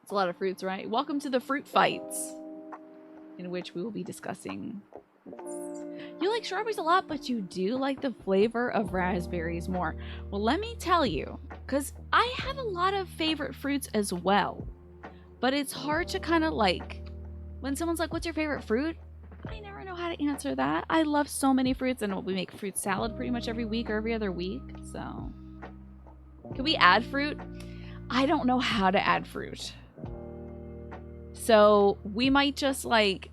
It's a lot of fruits, right? Welcome to the fruit fights, in which we will be discussing. You like strawberries a lot, but you do like the flavor of raspberries more. Well, let me tell you, because I have a lot of favorite fruits as well. But it's hard to kind of like, when someone's like, what's your favorite fruit? I never know how to answer that. I love so many fruits, and we make fruit salad pretty much every week or every other week. So, can we add fruit? I don't know how to add fruit. So, we might just like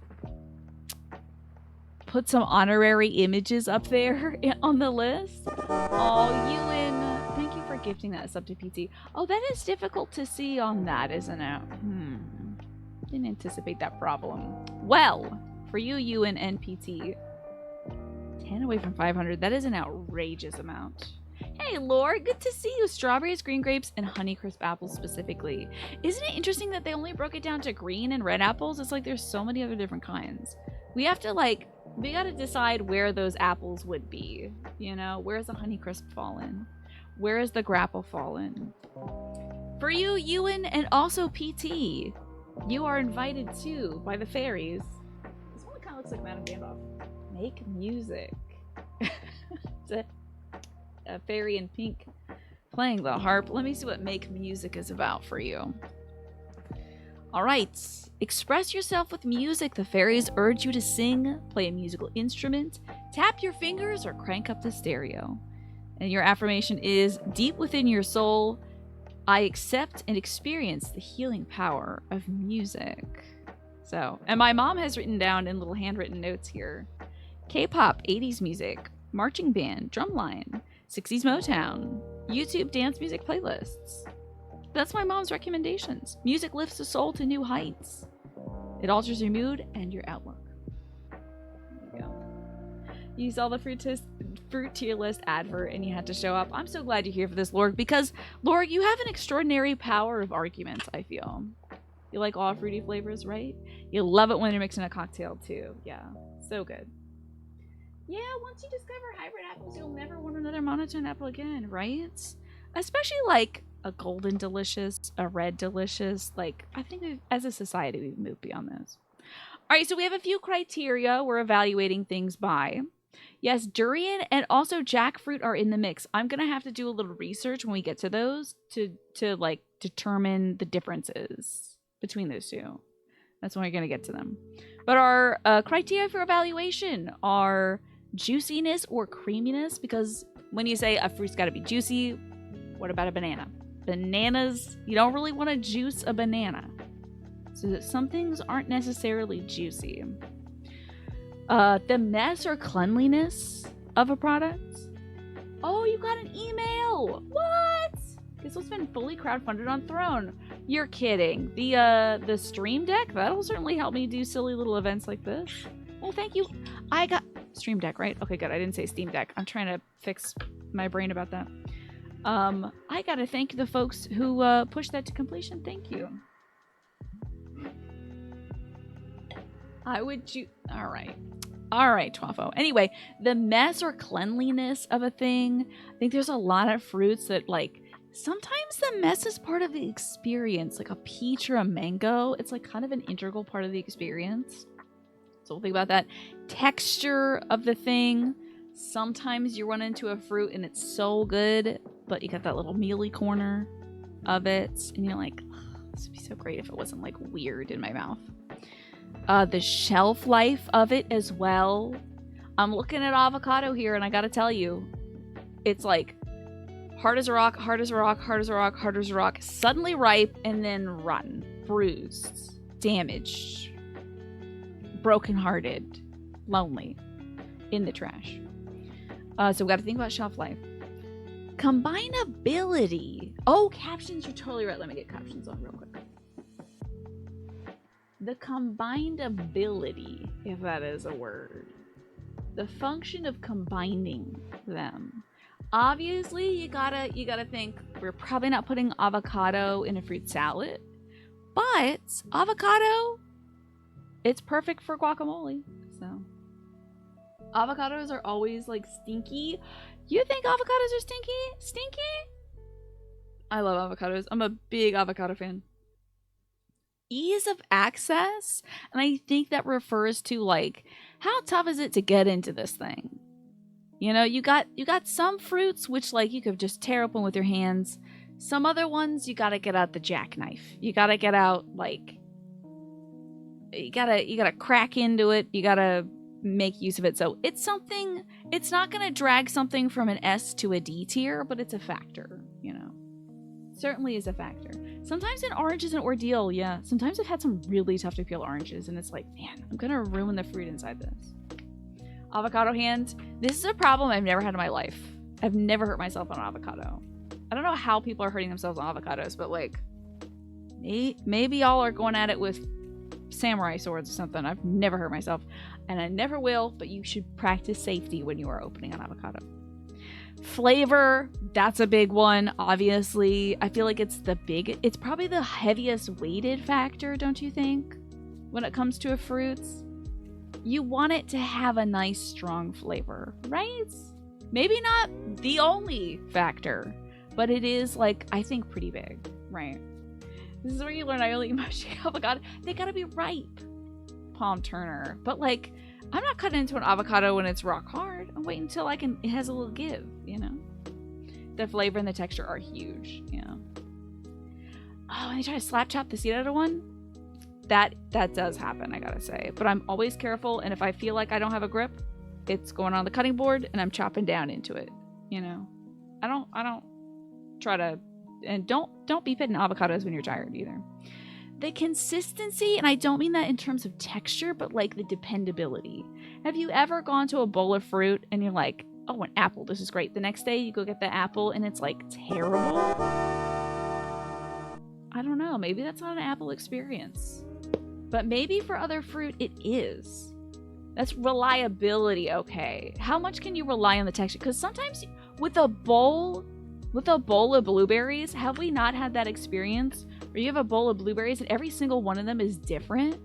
put some honorary images up there on the list. Oh, Ewan, thank you for gifting that sub to PT. Oh, that is difficult to see on that, isn't it? Didn't anticipate that problem. Well, for you, Ewan and PT, 10 away from 500. That is an outrageous amount. Hey, Lore, good to see you. Strawberries, green grapes, and Honeycrisp apples specifically. Isn't it interesting that they only broke it down to green and red apples? It's like there's so many other different kinds. We have to like, we gotta decide where those apples would be. You know, where's the Honeycrisp fallen? Where is the grapple fallen? For you, Ewan, and also PT, you are invited too by the fairies. This one kind of looks like Madame Gandalf. Make music. It's a fairy in pink playing the harp. Let me see what make music is about for you. Alright. Express yourself with music. The fairies urge you to sing, play a musical instrument, tap your fingers, or crank up the stereo. And your affirmation is, deep within your soul, I accept and experience the healing power of music. So, and my mom has written down in little handwritten notes here, K-pop, 80s music, marching band, drumline, 60s Motown, YouTube dance music playlists. That's my mom's recommendations. Music lifts the soul to new heights. It alters your mood and your outlook. There you go. You saw the fruit tier list advert and you had to show up. I'm so glad you're here for this, Lord, because, Lord, you have an extraordinary power of argument, I feel. You like all fruity flavors, right? You love it when you're mixing a cocktail, too. Yeah, so good. Yeah, once you discover hybrid apples, you'll never want another monotone apple again, right? Especially, like, a golden delicious, a red delicious. Like, I think as a society, we've moved beyond those. All right, so we have a few criteria we're evaluating things by. Yes, durian and also jackfruit are in the mix. I'm going to have to do a little research when we get to those to like, determine the differences between those two. That's when we're going to get to them. But our criteria for evaluation are juiciness or creaminess, because when you say a fruit's got to be juicy, what about a banana? Bananas, you don't really want to juice a banana. So some things aren't necessarily juicy. The mess or cleanliness of a product. Oh, you got an email! What? This was been fully crowdfunded on Throne. You're kidding. The Stream Deck? That'll certainly help me do silly little events like this. Well, thank you. I got... Stream Deck, right? Okay, good. I didn't say Steam Deck. I'm trying to fix my brain about that. I gotta thank the folks who pushed that to completion. Thank you. I would choose... Alright. Alright, Twaffo. Anyway, the mess or cleanliness of a thing. I think there's a lot of fruits that, like... Sometimes the mess is part of the experience. Like a peach or a mango. It's like kind of an integral part of the experience. So we'll think about that. Texture of the thing. Sometimes you run into a fruit and it's so good, but you got that little mealy corner of it. And you're like, oh, this would be so great if it wasn't like weird in my mouth. The shelf life of it as well. I'm looking at avocado here and I gotta tell you, it's like hard as a rock, hard as a rock, hard as a rock, hard as a rock, suddenly ripe and then rotten, bruised, damaged, brokenhearted, lonely, in the trash. So we gotta think about shelf life. Combinability. Oh, captions, you're totally right. Let me get captions on real quick. The combinability, if that is a word. The function of combining them. Obviously, you gotta think we're probably not putting avocado in a fruit salad, but avocado, it's perfect for guacamole. So avocados are always like stinky. You think avocados are stinky? Stinky? I love avocados. I'm a big avocado fan. ease of access, and I think that refers to like how tough is it to get into this thing. You know, you got some fruits which like you could just tear open with your hands. Some other ones you gotta get out the jackknife. You gotta get out like you gotta crack into it. You gotta make use of it. So it's something. It's not gonna drag something from an S to a D tier, but it's a factor. You know, certainly is a factor. Sometimes an orange is an ordeal. Yeah. Sometimes I've had some really tough to peel oranges, and it's like, man, I'm gonna ruin the fruit inside this. Avocado hand. This is a problem I've never had in my life. I've never hurt myself on avocado. I don't know how people are hurting themselves on avocados, but like, maybe y'all are going at it with samurai swords or something. I've never hurt myself, and I never will, but you should practice safety when you are opening an avocado. Flavor, that's a big one, obviously. I feel like it's probably the heaviest weighted factor, don't you think? When it comes to a fruit, you want it to have a nice, strong flavor, right? Maybe not the only factor, but it is, like, I think pretty big, right? This is where you learn I only eat mushy avocado. They gotta be ripe. Palm Turner. But, like, I'm not cutting into an avocado when it's rock hard. I'm waiting until it has a little give, you know? The flavor and the texture are huge, you know? Oh, and they try to slap chop the seed out of one? That does happen, I gotta say. But I'm always careful, and if I feel like I don't have a grip, it's going on the cutting board, and I'm chopping down into it, you know? I don't try to... And don't be pitting avocados when you're tired, either. The consistency, and I don't mean that in terms of texture, but like the dependability. Have you ever gone to a bowl of fruit and you're like, oh, an apple, this is great. The next day you go get the apple and it's like terrible? I don't know, maybe that's not an apple experience. But maybe for other fruit it is. That's reliability, okay. How much can you rely on the texture? Because sometimes with a bowl of blueberries, have we not had that experience where you have a bowl of blueberries and every single one of them is different?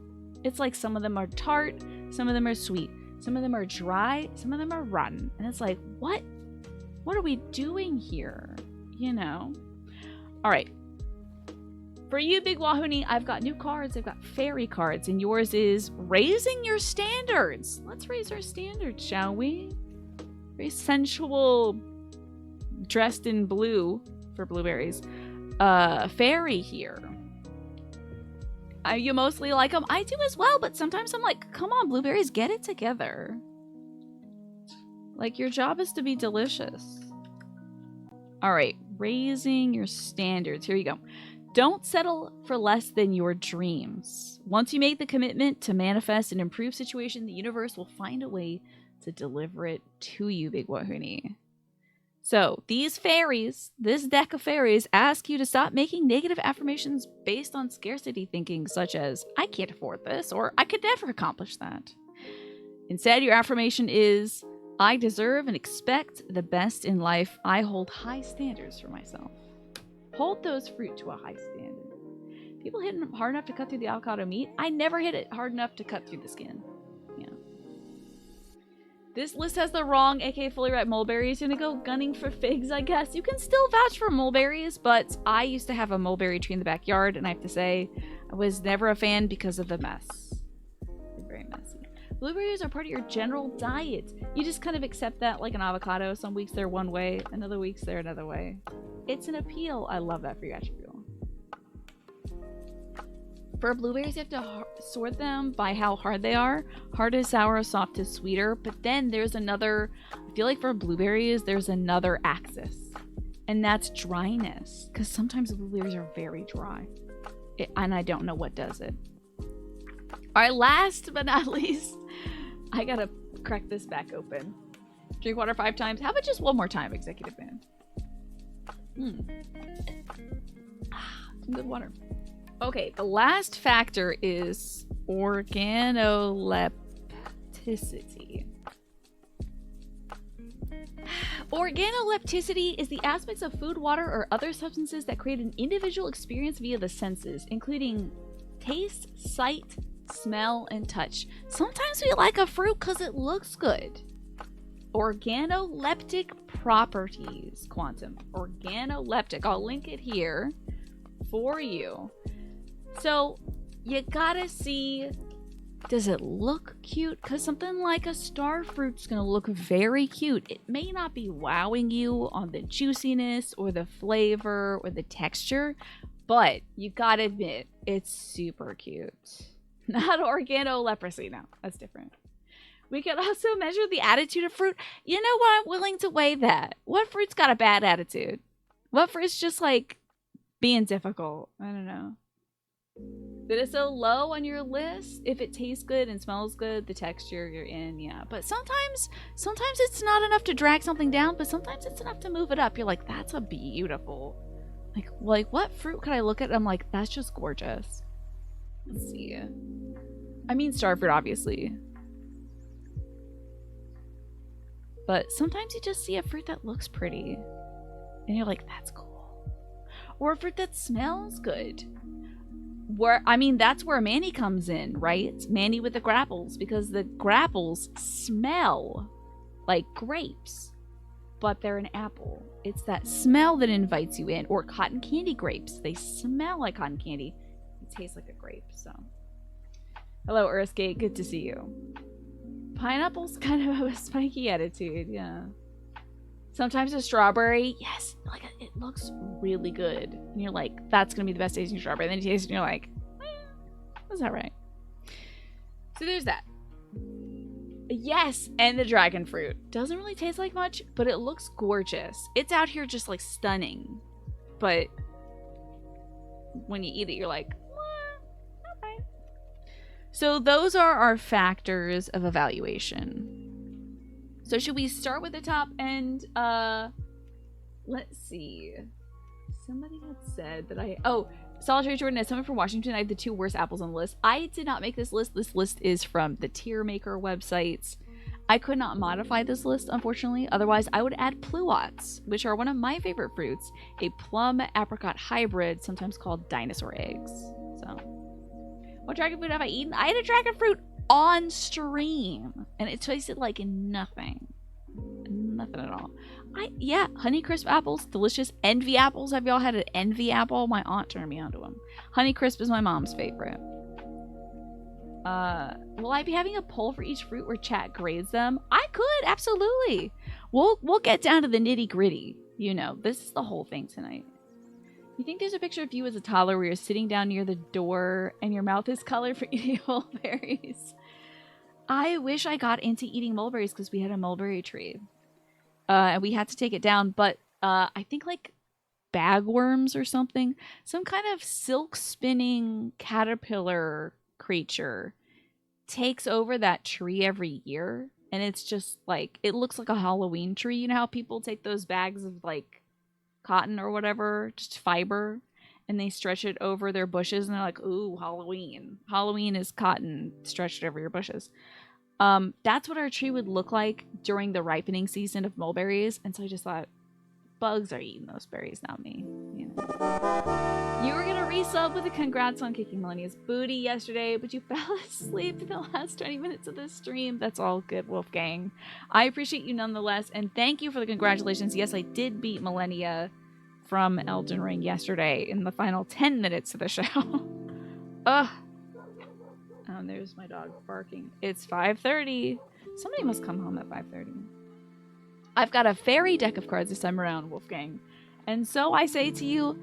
It's like some of them are tart, some of them are sweet, some of them are dry, some of them are rotten. And it's like, what are we doing here? You know? All right. For you, Big Wahoo, I've got new cards. I've got fairy cards, and yours is raising your standards. Let's raise our standards, shall we? Very sensual, dressed in blue for blueberries. Fairy here. You mostly like them. I do as well, but sometimes I'm like, come on, blueberries, get it together. Like, your job is to be delicious. All right, raising your standards. Here you go. Don't settle for less than your dreams. Once you make the commitment to manifest an improved situation, the universe will find a way to deliver it to you, Big Wahoo. So these fairies, this deck of fairies, ask you to stop making negative affirmations based on scarcity thinking, such as, I can't afford this, or I could never accomplish that. Instead, your affirmation is, I deserve and expect the best in life. I hold high standards for myself. Hold those fruit to a high standard. People hit them hard enough to cut through the avocado meat. I never hit it hard enough to cut through the skin. Yeah. This list has the wrong, aka fully ripe mulberries. You're gonna go gunning for figs, I guess. You can still vouch for mulberries, but I used to have a mulberry tree in the backyard, and I have to say, I was never a fan because of the mess. They're very messy. Blueberries are part of your general diet. You just kind of accept that like an avocado. Some weeks they're one way, another weeks they're another way. It's an appeal. I love that for your attribute. For blueberries, you have to sort them by how hard they are. Hard is sour, soft is sweeter. But then there's another, I feel like for blueberries, there's another axis. And that's dryness. Because sometimes blueberries are very dry. And I don't know what does it. All right, last but not least, I gotta crack this back open. Drink water 5 times. How about just one more time, Executive Man? Some good water. Okay, the last factor is organolepticity. Organolepticity is the aspects of food, water, or other substances that create an individual experience via the senses, including taste, sight, smell, and touch. Sometimes we like a fruit because it looks good. Organoleptic properties. Quantum. Organoleptic. I'll link it here for you. So, you gotta see, does it look cute? Because something like a star fruit's gonna look very cute. It may not be wowing you on the juiciness or the flavor or the texture, but you gotta admit, it's super cute. Not organoleprosy, no, that's different. We could also measure the attitude of fruit. You know what? I'm willing to weigh that. What fruit's got a bad attitude? What fruit's just like being difficult? I don't know. That is so low on your list. If it tastes good and smells good, the texture you're in, yeah. But sometimes it's not enough to drag something down, but sometimes it's enough to move it up. You're like, that's a beautiful. Like what fruit could I look at? I'm like, that's just gorgeous. Let's see. I mean starfruit, obviously. But sometimes you just see a fruit that looks pretty. And you're like, that's cool. Or a fruit that smells good. That's where Manny comes in, right? Manny with the grapples, because the grapples smell like grapes, but they're an apple. It's that smell that invites you in. Or cotton candy grapes. They smell like cotton candy. It tastes like a grape, so. Hello, Earthgate. Good to see you. Pineapple's kind of a spiky attitude, yeah. Sometimes a strawberry, yes, like it looks really good. And you're like, that's gonna be the best tasting strawberry. And then you taste it and you're like, that's not right. So there's that. Yes, and the dragon fruit. Doesn't really taste like much, but it looks gorgeous. It's out here just like stunning. But when you eat it, you're like, okay. So those are our factors of evaluation. So should we start with the top and let's see. Somebody had said that Solitary Jordan, as someone from Washington, I have the 2 worst apples on the list. I did not make this list. This list is from the tier maker websites. I could not modify this list, unfortunately. Otherwise, I would add pluots, which are one of my favorite fruits. A plum apricot hybrid, sometimes called dinosaur eggs. So, what dragon fruit have I eaten? I ate a dragon fruit on stream, and it tasted like nothing at all. Honeycrisp apples, delicious. Envy apples, have y'all had an envy apple? My aunt turned me onto them. Honeycrisp is my mom's favorite. Will I be having a poll for each fruit where chat grades them? I could, absolutely. We'll get down to the nitty gritty. You know, this is the whole thing tonight. You think there's a picture of you as a toddler where you're sitting down near the door and your mouth is colored for eating mulberries? I wish I got into eating mulberries because we had a mulberry tree. And we had to take it down, but I think like bagworms or something. Some kind of silk spinning caterpillar creature takes over that tree every year. And it's just like, it looks like a Halloween tree. You know how people take those bags of like cotton or whatever, just fiber, and they stretch it over their bushes and they're like, ooh, Halloween. Halloween is cotton stretched over your bushes. That's what our tree would look like during the ripening season of mulberries. And so I just thought, bugs are eating those berries, not me. You know. You were gonna resub with a congrats on kicking Millennia's booty yesterday, but you fell asleep in the last 20 minutes of the stream. That's all good, Wolfgang. I appreciate you nonetheless, and thank you for the congratulations. Yes, I did beat Millennia from Elden Ring yesterday in the final 10 minutes of the show. Ugh. There's my dog barking. It's 5:30. Somebody must come home at 5:30. I've got a fairy deck of cards this time around, Wolfgang. And so I say to you,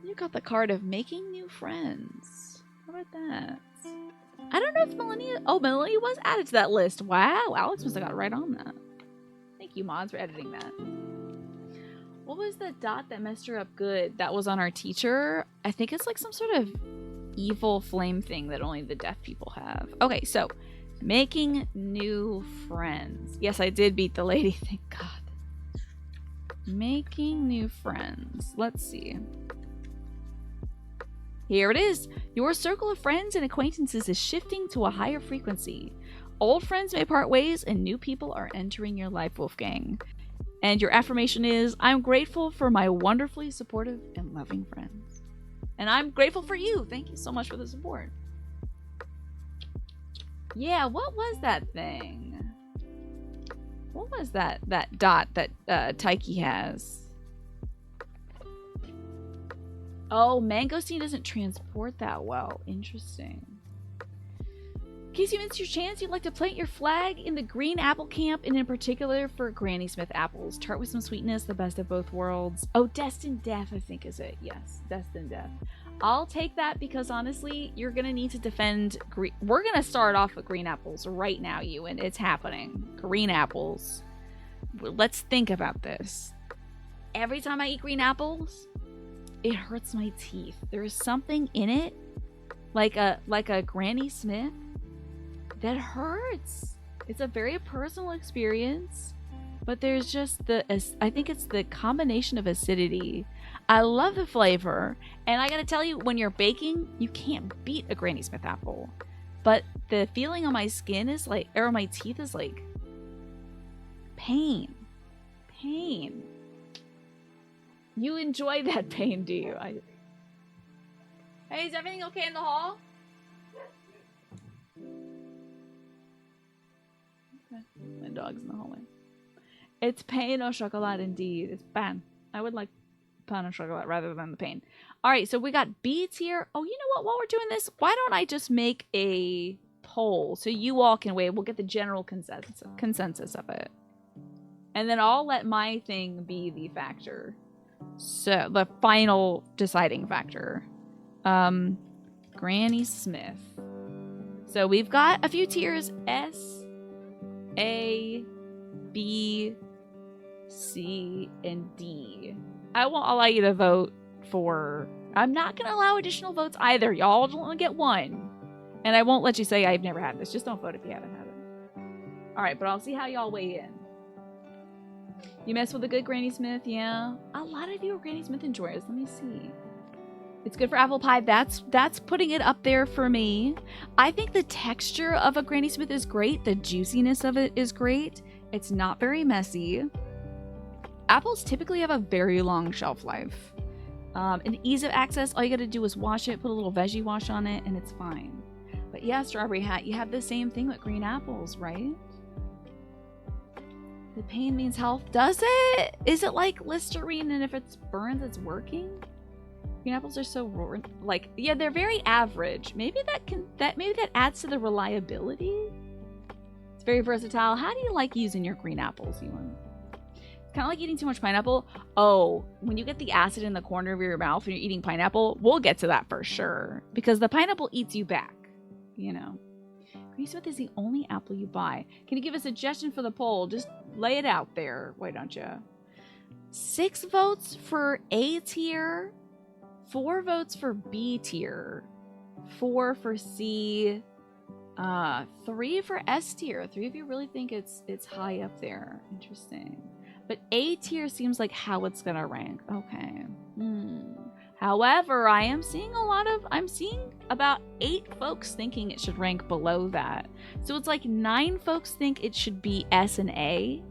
you got the card of making new friends. How about that? I don't know if Millennia... Oh, Millennia was added to that list. Wow, Alex must have got right on that. Thank you, mods, for editing that. What was the dot that messed her up good that was on our teacher? I think it's like some sort of evil flame thing that only the deaf people have. Okay, so making new friends. Yes, I did beat the lady, thank God. Making new friends. Let's see. Here it is. Your circle of friends and acquaintances is shifting to a higher frequency. Old friends may part ways and new people are entering your life, Wolfgang. And your affirmation is, I'm grateful for my wonderfully supportive and loving friends. And I'm grateful for you. Thank you so much for the support. Yeah, what was that thing? What was that dot that Taiki has? Oh, mangosteen doesn't transport that well. Interesting. In case you missed your chance, you'd like to plant your flag in the green apple camp, and in particular for Granny Smith apples. Tart with some sweetness, the best of both worlds. Oh, Destined Death, I think is it. Yes, Destined Death. I'll take that because honestly, you're going to need to defend green. We're going to start off with green apples right now, Ewan. It's happening. Green apples. Let's think about this. Every time I eat green apples, it hurts my teeth. There is something in it, like a Granny Smith, that hurts. It's a very personal experience, but there's just I think it's the combination of acidity. I love the flavor, and I gotta tell you, when you're baking, you can't beat a Granny Smith apple. But the feeling on my skin is like, or my teeth is like, pain. Pain. You enjoy that pain, do you? Hey, is everything okay in the hall? Okay. My dog's in the hallway. It's pain au chocolat indeed. It's pan. I would like pan au chocolat rather than the pain. Alright, so we got B tier. Oh, you know what? While we're doing this, why don't I just make a poll so you all can weigh. We'll get the general consensus of it. And then I'll let my thing be the factor. So, the final deciding factor. Granny Smith. So we've got a few tiers: S, A, B, C, and D. I won't allow you to vote for... I'm not going to allow additional votes either. Y'all only get one. And I won't let you say I've never had this. Just don't vote if you haven't had it. Alright, but I'll see how y'all weigh in. You mess with a good Granny Smith, yeah. A lot of you are Granny Smith enjoyers. Let me see. It's good for apple pie. That's putting it up there for me. I think the texture of a Granny Smith is great. The juiciness of it is great. It's not very messy. Apples typically have a very long shelf life. And ease of access, all you gotta do is wash it, put a little veggie wash on it, and it's fine. But yeah, Strawberry Hat, you have the same thing with green apples, right? The pain means health. Does it? Is it like Listerine, and if it's burns, it's working? Green apples are so like, yeah, they're very average. Maybe that adds to the reliability. It's very versatile. How do you like using your green apples, Ewan? It's kind of like eating too much pineapple. Oh, when you get the acid in the corner of your mouth when you're eating pineapple, we'll get to that for sure. Because the pineapple eats you back, you know. Granny Smith is the only apple you buy. Can you give a suggestion for the poll? Just lay it out there. Why don't you? 6 votes for A tier. 4 votes for B tier. 4 for C. 3 for S tier. 3 of you really think it's high up there. Interesting. But A tier seems like how it's gonna rank. Okay. However, I'm seeing about 8 folks thinking it should rank below that. So it's like 9 folks think it should be S and A,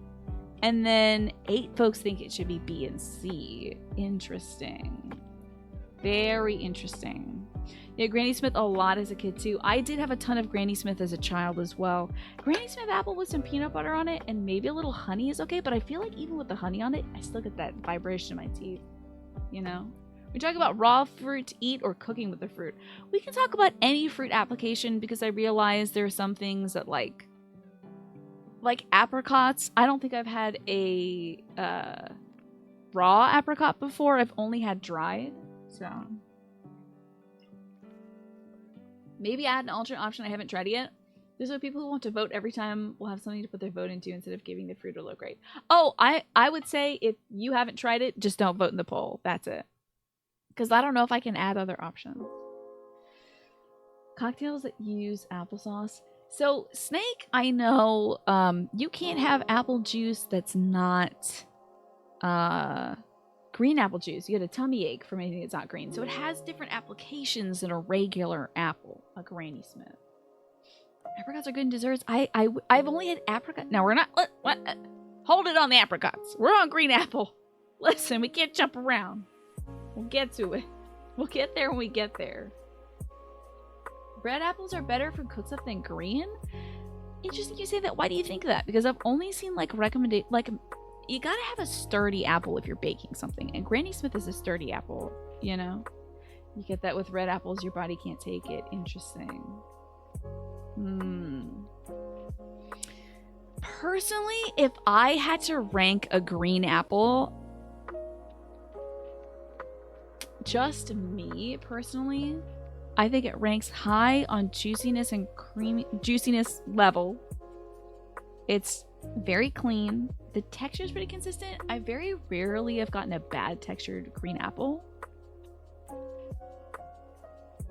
and then 8 folks think it should be B and C. Interesting. Very interesting. Yeah, Granny Smith a lot as a kid too. I did have a ton of Granny Smith as a child as well. Granny Smith apple with some peanut butter on it and maybe a little honey is okay, but I feel like even with the honey on it, I still get that vibration in my teeth, you know? We talk about raw fruit to eat or cooking with the fruit. We can talk about any fruit application because I realize there are some things that like apricots. I don't think I've had a raw apricot before. I've only had dried. So maybe add an alternate option I haven't tried it yet. There's are people who want to vote every time will have something to put their vote into instead of giving the fruit a low grade. Oh, I would say if you haven't tried it, just don't vote in the poll. That's it. Because I don't know if I can add other options. Cocktails that use applesauce. So, Snake, I know you can't have apple juice that's not green apple juice. You get a tummy ache from anything that's not green. So it has different applications than a regular apple, a Granny Smith. Apricots are good in desserts. I've only had apricot. Now we're not. Hold it on the apricots. We're on green apple. Listen, we can't jump around. We'll get to it. We'll get there when we get there. Red apples are better for cooked up than green? Interesting you say that. Why do you think that? Because I've only seen like you gotta have a sturdy apple if you're baking something. And Granny Smith is a sturdy apple, you know? You get that with red apples, your body can't take it. Interesting. Personally, if I had to rank a green apple, just me personally, I think it ranks high on juiciness and juiciness level. It's very clean. The texture is pretty consistent. I very rarely have gotten a bad textured green apple.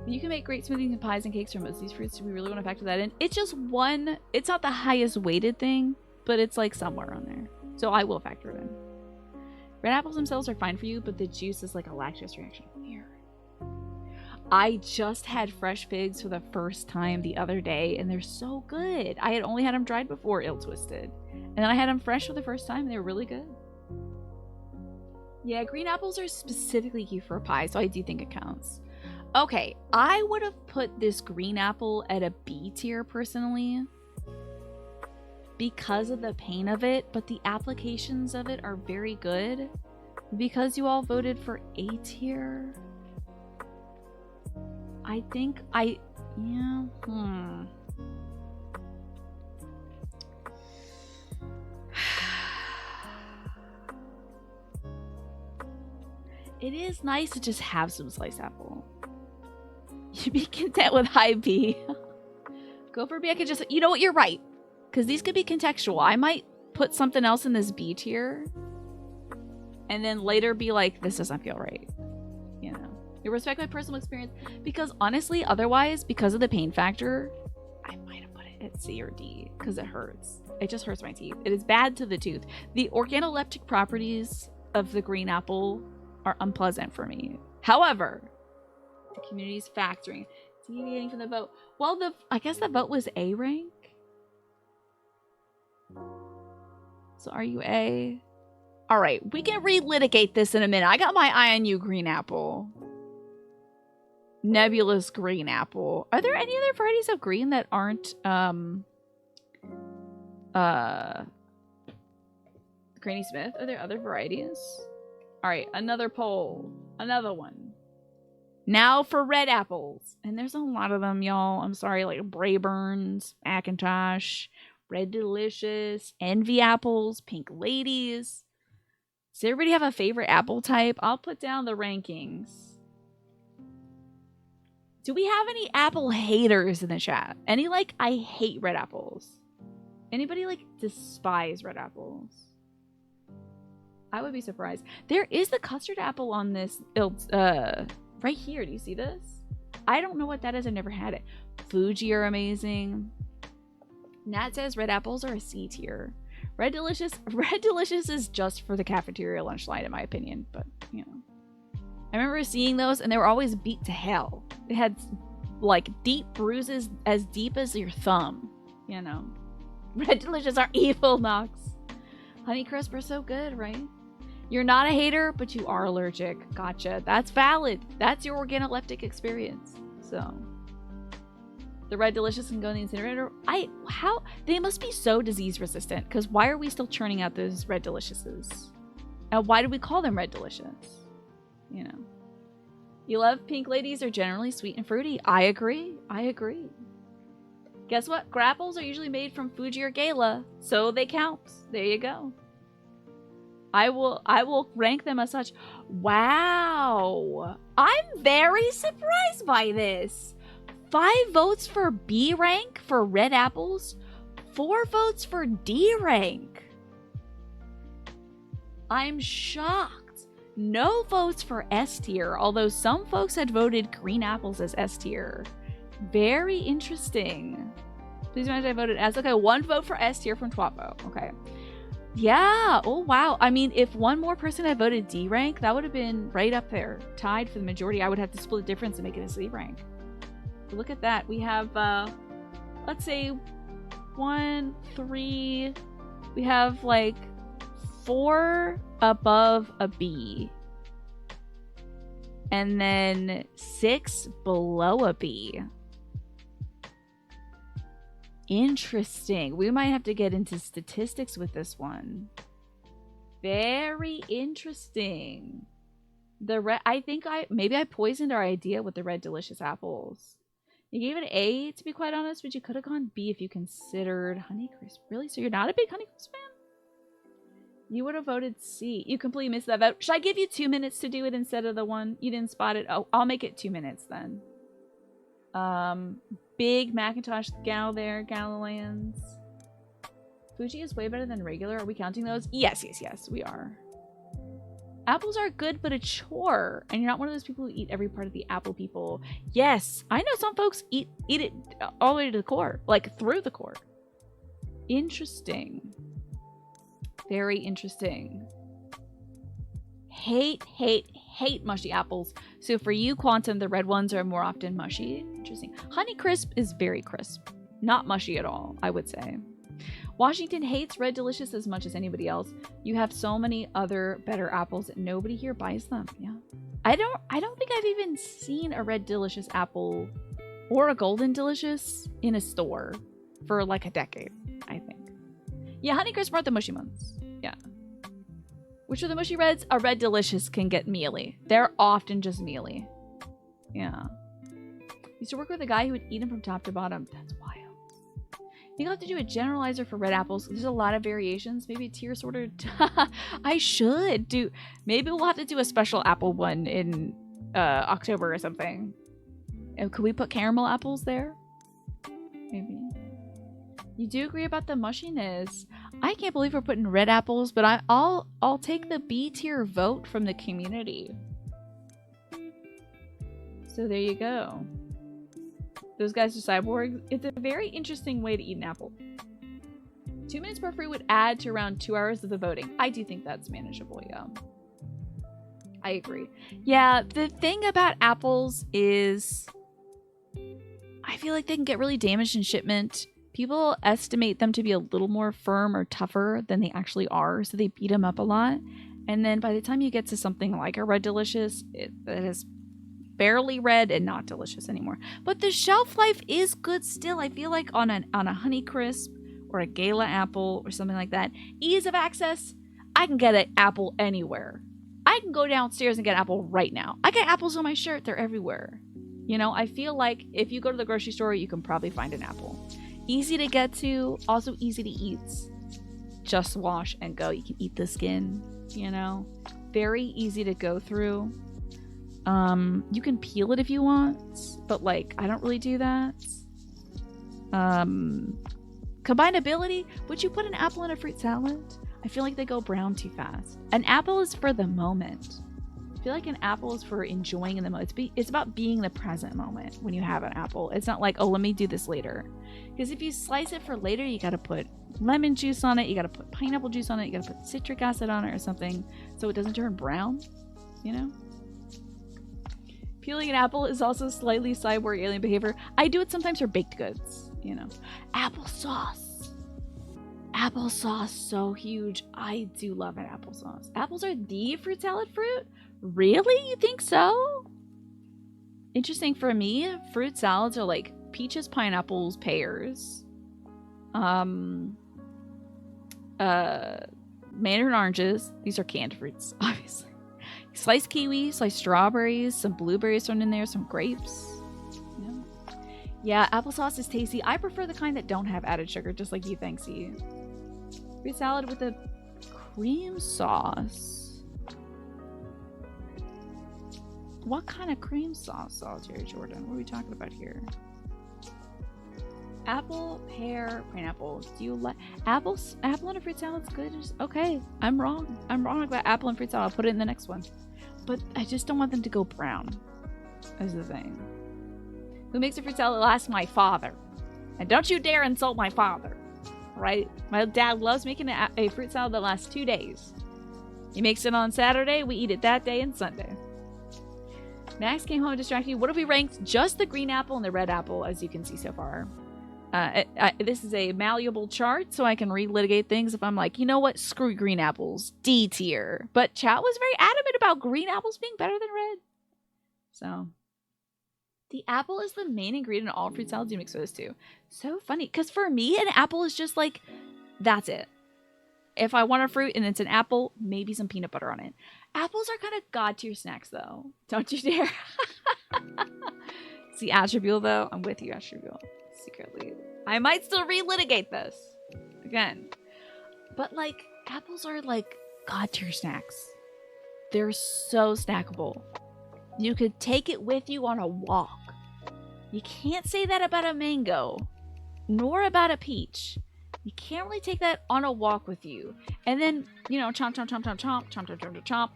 You can make great smoothies and pies and cakes from most of these fruits, so we really want to factor that in. It's just one, it's not the highest weighted thing, but it's like somewhere on there. So I will factor it in. Red apples themselves are fine for you, but the juice is like a lactose reaction. Weird. I just had fresh figs for the first time the other day, and they're so good. I had only had them dried before, ill twisted. And then I had them fresh for the first time, and they were really good. Yeah, green apples are specifically cute for a pie, so I do think it counts. Okay, I would have put this green apple at a B tier personally because of the pain of it, but the applications of it are very good. Because you all voted for A tier, I think It is nice to just have some sliced apple. You'd be content with high B. Go for B. I could just, you know what, you're right. Because these could be contextual. I might put something else in this B tier. And then later be like, this doesn't feel right. You know. You respect my personal experience. Because honestly, otherwise, because of the pain factor, I might have put it at C or D. Because it hurts. It just hurts my teeth. It is bad to the tooth. The organoleptic properties of the green apple are unpleasant for me. However, the community's factoring. Deviating from the vote. Well, I guess the vote was A rank. So are you A? Alright, we can relitigate this in a minute. I got my eye on you, green apple. Nebulous green apple. Are there any other varieties of green that aren't Granny Smith? Are there other varieties? Alright, another poll. Another one. Now for red apples. And there's a lot of them, y'all. I'm sorry, like Braeburns, Macintosh, Red Delicious, Envy apples, Pink Ladies. Does everybody have a favorite apple type? I'll put down the rankings. Do we have any apple haters in the chat? Any like, I hate red apples? Anybody like despise red apples? I would be surprised. There is the custard apple on this, right here. Do you see this? I don't know what that is. I've never had it. Fuji are amazing. Nat says red apples are a C tier. Red Delicious is just for the cafeteria lunch line, in my opinion. But, you know. I remember seeing those, and they were always beat to hell. They had, like, deep bruises as deep as your thumb. You know. Red Delicious are evil, Nox. Honeycrisp are so good, right? You're not a hater, but you are allergic. Gotcha. That's valid. That's your organoleptic experience. So... the Red Delicious can go in the incinerator. They must be so disease resistant, because why are we still churning out those Red Deliciouses? And why do we call them Red Delicious? You know. You love Pink Ladies are generally sweet and fruity. I agree. I agree. Guess what? Grapples are usually made from Fuji or Gala, so they count. There you go. I will rank them as such. Wow. I'm very surprised by this. 5 votes for B rank for red apples, 4 votes for D rank. I'm shocked. No votes for S tier, although some folks had voted green apples as S tier. Very interesting. Please imagine I voted S. Okay, 1 vote for S tier from Twapo. Okay. Yeah. Oh, wow. I mean, if one more person had voted D rank, that would have been right up there. Tied for the majority. I would have to split the difference and make it a C rank. Look at that. We have, let's say, 1, 3. We have, like, 4 above a B. And then 6 below a B. Interesting. We might have to get into statistics with this one. Very interesting. The red, I think maybe I poisoned our idea with the red delicious apples. You gave it an A, to be quite honest, but you could have gone B if you considered Honeycrisp. Really? So you're not a big Honeycrisp fan? You would have voted C. You completely missed that vote. Should I give you 2 minutes to do it instead of the one? You didn't spot it. Oh, I'll make it 2 minutes then. Big Macintosh gal there, Galileans. Fuji is way better than regular. Are we counting those? Yes, yes, yes, we are. Apples are good, but a chore. And you're not one of those people who eat every part of the apple people. Yes, I know some folks eat it all the way to the core. Like, through the core. Interesting. Very interesting. Hate mushy apples. So for you, Quantum, the red ones are more often mushy. Interesting. Honeycrisp is very crisp. Not mushy at all, I would say. Washington hates Red Delicious as much as anybody else. You have so many other better apples that nobody here buys them. Yeah. I don't think I've even seen a Red Delicious apple or a Golden Delicious in a store for like a decade, I think. Yeah, Honeycrisp aren't the mushy ones. Yeah. Which are the mushy reds? A Red Delicious can get mealy. They're often just mealy. Yeah. Used to work with a guy who would eat them from top to bottom. That's wild. You'll have to do a generalizer for red apples. There's a lot of variations. Maybe a tier sorted. I should do. Maybe we'll have to do a special apple one in October or something. Could we put caramel apples there? Maybe. You do agree about the mushiness. I can't believe we're putting red apples, but I'll take the B tier vote from the community. So there you go. Those guys are cyborgs. It's a very interesting way to eat an apple. 2 minutes per fruit would add to around 2 hours of the voting. I do think that's manageable, yeah. I agree. Yeah, the thing about apples is I feel like they can get really damaged in shipment. People estimate them to be a little more firm or tougher than they actually are, so they beat them up a lot. And then by the time you get to something like a Red Delicious, it is barely red and not delicious anymore. But the shelf life is good still. I feel like on a Honeycrisp or a Gala apple or something like that, ease of access, I can get an apple anywhere. I can go downstairs and get an apple right now. I get apples on my shirt. They're everywhere. You know, I feel like if you go to the grocery store, you can probably find an apple. Easy to get to, also easy to eat. Just wash and go. You can eat the skin, you know. Very easy to go through. You can peel it if you want, but like, I don't really do that. Combinability, would you put an apple in a fruit salad? I feel like they go brown too fast. An apple is for the moment. I feel like an apple is for enjoying in the moment. It's about being the present moment when you have an apple. It's not like, oh, let me do this later. Because if you slice it for later, you gotta put lemon juice on it, you gotta put pineapple juice on it, you gotta put citric acid on it or something so it doesn't turn brown, you know? Peeling an apple is also slightly cyborg alien behavior. I do it sometimes for baked goods, you know. Applesauce. Applesauce, so huge. I do love an applesauce. Apples are the fruit salad fruit? Really? You think so? Interesting for me, fruit salads are like peaches, pineapples, pears. Mandarin oranges. These are canned fruits, obviously. Sliced kiwi, sliced strawberries, some blueberries thrown in there, some grapes. Yeah, applesauce is tasty. I prefer the kind that don't have added sugar, just like you, Thanksy. Fruit salad with a cream sauce. What kind of cream sauce, Solitary Jordan? What are we talking about here? Apple, pear, pineapple. Do you like apple and a fruit salad's good? Okay, I'm wrong. I'm wrong about apple and fruit salad. I'll put it in the next one. But I just don't want them to go brown. Is the thing. Who makes a fruit salad? Ask my father. And don't you dare insult my father. Right? My dad loves making a fruit salad that lasts 2 days. He makes it on Saturday. We eat it that day and Sunday. Max came home distracted. What if we ranked just the green apple and the red apple, as you can see so far? This is a malleable chart, so I can relitigate things if I'm like, you know what, screw green apples, D tier. But chat was very adamant about green apples being better than red. So, the apple is the main ingredient in all fruit salads you mix those two. So funny, because for me, an apple is just like, that's it. if I want a fruit and it's an apple, maybe some peanut butter on it. Apples are kind of god tier snacks, though. Don't you dare. See, Attribute, though? I'm with you, Attribute. Secretly. I might still relitigate this. Again. But, like, apples are, like, god tier snacks. They're so snackable. You could take it with you on a walk. You can't say that about a mango, nor about a peach. You can't really take that on a walk with you. And then, you know, chomp, chomp, chomp, chomp, chomp, chomp, chomp, chomp, chomp.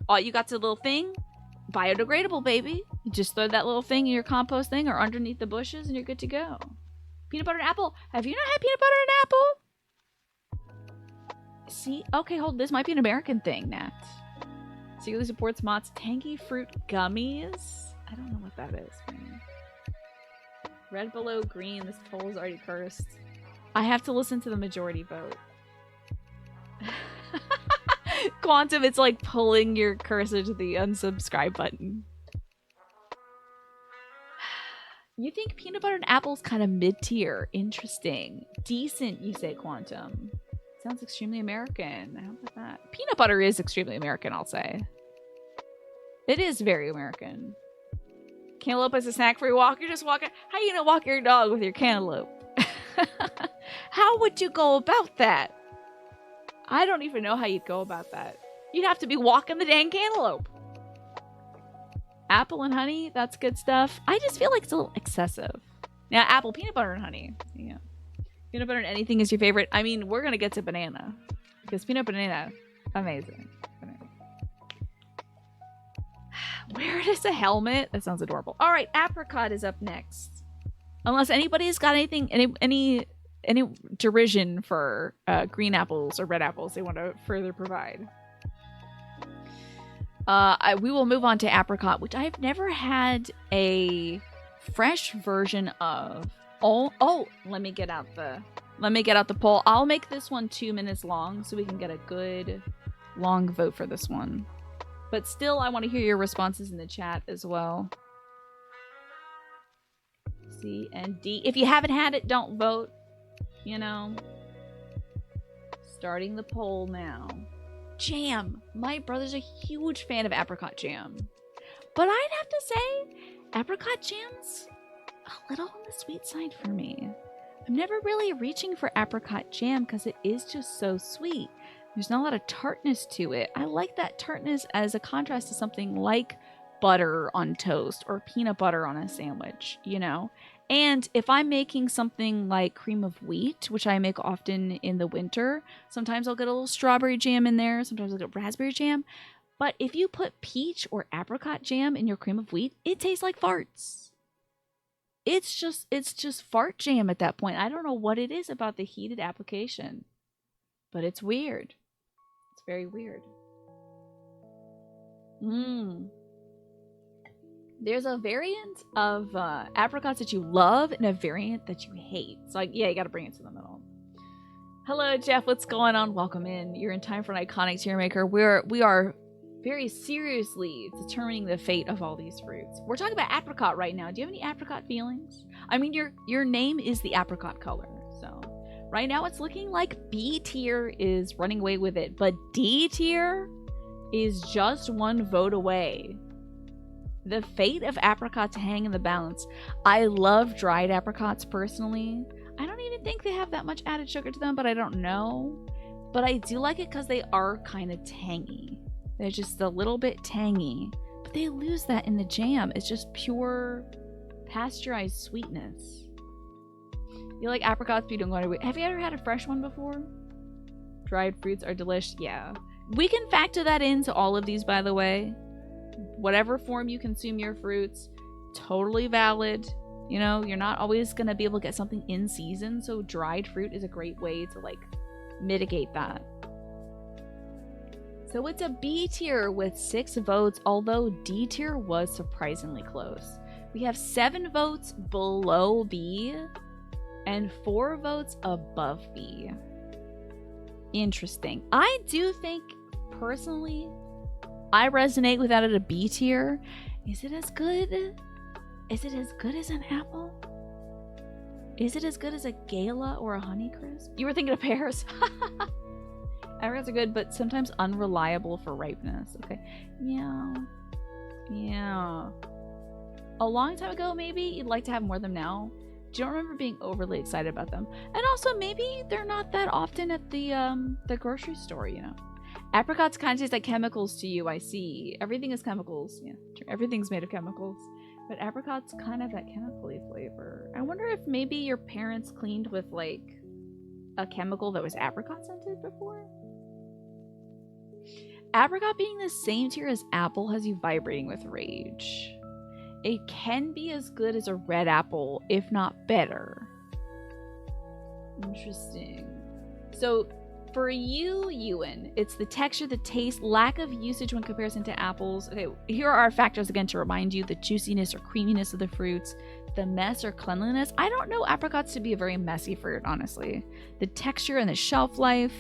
All you got's a little thing. Biodegradable, baby. You just throw that little thing in your compost thing or underneath the bushes and you're good to go. Peanut butter and apple. Have you not had peanut butter and apple? See? Okay, hold. This might be an American thing, Nat. Secretly supports Mott's Tangy Fruit Gummies. I don't know what that is. Red below green. This poll is already cursed. I have to listen to the majority vote. Quantum, it's like pulling your cursor to the unsubscribe button. You think peanut butter and apple's kind of mid-tier. Interesting. Decent, you say, Quantum. Sounds extremely American. How about that? Peanut butter is extremely American, I'll say. It is very American. Cantaloupe as a snack for your walk. You're just walking. How are you gonna walk your dog with your cantaloupe? How would you go about that? I don't even know how you'd go about that. You'd have to be walking the dang cantaloupe. Apple and honey, that's good stuff. I just feel like it's a little excessive. Now, apple, peanut butter, and honey. Yeah. Peanut butter and anything is your favorite. I mean, we're going to get to banana. Because peanut banana, amazing. Banana. Where is a helmet? That sounds adorable. All right, apricot is up next. Unless anybody's got anything, any derision for green apples or red apples they want to further provide. We will move on to apricot, which I've never had a fresh version of. Oh, let me get out the poll. I'll make this one 2 minutes long so we can get a good long vote for this one. But still, I want to hear your responses in the chat as well. C and D. If you haven't had it, don't vote. You know. Starting the poll now. Jam. My brother's a huge fan of apricot jam. But I'd have to say, apricot jam's a little on the sweet side for me. I'm never really reaching for apricot jam because it is just so sweet. There's not a lot of tartness to it. I like that tartness as a contrast to something like butter on toast or peanut butter on a sandwich, you know? And if I'm making something like cream of wheat, which I make often in the winter, sometimes I'll get a little strawberry jam in there. Sometimes I'll get raspberry jam. But if you put peach or apricot jam in your cream of wheat, it tastes like farts. It's just fart jam at that point. I don't know what it is about the heated application, but it's weird. It's very weird. There's a variant of apricots that you love and a variant that you hate. So, yeah, you got to bring it to the middle. Hello, Jeff. What's going on? Welcome in. You're in time for an iconic tier maker. We are very seriously determining the fate of all these fruits. We're talking about apricot right now. Do you have any apricot feelings? I mean, your name is the apricot color. So, right now it's looking like B tier is running away with it, but D tier is just one vote away. The fate of apricots hang in the balance. I love dried apricots personally. I don't even think they have that much added sugar to them, but I don't know. But I do like it because they are kind of tangy. They're just a little bit tangy. But they lose that in the jam. It's just pure pasteurized sweetness. You like apricots, but you don't go to... Have you ever had a fresh one before? Dried fruits are delicious. Yeah. We can factor that into all of these, by the way. Whatever form you consume your fruits, totally valid. You know, you're not always going to be able to get something in season, so dried fruit is a great way to, like, mitigate that. So it's a B tier with 6 votes, although D tier was surprisingly close. We have 7 votes below B and 4 votes above B. Interesting. I do think, personally, I resonate with that at a B tier. Is it as good? Is it as good as an apple? Is it as good as a Gala or a Honeycrisp? You were thinking of pears? Apricots are good, but sometimes unreliable for ripeness. Okay. Yeah. Yeah. A long time ago, maybe you'd like to have more of them now. Do you don't remember being overly excited about them? And also, maybe they're not that often at the grocery store, you know. Apricots kind of taste like chemicals to you, I see. Everything is chemicals. Yeah, everything's made of chemicals. But apricots kind of have that chemical-y flavor. I wonder if maybe your parents cleaned with, like, a chemical that was apricot scented before? Apricot being the same tier as apple has you vibrating with rage. It can be as good as a red apple, if not better. Interesting. So, for you, Ewan, it's the texture, the taste, lack of usage when comparison to apples. Okay, here are our factors again to remind you: the juiciness or creaminess of the fruits, the mess or cleanliness. I don't know apricots to be a very messy fruit, honestly. The texture and the shelf life,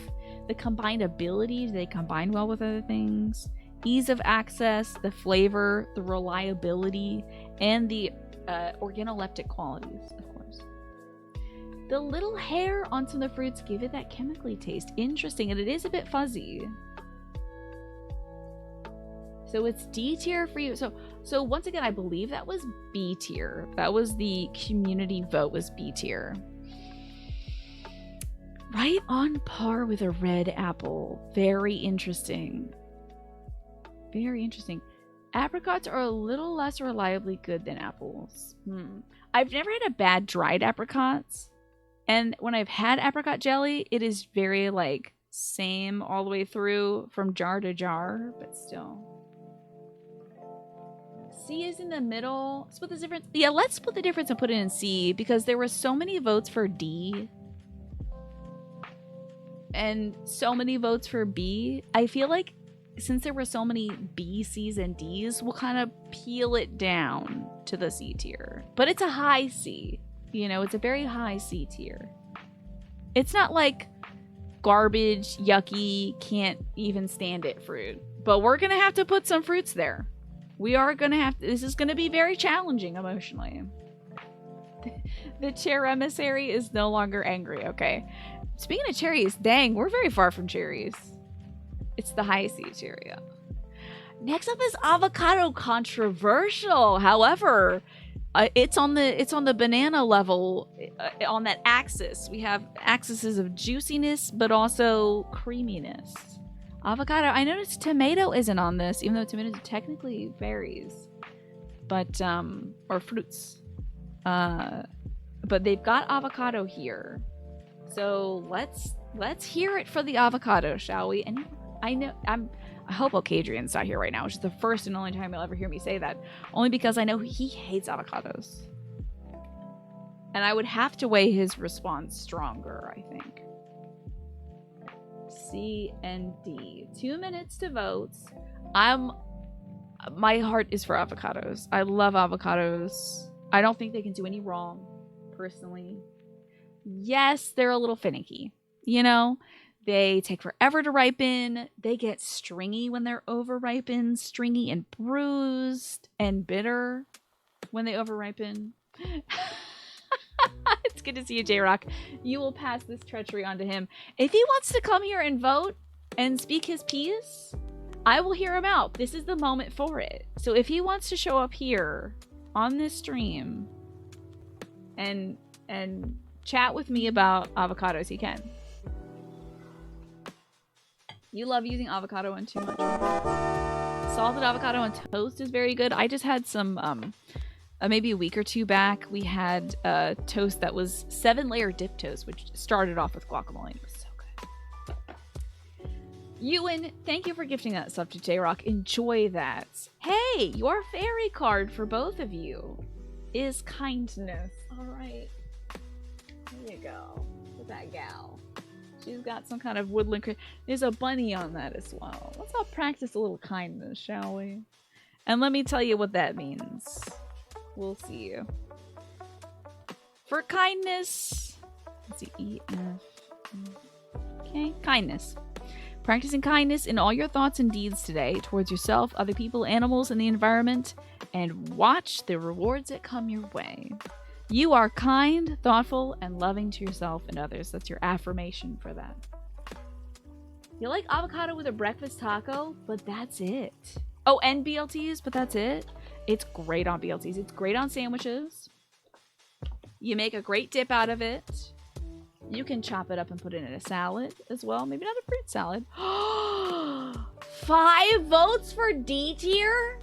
the combined ability, do they combine well with other things? Ease of access, the flavor, the reliability, and the organoleptic qualities, of course. The little hair on some of the fruits give it that chemically taste. Interesting, and it is a bit fuzzy. So it's D tier for you. So once again, I believe that was B tier. That was the community vote, was B tier. Right on par with a red apple. Very interesting. Very interesting. Apricots are a little less reliably good than apples. I've never had a bad dried apricots. And when I've had apricot jelly, it is very, like, same all the way through from jar to jar, but still. C is in the middle. Split the difference. Yeah, let's split the difference and put it in C, because there were so many votes for D and so many votes for B. I feel like since there were so many B, C's, and D's, we'll kind of peel it down to the C tier. But it's a high C. You know, it's a very high C tier. It's not like garbage, yucky, can't even stand it fruit. But we're going to have to put some fruits there. We are going to have to. This is going to be very challenging emotionally. The chair emissary is no longer angry, okay? Speaking of cherries, dang, we're very far from cherries. It's the high C tier, yeah. Next up is avocado. Controversial. However, it's on the banana level, on that axis. We have axes of juiciness, but also creaminess. Avocado. I noticed tomato isn't on this, even though tomatoes are technically berries, but or fruits. But they've got avocado here. So let's hear it for the avocado, shall we? And I hope Ocadrian's not here right now, which is the first and only time you'll ever hear me say that. Only because I know he hates avocados. And I would have to weigh his response stronger, I think. C and D. 2 minutes to vote. My heart is for avocados. I love avocados. I don't think they can do any wrong, personally. Yes, they're a little finicky. You know? They take forever to ripen. They get stringy when they're over-ripened. Stringy and bruised and bitter when they over-ripen. It's good to see you, J-Rock. You will pass this treachery on to him. If he wants to come here and vote and speak his piece, I will hear him out. This is the moment for it. So if he wants to show up here on this stream and chat with me about avocados, he can. You love using avocado on too much. Salted avocado on toast is very good. I just had some, maybe a week or two back, we had a toast that was 7-layer dip toast, which started off with guacamole. It was so good. Ewan, thank you for gifting that stuff to J-Rock. Enjoy that. Hey, your fairy card for both of you is kindness. All right. There you go. With that gal. She's got some kind of woodland. There's a bunny on that as well. Let's all practice a little kindness, shall we? And let me tell you what that means. We'll see. For kindness, let's see, E-F. Okay, kindness. Practicing kindness in all your thoughts and deeds today towards yourself, other people, animals, and the environment, and watch the rewards that come your way. You are kind, thoughtful, and loving to yourself and others. That's your affirmation for that. You like avocado with a breakfast taco, but that's it. Oh, and BLTs, but that's it. It's great on BLTs. It's great on sandwiches. You make a great dip out of it. You can chop it up and put it in a salad as well. Maybe not a fruit salad. 5 votes for D tier?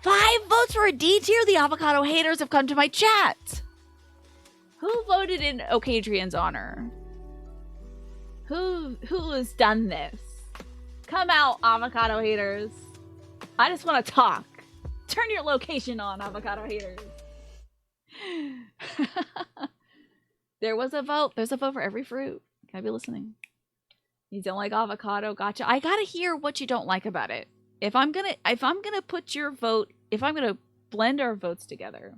5 votes for a D tier? The avocado haters have come to my chat. Who voted in Okadrian's honor? Who has done this? Come out, avocado haters. I just want to talk. Turn your location on, avocado haters. There was a vote. There's a vote for every fruit. Can I be listening? You don't like avocado? Gotcha. I gotta hear what you don't like about it. If I'm gonna put your vote, if I'm gonna blend our votes together.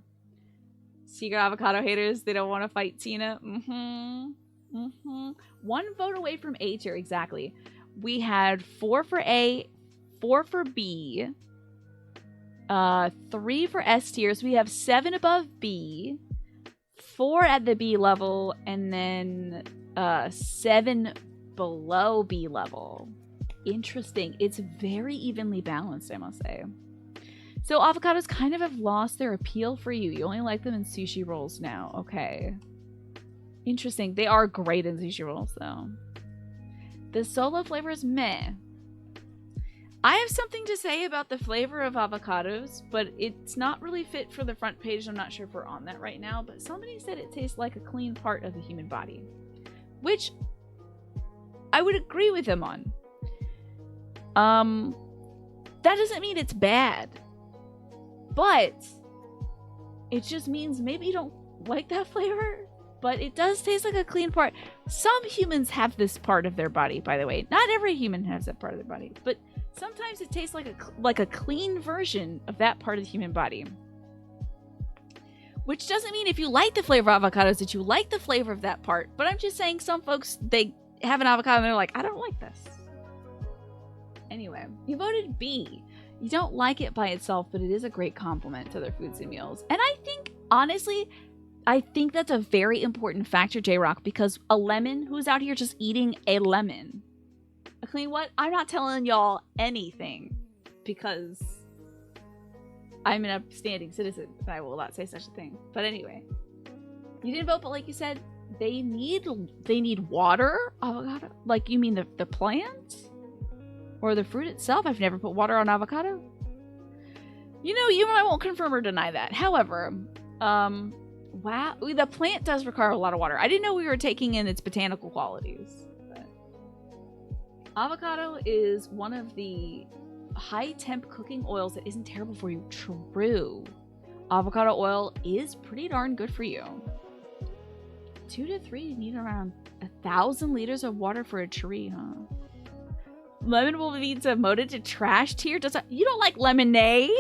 Secret avocado haters, they don't want to fight Tina. One vote away from A tier, exactly. We had 4 for A, 4 for B, 3 for S tier. So we have 7 above B, 4 at the B level, and then 7 below B level. Interesting. It's very evenly balanced, I must say. So avocados kind of have lost their appeal for you. You only like them in sushi rolls now. Okay. Interesting. They are great in sushi rolls, though. The solo flavor is meh. I have something to say about the flavor of avocados, but it's not really fit for the front page. I'm not sure if we're on that right now, but somebody said it tastes like a clean part of the human body, which I would agree with them on. That doesn't mean it's bad, but it just means maybe you don't like that flavor. But it does taste like a clean part. Some humans have this part of their body, by the way. Not every human has that part of their body, but sometimes it tastes like a clean version of that part of the human body. Which doesn't mean if you like the flavor of avocados that you like the flavor of that part. But I'm just saying some folks, they have an avocado and they're like, I don't like this. Anyway, you voted B. You don't like it by itself, but it is a great compliment to their foods and meals. And I think, honestly, I think that's a very important factor, J-Rock, because a lemon, who's out here just eating a lemon? A clean what? I'm not telling y'all anything because I'm an upstanding citizen and I will not say such a thing. But anyway, you didn't vote, but like you said, they need water? Avocado? Like, you mean the plant? Or the fruit itself? I've never put water on avocado. You know, you and I won't confirm or deny that. However, wow, the plant does require a lot of water. I didn't know we were taking in its botanical qualities. But avocado is one of the high temp cooking oils that isn't terrible for you. True. Avocado oil is pretty darn good for you. 2 to 3, you need around 1,000 liters of water for a tree, huh? Lemon will be demoted to trash tier? You don't like lemonade?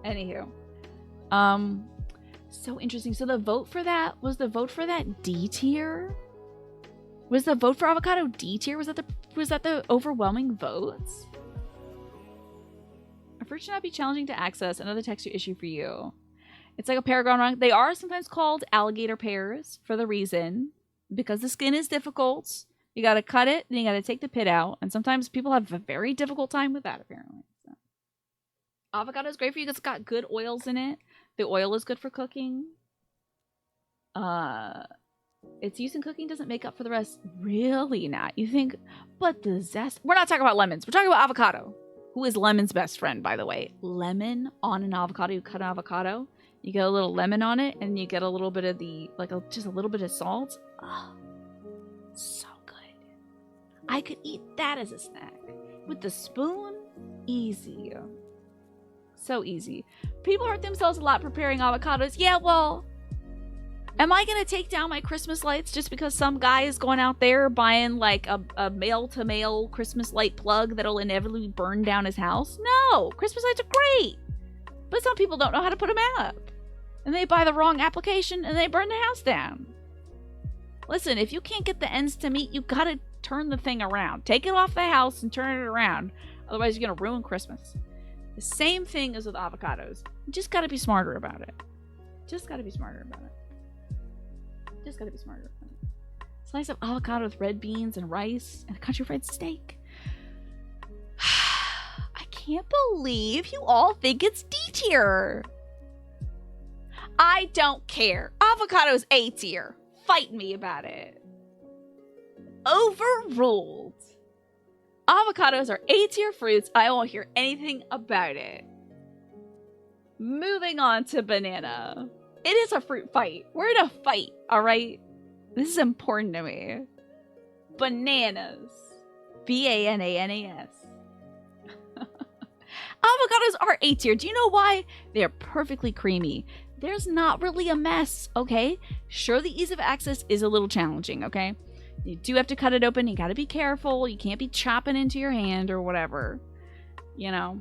Anywho. So interesting. So the vote for that D tier? Was the vote for avocado D tier? Was that the overwhelming votes? A fruit should not be challenging to access. Another texture issue for you. It's like a pear gone wrong. They are sometimes called alligator pears for the reason because the skin is difficult. You gotta cut it, and you gotta take the pit out, and sometimes people have a very difficult time with that, apparently. So. Avocado is great for you because it's got good oils in it. The oil is good for cooking. Its use in cooking doesn't make up for the rest. Really not. You think, but the zest... We're not talking about lemons. We're talking about avocado. Who is lemon's best friend, by the way? Lemon on an avocado. You cut an avocado. You get a little lemon on it, and you get a little bit of just a little bit of salt. Oh, so good. I could eat that as a snack. With the spoon, easy. So easy. People hurt themselves a lot preparing avocados. Yeah, well, am I going to take down my Christmas lights just because some guy is going out there buying like a male-to-male Christmas light plug that'll inevitably burn down his house? No! Christmas lights are great! But some people don't know how to put them up. And they buy the wrong application and they burn the house down. Listen, if you can't get the ends to meet, you gotta turn the thing around. Take it off the house and turn it around. Otherwise, you're gonna ruin Christmas. The same thing as with avocados. You just gotta be smarter about it. Just gotta be smarter about it. Just gotta be smarter about it. Slice of avocado with red beans and rice and a country fried steak. I can't believe you all think it's D tier. I don't care. Avocado's A tier. Fight me about it. Overruled. Avocados are A tier fruits. I won't hear anything about it. Moving on to banana. It is a fruit fight. We're in a fight, alright? This is important to me. Bananas. B-A-N-A-N-A-S. Avocados are A tier. Do you know why? They're perfectly creamy. There's not really a mess, okay? Sure, the ease of access is a little challenging, okay? You do have to cut it open. You gotta be careful. You can't be chopping into your hand or whatever. You know?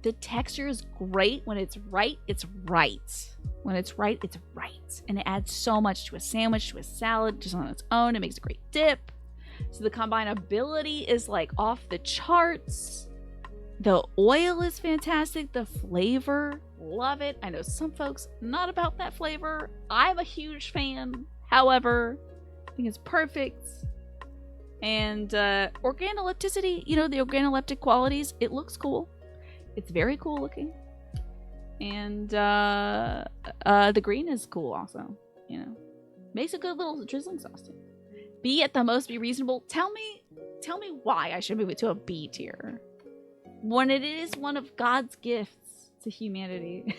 The texture is great. When it's right, it's right. When it's right, it's right. And it adds so much to a sandwich, to a salad, just on its own. It makes a great dip. So the combinability is like off the charts. The oil is fantastic. The flavor, love it. I know some folks not about that flavor. I'm a huge fan. However, I think it's perfect. And organolepticity, you know, the organoleptic qualities, it looks cool. It's very cool looking. And the green is cool also, you know. Makes a good little drizzling sauce too. B at the most, be reasonable. Tell me why I should move it to a B tier. When it is one of God's gifts to humanity.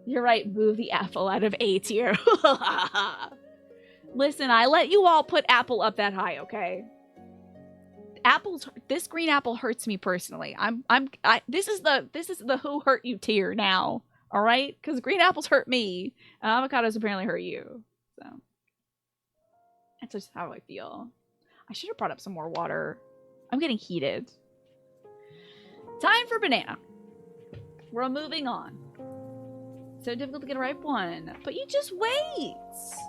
You're right, move the apple out of A tier. Listen, I let you all put apple up that high, okay? This green apple hurts me personally. This is the who hurt you tier now, all right? Because green apples hurt me, and avocados apparently hurt you. So that's just how I feel. I should have brought up some more water. I'm getting heated. Time for banana. We're moving on. So difficult to get a ripe one, but you just wait.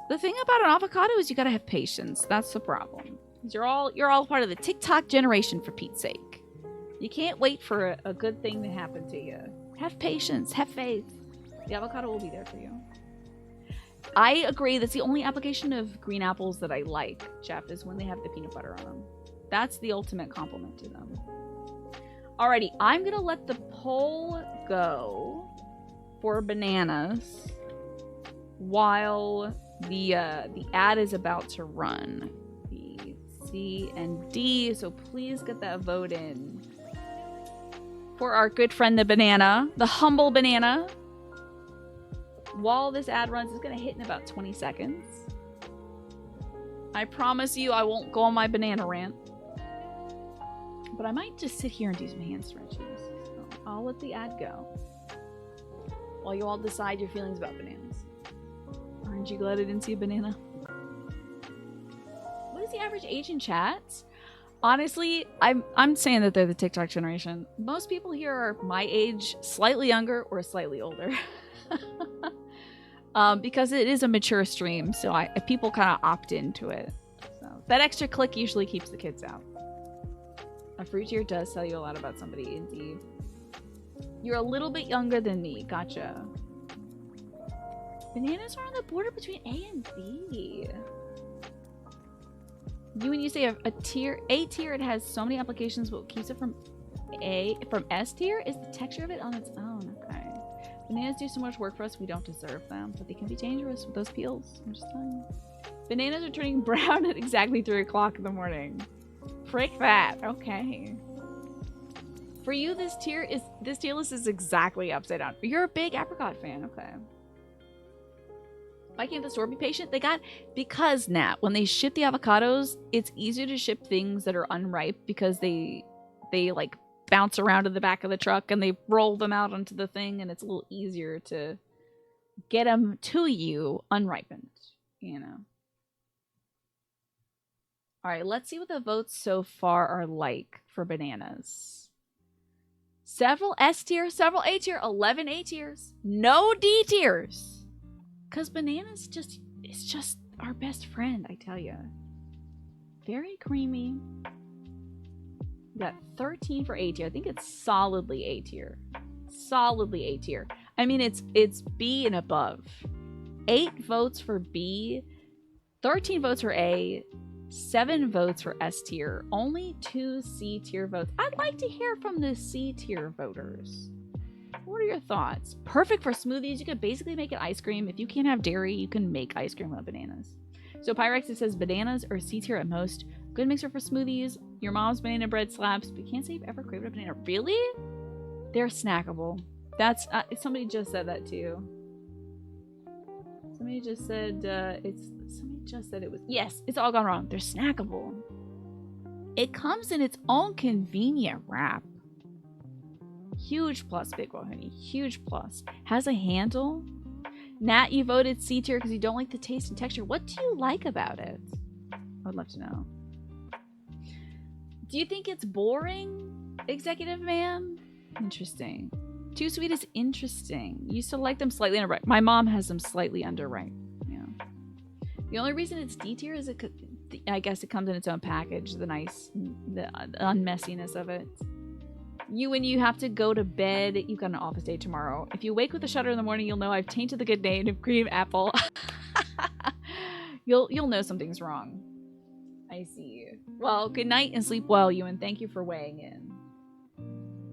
The thing about an avocado is you gotta have patience. That's the problem. You're all part of the TikTok generation, for Pete's sake. You can't wait for a good thing to happen to you. Have patience. Have faith. The avocado will be there for you. I agree. That's the only application of green apples that I like, Jeff, is when they have the peanut butter on them. That's the ultimate compliment to them. Alrighty, I'm gonna let the poll go for bananas while the ad is about to run. B, C, and D. So please get that vote in for our good friend the banana, the humble banana. While this ad runs, it's gonna hit in about 20 seconds. I promise you I won't go on my banana rant. But I might just sit here and do some hand stretches. So I'll let the ad go while you all decide your feelings about bananas. Aren't you glad I didn't see a banana? What is the average age in chat? Honestly, I'm saying that they're the TikTok generation. Most people here are my age, slightly younger, or slightly older. Because it is a mature stream, so people kind of opt into it. So that extra click usually keeps the kids out. A fruit tier does tell you a lot about somebody, indeed. You're a little bit younger than me. Gotcha. Bananas are on the border between A and B. When you say a tier, A tier, it has so many applications. What keeps it from S tier is the texture of it on its own. Okay. Bananas do so much work for us, we don't deserve them, but they can be dangerous with those peels. I'm just telling you. Bananas are turning brown at exactly 3 o'clock in the morning. Frick that. Okay. For you, this tier list is exactly upside down. You're a big apricot fan. Okay. Why can't the store be patient? Because Nat, when they ship the avocados, it's easier to ship things that are unripe because they like bounce around in the back of the truck and they roll them out onto the thing, and it's a little easier to get them to you unripened, you know. All right, let's see what the votes so far are like for bananas. Several S tier, several A tier, 11 A tiers, no D tiers. Because bananas it's just our best friend, I tell you. Very creamy. We got 13 for A tier. I think it's solidly A tier. Solidly A tier. I mean, it's B and above. 8 votes for B. 13 votes for A, 7 votes for S tier, only 2 C tier votes. I'd like to hear from the C tier voters. What are your thoughts? Perfect for smoothies. You could basically make it ice cream. If you can't have dairy, you can make ice cream with bananas. So Pyrex, it says bananas are C tier at most. Good mixer for smoothies. Your mom's banana bread slaps, but you can't say you've ever craved a banana. Really? They're snackable. That's somebody just said that too. Somebody just said somebody just said it was, yes, it's all gone wrong. They're snackable. It comes in its own convenient wrap. Huge plus, Big Bro Honey. Huge plus. Has a handle. Nat, you voted C tier because you don't like the taste and texture. What do you like about it? I'd love to know. Do you think it's boring, Executive Man? Interesting. Too sweet is interesting. You used to like them slightly underripe. My mom has them slightly underripe. Yeah. The only reason it's D tier is I guess it comes in its own package. The unmessiness of it. When you have to go to bed, you've got an office day tomorrow. If you wake with a shudder in the morning, you'll know I've tainted the good name of Cream Apple. You'll know something's wrong. I see. Well, good night and sleep well, Ewan. Thank you for weighing in.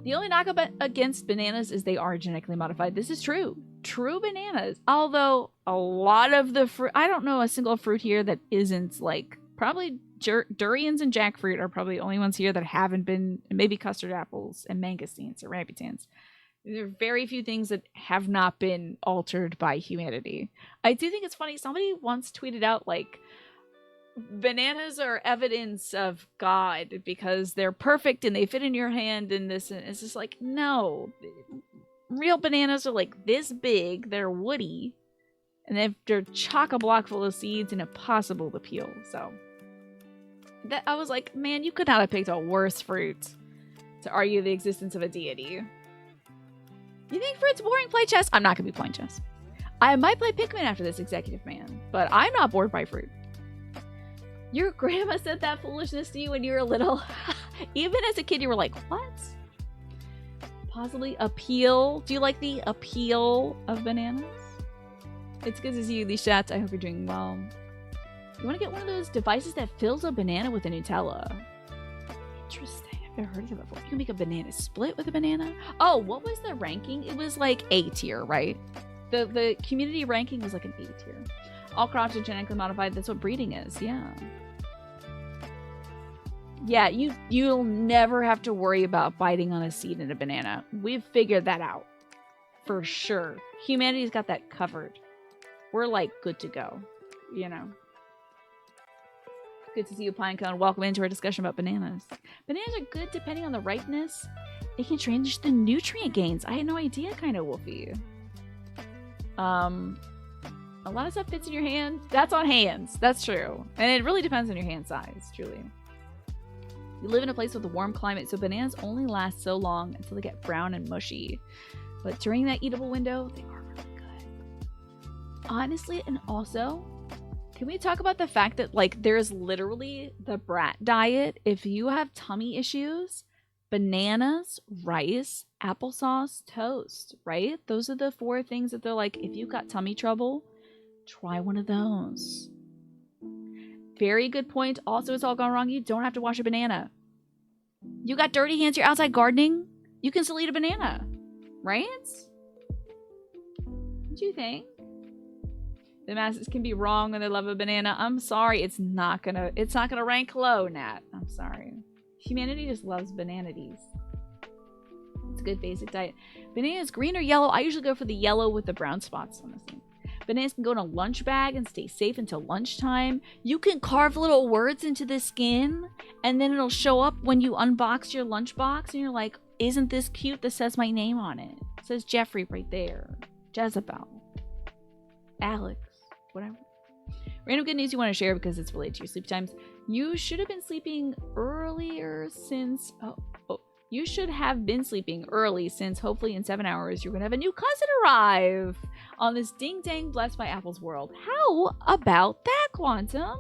The only knock against bananas is they are genetically modified. This is true. True bananas. Although a lot of the fruit, I don't know a single fruit here that isn't like, probably durians and jackfruit are probably the only ones here that haven't been, maybe custard apples and mangosteens or rambutans. There are very few things that have not been altered by humanity. I do think it's funny. Somebody once tweeted out like, bananas are evidence of God because they're perfect and they fit in your hand and this, and it's just like, no. Real bananas are like this big, they're woody, and they're chock-a-block full of seeds and impossible to peel. So that I was like, man, you could not have picked a worse fruit to argue the existence of a deity. You think fruit's boring? Play chess? I'm not gonna be playing chess. I might play Pikmin after this, Executive Man, but I'm not bored by fruit. Your grandma said that foolishness to you when you were little. Even as a kid, you were like, what? Possibly appeal. Do you like the appeal of bananas? It's good to see you, these chats. I hope you're doing well. You want to get one of those devices that fills a banana with a Nutella. Interesting. I've never heard of it before. You can make a banana split with a banana. Oh, what was the ranking? It was like A tier, right? The community ranking was like an A tier. All crops are genetically modified. That's what breeding is. Yeah. Yeah, you'll never have to worry about biting on a seed in a banana. We've figured that out. For sure. Humanity's got that covered. We're like good to go. You know. Good to see you, Pinecone. Welcome into our discussion about bananas. Bananas are good depending on the ripeness. It can change the nutrient gains. I had no idea, kind of Wolfie. A lot of stuff fits in your hand. That's on hands. That's true. And it really depends on your hand size, truly. You live in a place with a warm climate, so bananas only last so long until they get brown and mushy. But during that eatable window, they are really good. Honestly, and also, can we talk about the fact that, like, there's literally the brat diet? If you have tummy issues, bananas, rice, applesauce, toast, right? Those are the 4 things that they're like, if you've got tummy trouble, try one of those. Very good point. Also, it's all gone wrong. You don't have to wash a banana. You got dirty hands, you're outside gardening, you can still eat a banana. Right? What do you think? The masses can be wrong when they love a banana. I'm sorry. It's not gonna rank low, Nat. I'm sorry. Humanity just loves bananities. It's a good basic diet. Bananas, green or yellow? I usually go for the yellow with the brown spots on the thing. Bananas can go in a lunch bag and stay safe until lunchtime. You can carve little words into the skin, and then it'll show up when you unbox your lunchbox, and you're like, isn't this cute? This says my name on it. It says Jeffrey right there. Jezebel. Alex. Whatever. Random good news you want to share because it's related to your sleep times. You should have been sleeping earlier since... You should have been sleeping early since hopefully in 7 hours you're going to have a new cousin arrive on this ding-dang blessed by Apple's world. How about that, Quantum?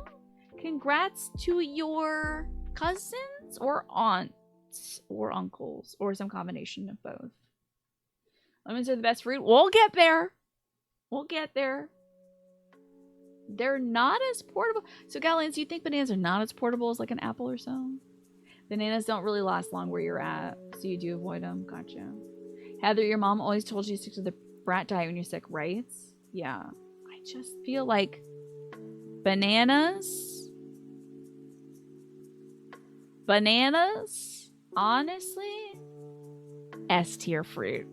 Congrats to your cousins or aunts or uncles or some combination of both. Lemons are the best fruit. We'll get there. We'll get there. They're not as portable. So, Gallians, do you think bananas are not as portable as like an apple or so? Bananas don't really last long where you're at, so you do avoid them. Gotcha. Heather, your mom always told you to stick to the brat diet when you're sick, right? Yeah. I just feel like bananas, honestly, S tier fruit.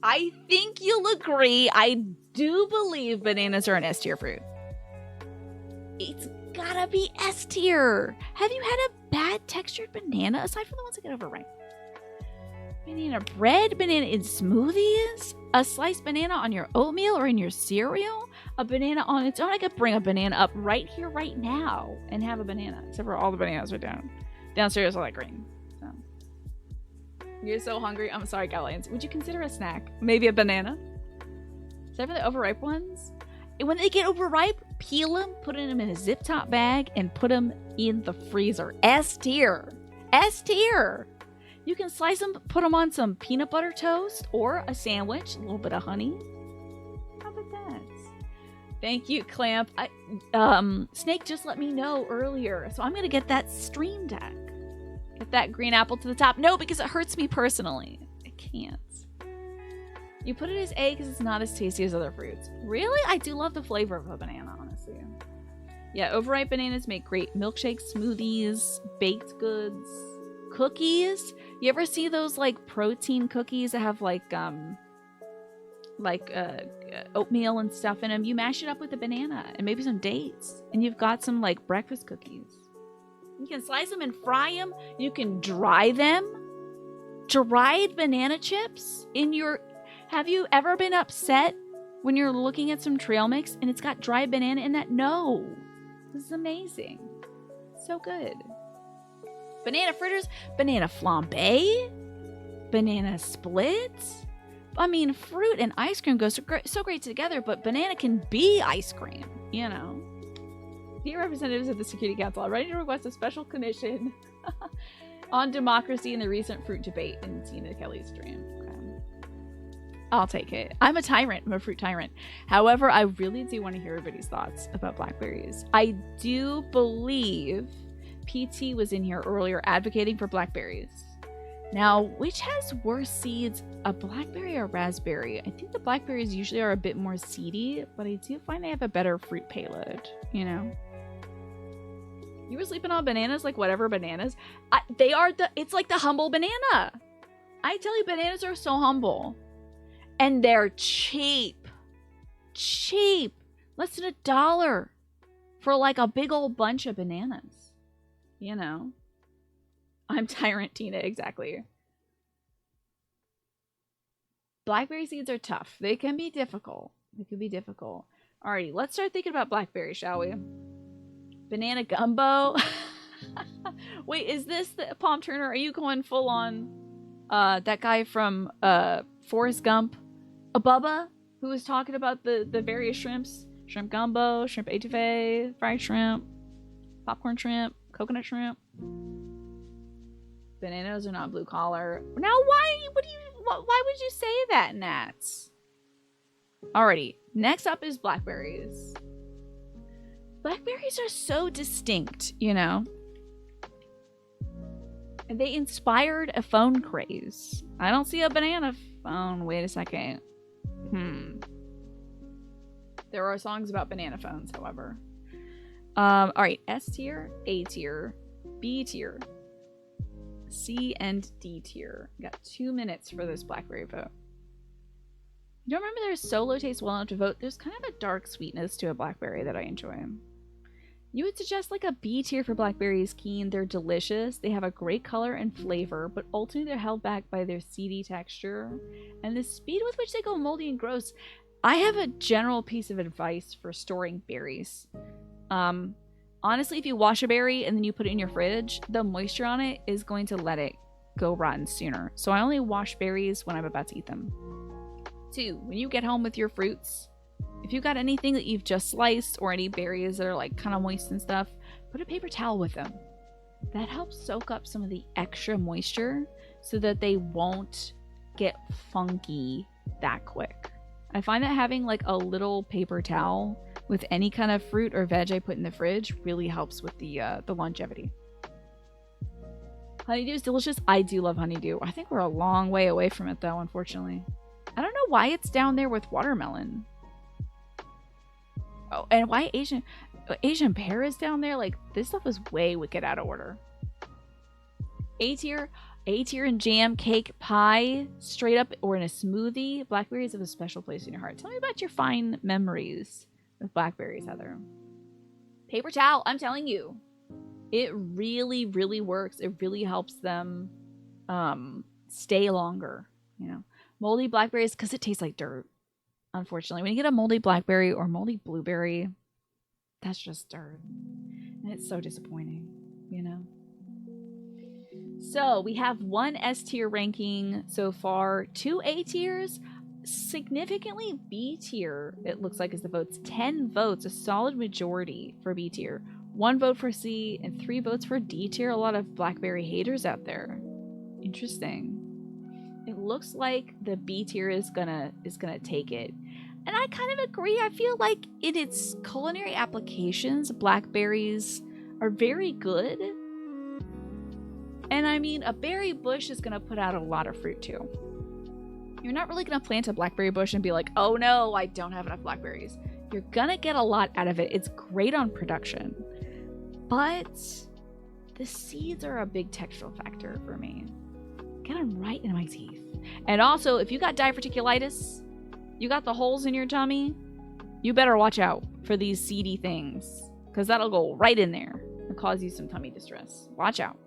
I think you'll agree. I do believe bananas are an S tier fruit. It's gotta be S tier. Have you had a bad textured banana aside from the ones that get overripe? Banana bread, banana in smoothies, a sliced banana on your oatmeal or in your cereal, a banana on its own. I could bring a banana up right here, right now, and have a banana. Except for all the bananas are downstairs, all that green. So. You're so hungry. I'm sorry, Gallians. Would you consider a snack? Maybe a banana? Except for the overripe ones. And when they get overripe, peel them, put them in a zip top bag, and put them in the freezer. S tier. S tier. You can slice them, put them on some peanut butter toast or a sandwich, a little bit of honey. How about that? Thank you, Clamp. Snake just let me know earlier, so I'm gonna get that Stream Deck. Get that green apple to the top. No, because it hurts me personally. I can't. You put it as A because it's not as tasty as other fruits. Really? I do love the flavor of a banana, honestly. Yeah, overripe bananas make great milkshakes, smoothies, baked goods, cookies. You ever see those like protein cookies that have like oatmeal and stuff in them? You mash it up with a banana and maybe some dates, and you've got some like breakfast cookies. You can slice them and fry them. You can dry them. Dried banana chips in your... Have you ever been upset when you're looking at some trail mix and it's got dried banana in that? No. This is amazing. So good. Banana fritters, banana flambe, banana splits. I mean, fruit and ice cream go so great together, but banana can be ice cream, you know. Dear representatives of the Security Council, I'm ready to request a special commission on democracy in the recent fruit debate in Tina Kelly's stream. I'll take it. I'm a tyrant. I'm a fruit tyrant. However, I really do want to hear everybody's thoughts about blackberries. I do believe PT was in here earlier advocating for blackberries. Now, which has worse seeds, a blackberry or raspberry? I think the blackberries usually are a bit more seedy, but I do find they have a better fruit payload, you know? You were sleeping on bananas like whatever bananas? It's like the humble banana. I tell you, bananas are so humble. And they're cheap. Cheap. Less than $1 for like a big old bunch of bananas. You know. I'm Tyrant Tina, exactly. Blackberry seeds are tough. They can be difficult. Alrighty, let's start thinking about blackberries, shall we? Banana gumbo. Wait, is this the Palm Turner? Are you going full on that guy from Forrest Gump? Bubba, who was talking about the various shrimps. Shrimp gumbo, shrimp etouffee, fried shrimp, popcorn shrimp, coconut shrimp. Bananas are not blue collar. Now why would you say that, Nats? Alrighty, next up is blackberries. Blackberries are so distinct, you know? And they inspired a phone craze. I don't see a banana phone. Wait a second. There are songs about banana phones, however. Alright, S tier, A tier, B tier, C and D tier. Got 2 minutes for this blackberry vote. You don't remember there's solo taste well enough to vote? There's kind of a dark sweetness to a blackberry that I enjoy. You would suggest like a B tier for blackberries, Keen. They're delicious. They have a great color and flavor, but ultimately they're held back by their seedy texture and the speed with which they go moldy and gross. I have a general piece of advice for storing berries. Honestly, if you wash a berry and then you put it in your fridge, the moisture on it is going to let it go rotten sooner. So I only wash berries when I'm about to eat them. 2, when you get home with your fruits, if you got anything that you've just sliced or any berries that are like kind of moist and stuff, put a paper towel with them. That helps soak up some of the extra moisture so that they won't get funky that quick. I find that having like a little paper towel with any kind of fruit or veg I put in the fridge really helps with the longevity. Honeydew is delicious. I do love honeydew. I think we're a long way away from it though, unfortunately. I don't know why it's down there with watermelon. Oh, and why Asian pear is down there? Like, this stuff is way wicked out of order. A tier and jam, cake, pie, straight up or in a smoothie. Blackberries have a special place in your heart. Tell me about your fine memories with blackberries, Heather. Paper towel, I'm telling you. It really, really works. It really helps them stay longer, you know. Moldy blackberries, because it tastes like dirt. Unfortunately, when you get a moldy blackberry or moldy blueberry, that's just dirt. And it's so disappointing, you know. So we have 1 S tier ranking so far, 2 A tiers, significantly B tier, it looks like, is the votes. 10 votes, a solid majority for B tier. 1 vote for C and 3 votes for D tier. A lot of blackberry haters out there. Interesting. It looks like the B tier is gonna take it. And I kind of agree. I feel like in its culinary applications, blackberries are very good. And I mean, a berry bush is gonna put out a lot of fruit too. You're not really gonna plant a blackberry bush and be like, oh no, I don't have enough blackberries. You're gonna get a lot out of it. It's great on production. But the seeds are a big textural factor for me. Get them right in my teeth. And also, if you got diverticulitis, you got the holes in your tummy, you better watch out for these seedy things, because that'll go right in there and cause you some tummy distress. Watch out.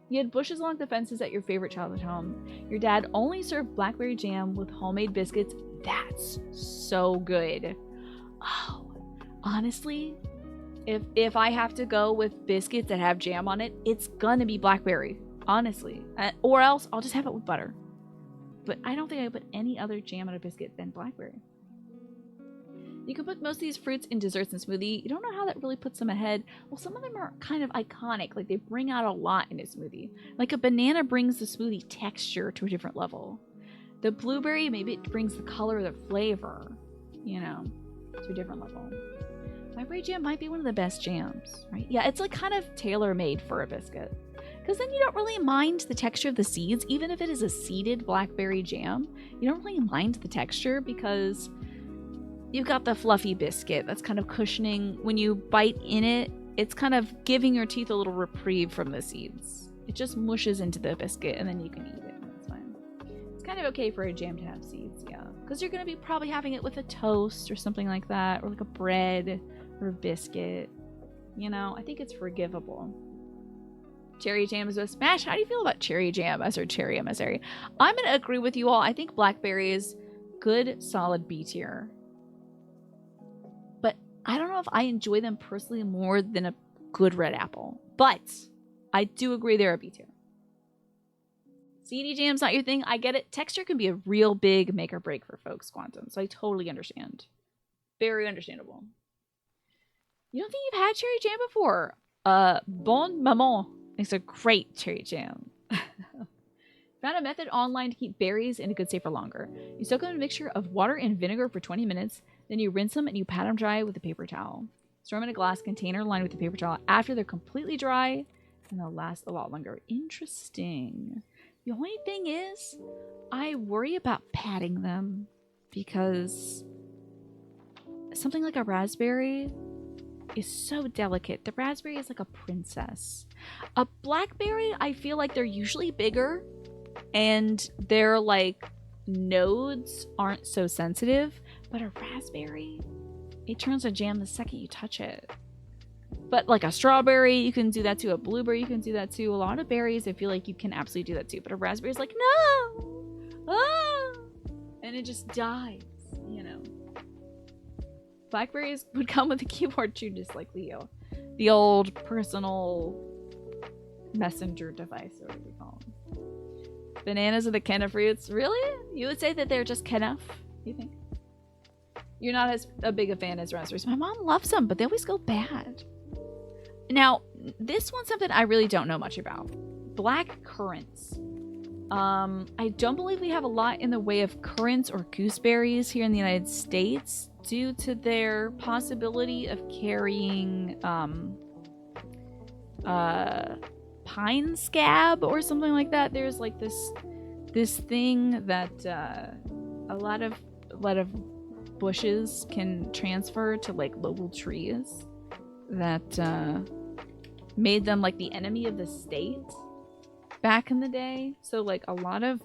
You had bushes along the fences at your favorite childhood home. Your dad only served blackberry jam with homemade biscuits. That's so good. Oh, honestly, if I have to go with biscuits that have jam on it, it's gonna be blackberry, honestly. Or else I'll just have it with butter. But I don't think I put any other jam on a biscuit than blackberry. You can put most of these fruits in desserts and smoothie. You don't know how that really puts them ahead. Well, some of them are kind of iconic. Like, they bring out a lot in a smoothie. Like, a banana brings the smoothie texture to a different level. The blueberry, maybe it brings the color or the flavor, you know, to a different level. Blackberry jam might be one of the best jams, right? Yeah, it's like kind of tailor-made for a biscuit. Because then you don't really mind the texture of the seeds. Even if it is a seeded blackberry jam, you don't really mind the texture because you've got the fluffy biscuit that's kind of cushioning. When you bite in it, it's kind of giving your teeth a little reprieve from the seeds. It just mushes into the biscuit and then you can eat it. That's fine. It's kind of okay for a jam to have seeds, yeah. Because you're going to be probably having it with a toast or something like that, or like a bread or a biscuit. You know, I think it's forgivable. Cherry jam is a smash. How do you feel about cherry jam as our cherry emissary? I'm going to agree with you all. I think blackberry is good, solid B tier. But I don't know if I enjoy them personally more than a good red apple. But I do agree they're a B tier. CD jam's not your thing. I get it. Texture can be a real big make or break for folks, Quantum. So I totally understand. Very understandable. You don't think you've had cherry jam before? Bon Maman makes a great cherry jam. Found a method online to keep berries in a good state for longer. You soak them in a mixture of water and vinegar for 20 minutes. Then you rinse them and you pat them dry with a paper towel. Store them in a glass container lined with a paper towel after they're completely dry, and they'll last a lot longer. Interesting. The only thing is, I worry about patting them because something like a raspberry is so delicate. The raspberry is like a princess. A blackberry, I feel like they're usually bigger and their like nodes aren't so sensitive, but a raspberry, it turns to jam the second you touch it. But like a strawberry, you can do that too. A blueberry, you can do that too. A lot of berries, I feel like you can absolutely do that too. But a raspberry is like, no! Ah! And it just dies, you know. Blackberries would come with a keyboard too, just like Leo. The old personal messenger device, or whatever you call them. Bananas are the Kenna fruits. Really? You would say that they're just Kenna, you think? You're not as big a fan as raspberries. My mom loves them, but they always go bad. Now, this one's something I really don't know much about. Black currants. I don't believe we have a lot in the way of currants or gooseberries here in the United States. due to their possibility of carrying pine scab or something like that. There's like this thing that a lot of bushes can transfer to like local trees that made them like the enemy of the state back in the day. So like a lot of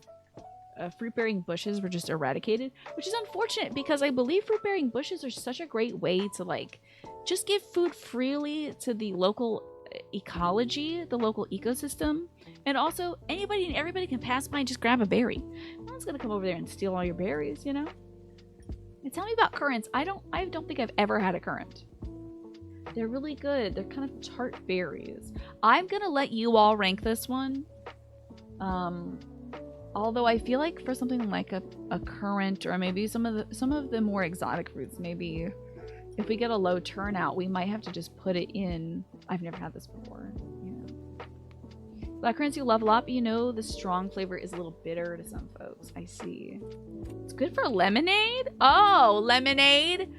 fruit-bearing bushes were just eradicated, which is unfortunate because I believe fruit-bearing bushes are such a great way to like just give food freely to the local ecology, the local ecosystem, and also anybody and everybody can pass by and just grab a berry. No one's gonna come over there and steal all your berries, you know? And tell me about currants. I don't think I've ever had a currant. They're really good. They're kind of tart berries. I'm gonna let you all rank this one. Although I feel like for something like a currant or maybe some of the more exotic fruits, maybe if we get a low turnout, we might have to just put it in. I've never had this before. You know. Black currants you love a lot, but you know the strong flavor is a little bitter to some folks. I see. It's good for lemonade? Oh, lemonade.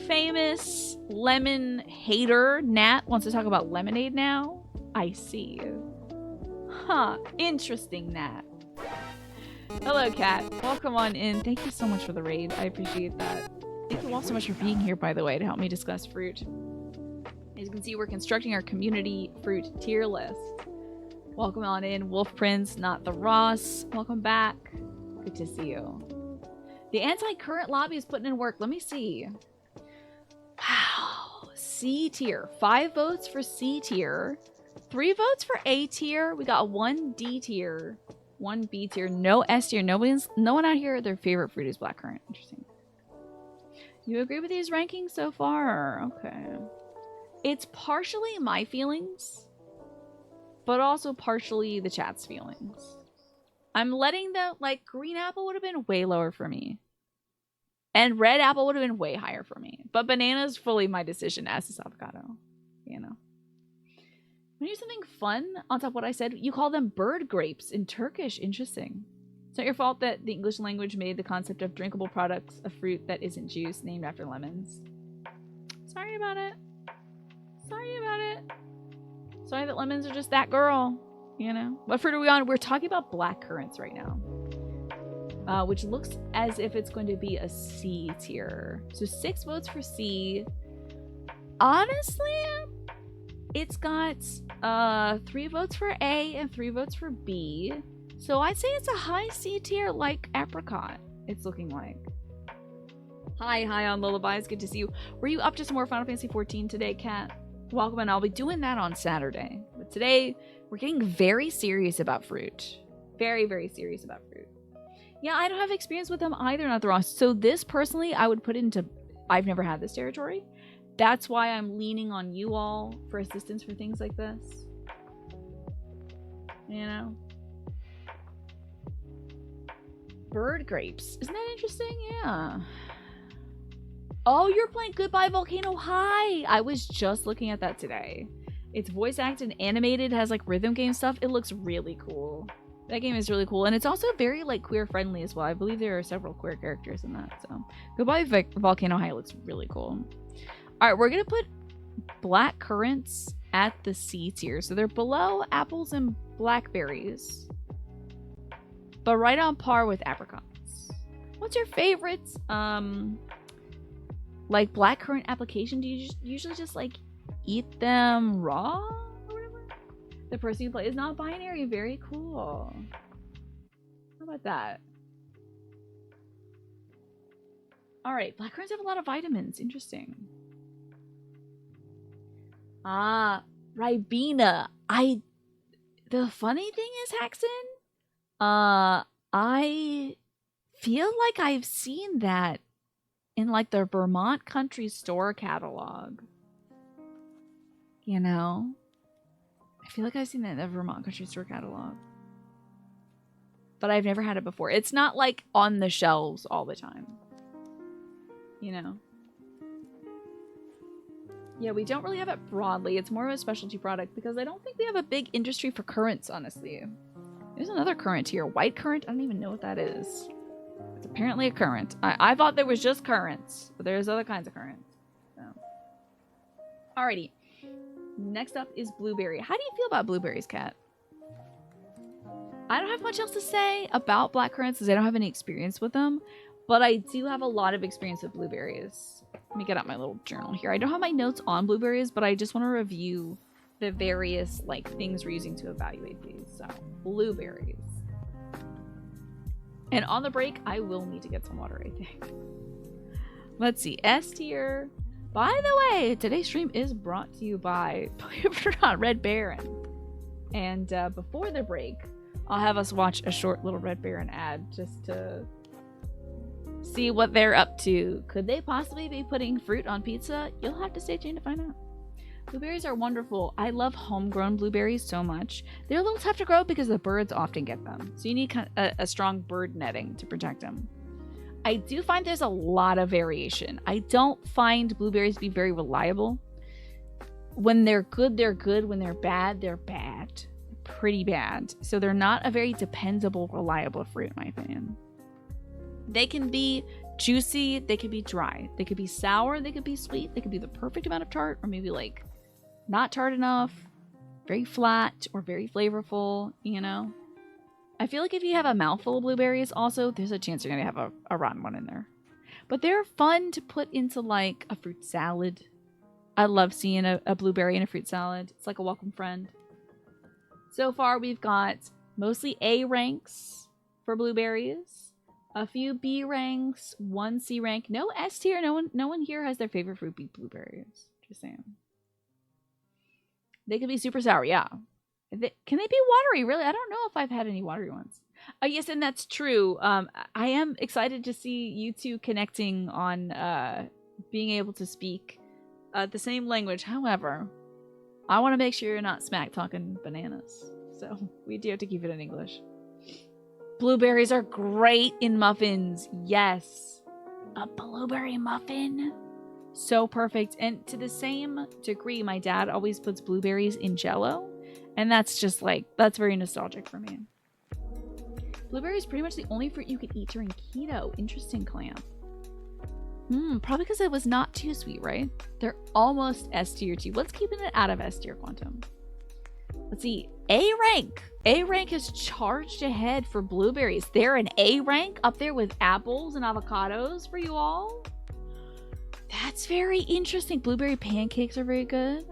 Famous lemon hater Nat wants to talk about lemonade now. I see. Huh. Interesting, Nat. Hello, Kat. Welcome on in. Thank you so much for the raid. I appreciate that. Thank you all so much for being here, by the way, to help me discuss fruit. As you can see, we're constructing our community fruit tier list. Welcome on in, Wolf Prince, not the Ross. Welcome back. Good to see you. The anti-current lobby is putting in work. Let me see. Wow. C tier. 5 votes for C tier. 3 votes for A tier. We got 1 D tier. 1 B tier. No S tier. No one out here, their favorite fruit is blackcurrant. Interesting. You agree with these rankings so far? Okay. It's partially my feelings, but also partially the chat's feelings. I'm letting the, like, green apple would have been way lower for me. And red apple would have been way higher for me. But banana is fully my decision, as is avocado. You know. When you do something fun on top of what I said, you call them bird grapes in Turkish. Interesting. It's not your fault that the English language made the concept of drinkable products of fruit that isn't juice named after lemons. Sorry about it. Sorry about it. Sorry that lemons are just that girl. You know? What fruit are we on? We're talking about black currants right now. Which looks as if it's going to be a C tier. So 6 votes for C. Honestly, it's got 3 votes for A and 3 votes for B. So I'd say it's a high C tier like apricot. It's looking like. Hi on Lullabies. Good to see you. Were you up to some more Final Fantasy 14 today, Kat? Welcome, and I'll be doing that on Saturday. But today, we're getting very serious about fruit. Very, very serious about fruit. Yeah, I don't have experience with them either, not the Ross. So this, personally, I would put into I've never had this territory. That's why I'm leaning on you all for assistance for things like this. You know? Bird grapes. Isn't that interesting? Yeah. Oh, you're playing Goodbye Volcano High! I was just looking at that today. It's voice acted and animated, has like rhythm game stuff. It looks really cool. That game is really cool. And it's also very like queer friendly as well. I believe there are several queer characters in that. So Goodbye Volcano High looks really cool. Alright, we're gonna put black currants at the C tier. So they're below apples and blackberries, but right on par with apricots. What's your favorites? Like blackcurrant application? Do you usually just like eat them raw or whatever? The person you play is not binary. Very cool. How about that? Alright, blackcurrants have a lot of vitamins. Interesting. Ah, Ribena. The funny thing is, Haxon, I feel like I've seen that in like the Vermont Country Store catalog. You know? I feel like I've seen that in the Vermont Country Store catalog. But I've never had it before. It's not like on the shelves all the time. You know? Yeah, we don't really have it broadly. It's more of a specialty product because I don't think we have a big industry for currants, honestly. There's another currant here. White currant? I don't even know what that is. It's apparently a currant. I thought there was just currants, but there's other kinds of currants. So. Alrighty. Next up is blueberry. How do you feel about blueberries, Kat? I don't have much else to say about blackcurrants because I don't have any experience with them, but I do have a lot of experience with blueberries. Let me get out my little journal here. I don't have my notes on blueberries, but I just want to review the various like things we're using to evaluate these. So, blueberries. And on the break, I will need to get some water, I think. Let's see. S tier. By the way, today's stream is brought to you by, believe it or not, Red Baron. And before the break, I'll have us watch a short little Red Baron ad just to see what they're up to. Could they possibly be putting fruit on pizza? You'll have to stay tuned to find out. Blueberries are wonderful. I love homegrown blueberries so much. They're a little tough to grow because the birds often get them. So you need kind of a strong bird netting to protect them. I do find there's a lot of variation. I don't find blueberries to be very reliable. When they're good, they're good. When they're bad. Pretty bad. So they're not a very dependable, reliable fruit, in my opinion. They can be juicy, they can be dry, they could be sour, they could be sweet, they could be the perfect amount of tart, or maybe like not tart enough, very flat, or very flavorful, you know? I feel like if you have a mouthful of blueberries, also, there's a chance you're gonna have a rotten one in there. But they're fun to put into like a fruit salad. I love seeing a blueberry in a fruit salad. It's like a welcome friend. So far, we've got mostly A ranks for blueberries, a few B ranks, 1 C rank, no S tier. No one here has their favorite fruit be blueberries. Just saying. They can be super sour, yeah. Can they be watery? Really, I don't know if I've had any watery ones. Yes, and that's true. I am excited to see you two connecting on being able to speak the same language. However, I want to make sure you're not smack talking bananas. So we do have to keep it in English. Blueberries are great in muffins. Yes. A blueberry muffin. So perfect. And to the same degree, my dad always puts blueberries in Jell-O. And that's just like, that's very nostalgic for me. Blueberry is pretty much the only fruit you can eat during keto. Interesting, Clamp. Probably because it was not too sweet, right? They're almost S tier too. What's keeping it out of S tier, Quantum? Let's see. A rank. A rank has charged ahead for blueberries. They're an A rank up there with apples and avocados for you all. That's very interesting. Blueberry pancakes are very good.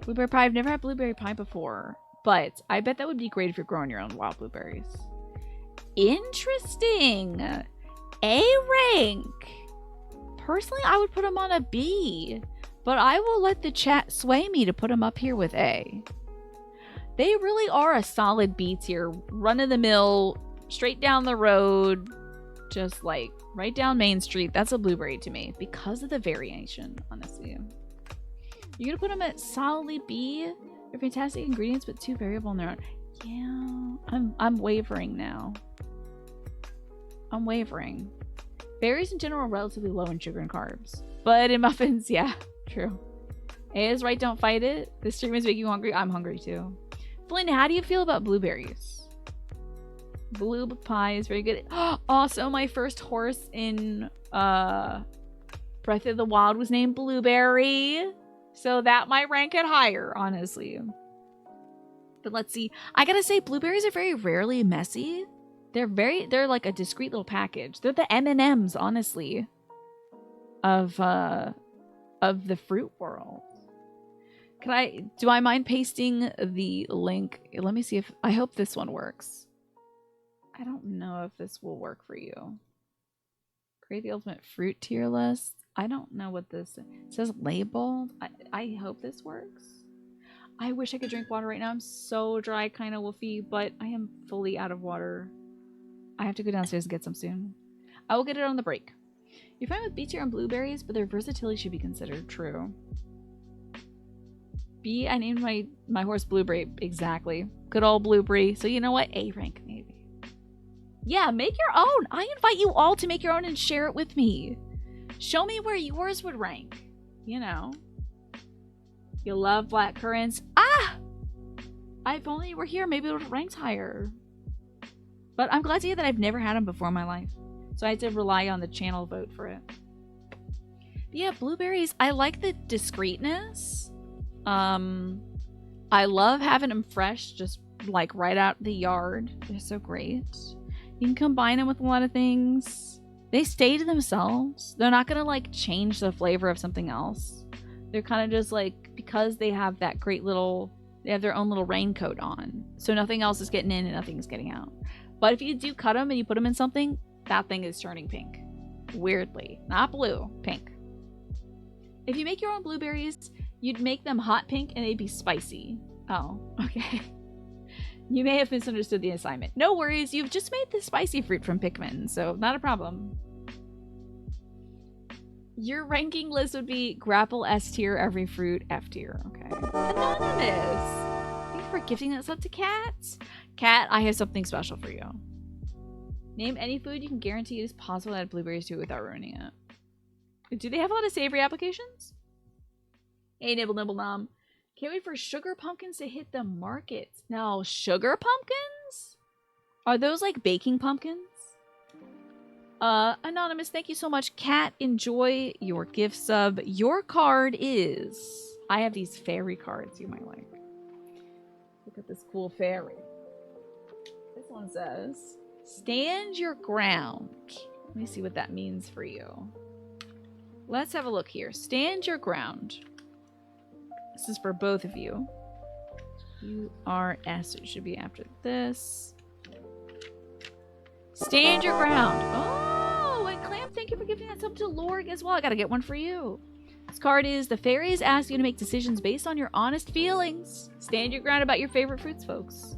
Blueberry pie. I've never had blueberry pie before, but I bet that would be great if you're growing your own wild blueberries. Interesting. A rank. Personally, I would put them on a B, but I will let the chat sway me to put them up here with A. They really are a solid B tier. Run of the mill, straight down the road, just like right down Main Street. That's a blueberry to me because of the variation, honestly. You're gonna put them at solidly B? They're fantastic ingredients, but too variable on their own. Yeah, I'm wavering now. I'm wavering. Berries in general are relatively low in sugar and carbs. But in muffins, yeah, true. A is right, don't fight it. This stream is making you hungry. I'm hungry too. Flynn, how do you feel about blueberries? Blue pie is very good. Also, my first horse in Breath of the Wild was named Blueberry. So that might rank it higher, honestly. But let's see. I gotta say, blueberries are very rarely messy. They're like a discreet little package. They're the M&Ms, honestly, of the fruit world. Do I mind pasting the link? Let me see if, I hope this one works. I don't know if this will work for you. Create the ultimate fruit tier list. I don't know what this is. It says labeled. I hope this works. I wish I could drink water right now. I'm so dry, kind of woofy, but I am fully out of water. I have to go downstairs and get some soon. I will get it on the break. You're fine with B tier and blueberries, but their versatility should be considered. True. B, I named my horse Blueberry. Exactly. Good old Blueberry. So you know what? A rank, maybe. Yeah, make your own. I invite you all to make your own and share it with me. Show me where yours would rank. You know. You love black currants. Ah! If only you were here, maybe it would have ranked higher. But I'm glad to hear that I've never had them before in my life. So I had to rely on the channel vote for it. But yeah, blueberries, I like the discreetness. I love having them fresh, just like right out the yard. They're so great. You can combine them with a lot of things. They stay to themselves. They're not gonna like change the flavor of something else. They're kind of just like, because they have that great little, they have their own little raincoat on. So nothing else is getting in and nothing's getting out. But if you do cut them and you put them in something, that thing is turning pink. Weirdly. Not blue, pink. If you make your own blueberries, you'd make them hot pink and they'd be spicy. Oh, okay. You may have misunderstood the assignment. No worries, you've just made the spicy fruit from Pikmin, so not a problem. Your ranking list would be grapple S tier, every fruit F tier. Okay. Anonymous! Thank you for gifting that sub to Cat. Cat, I have something special for you. Name any food you can guarantee it is possible to add blueberries to it without ruining it. Do they have a lot of savory applications? Hey, Nibble Nibble Nom. Can't wait for sugar pumpkins to hit the market. Now, sugar pumpkins? Are those like baking pumpkins? Anonymous, thank you so much. Cat, enjoy your gift sub. Your card is... I have these fairy cards you might like. Look at this cool fairy. This one says, stand your ground. Let me see what that means for you. Let's have a look here. Stand your ground. This is for both of you. URS. It should be after this. Stand your ground. Oh, and Clamp, thank you for giving that sub to Lorg as well. I gotta get one for you. This card is, the fairies ask you to make decisions based on your honest feelings. Stand your ground about your favorite fruits, folks.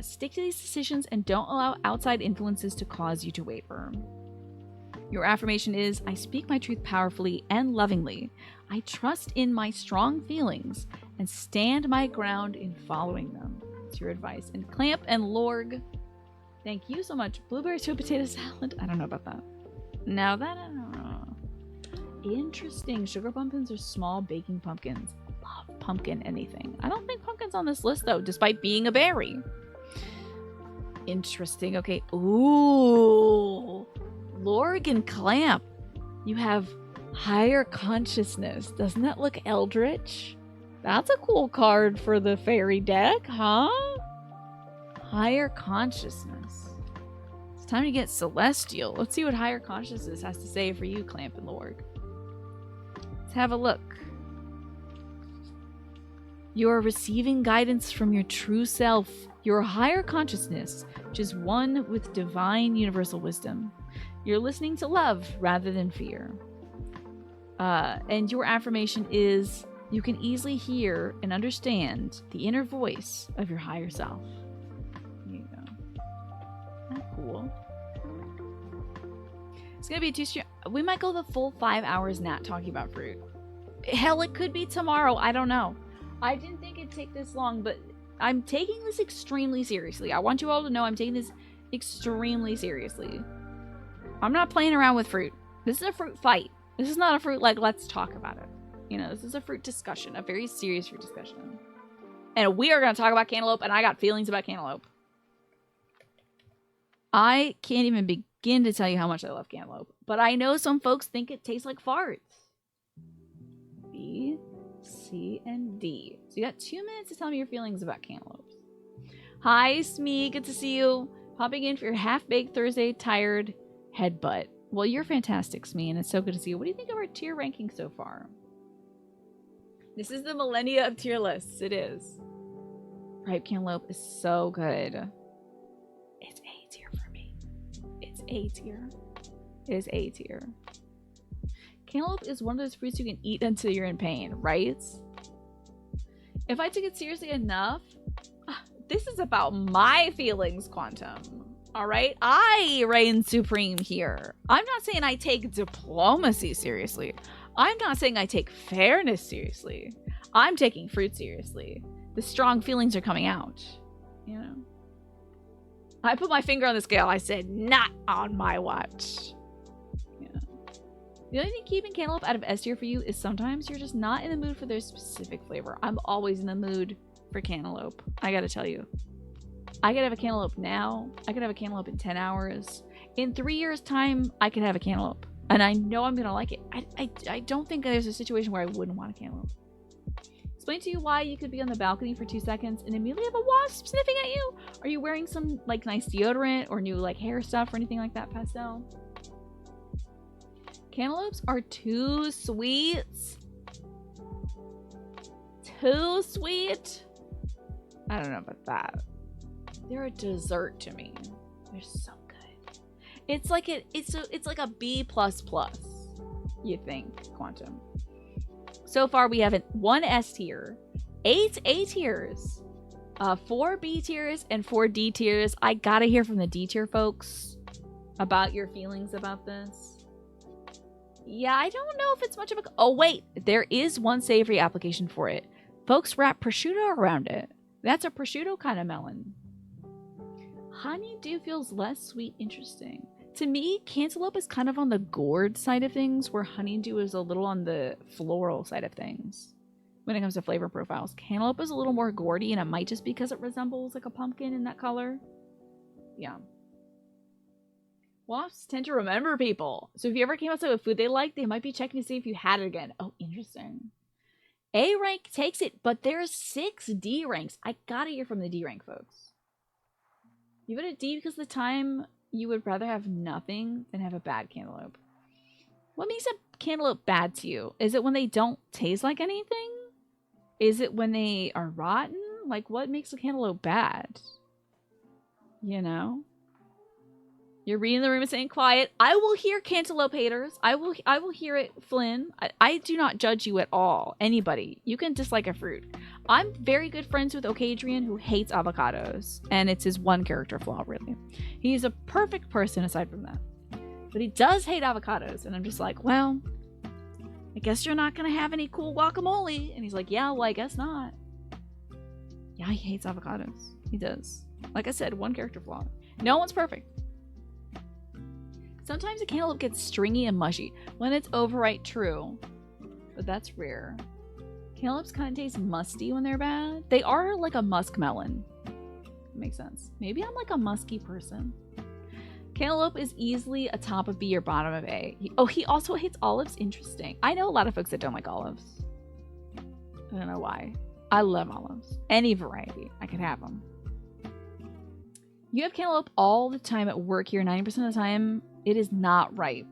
Stick to these decisions and don't allow outside influences to cause you to waver. Your affirmation is, I speak my truth powerfully and lovingly. I trust in my strong feelings and stand my ground in following them. That's your advice. And Clamp and Lorg, thank you so much. Blueberry sweet potato salad. I don't know about that. Now that I don't know. Interesting. Sugar pumpkins are small baking pumpkins. Love pumpkin anything. I don't think pumpkin's on this list though, despite being a berry. Interesting. Okay. Ooh. Lorg and Clamp. You have higher consciousness. Doesn't that look eldritch? That's a cool card for the fairy deck, huh? Higher consciousness. It's time to get celestial. Let's see what higher consciousness has to say for you, Clamp and Lorg. Let's have a look. You are receiving guidance from your true self, your higher consciousness, which is one with divine universal wisdom. You're listening to love rather than fear. And your affirmation is, you can easily hear and understand the inner voice of your higher self. There you go. That's cool. It's gonna be we might go the full 5 hours not talking about fruit. Hell, it could be tomorrow. I don't know. I didn't think it'd take this long, but I'm taking this extremely seriously. I want you all to know I'm taking this extremely seriously. I'm not playing around with fruit. This is a fruit fight. This is not a fruit like, let's talk about it. You know, this is a fruit discussion, a very serious fruit discussion. And we are going to talk about cantaloupe, and I got feelings about cantaloupe. I can't even begin to tell you how much I love cantaloupe, but I know some folks think it tastes like farts. B, C, and D. So you got 2 minutes to tell me your feelings about cantaloupes. Hi, Smee. Good to see you. Popping in for your half-baked Thursday tired headbutt. Well, you're fantastic, Smee, and it's so good to see you. What do you think of our tier ranking so far? This is the millennia of tier lists. It is. Ripe cantaloupe is so good. It's A tier for me. It's A tier. It is A tier. Cantaloupe is one of those fruits you can eat until you're in pain, right? If I took it seriously enough, this is about my feelings, Quantum. All right? I reign supreme here. I'm not saying I take diplomacy seriously. I'm not saying I take fairness seriously. I'm taking fruit seriously. The strong feelings are coming out. You know? I put my finger on the scale. I said, not on my watch. Yeah. The only thing keeping cantaloupe out of S tier for you is sometimes you're just not in the mood for their specific flavor. I'm always in the mood for cantaloupe. I gotta tell you. I could have a cantaloupe now. I could have a cantaloupe in 10 hours. In 3 years' time, I could have a cantaloupe. And I know I'm going to like it. I don't think there's a situation where I wouldn't want a cantaloupe. Explain to you why you could be on the balcony for 2 seconds and immediately have a wasp sniffing at you. Are you wearing some like nice deodorant or new like hair stuff or anything like that, Pastel? Cantaloupes are too sweet. Too sweet. I don't know about that. They're a dessert to me. They're so good. It's like it's like a B++. You think, Quantum. So far, we have 1 S tier, 8 A tiers, 4 B tiers, and 4 D tiers. I gotta hear from the D tier folks about your feelings about this. Yeah, I don't know if it's much of a... Oh, wait. There is one savory application for it. Folks wrap prosciutto around it. That's a prosciutto kind of melon. Honeydew feels less sweet. Interesting. To me, cantaloupe is kind of on the gourd side of things, where honeydew is a little on the floral side of things. When it comes to flavor profiles, cantaloupe is a little more gourdy, and it might just be because it resembles like a pumpkin in that color. Yeah. Wasps tend to remember people. So if you ever came outside with food they liked, they might be checking to see if you had it again. Oh, interesting. A rank takes it, but there's 6 D ranks. I gotta hear from the D rank folks. You put a D because the time you would rather have nothing than have a bad cantaloupe. What makes a cantaloupe bad to you? Is it when they don't taste like anything? Is it when they are rotten? Like, what makes a cantaloupe bad? You know? You're reading the room and saying quiet. I will hear cantaloupe haters. I will hear it, Flynn. I do not judge you at all. Anybody. You can dislike a fruit. I'm very good friends with Okadrian, who hates avocados. And it's his one character flaw, really. He's a perfect person aside from that. But he does hate avocados. And I'm just like, well, I guess you're not going to have any cool guacamole. And he's like, yeah, well, I guess not. Yeah, he hates avocados. He does. Like I said, one character flaw. No one's perfect. Sometimes a cantaloupe gets stringy and mushy when it's overripe true, but that's rare. Cantaloupes kind of taste musty when they're bad. They are like a muskmelon. Makes sense. Maybe I'm like a musky person. Cantaloupe is easily a top of B or bottom of A. He also hates olives. Interesting. I know a lot of folks that don't like olives. I don't know why. I love olives. Any variety. I could have them. You have cantaloupe all the time at work here. 90% of the time, it is not ripe.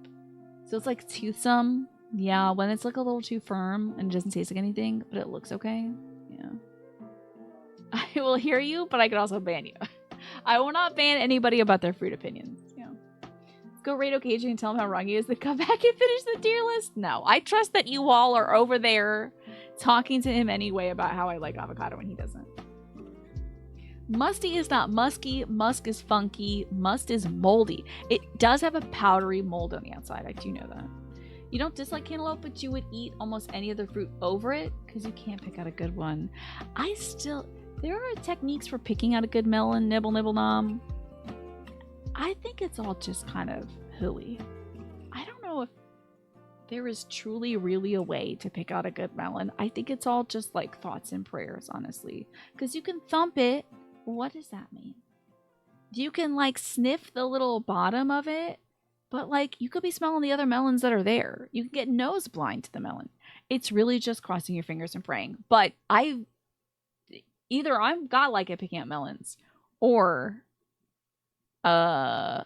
So it's like toothsome. Yeah, when it's like a little too firm and it doesn't taste like anything, but it looks okay. Yeah. I will hear you, but I could also ban you. I will not ban anybody about their fruit opinions. Yeah. Let's go raid Okage and tell him how wrong he is, then come back and finish the tier list. No, I trust that you all are over there talking to him anyway about how I like avocado when he doesn't. Musty is not musky. Musk is funky. Must is moldy. It does have a powdery mold on the outside. I do know that. You don't dislike cantaloupe, but you would eat almost any other fruit over it because you can't pick out a good one. There are techniques for picking out a good melon, nibble, nibble, nom. I think it's all just kind of hooey. I don't know if there is truly, really a way to pick out a good melon. I think it's all just like thoughts and prayers, honestly. Because you can thump it. What does that mean? You can like sniff the little bottom of it, but like you could be smelling the other melons that are there. You can get nose blind to the melon. It's really just crossing your fingers and praying. But either I'm godlike at picking out melons, or I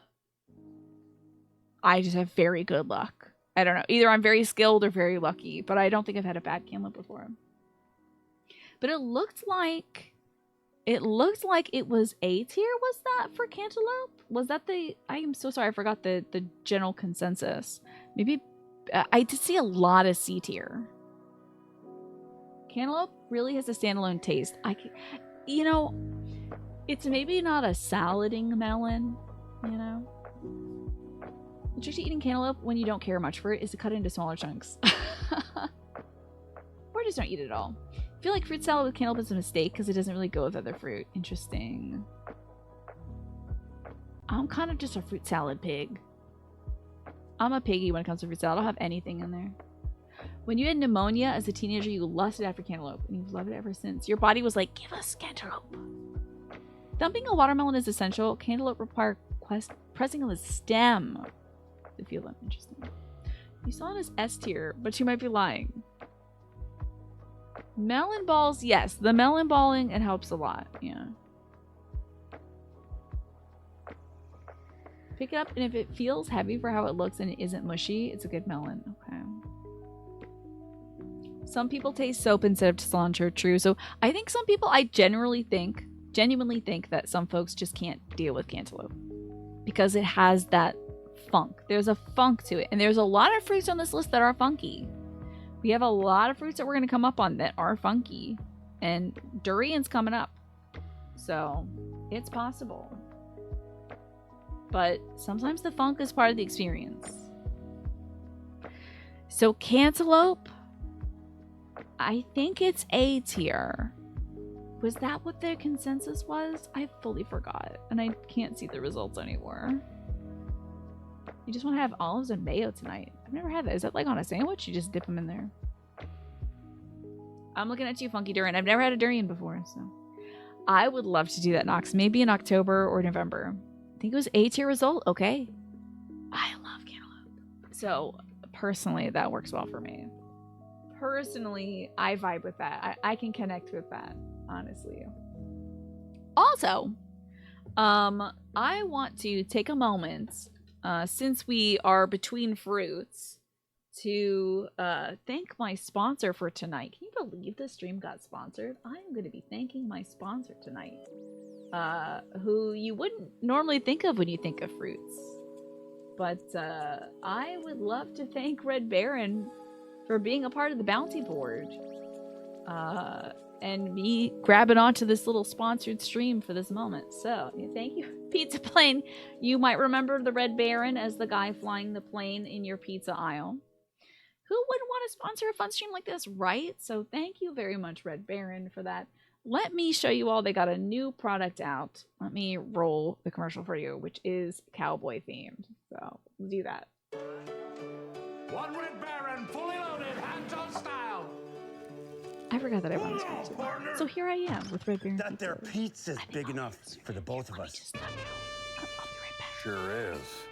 just have very good luck. I don't know. Either I'm very skilled or very lucky, but I don't think I've had a bad cantaloupe before. But it looked like it was A tier. Was that for cantaloupe? Was that the... I am so sorry. I forgot the general consensus. Maybe... I did see a lot of C tier. Cantaloupe really has a standalone taste. You know, it's maybe not a salading melon, you know? The trick to eating cantaloupe when you don't care much for it is to cut it into smaller chunks. Or just don't eat it at all. I feel like fruit salad with cantaloupe is a mistake because it doesn't really go with other fruit. Interesting. I'm kind of just a fruit salad pig. I'm a piggy when it comes to fruit salad. I don't have anything in there. When you had pneumonia as a teenager, you lusted after cantaloupe, and you've loved it ever since. Your body was like, give us cantaloupe. Thumping a watermelon is essential. Cantaloupe require pressing on the stem to feel them. Interesting. You saw it as S tier, but you might be lying. Melon balls, yes. The melon balling, it helps a lot. Yeah. Pick it up, and if it feels heavy for how it looks and it isn't mushy, it's a good melon. Okay. Some people taste soap instead of cilantro. True. So I think some people, I genuinely think that some folks just can't deal with cantaloupe because it has that funk. There's a funk to it, and there's a lot of fruits on this list that are funky. We have a lot of fruits that we're going to come up on that are funky, and durian's coming up, so it's possible. But sometimes the funk is part of the experience. So cantaloupe, I think it's A tier. Was that what their consensus was? I fully forgot, and I can't see the results anymore. You just want to have olives and mayo tonight. I've never had that. Is that like on a sandwich? You just dip them in there. I'm looking at you, Funky Durian. I've never had a durian before, so I would love to do that, Nox. Maybe in October or November. I think it was A tier result. Okay. I love cantaloupe. So personally, that works well for me. Personally, I vibe with that. I can connect with that, honestly. Also, I want to take a moment, since we are between fruits, to thank my sponsor for tonight. Can you believe this stream got sponsored? I'm going to be thanking my sponsor tonight, who you wouldn't normally think of when you think of fruits. But I would love to thank Red Baron for being a part of the bounty board. And me grabbing onto this little sponsored stream for this moment. So, thank you, Pizza Plane. You might remember the Red Baron as the guy flying the plane in your pizza aisle. Who wouldn't want to sponsor a fun stream like this, right? So thank you very much, Red Baron, for that. Let me show you all. They got a new product out. Let me roll the commercial for you, which is cowboy themed. So we'll do that. One Red Baron, fully loaded, hands-on style. I forgot that I wanted to. So here I am with Red Baron. That their pizza's big enough for the both of us. I'll be right back. Sure is.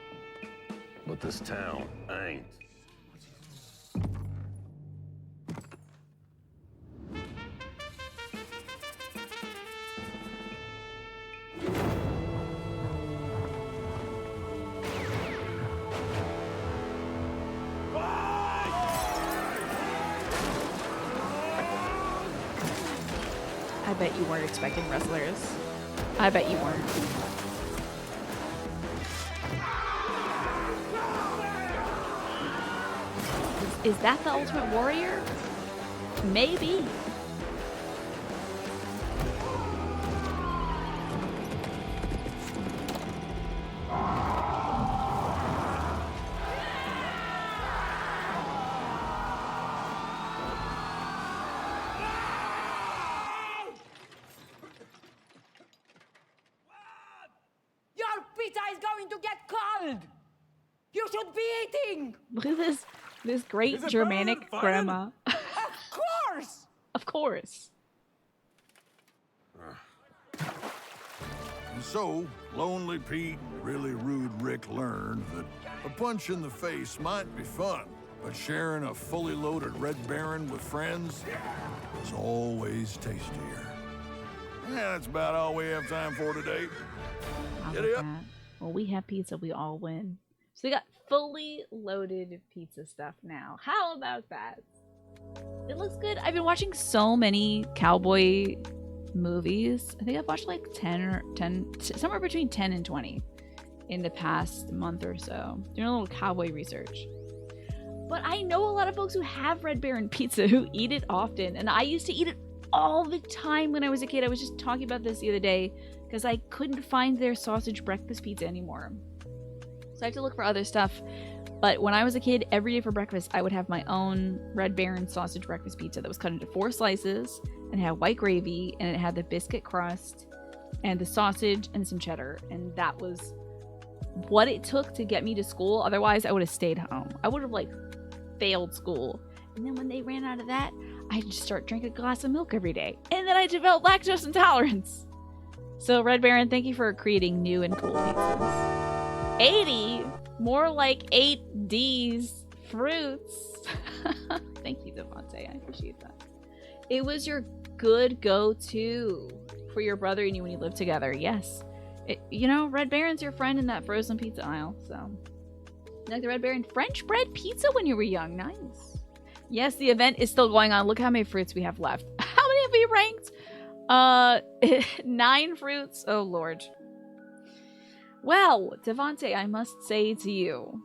But this town ain't. I bet you weren't expecting wrestlers. I bet you weren't. Is that the Ultimate Warrior? Maybe. Look at this great Germanic grandma. Of course! Of course. And so, Lonely Pete and Really Rude Rick learned that a punch in the face might be fun, but sharing a fully loaded Red Baron with friends is always tastier. Yeah, that's about all we have time for today. Giddy up. Well, we have pizza, we all win. So we got fully loaded pizza stuff now. How about that? It looks good. I've been watching so many cowboy movies. I think I've watched like 10, somewhere between 10 and 20 in the past month or so. Doing a little cowboy research. But I know a lot of folks who have Red Baron pizza who eat it often. And I used to eat it all the time when I was a kid. I was just talking about this the other day because I couldn't find their sausage breakfast pizza anymore. So I have to look for other stuff. But when I was a kid, every day for breakfast, I would have my own Red Baron sausage breakfast pizza that was cut into 4 slices and had white gravy, and it had the biscuit crust and the sausage and some cheddar. And that was what it took to get me to school. Otherwise, I would have stayed home. I would have like failed school. And then when they ran out of that, I'd just start drinking a glass of milk every day. And then I developed lactose intolerance. So, Red Baron, thank you for creating new and cool pizzas. 80? More like 8 D's. Fruits. Thank you, Devontae. I appreciate that. It was your good go-to for your brother and you when you lived together. Yes. You know, Red Baron's your friend in that frozen pizza aisle, so. Like the Red Baron French bread pizza when you were young. Nice. Yes, the event is still going on. Look how many fruits we have left. How many have we ranked? 9 fruits. Oh, Lord. Well, Devontae, I must say to you,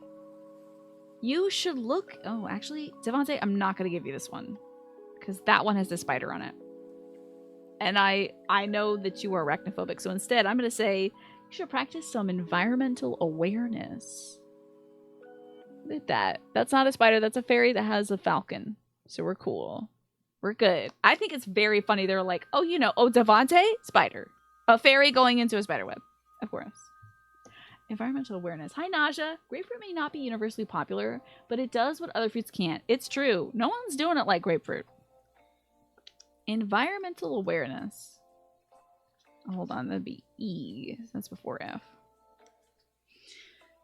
you should look... Oh, actually, Devontae, I'm not going to give you this one. Because that one has the spider on it. And I know that you are arachnophobic. So instead, I'm going to say you should practice some environmental awareness. Look at that. That's not a spider. That's a fairy that has a falcon. So we're cool. We're good. I think it's very funny. They're like, oh, you know, oh, Devontae? Spider. A fairy going into a spider web. Of course. Environmental awareness. Hi, Naja. Grapefruit may not be universally popular, but it does what other fruits can't. It's true. No one's doing it like grapefruit. Environmental awareness. Oh, hold on. That'd be E. That's before F.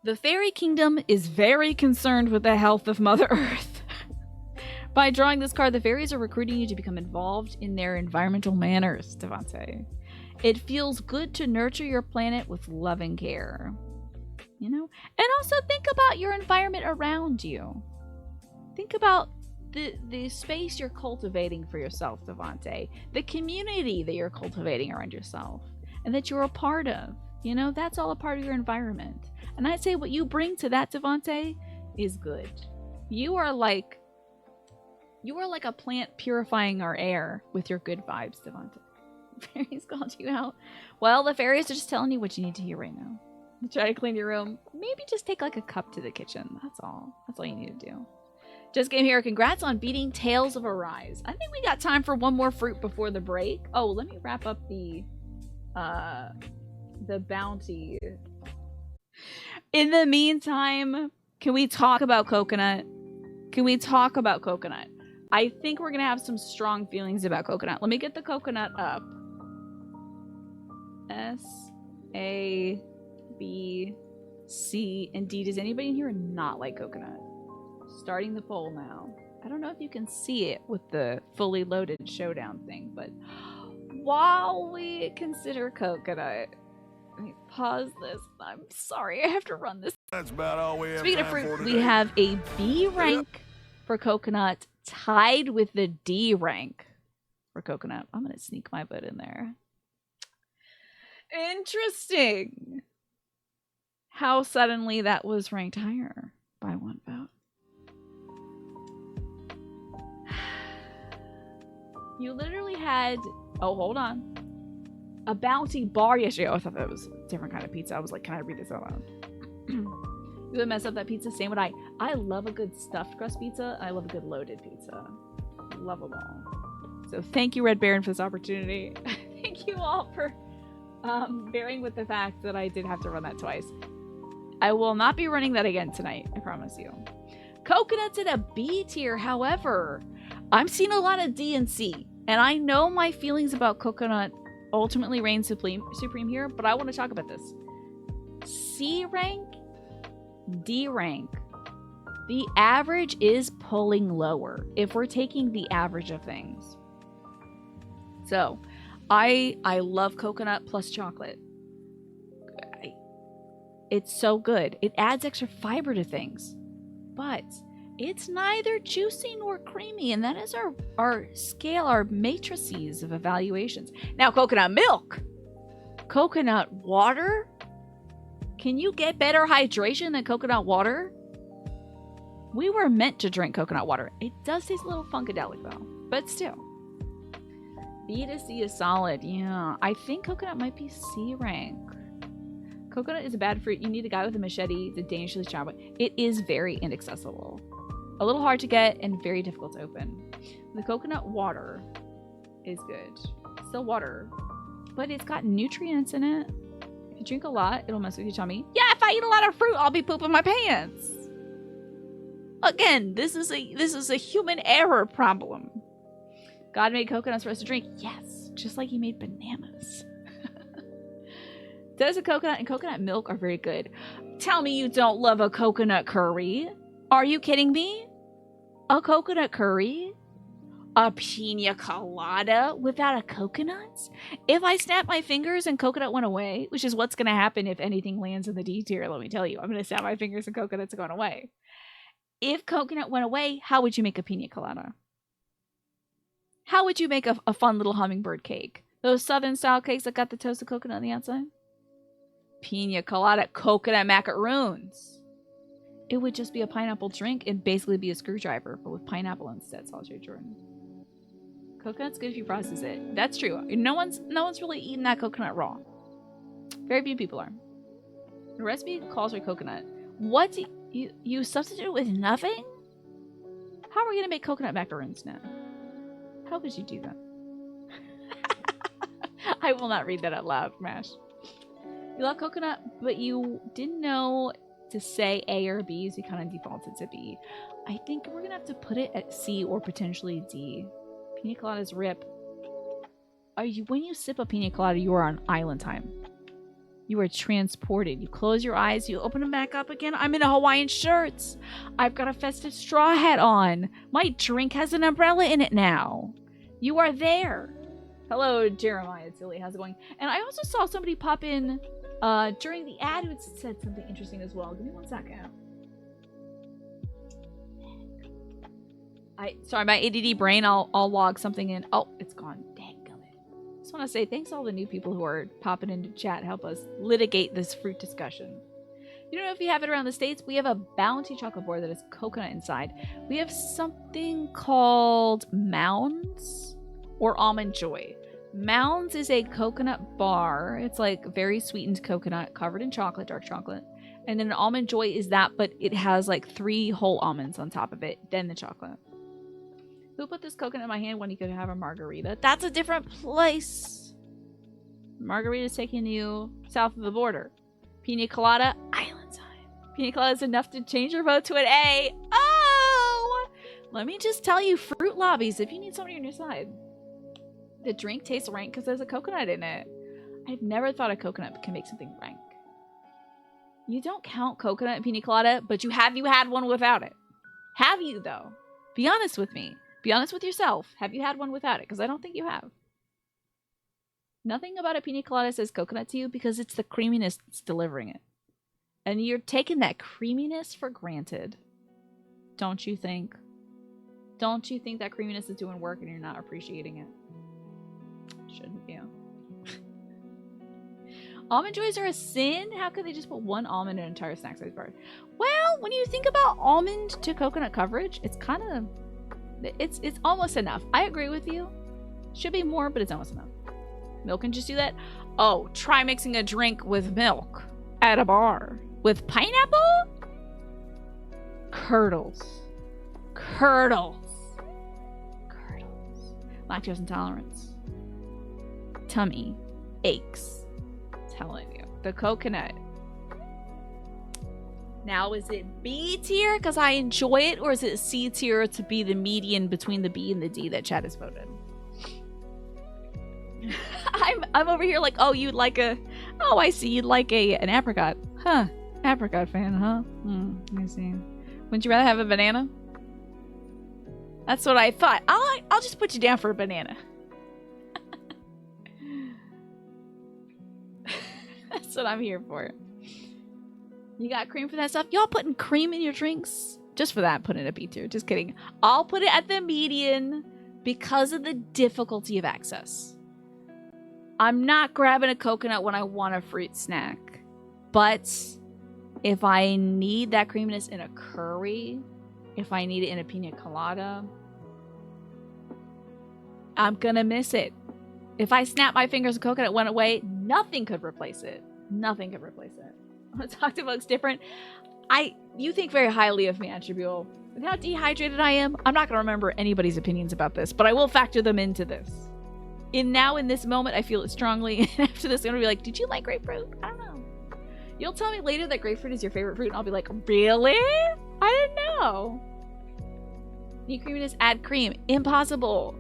The fairy kingdom is very concerned with the health of Mother Earth. By drawing this card, the fairies are recruiting you to become involved in their environmental manners, Devontae. It feels good to nurture your planet with loving care. You know? And also think about your environment around you. Think about the space you're cultivating for yourself, Devontae. The community that you're cultivating around yourself. And that you're a part of. You know? That's all a part of your environment. And I'd say what you bring to that, Devontae, is good. You are like a plant purifying our air with your good vibes, Devontae. Fairies called you out. Well, the fairies are just telling you what you need to hear right now. Try to clean your room. Maybe just take like a cup to the kitchen. That's all. That's all you need to do. Just came here. Congrats on beating Tales of Arise. I think we got time for one more fruit before the break. Oh, let me wrap up the bounty. In the meantime, can we talk about coconut? Can we talk about coconut? I think we're going to have some strong feelings about coconut. Let me get the coconut up. S, A, B, C, and D. Does anybody in here not like coconut? Starting the poll now. I don't know if you can see it with the fully loaded showdown thing, but while we consider coconut, let me pause this. I'm sorry, I have to run this. That's about all we have. Speaking of time for fruit, today. we have a B rank for coconut tied with the D rank for coconut. I'm going to sneak my vote in there. Interesting. How suddenly that was ranked higher by 1 vote. You literally had... Oh, hold on. A bounty bar yesterday. Oh, I thought that was a different kind of pizza. I was like, can I read this out loud? You would mess up that pizza. Same would I. I love a good stuffed crust pizza. I love a good loaded pizza. Love them all. So thank you, Red Baron, for this opportunity. Thank you all for bearing with the fact that I did have to run that twice. I will not be running that again tonight. I promise you. Coconut's in a B tier. However, I'm seeing a lot of D and C. And I know my feelings about coconut ultimately reign supreme here, but I want to talk about this. C rank, D rank. The average is pulling lower if we're taking the average of things. So, I love coconut plus chocolate. It's so good. It adds extra fiber to things. But it's neither juicy nor creamy, and that is our scale, our matrices of evaluations. Now, coconut milk. Coconut water? Can you get better hydration than coconut water? We were meant to drink coconut water. It does taste a little funkadelic, though. But still. B to C is solid. Yeah, I think coconut might be C rank. Coconut is a bad fruit. You need a guy with a machete to dangerously chop it. It is very inaccessible. A little hard to get and very difficult to open. The coconut water is good. Still water. But it's got nutrients in it. If you drink a lot, it'll mess with your tummy. Yeah, if I eat a lot of fruit, I'll be pooping my pants. Again, this is a human error problem. God made coconuts for us to drink. Yes, just like he made bananas. Toasted coconut and coconut milk are very good. Tell me you don't love a coconut curry. Are you kidding me? A coconut curry? A pina colada without a coconut? If I snapped my fingers and coconut went away, which is what's going to happen if anything lands in the D tier, let me tell you. I'm going to snap my fingers and coconut's going away. If coconut went away, how would you make a pina colada? How would you make a fun little hummingbird cake? Those southern style cakes that got the toasted coconut on the outside? Pina colada coconut macaroons. It would just be a pineapple drink and basically be a screwdriver, but with pineapple instead, Solitary Jordan. Coconut's good if you process it. That's true. No one's really eating that coconut raw. Very few people are. The recipe calls for coconut. What do you substitute it with nothing? How are we gonna make coconut macaroons now? How could you do that? I will not read that out loud, Mash. You love coconut, but you didn't know to say A or B, so you kind of defaulted to B. I think we're gonna have to put it at C or potentially D. Pina coladas rip. When you sip a pina colada, you are on island time. You are transported. You close your eyes, you open them back up again. I'm in a Hawaiian shirt. I've got a festive straw hat on. My drink has an umbrella in it now. You are there. Hello, Jeremiah Tilly. How's it going? And I also saw somebody pop in during the ad who said something interesting as well. Give me 1 second. Sorry, my ADD brain, I'll log something in. Oh, it's gone. Dadgummit. Just want to say thanks to all the new people who are popping into chat. Help us litigate this fruit discussion. You don't know if you have it around the States. We have a Bounty chocolate bar that has coconut inside. We have something called Mounds or Almond Joy. Mounds is a coconut bar. It's like very sweetened coconut covered in chocolate, dark chocolate. And then an Almond Joy is that, but it has like 3 whole almonds on top of it, then the chocolate. Who put this coconut in my hand when you could have a margarita? That's a different place. Margarita's taking you south of the border. Pina colada, island time. Pina colada is enough to change your vote to an A. Oh! Let me just tell you, fruit lobbies, if you need somebody on your side. The drink tastes rank because there's a coconut in it. I've never thought a coconut can make something rank. You don't count coconut and pina colada, but you had one without it. Have you, though? Be honest with me. Be honest with yourself. Have you had one without it? Because I don't think you have. Nothing about a pina colada says coconut to you because it's the creaminess that's delivering it. And you're taking that creaminess for granted. Don't you think? Don't you think that creaminess is doing work and you're not appreciating it? Shouldn't you? Almond Joys are a sin? How could they just put 1 almond in an entire snack size bar? Well, when you think about almond to coconut coverage, it's kind of... It's almost enough. I agree with you. Should be more, but it's almost enough. Milk can just do that? Oh, try mixing a drink with milk at a bar. With pineapple? Curdles. Curdles. Curdles. Lactose intolerance. Tummy aches. Telling you. The coconut. Now, is it B tier because I enjoy it, or is it C tier to be the median between the B and the D that chat has voted? I'm over here like, oh, you'd like a... Oh, I see. You'd like an apricot. Huh. Apricot fan, huh? Let me see. Wouldn't you rather have a banana? That's what I thought. I'll just put you down for a banana. That's what I'm here for. You got cream for that stuff? Y'all putting cream in your drinks? Just for that, put it in a B tier. Just kidding. I'll put it at the median because of the difficulty of access. I'm not grabbing a coconut when I want a fruit snack. But if I need that creaminess in a curry, if I need it in a pina colada, I'm gonna miss it. If I snap my fingers and coconut went away, nothing could replace it. Nothing could replace it. Talk to folks different. You think very highly of me, Attribute. With how dehydrated I am, I'm not going to remember anybody's opinions about this, but I will factor them into this. In this moment, I feel it strongly. And after this, I'm going to be like, did you like grapefruit? I don't know. You'll tell me later that grapefruit is your favorite fruit, and I'll be like, really? I didn't know. Need creaminess, add cream. Impossible.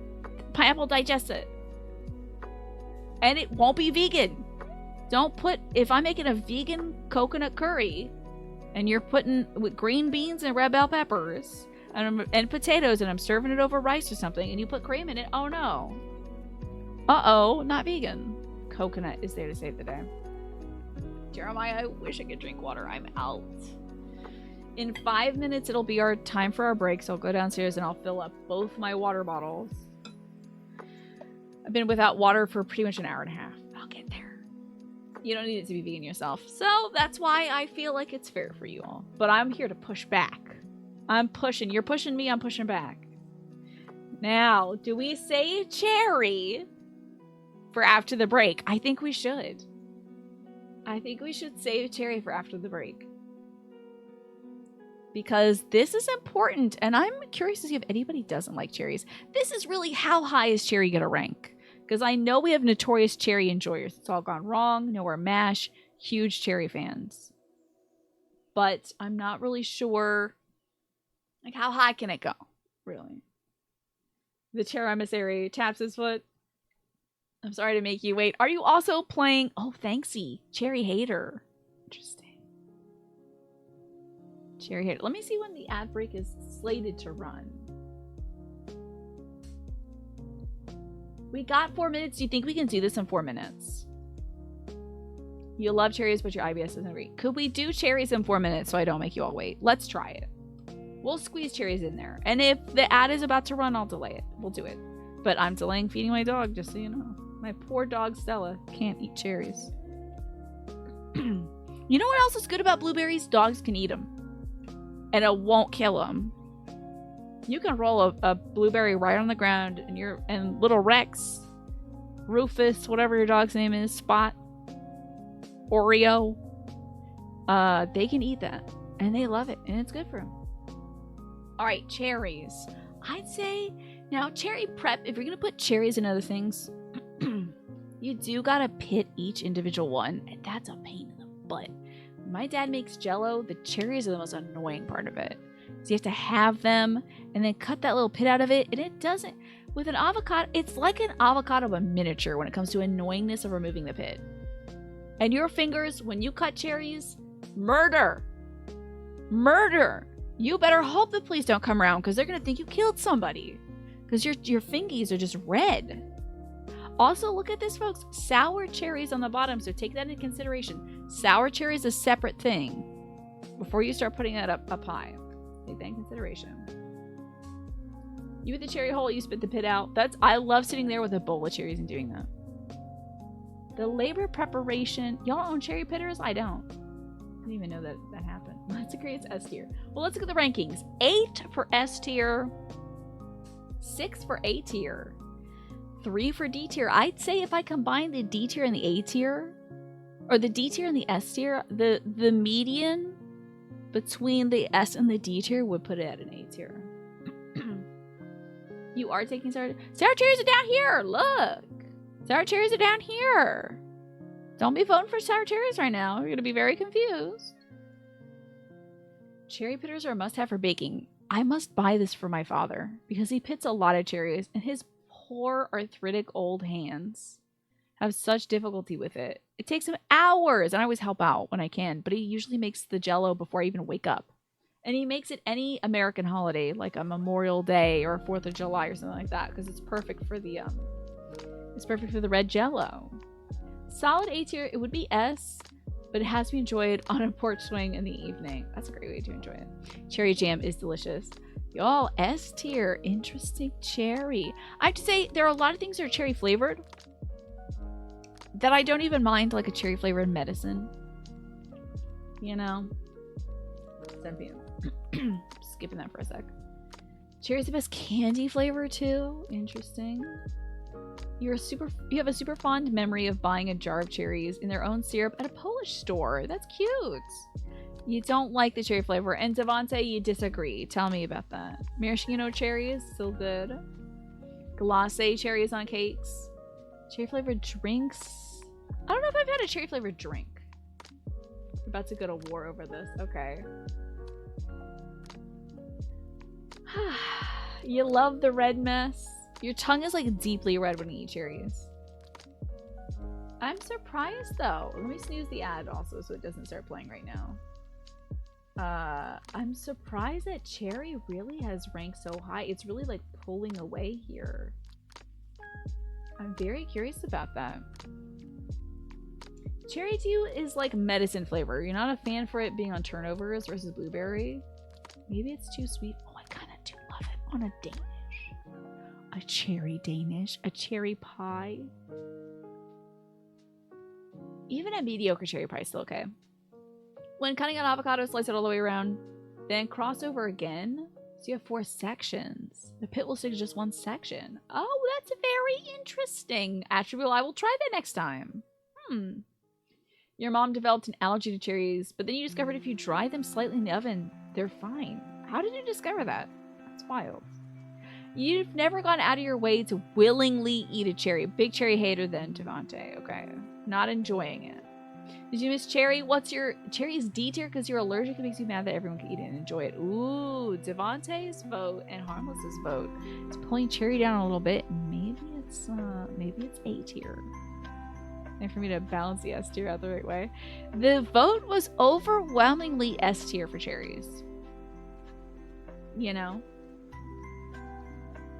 Pineapple, digest it. And it won't be vegan. Don't put, if I'm making a vegan coconut curry and you're putting with green beans and red bell peppers and potatoes and I'm serving it over rice or something and you put cream in it, oh no. Uh-oh, not vegan. Coconut is there to save the day. Jeremiah, I wish I could drink water. I'm out. In 5 minutes, it'll be our time for our break, so I'll go downstairs and I'll fill up both my water bottles. I've been without water for pretty much an hour and a half. I'll get there. You don't need it to be vegan yourself. So that's why I feel like it's fair for you all. But I'm here to push back. I'm pushing. You're pushing me, I'm pushing back. Now, do we save Cherry for after the break? I think we should. I think we should save Cherry for after the break. Because this is important, and I'm curious to see if anybody doesn't like cherries. This is really how high is Cherry gonna rank? Because I know we have notorious cherry enjoyers. It's All Gone Wrong, Nowhere Mash, huge cherry fans. But I'm not really sure, like, how high can it go, really? The chair emissary taps his foot. I'm sorry to make you wait. Are you also playing? Oh, thanksy. Cherry hater. Interesting. Cherry hater. Let me see when the ad break is slated to run. We got 4 minutes. Do you think we can do this in 4 minutes? You love cherries, but your IBS doesn't agree. Could we do cherries in 4 minutes so I don't make you all wait? Let's try it. We'll squeeze cherries in there. And if the ad is about to run, I'll delay it. We'll do it. But I'm delaying feeding my dog, just so you know. My poor dog, Stella, can't eat cherries. You know what else is good about blueberries? Dogs can eat them. And it won't kill them. You can roll a blueberry right on the ground, and little Rex, Rufus, whatever your dog's name is, Spot, Oreo, they can eat that. And they love it. And it's good for them. Alright, cherries. I'd say, now cherry prep, if you're going to put cherries in other things, you do got to pit each individual one. And that's a pain in the butt. When my dad makes Jell-O, the cherries are the most annoying part of it. So you have to have them and then cut that little pit out of it. And it doesn't, with an avocado, it's like an avocado of miniature when it comes to annoyingness of removing the pit. And your fingers, when you cut cherries, murder. Murder. You better hope the police don't come around because they're going to think you killed somebody. Because your fingies are just red. Also, look at this, folks. Sour cherries on the bottom, so take that into consideration. Sour cherry is a separate thing. Before you start putting that up high. Take that in consideration. You hit the cherry hole, you spit the pit out. I love sitting there with a bowl of cherries and doing that. The labor preparation. Y'all own cherry pitters? I don't. I didn't even know that happened. Let's create S tier. Well, let's look at the rankings. 8 for S tier. 6 for A tier. 3 for D tier. I'd say if I combine the D tier and the A tier, or the D tier and the S tier, the median between the S and the D tier would put it at an A tier. You are taking sour cherries are down here. Look. Sour cherries are down here. Don't be voting for sour cherries right now. You're going to be very confused. Cherry pitters are a must-have for baking. I must buy this for my father because he pits a lot of cherries and his poor arthritic old hands have such difficulty with it. It takes him hours, and I always help out when I can, but he usually makes the Jell-O before I even wake up. And he makes it any American holiday, like a Memorial Day or a 4th of July or something like that, because it's perfect for the red Jell-O. Solid A tier, it would be S, but it has to be enjoyed on a porch swing in the evening. That's a great way to enjoy it. Cherry jam is delicious. Y'all, S tier, interesting cherry. I have to say, there are a lot of things that are cherry flavored that I don't even mind, like a cherry flavored medicine. You know? Skipping that for a sec. Cherry's the best candy flavor too. Interesting. You have a super fond memory of buying a jar of cherries in their own syrup at a Polish store. That's cute. You don't like the cherry flavor. And Devante, you disagree. Tell me about that. Maraschino cherries, still good. Glacé cherries on cakes. Cherry flavored drinks. I don't know if I've had a cherry flavored drink. We're about to go to war over this. Okay. You love the red mess. Your tongue is like deeply red when you eat cherries. I'm surprised though. Let me snooze the ad also so it doesn't start playing right now. I'm surprised that Cherry really has ranked so high. It's really like pulling away here. I'm very curious about that. Cherry Dew is like medicine flavor. You're not a fan for it being on turnovers versus blueberry. Maybe it's too sweet. Oh, I kind of do love it on a Danish. A cherry Danish. A cherry pie. Even a mediocre cherry pie is still okay. When cutting an avocado, slice it all the way around. Then cross over again. So you have 4 sections. The pit will stick to just 1 section. Oh, that's a very interesting attribute. I will try that next time. Your mom developed an allergy to cherries, but then you discovered if you dry them slightly in the oven, they're fine. How did you discover that? That's wild. You've never gone out of your way to willingly eat a cherry. Big cherry hater then, Devontae. Okay. Not enjoying it. Did you miss Cherry? What's your... Cherry is D tier because you're allergic. It makes you mad that everyone can eat it and enjoy it. Ooh, Devontae's vote and Harmless's vote. It's pulling Cherry down a little bit. Maybe it's A tier. And for me to balance the S tier out the right way. The vote was overwhelmingly S tier for cherries. You know?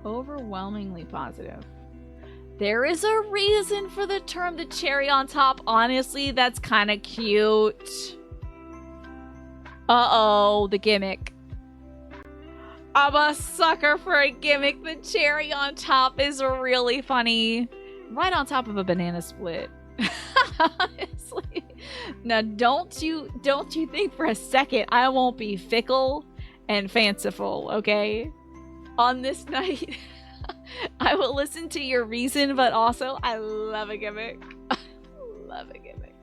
Overwhelmingly positive. There is a reason for the term the cherry on top. Honestly, that's kind of cute. Uh-oh, the gimmick. I'm a sucker for a gimmick. The cherry on top is really funny. Right on top of a banana split. Honestly. Now, don't you think for a second I won't be fickle and fanciful, okay? On this night. I will listen to your reason, but also I love a gimmick. I love a gimmick.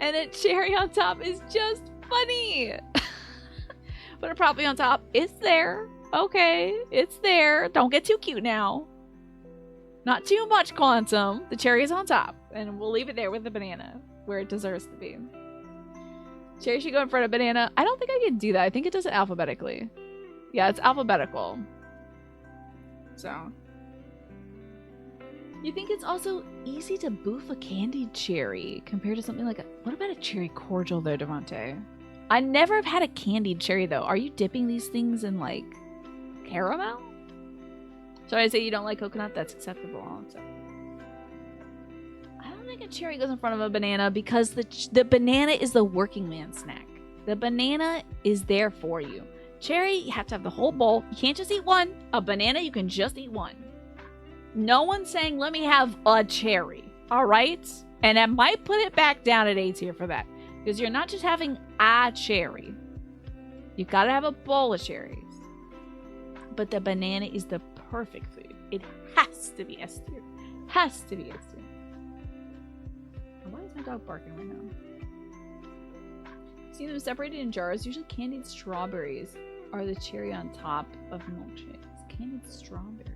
And a cherry on top is just funny. But a properly on top, it's there. Okay, it's there. Don't get too cute now. Not too much quantum. The cherry is on top. And we'll leave it there with the banana, where it deserves to be. Cherry should go in front of banana. I don't think I can do that. I think it does it alphabetically. Yeah, it's alphabetical. So, you think it's also easy to boof a candied cherry compared to something like a... What about a cherry cordial though, Devontae? I never have had a candied cherry though. Are you dipping these things in like caramel? So I say you don't like coconut? That's acceptable. I'll accept. I don't think a cherry goes in front of a banana because the banana is the working man snack. The banana is there for you. Cherry, you have to have the whole bowl. You can't just eat one. A banana, you can just eat one. No one's saying, let me have a cherry. All right? And I might put it back down at A tier for that. Because you're not just having a cherry. You gotta have a bowl of cherries. But the banana is the perfect food. It has to be S tier. Has to be S tier. Why is my dog barking right now? See them separated in jars. Usually candied strawberries are the cherry on top of milkshakes. Candied strawberries.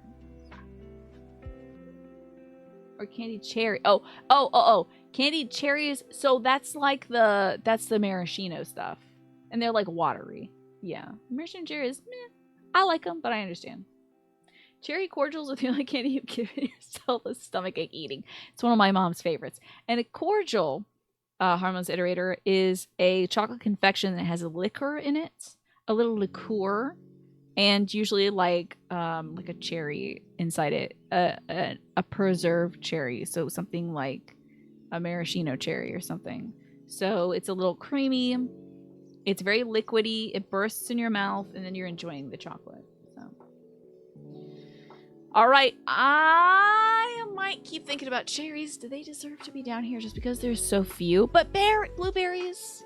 Or candied cherry. Oh. Candied cherries. So that's like that's the maraschino stuff. And they're like watery. Yeah. Maraschino cherries, meh. I like them, but I understand. Cherry cordials are the only candy you've given yourself a stomachache eating. It's one of my mom's favorites. And a cordial, Harmless Iterator, is a chocolate confection that has a liquor in it. A little liqueur. And usually like a cherry inside it. A preserved cherry. So something like a maraschino cherry or something. So it's a little creamy. It's very liquidy. It bursts in your mouth. And then you're enjoying the chocolate. So. Alright. I might keep thinking about cherries. Do they deserve to be down here just because there's so few? But blueberries.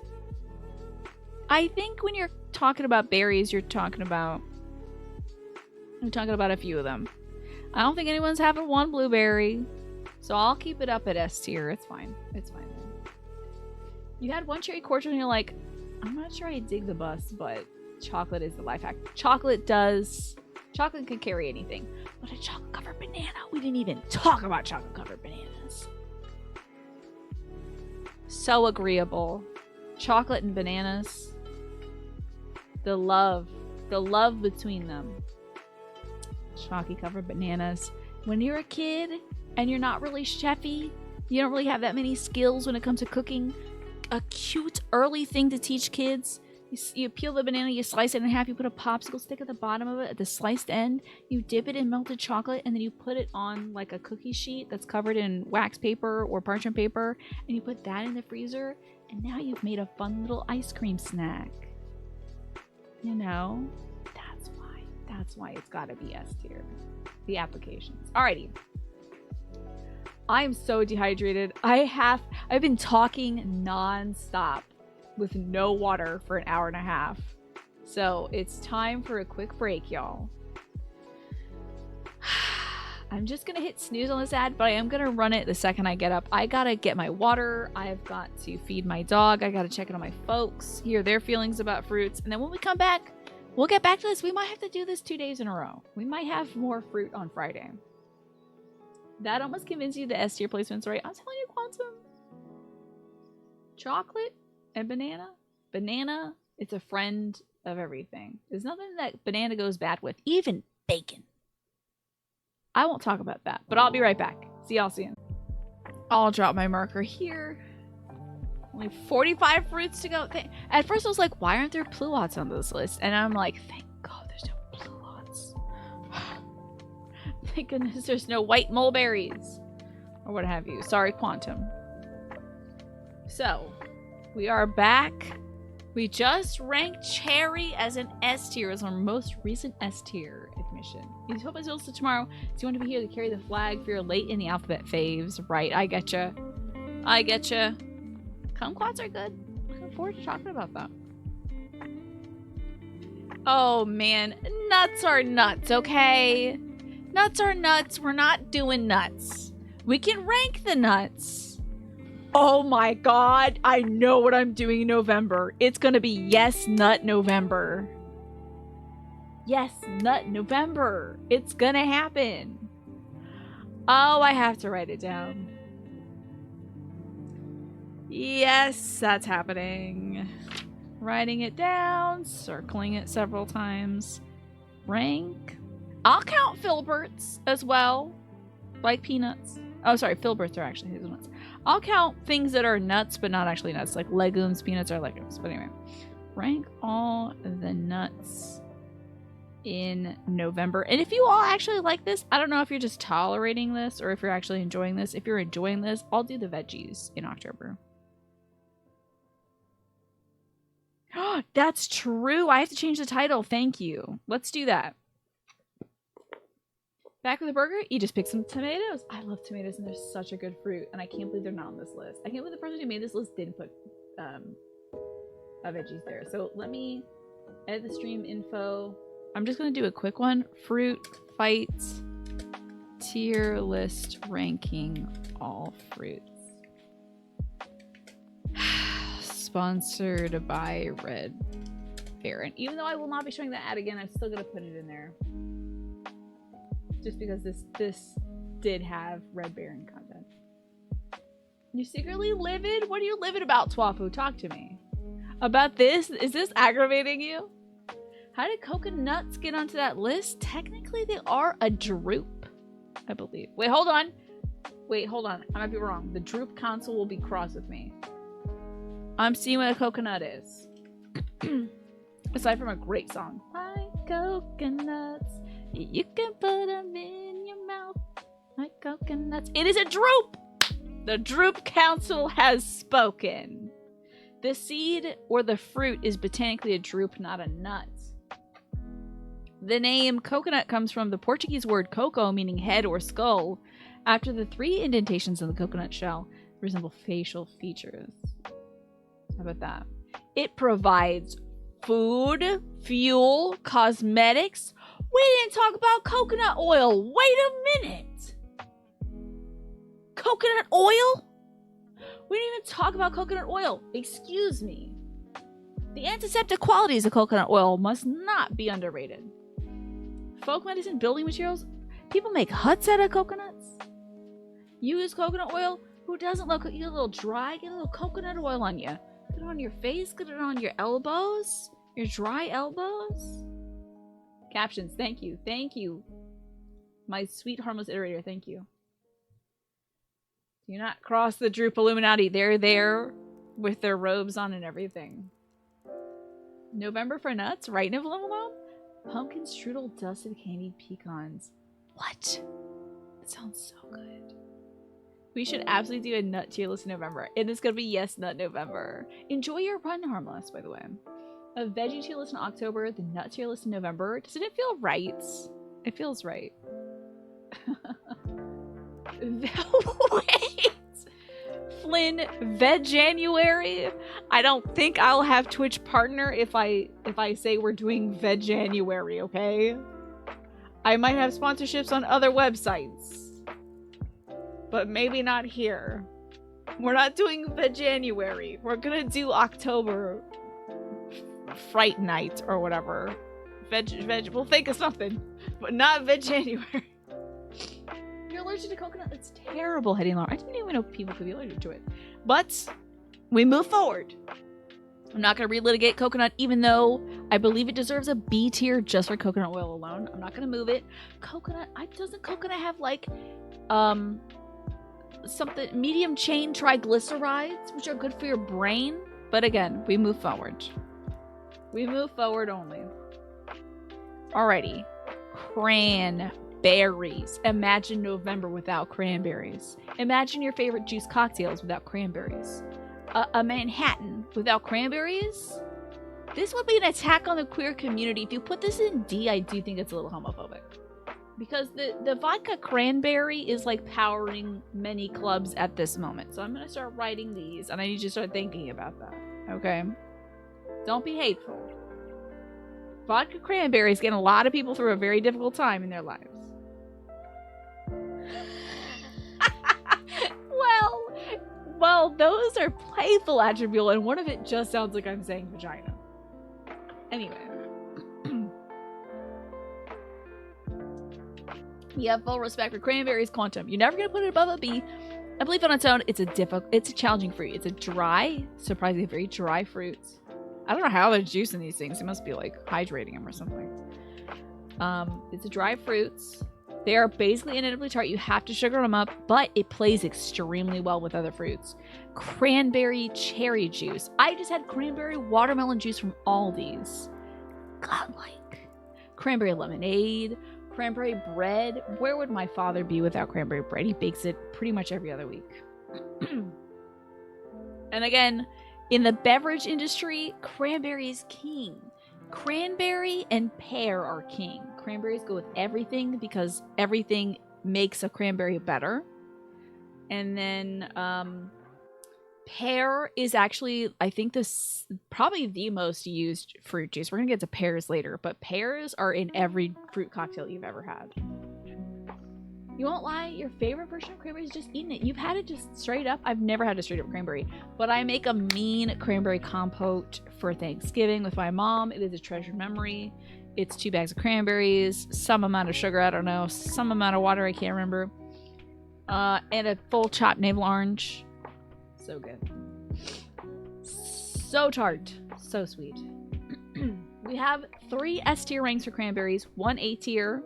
I think when you're talking about berries, you're talking about a few of them. I don't think anyone's having one blueberry. So I'll keep it up at S tier. It's fine. It's fine. You had one cherry cordial and you're like, I'm not sure I dig the bus, but chocolate is the life hack. Chocolate can carry anything. But a chocolate covered banana. We didn't even talk about chocolate covered bananas. So agreeable. Chocolate and bananas. The love between them. Chocolate covered bananas. When you're a kid and you're not really chefy, You don't really have that many skills when it comes to cooking. A cute early thing to teach kids. You peel the banana, you slice it in half, you put a popsicle stick at the bottom of it, at the sliced end, you dip it in melted chocolate, and then you put it on like a cookie sheet that's covered in wax paper or parchment paper, and you put that in the freezer, and now you've made a fun little ice cream snack. You know? That's why it's gotta be S tier. The applications. Alrighty. I'm so dehydrated. I've been talking non-stop with no water for an hour and a half. So it's time for a quick break, y'all. I'm just gonna hit snooze on this ad, but I am gonna run it the second I get up. I gotta get my water. I've got to feed my dog. I gotta check in on my folks, hear their feelings about fruits. And then when we come back, we'll get back to this. We might have to do this 2 days in a row. We might have more fruit on Friday. That almost convinced you the S tier placement's right. I'm telling you, Quantum. Chocolate and banana. Banana, it's a friend of everything. There's nothing that banana goes bad with. Even bacon. I won't talk about that, but I'll be right back. See y'all soon. I'll drop my marker here. Only 45 fruits to go. At first I was like, why aren't there pluots on this list? And I'm like, thank God there's no pluots. Thank goodness there's no white mulberries. Or what have you. Sorry, Quantum. So, we are back. We just ranked Cherry as an S tier, as our most recent S tier admission. You hope it's also tomorrow. So you want to be here to carry the flag if you're late in the alphabet faves. Right, I getcha. I getcha. Kumquats are good. Looking forward to talking about that. Oh man, nuts are nuts, okay? Nuts are nuts. We're not doing nuts. We can rank the nuts. Oh my god, I know what I'm doing in November. It's gonna be Yes Nut November. Yes Nut November. It's gonna happen. Oh, I have to write it down. Yes, that's happening. Writing it down, circling it several times. Rank. I'll count Filberts as well. Like peanuts. Oh, sorry, Filberts are actually hazelnuts. I'll count things that are nuts, but not actually nuts. Like legumes, peanuts are legumes. But anyway, rank all the nuts in November. And if you all actually like this, I don't know if you're just tolerating this or if you're actually enjoying this. If you're enjoying this, I'll do the veggies in October. That's true. I have to change the title. Thank you. Let's do that. Back with the burger, you just pick some tomatoes. I love tomatoes and they're such a good fruit. And I can't believe they're not on this list. I can't believe the person who made this list didn't put veggies there. So let me edit the stream info. I'm just going to do a quick one. Fruit fights tier list ranking all fruits. Sponsored by Red Baron. Even though I will not be showing that ad again, I'm still going to put it in there. Just because this did have Red Baron content. You secretly livid? What are you livid about, Twafu? Talk to me. About this? Is this aggravating you? How did coconuts get onto that list? Technically, they are a droop, I believe. Wait, hold on. Wait, hold on. I might be wrong. The droop council will be cross with me. I'm seeing what a coconut is. Aside from a great song. My coconuts. You can put them in your mouth like coconuts. It is a droop! The Droop Council has spoken. The seed or the fruit is botanically a drupe, not a nut. The name coconut comes from the Portuguese word coco, meaning head or skull. After the 3 indentations in the coconut shell resemble facial features. How about that? It provides food, fuel, cosmetics. We didn't talk about coconut oil. Wait a minute. Coconut oil? We didn't even talk about coconut oil. Excuse me. The antiseptic qualities of coconut oil must not be underrated. Folk medicine, building materials. People make huts out of coconuts. Use coconut oil. Who doesn't love coconut? You get a little dry, get a little coconut oil on you. Get it on your face, get it on your elbows. Your dry elbows. Captions, thank you. Thank you. My sweet, harmless iterator, thank you. Do not cross the Droop Illuminati. They're there with their robes on and everything. November for nuts? Right, Nivalom? Pumpkin strudel, dusted candied pecans. What? It sounds so good. We should absolutely do a nut tier list in November. And it's gonna be Yes Nut November. Enjoy your run, Harmless, by the way. A veggie tier list in October, the nut tier list in November. Doesn't it feel right? It feels right. Wait! Flynn, Veg January? I don't think I'll have Twitch partner if I say we're doing Veg January, okay? I might have sponsorships on other websites. But maybe not here. We're not doing Veg January. We're gonna do October Fright Night or whatever. Veg, we'll think of something. But not Veg January. You're allergic to coconut? That's terrible, Hetty Lauren. I didn't even know people could be allergic to it. But we move forward. I'm not going to relitigate coconut, even though I believe it deserves a B tier just for coconut oil alone. I'm not going to move it. Coconut, doesn't coconut have like, something, medium chain triglycerides, which are good for your brain? But again, we move forward. We move forward only. Alrighty. Cranberries. Imagine November without cranberries. Imagine your favorite juice cocktails without cranberries. A Manhattan without cranberries? This would be an attack on the queer community. If you put this in D, I do think it's a little homophobic. Because the vodka cranberry is like powering many clubs at this moment. So I'm going to start writing these, and I need you to start thinking about that. Okay? Don't be hateful. Vodka cranberry is getting a lot of people through a very difficult time in their lives. Well, those are playful attribute, and one of it just sounds like I'm saying vagina. Anyway. You have full respect for cranberries, Quantum. You're never gonna put it above a B. I believe on its own, it's a challenging fruit. It's a dry, surprisingly very dry fruit. I don't know how they're juicing these things. It must be like hydrating them or something. It's a dry fruit. They are basically inevitably tart. You have to sugar them up, but it plays extremely well with other fruits. Cranberry cherry juice. I just had cranberry watermelon juice from Aldi's. Godlike. Cranberry lemonade. Cranberry bread. Where would my father be without cranberry bread? He bakes it pretty much every other week. And again, in the beverage industry, cranberry is king. Cranberry and pear are king. Cranberries go with everything because everything makes a cranberry better. And then pear is actually, I think, this probably the most used fruit juice. We're gonna get to pears later, but pears are in every fruit cocktail you've ever had. You won't lie, your favorite version of cranberry is just eating it. You've had it just straight up. I've never had a straight up cranberry, but I make a mean cranberry compote for Thanksgiving with my mom. It is a treasured memory. It's 2 bags of cranberries, some amount of sugar, I don't know, some amount of water, I can't remember, and a full chopped navel orange. So good. So tart. So sweet. We have 3 S tier ranks for cranberries, 1 A tier,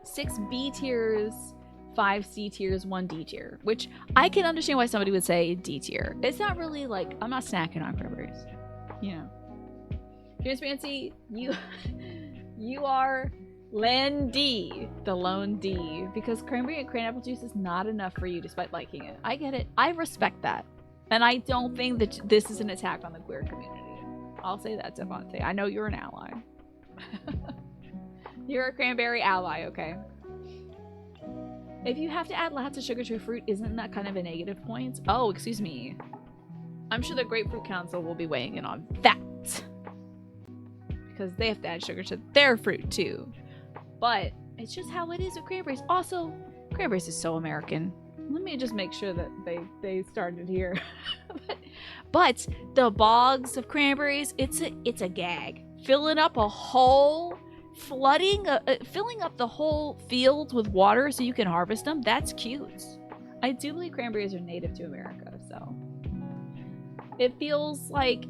6 B tiers, 5 C tiers, 1 D tier, which I can understand why somebody would say D tier. It's not really like, I'm not snacking on cranberries, you know. Transparency, you are Len D, the lone D, because cranberry and cran apple juice is not enough for you despite liking it. I get it. I respect that. And I don't think that this is an attack on the queer community. I'll say that, Devontae. I know you're an ally. You're a cranberry ally, okay? If you have to add lots of sugar to a fruit, isn't that kind of a negative point? Oh, excuse me. I'm sure the Grapefruit Council will be weighing in on that. Because they have to add sugar to their fruit too. But it's just how it is with cranberries. Also, cranberries is so American. Let me just make sure that they started here. But the bogs of cranberries, it's a gag. Filling up a whole, filling up the whole field with water so you can harvest them, that's cute. I do believe cranberries are native to America, so it feels like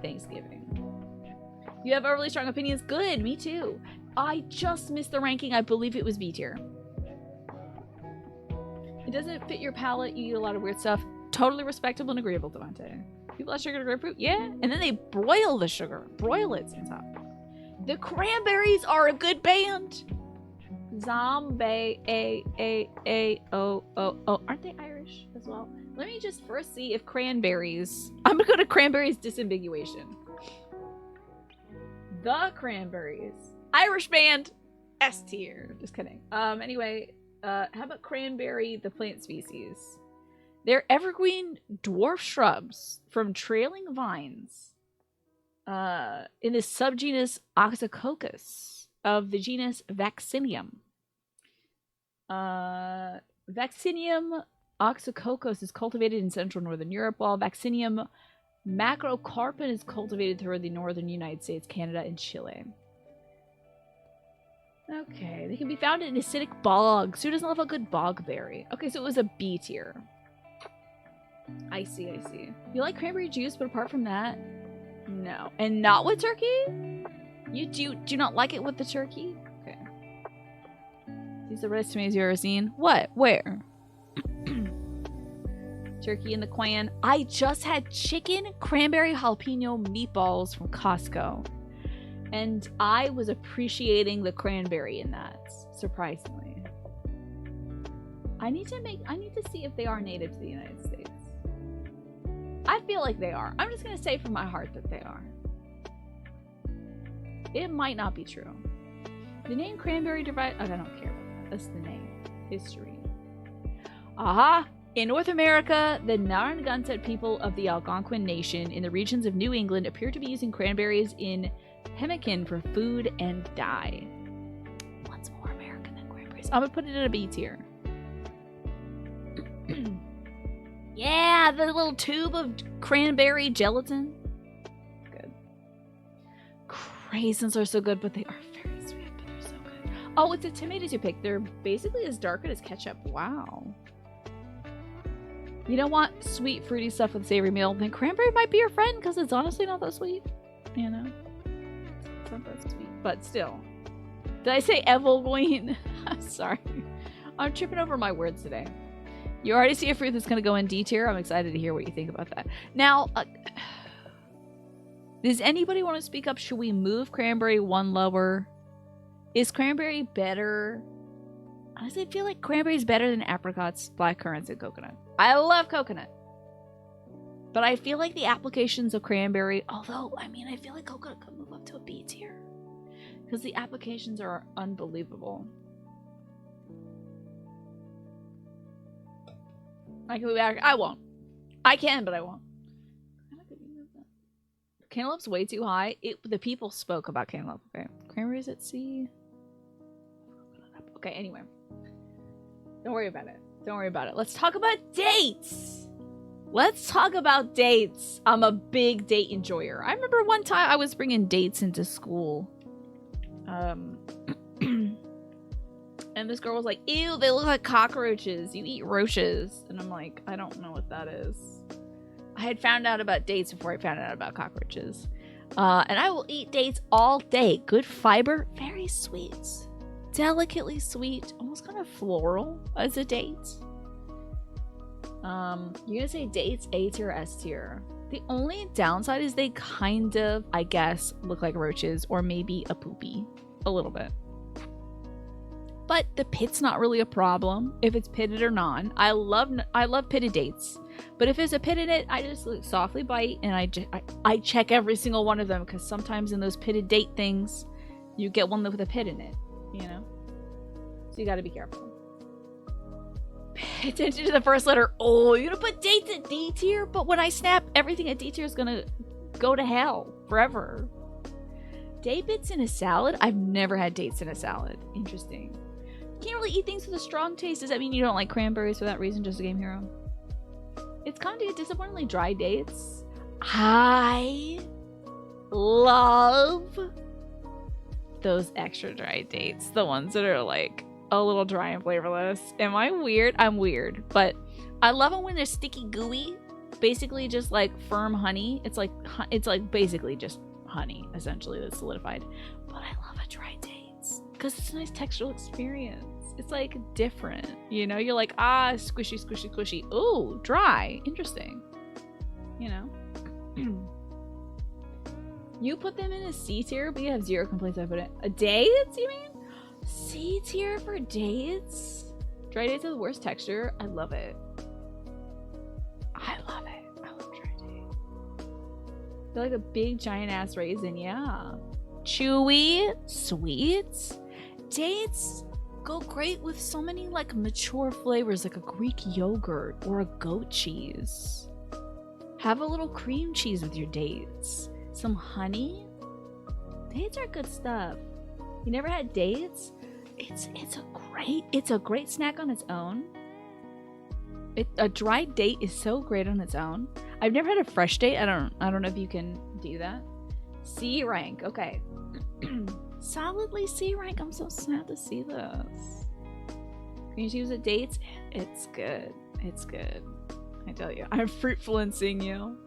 Thanksgiving. You have overly strong opinions? Good, me too. I just missed the ranking. I believe it was B tier. doesn't fit your palate, you eat a lot of weird stuff. Totally respectable and agreeable, Devante. People add sugar to grapefruit? Yeah. And then they broil the sugar. Broil it on top. The Cranberries are a good band. Zombie, A-A-A-O-O-O. Aren't they Irish as well? Let me just first see if Cranberries... I'm gonna go to Cranberries Disambiguation. The Cranberries. Irish band. S tier. Just kidding. Anyway, how about Cranberry, the plant species? They're evergreen dwarf shrubs from trailing vines in the subgenus Oxycoccus of the genus Vaccinium. Vaccinium Oxycoccus is cultivated in central northern Europe, while Vaccinium macrocarpon is cultivated throughout the northern United States, Canada, and Chile. Okay, they can be found in acidic bogs. Who doesn't love a good bogberry? Okay, so it was a B tier. I see, I see. You like cranberry juice, but apart from that, no. And not with turkey? You do not like it with the turkey? Okay. These are the reddest tomatoes you've ever seen. What? Where? Turkey in the Quan. I just had chicken cranberry jalapeno meatballs from Costco. And I was appreciating the cranberry in that, surprisingly. I need to see if they are native to the United States. I feel like they are. I'm just gonna say from my heart that they are. It might not be true. The name cranberry derived... I don't care. That's the name. History. Aha! In North America, the Narragansett people of the Algonquin Nation in the regions of New England appear to be using cranberries in pemmican for food and dye. What's more American than cranberries? I'm gonna put it in a B tier. Yeah, the little tube of cranberry gelatin. Good. Raisins are so good, but they are very sweet, but they're so good. Oh, it's the tomatoes you picked. They're basically as dark as ketchup. Wow. You don't want sweet, fruity stuff with a savory meal, then cranberry might be your friend because it's honestly not that sweet. You know? It's not that sweet, but still. Did I say Evelyn? I'm sorry. I'm tripping over my words today. You already see a fruit that's going to go in D tier. I'm excited to hear what you think about that. Now, does anybody want to speak up? Should we move cranberry one lower? Is cranberry better? Honestly, I feel like cranberry is better than apricots, blackcurrants, and coconut. I love coconut. But I feel like the applications of cranberry, although, I mean, I feel like coconut could move up to a B tier. Because the applications are unbelievable. I can move back. I won't. I can, but I won't. Cantaloupe's way too high. The people spoke about cantaloupe. Okay. Cranberries at C. Okay, anyway. Don't worry about it. Don't worry about it. Let's talk about dates. Let's talk about dates. I'm a big date enjoyer. I remember one time I was bringing dates into school. And this girl was like, ew, they look like cockroaches. You eat roaches. And I'm like, I don't know what that is. I had found out about dates before I found out about cockroaches. And I will eat dates all day. Good fiber, very sweet. Delicately sweet, almost kind of floral as a date. You're gonna say dates A tier or S tier. The only downside is they kind of, I guess, look like roaches or maybe a poopy. A little bit. But the pit's not really a problem if it's pitted or non. I love pitted dates. But if there's a pit in it, I just like, softly bite and I check every single one of them because sometimes in those pitted date things, you get one with a pit in it, you know? So you gotta be careful. Pay attention to the first letter. Oh, you're gonna put dates at D tier? But when I snap, everything at D tier is gonna go to hell forever. Date bits in a salad? I've never had dates in a salad. Interesting. Can't really eat things with a strong taste. Does that mean you don't like cranberries for that reason? Just a game hero. It's kind of disappointingly dry dates. I love those extra dry dates. The ones that are like a little dry and flavorless. Am I weird? I'm weird. But I love them when they're sticky gooey. Basically just like firm honey. It's like basically just honey, essentially, that's solidified. But I love a dry dates. because it's a nice textural experience. It's like different, you know? You're like, ah, squishy, squishy, squishy. Ooh, dry. Interesting. You know? You put them in a C tier, but you have 0 complaints about it. A dates, you mean? C tier for dates? Dry dates have the worst texture. I love it. I love it. I love dry dates. They're like a big giant ass raisin, yeah. Chewy, sweet. Dates go great with so many like mature flavors, like a Greek yogurt or a goat cheese. Have a little cream cheese with your dates. Some honey. Dates are good stuff. You never had dates? It's a great snack on its own. A dried date is so great on its own. I've never had a fresh date. I don't know if you can do that. C rank. Okay. Solidly C rank. I'm so sad to see this. Cream cheese with dates. It's good. It's good. I tell you. I'm fruitful in seeing you.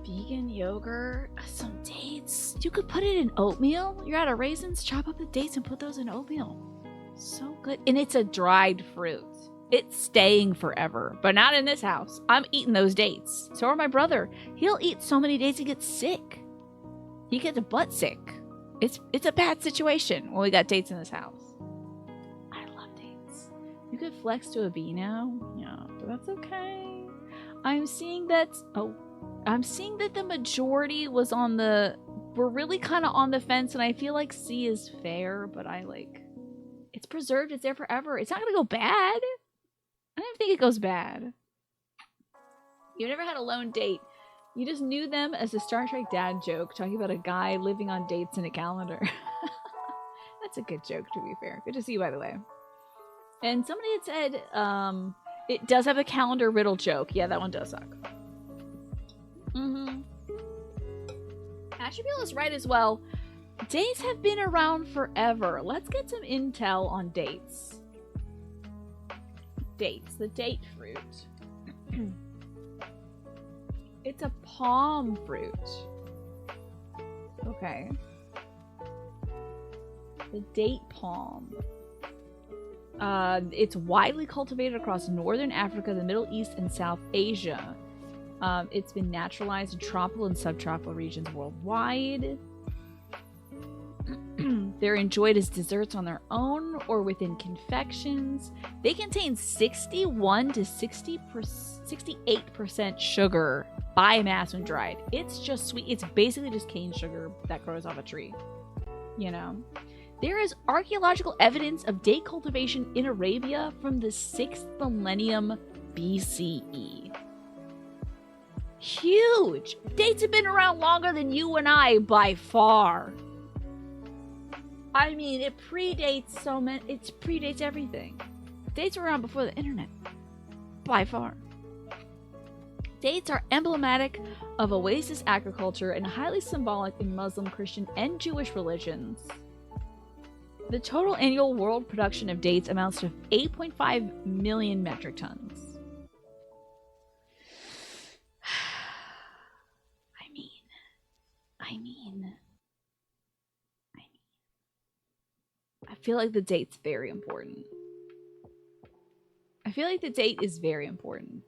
Vegan yogurt, some dates. You could put it in oatmeal. You're out of raisins, chop up the dates and put those in oatmeal. So good. And it's a dried fruit. It's staying forever, but not in this house. I'm eating those dates. So are my brother. He'll eat so many dates he gets sick. He gets butt sick. It's a bad situation when we got dates in this house. I love dates. You could flex to a B now. Yeah, but that's okay. I'm seeing that the majority was we're really kind of on the fence, and I feel like C is fair, but it's preserved, it's there forever. It's not gonna go bad. I don't think it goes bad. You never had a lone date. You just knew them as a Star Trek dad joke, talking about a guy living on dates in a calendar. That's a good joke, to be fair. Good to see you, by the way. And somebody had said, it does have a calendar riddle joke. Yeah, that one does suck. Ashtabula is right as well. Dates have been around forever. Let's get some intel on dates. Dates, the date fruit. It's a palm fruit. Okay. The date palm. It's widely cultivated across northern Africa, the Middle East, and South Asia. It's been naturalized in tropical and subtropical regions worldwide. They're enjoyed as desserts on their own or within confections. They contain 61 to 68% sugar biomass when dried. It's just sweet. It's basically just cane sugar that grows off a tree. You know? There is archaeological evidence of date cultivation in Arabia from the 6th millennium BCE. Huge! Dates have been around longer than you and I by far. I mean, it predates it predates everything. Dates were around before the internet. By far. Dates are emblematic of oasis agriculture and highly symbolic in Muslim, Christian, and Jewish religions. The total annual world production of dates amounts to 8.5 million metric tons. I feel like the date's very important. I feel like the date is very important.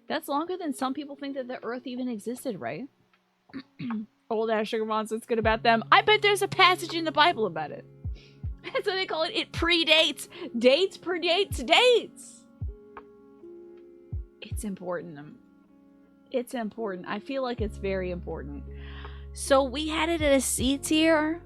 That's longer than some people think that the Earth even existed, right? Old ass sugar monster, it's good about them. I bet there's a passage in the Bible about it. That's what they call it. It predates. Dates predates dates. It's important. It's important. I feel like it's very important. So we had it at a C tier.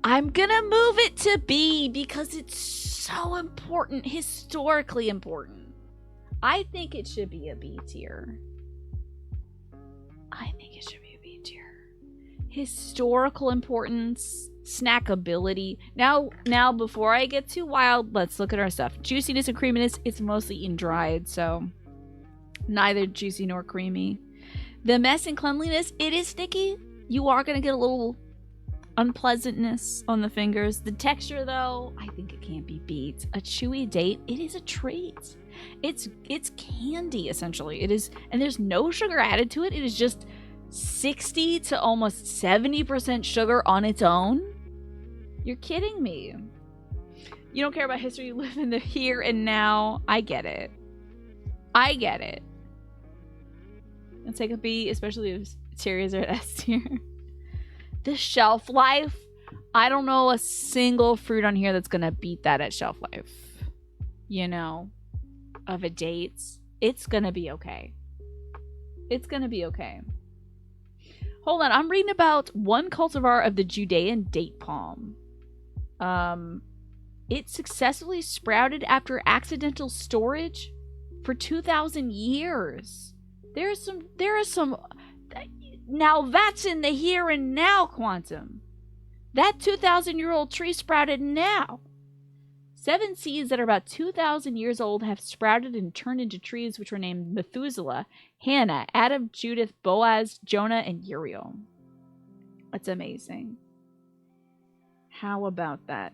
I'm gonna move it to B because it's so important, historically important. I think it should be a B tier. I think it should be a B tier. Historical importance, snackability. Now, before I get too wild, let's look at our stuff. Juiciness and creaminess, it's mostly eaten dried, so neither juicy nor creamy. The mess and cleanliness, it is sticky. You are gonna get a little unpleasantness on the fingers. The texture, though, I think it can't be beat. A chewy date, it is a treat. It's candy, essentially. It is, and there's no sugar added to it. It is just 60 to almost 70% sugar on its own. You're kidding me. You don't care about history, you live in the here and now. I get it. I get it. Let's take a B, especially if cherries are S tier. The shelf life. I don't know a single fruit on here that's gonna beat that at shelf life. You know, of a date. It's gonna be okay. It's gonna be okay. Hold on, I'm reading about one cultivar of the Judean date palm. It successfully sprouted after accidental storage for 2,000 years. There are some. Now that's in the here and now, Quantum. That 2,000-year-old tree sprouted now. 7 seeds that are about 2,000 years old have sprouted and turned into trees which were named Methuselah, Hannah, Adam, Judith, Boaz, Jonah, and Uriel. That's amazing. How about that?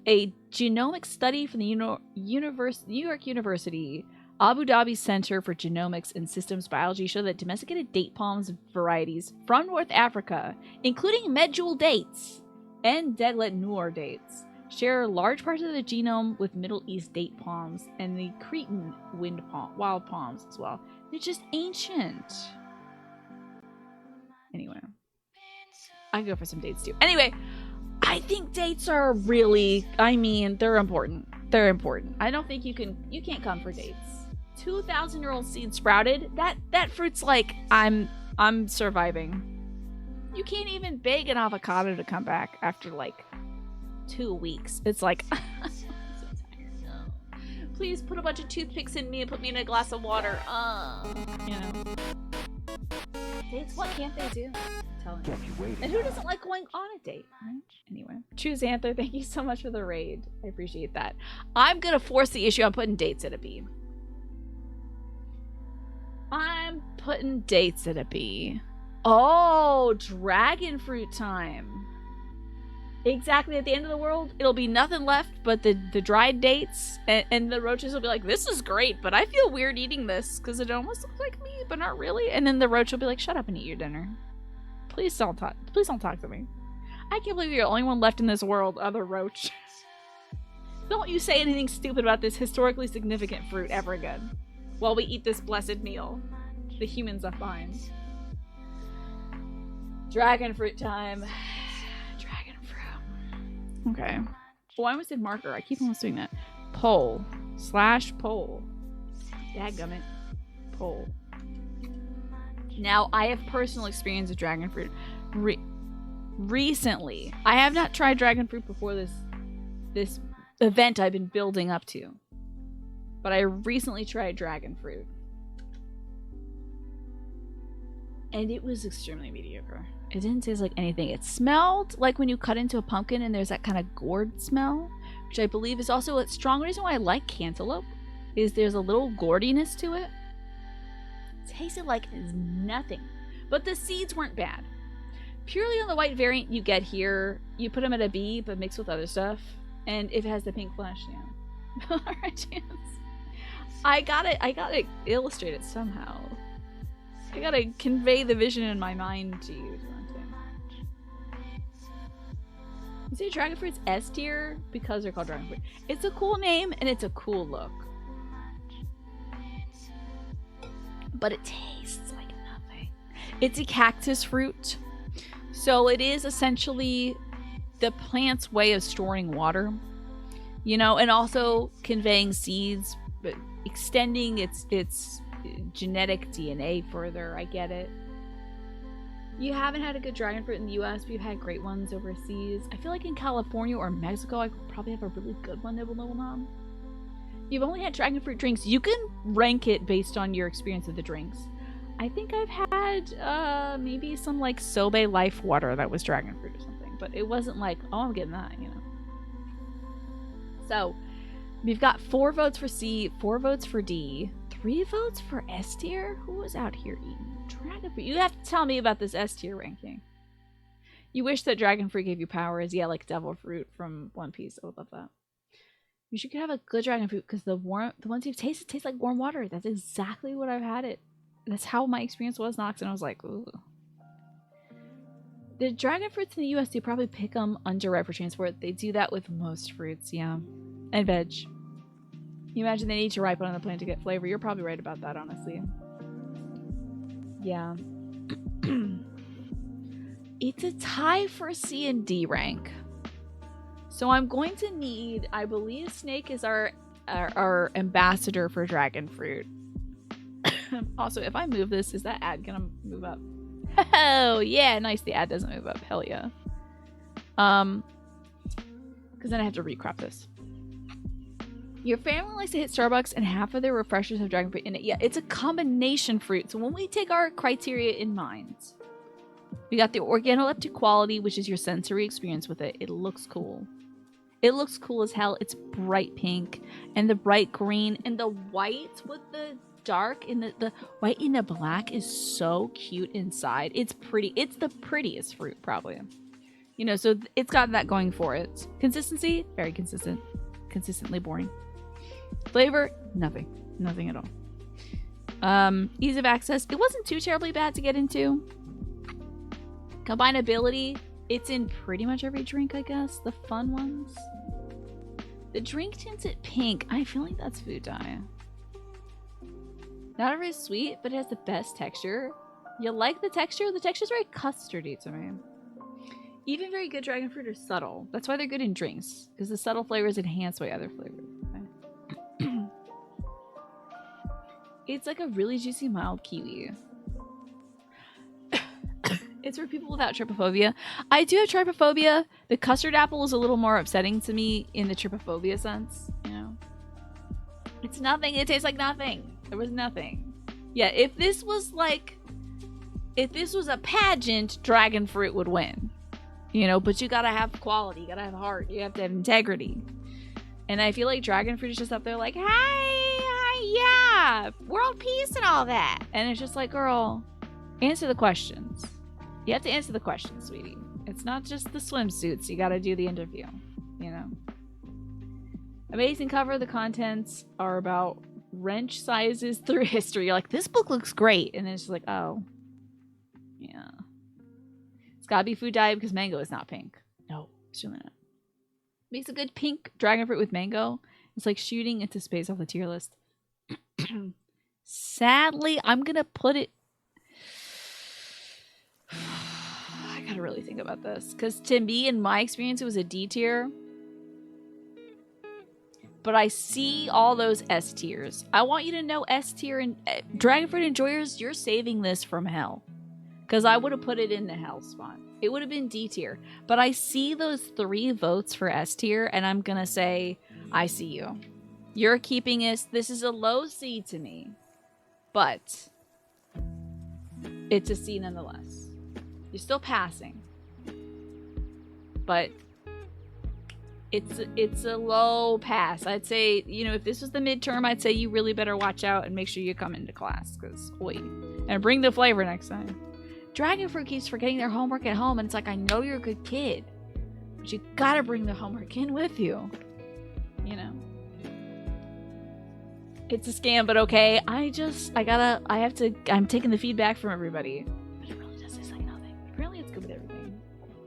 A genomic study from the New York University Abu Dhabi Center for Genomics and Systems Biology showed that domesticated date palms varieties from North Africa, including Medjool dates and Deglet Noor dates, share large parts of the genome with Middle East date palms and the Cretan wild palms as well. They're just ancient. Anyway, I can go for some dates too. Anyway, I think dates are really, I mean, they're important. They're important. I don't think you can't come for dates. 2,000-year-old seed sprouted. That fruit's like, I'm surviving. You can't even bake an avocado to come back after like 2 weeks. It's like, I'm so tired. No. Please put a bunch of toothpicks in me and put me in a glass of water. You know. Dates, what can't they do? Tell me. And who doesn't like going on a date, right? Anyway. Choose Anther, thank you so much for the raid. I appreciate that. I'm gonna force the issue on putting dates at a B. I'm putting dates at a B. Oh, dragon fruit time. Exactly at the end of the world, it'll be nothing left but the dried dates, and the roaches will be like, this is great, but I feel weird eating this because it almost looks like me, but not really. And then the roach will be like, shut up and eat your dinner. Please don't talk to me. I can't believe you're the only one left in this world, other roach. Don't you say anything stupid about this historically significant fruit ever again while we eat this blessed meal the humans left behind. Dragon fruit time. Dragon fruit. Okay. Oh, I almost did marker. I keep almost doing that. Poll. /poll. Dadgummit. Poll. Now, I have personal experience with dragon fruit. Recently. I have not tried dragon fruit before this event I've been building up to. But I recently tried dragon fruit. And it was extremely mediocre. It didn't taste like anything. It smelled like when you cut into a pumpkin and there's that kind of gourd smell, which I believe is also a strong reason why I like cantaloupe, is there's a little gourdiness to it. It tasted like nothing. But the seeds weren't bad. Purely on the white variant you get here, you put them at a B, but mixed with other stuff. And if it has the pink flesh, yeah. Alright, chance. I gotta illustrate it somehow. I gotta convey the vision in my mind to you. You say dragon fruit's S tier because they're called dragon fruit. It's a cool name and it's a cool look. But it tastes like nothing. It's a cactus fruit. So it is essentially the plant's way of storing water. You know, and also conveying seeds, but extending its genetic DNA further. I get it. You haven't had a good dragon fruit in the US, but you've had great ones overseas. I feel like in California or Mexico, I could probably have a really good one that will know on. You've only had dragon fruit drinks. You can rank it based on your experience of the drinks. I think I've had maybe some like Sobe Life water that was dragon fruit or something, but it wasn't like, oh, I'm getting that, you know. So we've got 4 votes for C, 4 votes for D, 3 votes for S tier. Who was out here eating dragon fruit? You have to tell me about this S tier ranking. You wish that dragon fruit gave you powers. Yeah, like devil fruit from One Piece. I would love that. You should have a good dragon fruit because the ones you've tasted taste like warm water. That's exactly what I've had it. That's how my experience was, Nox, and I was like, ooh. The dragon fruits in the US, they probably pick them underripe for transport. They do that with most fruits, yeah. And veg. You imagine they need to ripen on the plant to get flavor. You're probably right about that, honestly. Yeah. It's a tie for C and D rank. So I'm going to need, I believe Snake is our ambassador for dragon fruit. Also, if I move this, is that ad gonna move up? Oh, yeah, nice. The ad doesn't move up. Hell yeah. Because then I have to recrop this. Your family likes to hit Starbucks and half of their refreshers have dragon fruit in it. Yeah, it's a combination fruit. So when we take our criteria in mind, we got the organoleptic quality, which is your sensory experience with it. It looks cool. It looks cool as hell. It's bright pink and the bright green and the white with the dark and the white and the black is so cute inside. It's pretty. It's the prettiest fruit probably. You know, so it's got that going for it. Consistency, very consistent. Consistently boring. Flavor, nothing. Nothing at all. Ease of access, it wasn't too terribly bad to get into. Combinability, it's in pretty much every drink, I guess. The fun ones. The drink tinted pink, I feel like that's food dye. Not very sweet, but it has the best texture. You like the texture? The texture's very custardy to me. Even very good dragon fruit are subtle. That's why they're good in drinks, because the subtle flavors enhance by other flavors. Okay. It's like a really juicy, mild kiwi. It's for people without trypophobia. I do have trypophobia. The custard apple is a little more upsetting to me in the trypophobia sense, you know? It's nothing. It tastes like nothing. There was nothing. Yeah, if this was a pageant, dragon fruit would win. You know, but you gotta have quality, you gotta have heart, you have to have integrity. And I feel like dragon fruit is just up there like, hi, yeah, world peace and all that. And it's just like, girl, answer the questions. You have to answer the questions, sweetie. It's not just the swimsuits, you gotta do the interview, you know. Amazing cover, the contents are about wrench sizes through history. You're like, this book looks great. And then it's just like, oh, yeah. It's gotta be food dye because mango is not pink. No, it's really not. Makes a good pink dragon fruit with mango. It's like shooting into space off the tier list. Sadly, I'm gonna put it... I gotta really think about this. Because to me, in my experience, it was a D tier. But I see all those S tiers. I want you to know S tier and dragon fruit enjoyers, you're saving this from hell. Because I would have put it in the hell spot. It would have been D tier. But I see those 3 votes for S tier, and I'm going to say, I see you. You're keeping it. This is a low C to me. But it's a C nonetheless. You're still passing. But it's a low pass. I'd say, you know, if this was the midterm, I'd say you really better watch out and make sure you come into class. Because, oi. And bring the flavor next time. Dragon fruit keeps forgetting their homework at home, and it's like, I know you're a good kid, but you gotta bring the homework in with you. You know? It's a scam, but okay. I'm taking the feedback from everybody. But it really does taste like nothing. Apparently it's good with everything.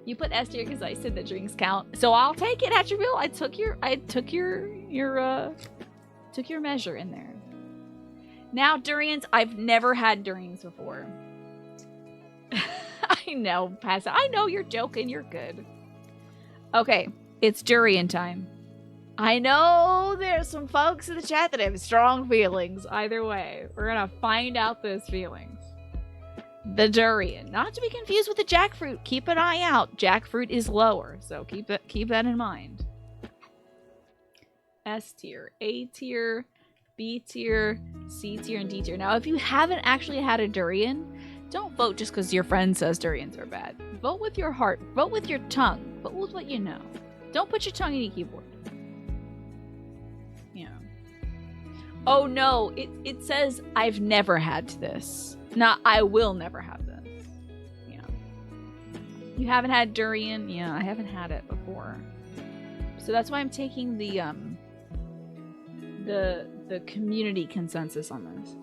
You put S tier because I said that drinks count. So I'll take it, Attribute. I took your measure in there. Now, durians, I've never had durians before. I know, pass it. I know you're joking. You're good. Okay, it's durian time. I know there's some folks in the chat that have strong feelings. Either way, we're gonna find out those feelings. The durian, not to be confused with the jackfruit. Keep an eye out. Jackfruit is lower, so keep that in mind. S tier, A tier, B tier, C tier, and D tier. Now, if you haven't actually had a durian, don't vote just because your friend says durians are bad. Vote with your heart. Vote with your tongue. Vote with what you know. Don't put your tongue in your keyboard. Yeah. Oh no, it says I've never had this. Not I will never have this. Yeah. You haven't had durian? Yeah, I haven't had it before. So that's why I'm taking the community consensus on this.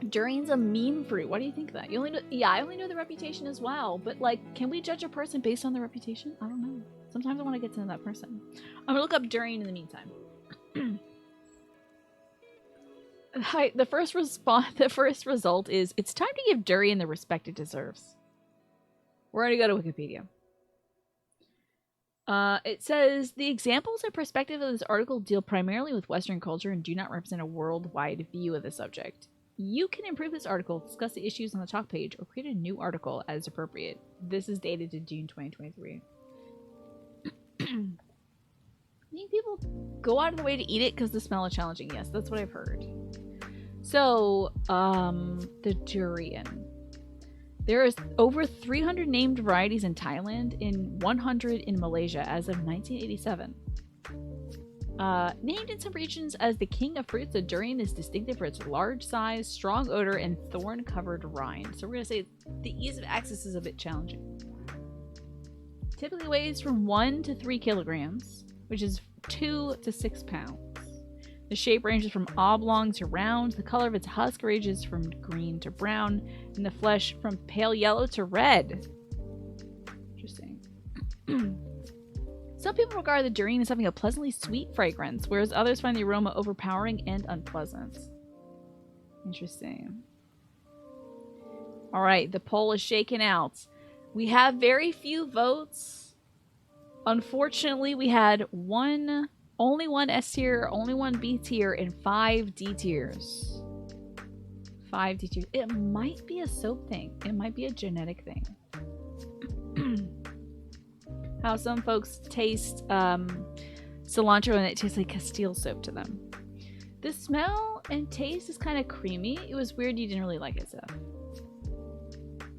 Durian's a meme fruit. What do you think of that? You only know, yeah, I only know the reputation as well. But like, can we judge a person based on their reputation? I don't know. Sometimes I want to get to know that person. I'm gonna look up durian in the meantime. Hi, the first result is it's time to give durian the respect it deserves. We're gonna go to Wikipedia. It says the examples and perspective of this article deal primarily with Western culture and do not represent a worldwide view of the subject. You can improve this article, discuss the issues on the talk page, or create a new article as appropriate. This is dated to June 2023. I think people go out of the way to eat it because the smell is challenging. Yes, that's what I've heard. So, the durian. There is over 300 named varieties in Thailand and 100 in Malaysia as of 1987. Named in some regions as the king of fruits, the durian is distinctive for its large size, strong odor, and thorn-covered rind. So we're going to say the ease of access is a bit challenging. Typically weighs from 1 to 3 kilograms, which is 2 to 6 pounds. The shape ranges from oblong to round. The color of its husk ranges from green to brown, and the flesh from pale yellow to red. Interesting. Some people regard the durian as having a pleasantly sweet fragrance, whereas others find the aroma overpowering and unpleasant. Interesting. All right, the poll is shaken out. We have very few votes. Unfortunately, we had only one S tier, only one B tier, and 5 D tiers. 5 D tiers. It might be a soap thing. It might be a genetic thing. How some folks taste cilantro and it tastes like Castile soap to them. The smell and taste is kind of creamy. It was weird you didn't really like it, so.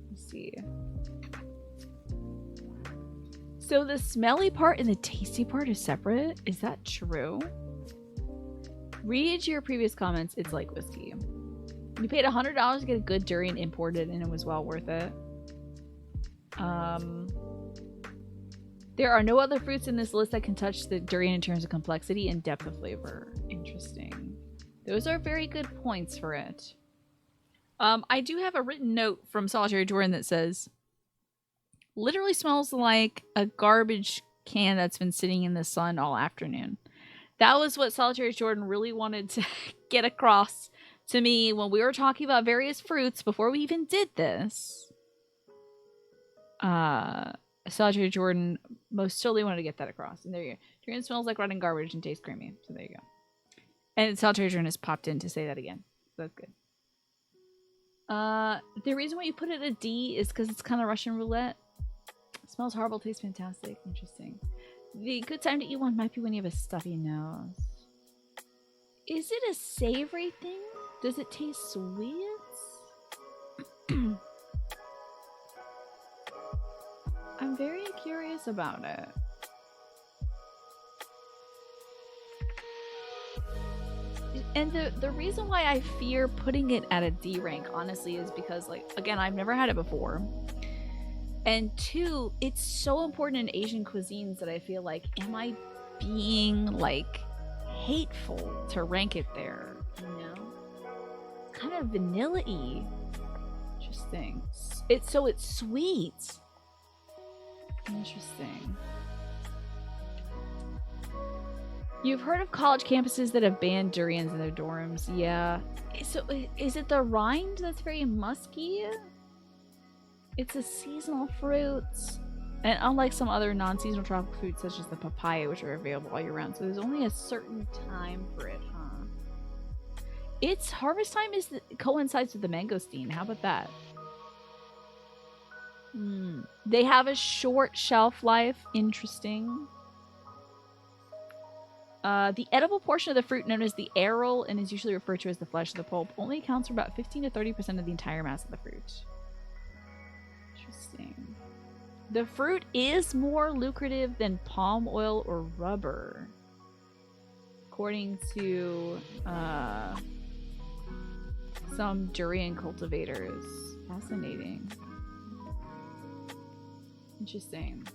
Let's see. So the smelly part and the tasty part are separate? Is that true? Read your previous comments. It's like whiskey. You paid $100 to get a good durian imported and it was well worth it. There are no other fruits in this list that can touch the durian in terms of complexity and depth of flavor. Interesting. Those are very good points for it. I do have a written note from Solitary Jordan that says, literally smells like a garbage can that's been sitting in the sun all afternoon. That was what Solitary Jordan really wanted to get across to me when we were talking about various fruits before we even did this. Solitary Jordan most certainly wanted to get that across. And there you go. Durian smells like rotten garbage and tastes creamy. So there you go. And Solitary Jordan has popped in to say that again. So that's good. The reason why you put it at D is because it's kind of Russian roulette. It smells horrible, tastes fantastic. Interesting. The good time to eat one might be when you have a stuffy nose. Is it a savory thing? Does it taste sweet? I'm very curious about it. And the reason why I fear putting it at a D rank, honestly, is because, like, again, I've never had it before. And 2, it's so important in Asian cuisines that I feel like, am I being, like, hateful to rank it there? You know? It's kind of vanilla-y. Interesting. It's sweet. Interesting. You've heard of college campuses that have banned durians in their dorms. Yeah. So is it the rind that's very musky? It's a seasonal fruit. And unlike some other non-seasonal tropical fruits such as the papaya, which are available all year round. So there's only a certain time for it, huh? Its harvest time coincides with the mangosteen. How about that? They have a short shelf life. Interesting. The edible portion of the fruit, known as the aril, and is usually referred to as the flesh of the pulp, only accounts for about 15 to 30% of the entire mass of the fruit. Interesting. The fruit is more lucrative than palm oil or rubber, according to some durian cultivators. Fascinating. Interesting.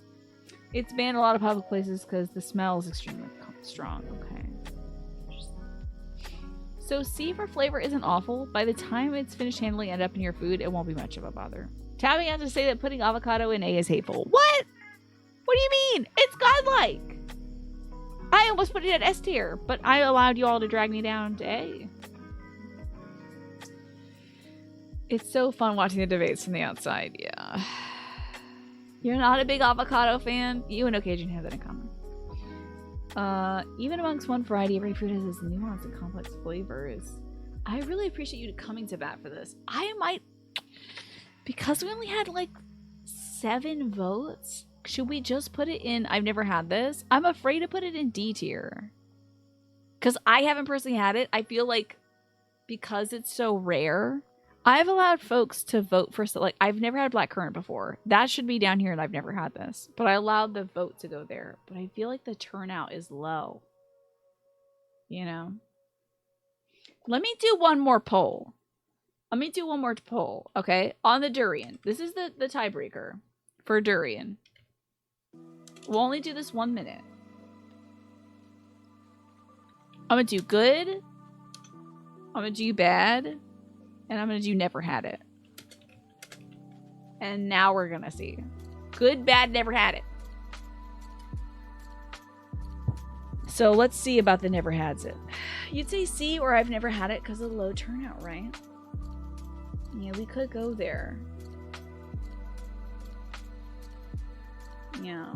It's banned a lot of public places because the smell is extremely strong. Okay. So C for flavor isn't awful. By the time it's finished handling it up in your food, it won't be much of a bother. Tapping out to say that putting avocado in A is hateful. What? What do you mean? It's godlike. I almost put it at S tier, but I allowed you all to drag me down to A. It's so fun watching the debates from the outside, yeah. You're not a big avocado fan? You and Occasion have that in common. Even amongst one variety, every food has its nuance and complex flavors. I really appreciate you coming to bat for this. I might... Because we only had like 7 votes, should we just put it in I've never had this? I'm afraid to put it in D tier. Because I haven't personally had it. I feel like because it's so rare, I've allowed folks to vote for, like, I've never had blackcurrant before. That should be down here and I've never had this. But I allowed the vote to go there. But I feel like the turnout is low. You know? Let me do one more poll. Let me do one more poll, okay? On the durian. This is the tiebreaker for durian. We'll only do this 1 minute. I'm gonna do good. I'm gonna do bad. And I'm gonna do never had it. And now we're gonna see. Good, bad, never had it. So let's see about the never hads it. You'd say C or I've never had it because of the low turnout, right? Yeah, we could go there. Yeah.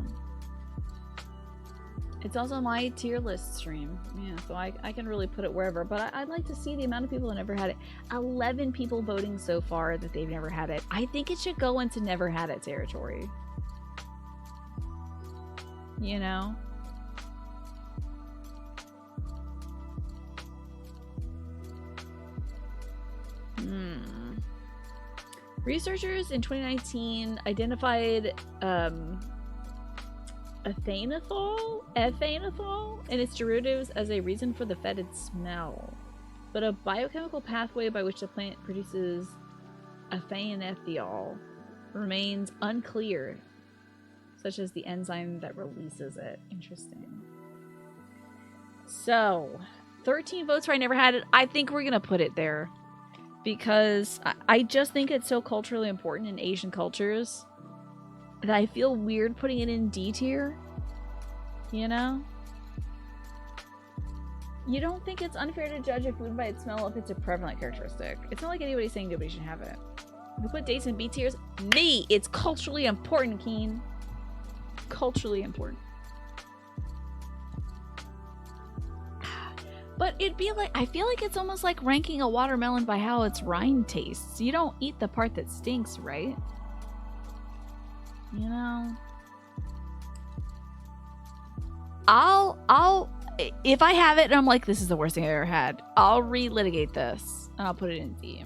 It's also my tier list stream. Yeah, so I can really put it wherever. But I'd like to see the amount of people that never had it. 11 people voting so far that they've never had it. I think it should go into never had it territory. You know? Researchers in 2019 identified ethanol and its derivatives as a reason for the fetid smell. But a biochemical pathway by which the plant produces ethanethiol remains unclear, such as the enzyme that releases it. Interesting. So, 13 votes for I never had it. I think we're gonna put it there. Because I just think it's so culturally important in Asian cultures that I feel weird putting it in D tier. You know? You don't think it's unfair to judge a food by its smell if it's a prevalent characteristic. It's not like anybody's saying nobody should have it. If we put dates in B tiers, me! It's culturally important, Keen. Culturally important. But it'd be like, I feel like it's almost like ranking a watermelon by how its rind tastes. You don't eat the part that stinks, right? You know? If I have it and I'm like, this is the worst thing I've ever had, I'll relitigate this and I'll put it in D.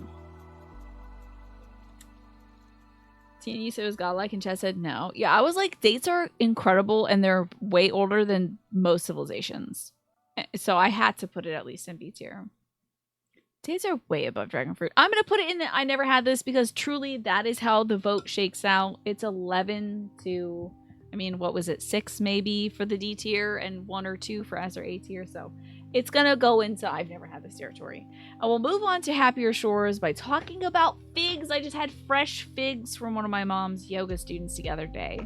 Tina, you said it was godlike and Chad said no. Yeah, I was like, dates are incredible and they're way older than most civilizations. So I had to put it at least in B tier. Dates are way above dragon fruit. I'm going to put it in the I never had this because truly that is how the vote shakes out. It's 11 to, I mean, what was it? 6 maybe for the D tier and 1 or 2 for S or A tier. So it's going to go into I've never had this territory. And we'll move on to Happier Shores by talking about figs. I just had fresh figs from one of my mom's yoga students the other day.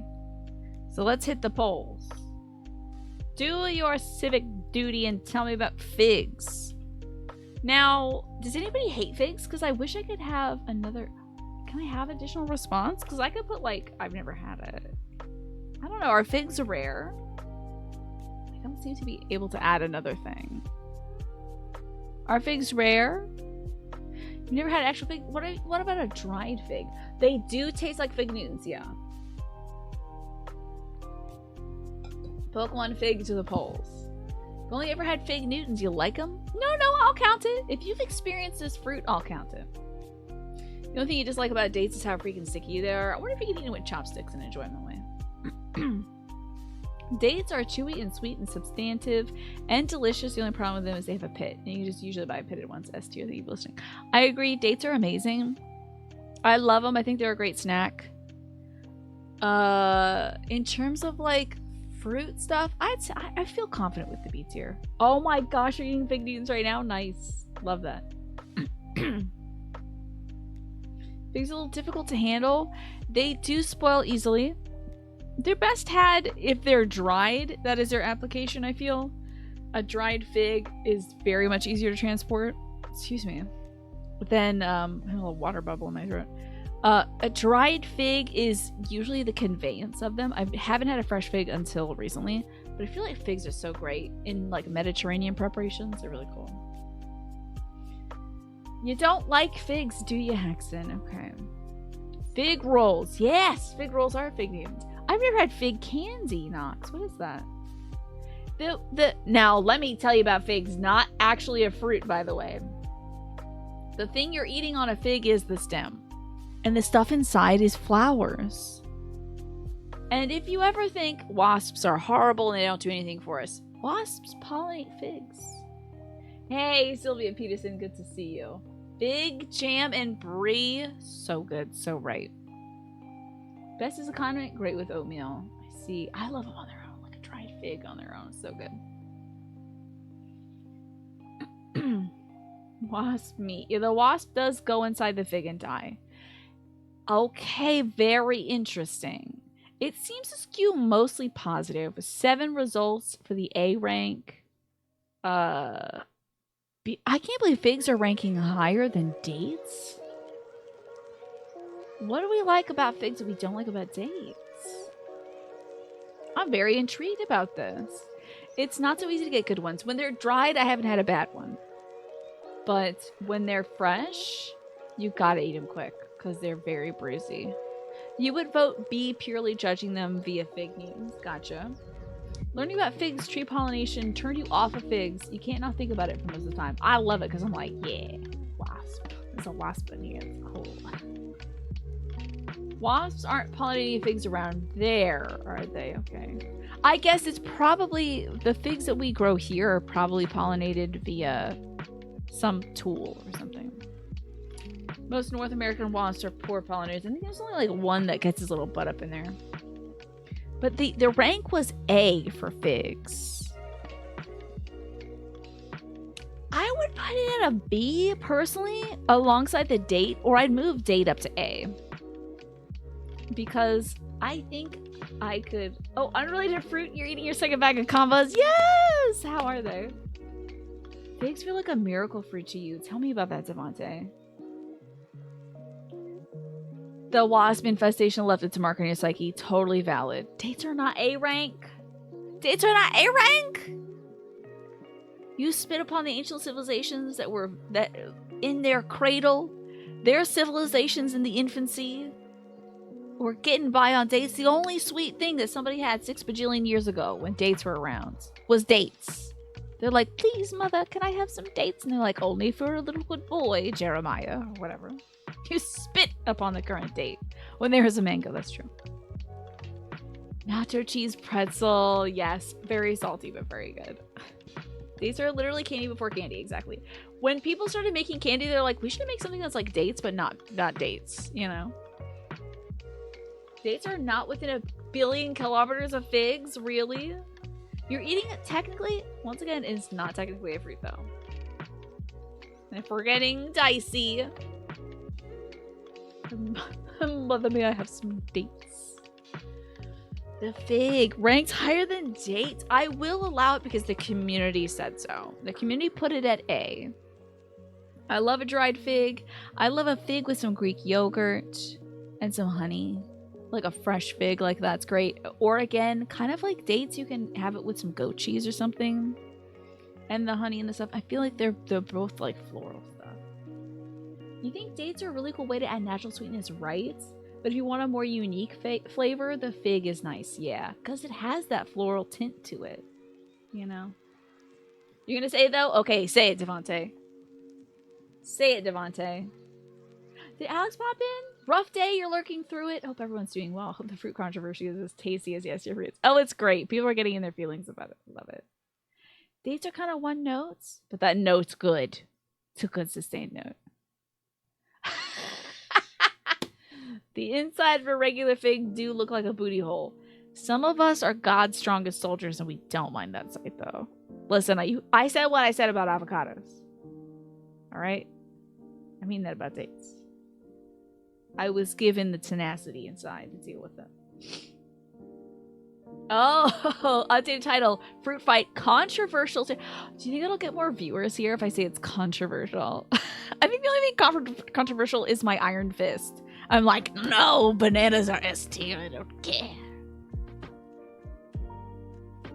So let's hit the polls. Do your civic duty and tell me about figs. Now, does anybody hate figs? Because I wish I could have another... Can I have additional response? Because I could put, like, I've never had it. I don't know. Are figs rare? I don't seem to be able to add another thing. Are figs rare? You've never had actual fig? What about a dried fig? They do taste like fig Newtons, yeah. Pokemon fig to the polls. I've only ever had fig Newtons. You like them? No, I'll count it. If you've experienced this fruit, I'll count it. The only thing you dislike about dates is how freaking sticky they are. I wonder if you can eat it with chopsticks and enjoy them that way. Dates are chewy and sweet and substantive and delicious. The only problem with them is they have a pit. And you can just usually buy a pitted ones. S tier, thank you for listening. I agree. Dates are amazing. I love them. I think they're a great snack. In terms of like fruit stuff, I feel confident with the B tier. Oh my gosh, you're eating fig Newtons right now? Nice. Love that. Figs are a little difficult to handle. They do spoil easily. They're best had if they're dried. That is their application, I feel. A dried fig is very much easier to transport. Excuse me. Then, I have a little water bubble in my throat. A dried fig is usually the conveyance of them. I haven't had a fresh fig until recently, but I feel like figs are so great in like Mediterranean preparations. They're really cool. You don't like figs, do you, Hexen? Okay. Fig rolls. Yes, fig rolls are fig Newtons. I've never had fig candy, Nox. What is that? Now, let me tell you about figs. Not actually a fruit, by the way. The thing you're eating on a fig is the stem. And the stuff inside is flowers. And if you ever think wasps are horrible and they don't do anything for us, wasps pollinate figs. Hey, Sylvia Peterson, good to see you. Fig, jam, and brie. So good, so right. Best as a condiment, great with oatmeal. I see. I love them on their own, like a dried fig on their own. So good. Wasp meat. Yeah, the wasp does go inside the fig and die. Okay, very interesting. It seems to skew mostly positive, with 7 results for the A rank. I can't believe figs are ranking higher than dates. What do we like about figs that we don't like about dates? I'm very intrigued about this. It's not so easy to get good ones. When they're dried, I haven't had a bad one. But when they're fresh, you gotta eat them quick because they're very bruisey. You would vote B purely judging them via fig Newtons. Gotcha. Learning about figs, tree pollination, turned you off of figs. You can't not think about it for most of the time. I love it because I'm like, yeah, wasp. There's a wasp in here. It's cool. Wasps aren't pollinating figs around there, are they? Okay. I guess it's probably the figs that we grow here are probably pollinated via some tool or something. Most North American wasps are poor pollinators. I think there's only like one that gets his little butt up in there. But the rank was A for figs. I would put it at a B personally alongside the date, or I'd move date up to A. Because I think I could... Oh, unrelated fruit, you're eating your second bag of combos. Yes! How are they? Figs feel like a miracle fruit to you. Tell me about that, Devontae. The wasp infestation left its mark on your psyche. Totally valid. Dates are not A rank. Dates are not A rank. You spit upon the ancient civilizations that were in their cradle. Their civilizations in the infancy were getting by on dates. The only sweet thing that somebody had 6 bajillion years ago when dates were around was dates. They're like, please, mother, can I have some dates? And they're like, only for a little good boy, Jeremiah, or whatever. You spit upon the current date when there is a mango. That's true. Nacho cheese pretzel. Yes, very salty, but very good. These are literally candy before candy. Exactly. When people started making candy, they're like, we should make something that's like dates, but not dates, you know? Dates are not within a billion kilometers of figs, really? You're eating it technically, once again, it's not technically a fruit though. And if we're getting dicey, mother, may I have some dates? The fig ranks higher than dates. I will allow it because the community said so. The community put it at A. I love a dried fig. I love a fig with some Greek yogurt and some honey. Like a fresh fig, like that's great. Or again, kind of like dates, you can have it with some goat cheese or something. And the honey and the stuff. I feel like they're both like floral stuff. You think dates are a really cool way to add natural sweetness, right? But if you want a more unique flavor, the fig is nice, yeah. Because it has that floral tint to it, you know? You're gonna say it though? Okay, say it, Devontae. Say it, Devontae. Did Alex pop in? Rough day, you're lurking through it. Hope everyone's doing well. Hope the fruit controversy is as tasty as yes, your fruits. Oh, it's great. People are getting in their feelings about it. Love it. Dates are kind of one notes, but that note's good. It's a good sustained note. The inside of a regular fig do look like a booty hole. Some of us are God's strongest soldiers, and we don't mind that sight, though. Listen, I said what I said about avocados. All right? I mean that about dates. I was given the tenacity inside to deal with them. Oh, updated title. Fruit fight controversial. Do you think it'll get more viewers here if I say it's controversial? I think the only thing controversial is my iron fist. I'm like, no, bananas are S tier. I don't care.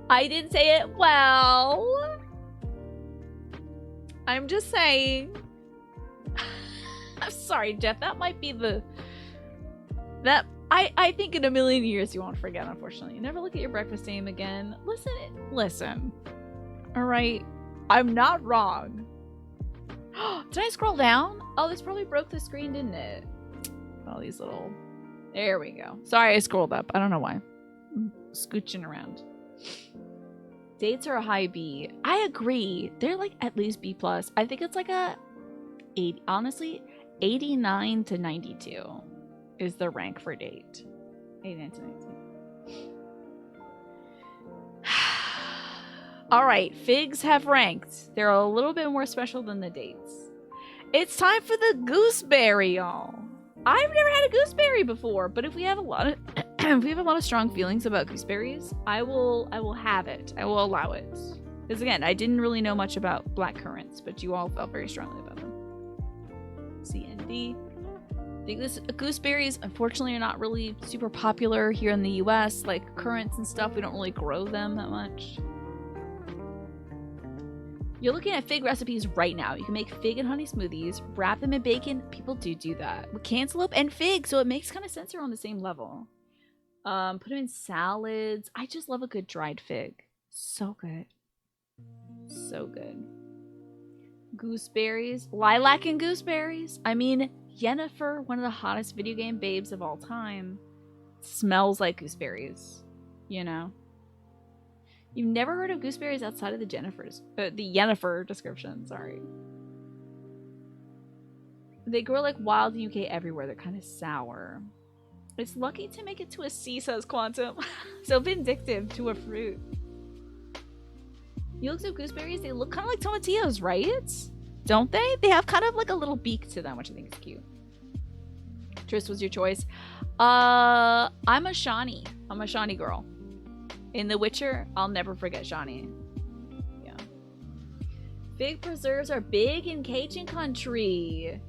I didn't say it well. I'm just saying. I'm sorry, Jeff. That might be the... I think in a million years you won't forget, unfortunately. Never look at your breakfast name again. Listen. Alright? I'm not wrong. Did I scroll down? Oh, this probably broke the screen, didn't it? All these little... There we go. Sorry, I scrolled up. I don't know why. I'm scooching around. Dates are a high B. I agree. They're like at least B+. I think it's like a... 8. Honestly, 89 to 92 is the rank for date. 89 to 92. Alright, figs have ranked. They're a little bit more special than the dates. It's time for the gooseberry, y'all. I've never had a gooseberry before, but if we have a lot of if we have a lot of strong feelings about gooseberries, I will have it. I will allow it. Because again, I didn't really know much about black currants, but you all felt very strongly about them. CND. I think gooseberries, unfortunately, are not really super popular here in the US. Like currants and stuff, we don't really grow them that much. You're looking at fig recipes right now. You can make fig and honey smoothies, wrap them in bacon. People do that. With cantaloupe and fig, so it makes kind of sense they're on the same level. Put them in salads. I just love a good dried fig. So good. So good. Gooseberries. Lilac and gooseberries. I mean, Yennefer, one of the hottest video game babes of all time, smells like gooseberries. You know? You've never heard of gooseberries outside of the Yennefer description, sorry. They grow like wild in UK everywhere. They're kind of sour. It's lucky to make it to a C, says Quantum. So vindictive to a fruit. You look at gooseberries, they look kind of like tomatillos, right? Don't they? They have kind of like a little beak to them, which I think is cute. Tris was your choice. I'm a Shani. I'm a Shani girl. In The Witcher, I'll never forget Shani. Yeah. Fig preserves are big in Cajun country.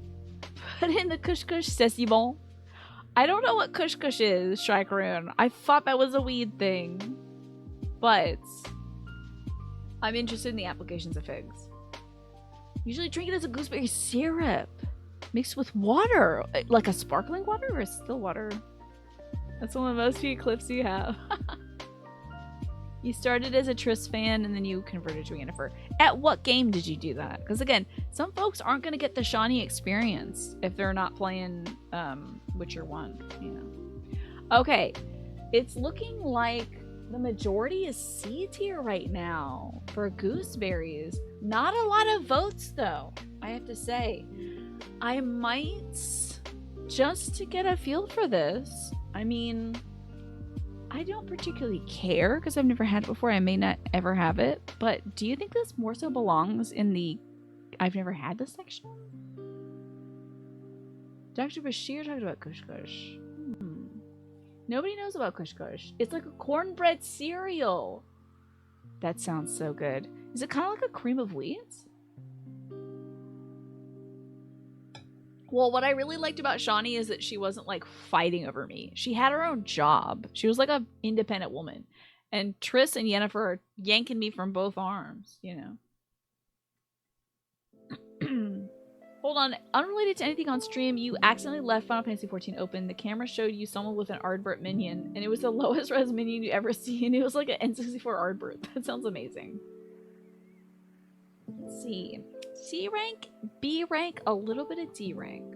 Put in the kush kush, c'est si bon. I don't know what kush kush is, Shrikaroon. I thought that was a weed thing. But I'm interested in the applications of figs. Usually drink it as a gooseberry syrup. Mixed with water. Like a sparkling water or still water? That's one of the most few clips you have. You started as a Triss fan and then you converted to Yennefer. At what game did you do that? Because again, some folks aren't going to get the Shani experience if they're not playing Witcher 1, you know. Okay, it's looking like the majority is C tier right now for gooseberries. Not a lot of votes though, I have to say. I might, just to get a feel for this, I mean, I don't particularly care because I've never had it before. I may not ever have it. But do you think this more so belongs in the I've never had this section? Dr. Bashir talked about Kush Kush. Nobody knows about Kush Kush. It's like a cornbread cereal. That sounds so good. Is it kind of like a cream of wheat? Well, what I really liked about Shani is that she wasn't like fighting over me. She had her own job. She was like an independent woman. And Triss and Yennefer are yanking me from both arms, you know. Hold on. Unrelated to anything on stream, you accidentally left Final Fantasy XIV open. The camera showed you someone with an Ardbert minion, and it was the lowest res minion you ever seen. It was like an N64 Ardbert. That sounds amazing. Let's see. C rank, B rank, a little bit of D rank.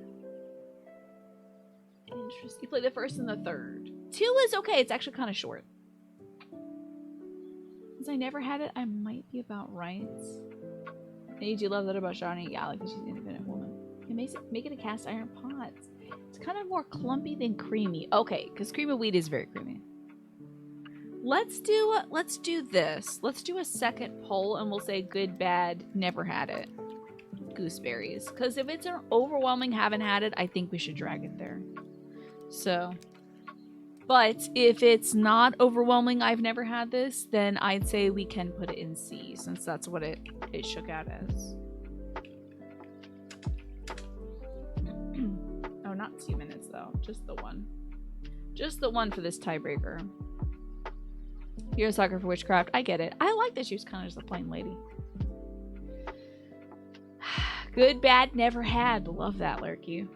Interesting. You play the first and the third. 2 is okay. It's actually kind of short. Since I never had it, I might be about right. And you do love that about Shani. Yeah, like she's an independent woman. It makes it make it a cast iron pot. It's It's kind of more clumpy than creamy. Okay, because cream of wheat is very creamy. Let's do this. Let's do a second poll and we'll say good, bad, never had it. Gooseberries. Because if it's an overwhelming haven't had it, I think we should drag it there. So, but if it's not overwhelming I've never had this, then I'd say we can put it in C, since that's what it shook out as. Oh, not 2 minutes though, just the one. Just the one for this tiebreaker. You're a sucker for witchcraft. I get it. I like that she was kind of just a plain lady. Good, bad, never had. Love that, Lurky.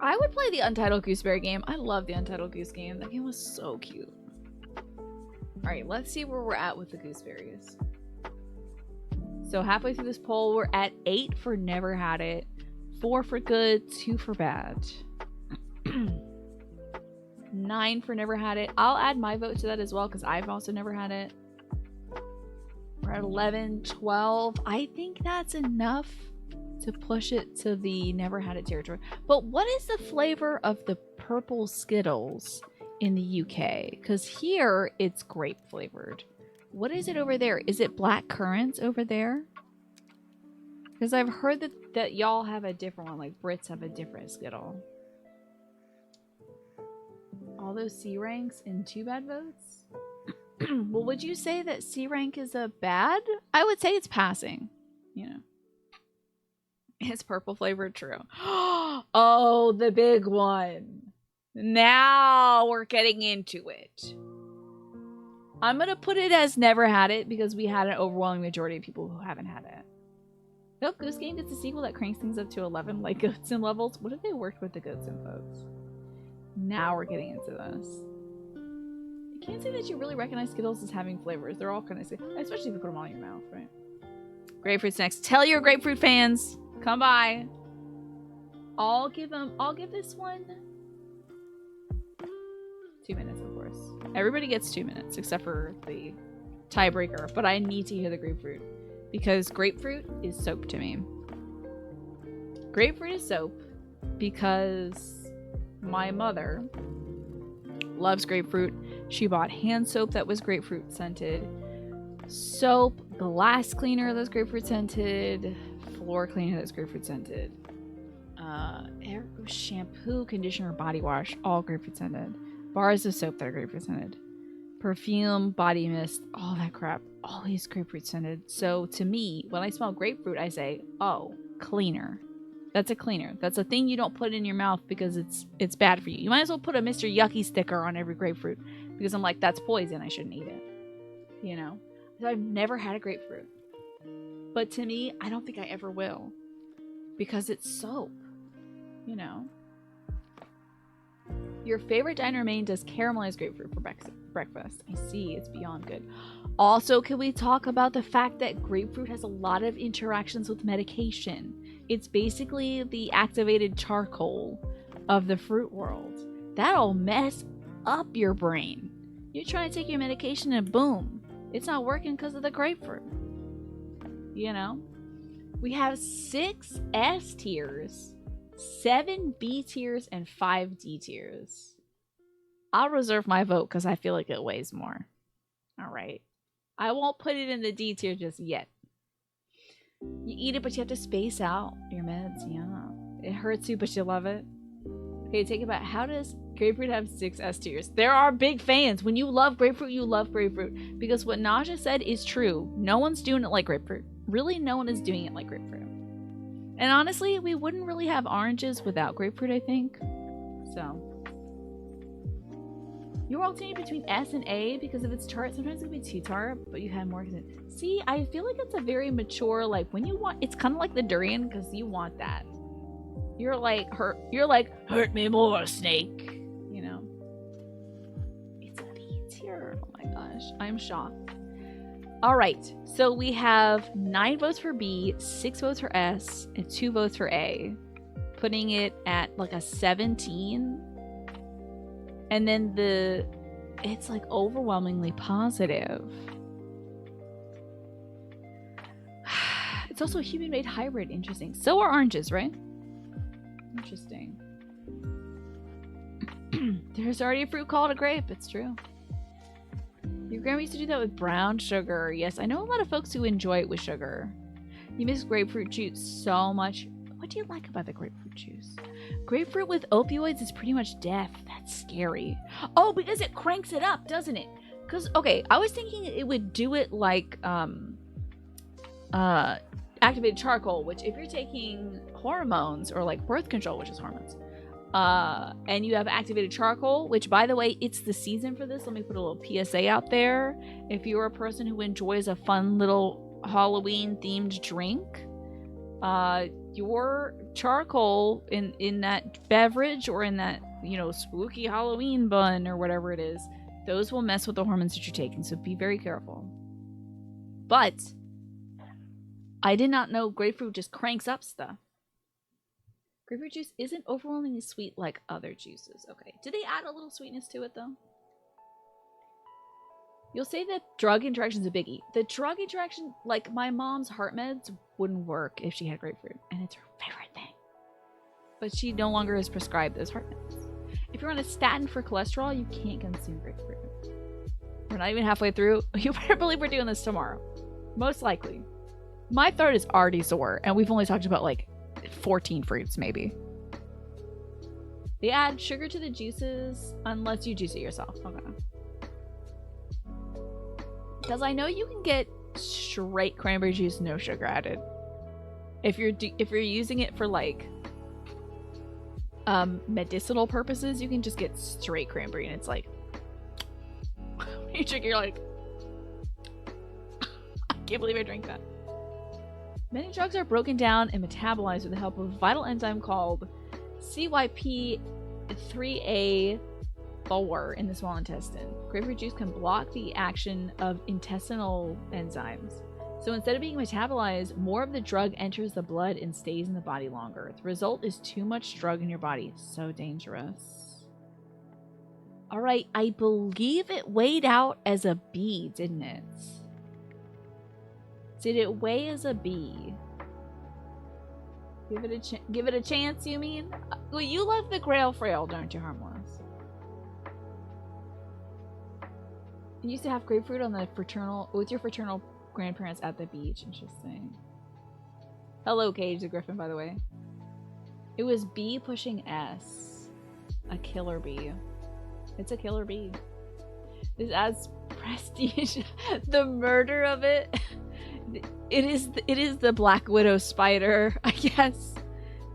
I would play the Untitled Gooseberry game. I love the Untitled Goose game. That game was so cute. Alright, let's see where we're at with the gooseberries. So halfway through this poll, we're at 8 for never had it, 4 for good, 2 for bad. 9 for never had it. I'll add my vote to that as well because I've also never had it. We're at 11, 12. I think that's enough to push it to the never had it territory. But what is the flavor of the purple Skittles in the UK? Because here it's grape flavored. What is it over there? Is it black currants over there? Because I've heard that y'all have a different one. Like Brits have a different Skittle. All those C ranks and 2 bad votes? Well, would you say that C rank is a bad? I would say it's passing. You know. It's purple flavored, true. Oh, the big one. Now we're getting into it. I'm going to put it as never had it because we had an overwhelming majority of people who haven't had it. Nope, Goose Game gets a sequel that cranks things up to 11 like Goats and levels. What if they worked with the Goats and folks? Now we're getting into this. You can't say that you really recognize Skittles as having flavors. They're all kind of, especially if you put them all in your mouth, right? Grapefruit's next. Tell your grapefruit fans. Come by. I'll give this one 2 minutes, of course. Everybody gets 2 minutes, except for the tiebreaker. But I need to hear the grapefruit. Because grapefruit is soap to me. Grapefruit is soap because my mother loves grapefruit. She bought hand soap that was grapefruit scented. Soap, glass cleaner that's grapefruit scented. Floor cleaner that's grapefruit scented. Shampoo, conditioner, body wash, all grapefruit scented. Bars of soap that are grapefruit scented. Perfume, body mist, all that crap, always grapefruit scented. So to me, when I smell grapefruit, I say, oh, cleaner. That's a cleaner. That's a thing you don't put in your mouth because it's bad for you. You might as well put a Mr. Yucky sticker on every grapefruit because I'm like, that's poison. I shouldn't eat it. You know? So I've never had a grapefruit. But to me, I don't think I ever will because it's soap. You know? Your favorite diner main does caramelized grapefruit for breakfast. I see, it's beyond good. Also, can we talk about the fact that grapefruit has a lot of interactions with medication? It's basically the activated charcoal of the fruit world. That'll mess up your brain. You try to take your medication and boom, it's not working because of the grapefruit. You know? We have 6 S tiers, 7 B tiers, and 5 D tiers. I'll reserve my vote because I feel like it weighs more. Alright. I won't put it in the D tier just yet. You eat it, but you have to space out your meds. Yeah. It hurts you, but you love it. Okay, take it back. How does grapefruit have 6 S tiers? There are big fans. When you love grapefruit, you love grapefruit. Because what Naja said is true. No one's doing it like grapefruit. Really, no one is doing it like grapefruit. And honestly, we wouldn't really have oranges without grapefruit, I think. So. You're alternating between S and A because if it's tart, sometimes it would be too tart, but you had more. See, I feel like it's a very mature, like when you want, it's kind of like the durian because you want that. You're like, hurt me more, snake. You know? It's a B tier. Oh my gosh. I'm shocked. Alright, so we have 9 votes for B, 6 votes for S, and 2 votes for A. Putting it at like a 17. And then it's like overwhelmingly positive. It's also a human-made hybrid, interesting. So are oranges, right? Interesting. There's already a fruit called a grape. It's true. Your grandma used to do that with brown sugar. Yes, I know a lot of folks who enjoy it with sugar. You miss grapefruit juice so much. What do you like about the grapefruit juice? Grapefruit with opioids is pretty much death. That's scary. Oh, because it cranks it up, doesn't it? Because, okay, I was thinking it would do it like activated charcoal, which if you're taking hormones or like birth control, which is hormones, and you have activated charcoal, which by the way, it's the season for this. Let me put a little PSA out there. If you're a person who enjoys a fun little Halloween themed drink, your charcoal in that beverage or in that, you know, spooky Halloween bun or whatever it is, those will mess with the hormones that you're taking, so be very careful. But I did not know grapefruit just cranks up stuff. Grapefruit juice isn't overwhelmingly sweet like other juices. Okay. Did they add a little sweetness to it, though? You'll say that drug interaction's a biggie. The drug interaction, like my mom's heart meds, wouldn't work if she had grapefruit. And it's her favorite thing. But she no longer is prescribed those heart meds. If you're on a statin for cholesterol, you can't consume grapefruit. We're not even halfway through. You better believe we're doing this tomorrow. Most likely. My throat is already sore, and we've only talked about like 14 fruits, maybe. They add sugar to the juices unless you juice it yourself. Okay. Because I know you can get straight cranberry juice, no sugar added. If you're using it for like medicinal purposes, you can just get straight cranberry, and it's like when you drink, you're like, I can't believe I drank that. Many drugs are broken down and metabolized with the help of a vital enzyme called CYP3A4 in the small intestine. Grapefruit juice can block the action of intestinal enzymes. So instead of being metabolized, more of the drug enters the blood and stays in the body longer. The result is too much drug in your body. So dangerous. Alright, I believe it weighed out as a B, didn't it? Did it weigh as a B? Give it a chance, you mean? Well, you love the Grail Frail, don't you, Harmless? You used to have grapefruit on the with your fraternal grandparents at the beach. Interesting. Hello, Cage the Griffin, by the way. It was B pushing S. A killer bee. It's a killer bee. This adds prestige. The murder of it. It is the Black Widow spider, I guess.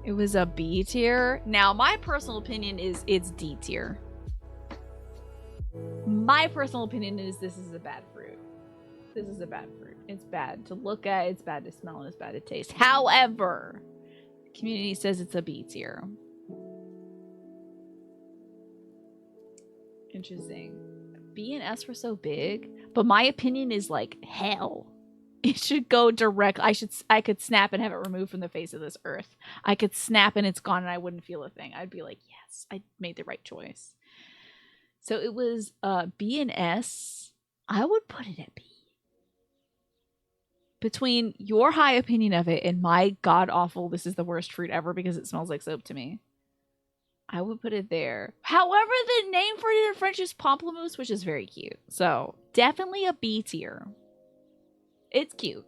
It was a B tier. Now, my personal opinion is it's D tier. My personal opinion is this is a bad fruit. This is a bad fruit. It's bad to look at, it's bad to smell, and it's bad to taste. However, the community says it's a B tier. Interesting. B and S were so big, but my opinion is like hell. It should go direct. I could snap and have it removed from the face of this earth. I could snap and it's gone and I wouldn't feel a thing. I'd be like, yes, I made the right choice. So it was B and S. I would put it at B. Between your high opinion of it and my god-awful, this is the worst fruit ever because it smells like soap to me, I would put it there. However, the name for it in French is pamplemousse, which is very cute. So definitely a B tier. It's cute.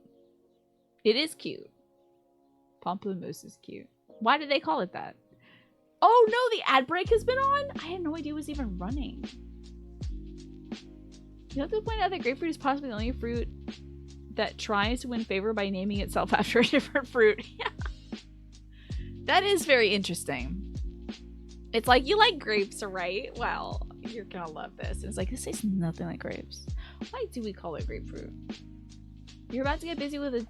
It is cute. Pamplemousse is cute. Why did they call it that? Oh no, the ad break has been on? I had no idea it was even running. You have to point out that grapefruit is possibly the only fruit that tries to win favor by naming itself after a different fruit. That is very interesting. It's like, you like grapes, right? Well, you're gonna love this. It's like, this tastes nothing like grapes. Why do we call it grapefruit? You're about to get busy with the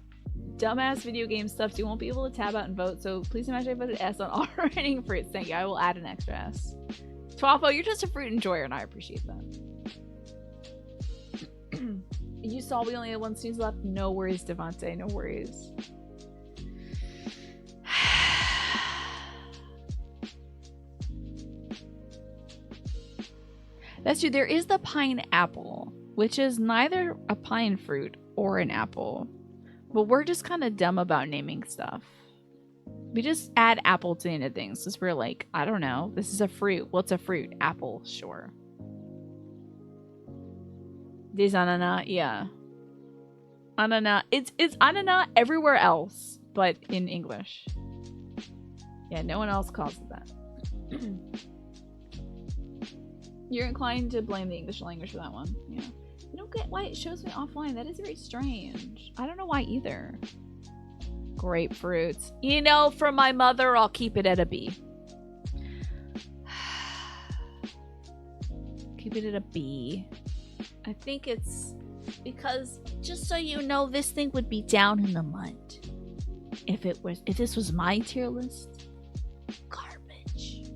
dumbass video game stuff, so you won't be able to tab out and vote, so please imagine I put an S on all remaining fruits. Thank you. I will add an extra S. Twapo, you're just a fruit enjoyer, and I appreciate that. You saw we only had one snooze left. No worries, Devante. No worries. That's true. There is the pineapple, which is neither a pine fruit or an apple. But we're just kind of dumb about naming stuff. We just add apple to the end of things because we're like, I don't know. This is a fruit. What's a fruit? Apple, sure. This ananas, yeah. Ananas. It's ananas everywhere else, but in English. Yeah, no one else calls it that. You're inclined to blame the English language for that one. Yeah. I don't get why it shows me offline. That is very strange. I don't know why either. Grapefruits. You know, from my mother, I'll keep it at a B. Keep it at a B. I think it's because, just so you know, this thing would be down in the mud. If this was my tier list. Garbage.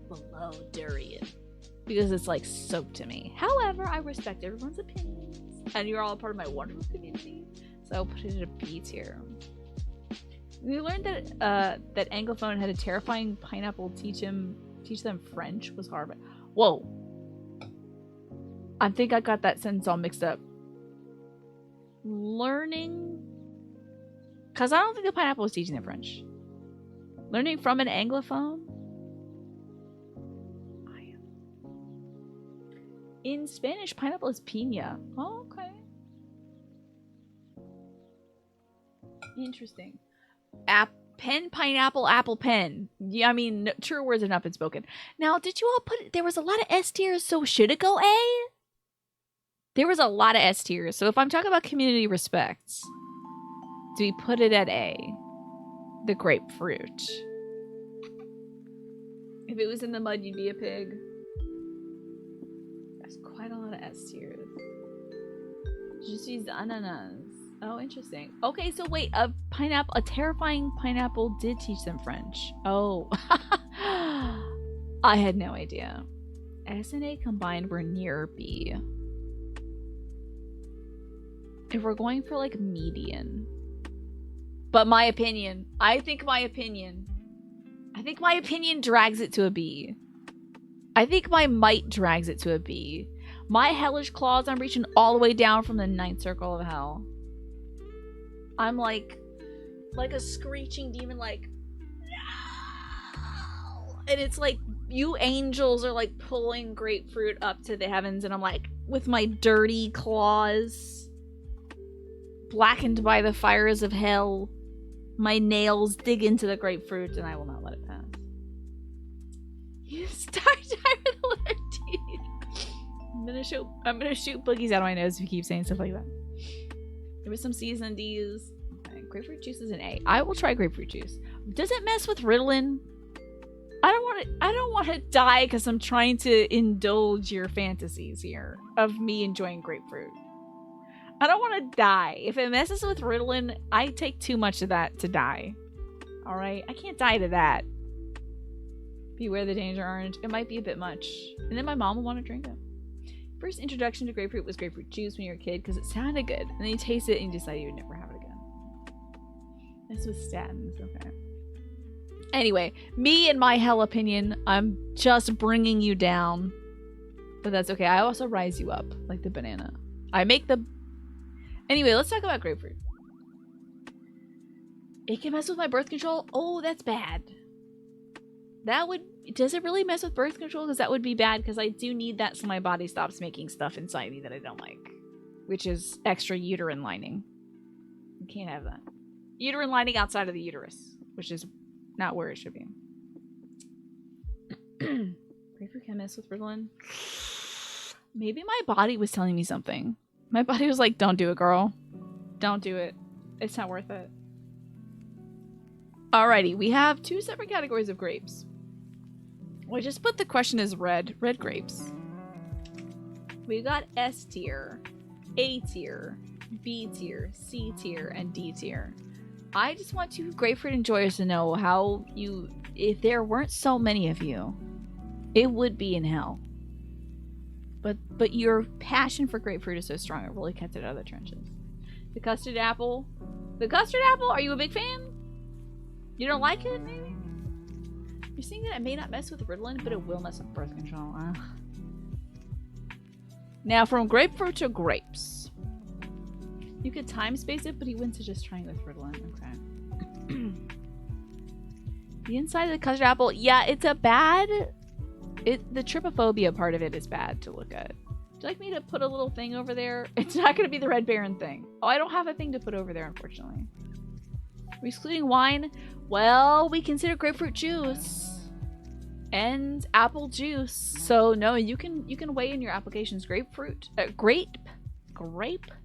Below durian. Because it's like soap to me. However, I respect everyone's opinions. And you're all a part of my wonderful community. So I'll put it at a B tier. We learned that that Anglophone had a terrifying pineapple teach them French was hard. Whoa. I think I got that sentence all mixed up. Learning... Because I don't think the pineapple was teaching them French. Learning from an Anglophone? In Spanish, pineapple is piña. Oh, okay. Interesting. Pen, pineapple, apple, pen. Yeah, I mean, true words have not been spoken. Now, did you all put it? There was a lot of S tiers, so should it go A? There was a lot of S tiers, so if I'm talking about community respects, do we put it at A? The grapefruit. If it was in the mud, you'd be a pig. There's quite a lot of S tiers. Just use the ananas. Oh, interesting. Okay, so wait, a terrifying pineapple did teach them French. Oh. I had no idea. S and A combined were near B. If we're going for like median. But my opinion, I think my opinion drags it to a B. I think my might drags it to a B. My hellish claws, I'm reaching all the way down from the 9th circle of hell. I'm like a screeching demon, like, no! And it's like you angels are like pulling grapefruit up to the heavens, and I'm like, with my dirty claws, blackened by the fires of hell, my nails dig into the grapefruit, and I will not let it pass. You start time with the letter T. I'm gonna shoot boogies out of my nose if you keep saying stuff like that. There was some C's and D's. Okay, grapefruit juice is an A. I will try grapefruit juice. Does it mess with Ritalin? I don't want to die because I'm trying to indulge your fantasies here of me enjoying grapefruit. I don't want to die. If it messes with Ritalin, I take too much of that to die. Alright? I can't die to that. Beware the danger orange. It might be a bit much. And then my mom will want to drink it. First introduction to grapefruit was grapefruit juice when you were a kid because it sounded good. And then you taste it and you decide you would never have it again. This was statins. Okay. Anyway, me and my hell opinion, I'm just bringing you down. But that's okay. I also rise you up like the banana. I make the... Anyway, let's talk about grapefruit. It can mess with my birth control. Oh, that's bad. That would... Does it really mess with birth control? Because that would be bad because I do need that so my body stops making stuff inside me that I don't like. Which is extra uterine lining. You can't have that. Uterine lining outside of the uterus. Which is not where it should be. Grapefruit can mess with Ritalin. Maybe my body was telling me something. My body was like, don't do it, girl. Don't do it. It's not worth it. Alrighty, we have 2 separate categories of grapes. I just put the question as red grapes. We got S tier, A tier, B tier, C tier, and D tier. I just want you grapefruit enjoyers to know how you, if there weren't so many of you, it would be in hell. But your passion for grapefruit is so strong, it really kept it out of the trenches. The custard apple, are you a big fan? You don't like it, maybe? You're saying that it may not mess with Ritalin, but it will mess with birth control. Now, from grapefruit to grapes. You could time space it, but he wouldn't suggest trying with Ritalin. Okay. The inside of the custard apple, yeah, it's a bad... the trypophobia part of it is bad to look at. Would you like me to put a little thing over there? It's not going to be the Red Baron thing. Oh, I don't have a thing to put over there, unfortunately. Are we excluding wine? Well, we consider grapefruit juice and apple juice. So no, you can weigh in your applications. Grape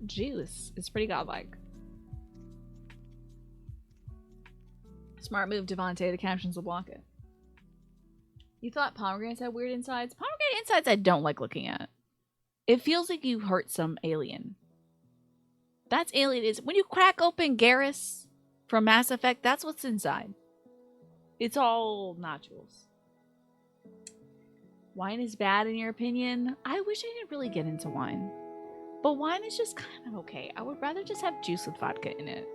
juice is pretty godlike. Smart move, Devontae. The captions will block it. You thought pomegranates had weird insides? Pomegranate insides I don't like looking at. It feels like you hurt some alien. That's alien. Is when you crack open Garrus from Mass Effect, that's what's inside. It's all nodules. Wine is bad in your opinion? I wish I didn't really get into wine. But wine is just kind of okay. I would rather just have juice with vodka in it.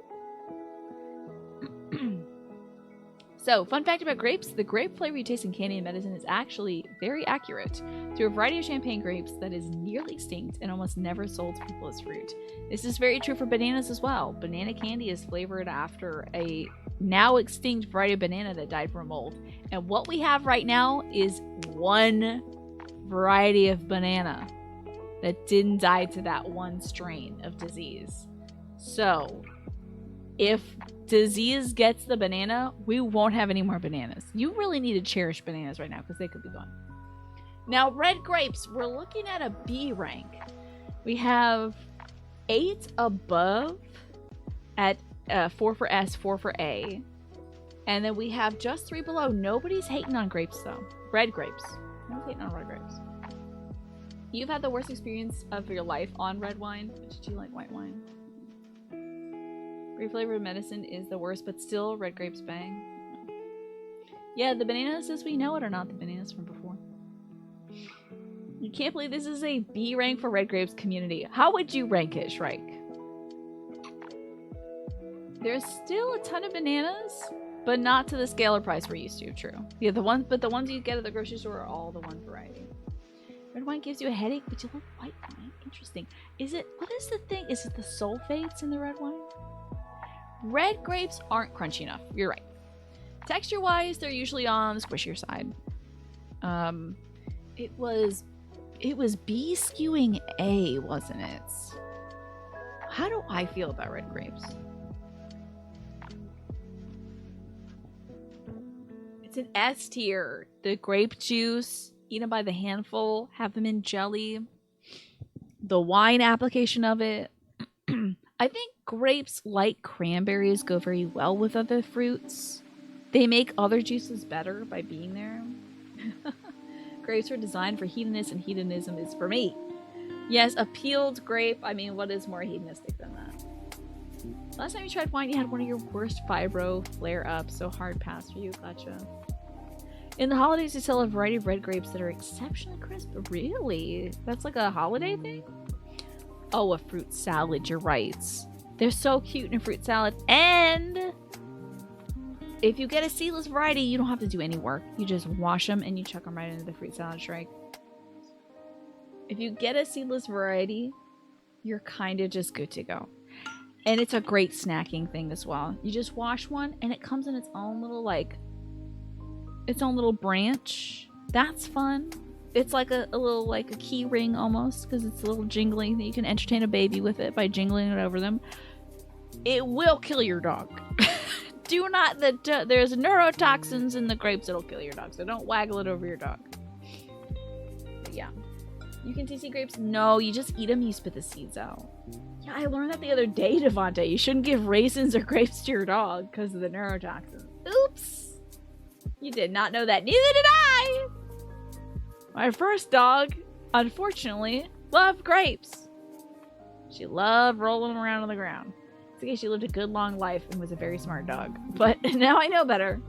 So, fun fact about grapes, the grape flavor you taste in candy and medicine is actually very accurate to a variety of champagne grapes that is nearly extinct and almost never sold to people as fruit. This is very true for bananas as well. Banana candy is flavored after a now extinct variety of banana that died from mold. And what we have right now is one variety of banana that didn't die to that one strain of disease. So, if disease gets the banana, we won't have any more bananas. You really need to cherish bananas right now because they could be gone. Now, red grapes, we're looking at a B rank. We have 8 above at 4 for S, 4 for A. And then we have just 3 below. Nobody's hating on grapes, though. Red grapes. No one's hating on red grapes. You've had the worst experience of your life on red wine. Did you like white wine? Grape flavored medicine is the worst, but still, red grapes bang. Yeah, the bananas as we know it are not the bananas from before. You can't believe this is a B rank for red grapes community. How would you rank it, Shrike? There's still a ton of bananas, but not to the scale or price we're used to. True. Yeah, the ones you get at the grocery store are all the one variety. Red wine gives you a headache, but you love white wine. Interesting. What is the thing? Is it the sulfates in the red wine? Red grapes aren't crunchy enough. You're right. Texture-wise, they're usually on the squishier side. It was B skewing A, wasn't it? How do I feel about red grapes? It's an S tier. The grape juice, eaten by the handful, have them in jelly. The wine application of it. I think grapes, like cranberries, go very well with other fruits. They make other juices better by being there. Grapes are designed for hedonists, and hedonism is for me. Yes, a peeled grape. I mean, what is more hedonistic than that? Last time you tried wine, you had one of your worst fibro flare-ups, so hard pass for you. Gotcha. In the holidays, they sell a variety of red grapes that are exceptionally crisp. Really? That's like a holiday thing? Oh, a fruit salad, you're right. They're so cute in a fruit salad. And if you get a seedless variety, you don't have to do any work. You just wash them and you chuck them right into the fruit salad, Shrike. If you get a seedless variety, you're kind of just good to go. And it's a great snacking thing as well. You just wash one and it comes in its own little branch. That's fun. It's like a little key ring almost, because it's a little jingling that you can entertain a baby with it by jingling it over them. It will kill your dog. Do not, there's neurotoxins in the grapes that'll kill your dog, so don't waggle it over your dog. But yeah. You can TC grapes? No, you just eat them, you spit the seeds out. Yeah, I learned that the other day, Devontae. You shouldn't give raisins or grapes to your dog because of the neurotoxins. Oops! You did not know that. Neither did I! My first dog, unfortunately, loved grapes. She loved rolling them around on the ground. It's okay, she lived a good long life and was a very smart dog. But now I know better.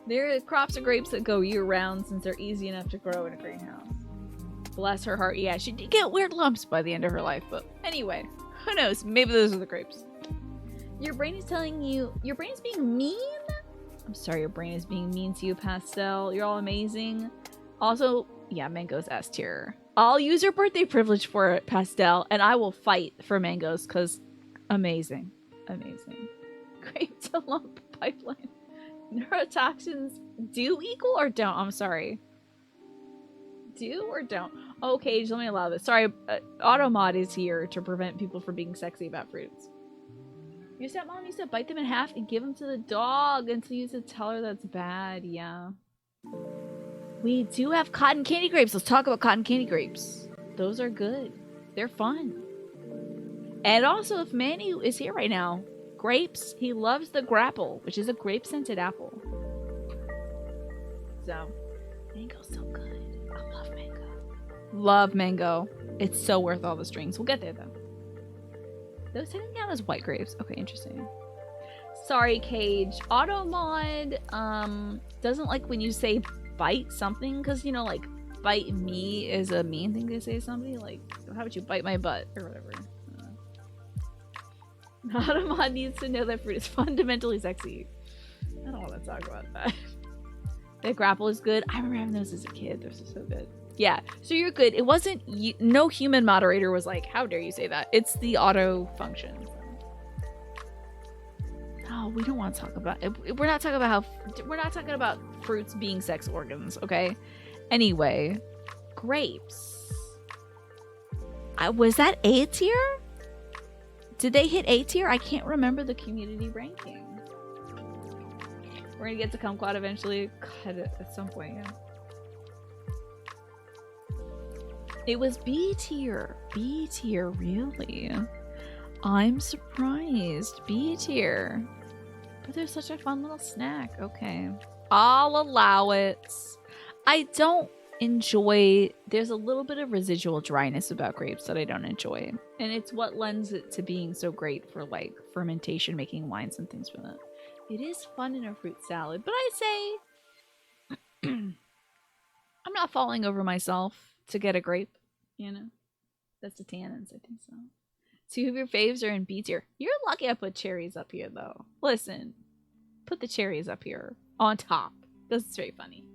There are crops of grapes that go year-round since they're easy enough to grow in a greenhouse. Bless her heart. Yeah, she did get weird lumps by the end of her life. But anyway, who knows? Maybe those are the grapes. Your brain is telling you... Your brain is being mean? I'm sorry your brain is being mean to you, Pastel. You're all amazing. Also, yeah, Mango's S tier. I'll use your birthday privilege for it, Pastel, and I will fight for Mango's, because amazing. Amazing. Grape to lump pipeline. Neurotoxins do equal or don't? I'm sorry. Do or don't? Okay, just let me allow this. Sorry, Automod is here to prevent people from being sexy about fruits. Your stepmom used to bite them in half and give them to the dog until you used to tell her that's bad. Yeah. We do have cotton candy grapes. Let's talk about cotton candy grapes. Those are good. They're fun. And also, if Manny is here right now, grapes, he loves the grapple, which is a grape-scented apple. So, mango's so good. I love mango. Love mango. It's so worth all the strings. We'll get there, though. Those technically count as white grapes. Okay, interesting. Sorry, Cage. Automod, doesn't like when you say bite something, because, you know, like, bite me is a mean thing to say to somebody. Like, how about you bite my butt, or whatever. Automod needs to know that fruit is fundamentally sexy. I don't want to talk about that. The grapple is good. I remember having those as a kid. Those are so good. Yeah, so you're good. It wasn't... no human moderator was like, how dare you say that? It's the auto function. No, we don't want to talk about it. We're not talking about how... We're not talking about fruits being sex organs, okay? Anyway, grapes. Was that A tier? Did they hit A tier? I can't remember the community ranking. We're gonna get to Kumquat eventually. God, at some point, yeah. It was B tier. B tier, really? I'm surprised. B tier. But they're such a fun little snack. Okay. I'll allow it. I don't enjoy... There's a little bit of residual dryness about grapes that I don't enjoy. And it's what lends it to being so great for, like, fermentation, making wines and things with it. It is fun in a fruit salad. But I say... I'm not falling over myself to get a grape, you know? That's the tannins, I think so. Two of your faves are in B tier. You're lucky I put cherries up here, though. Listen, put the cherries up here on top. This is very funny.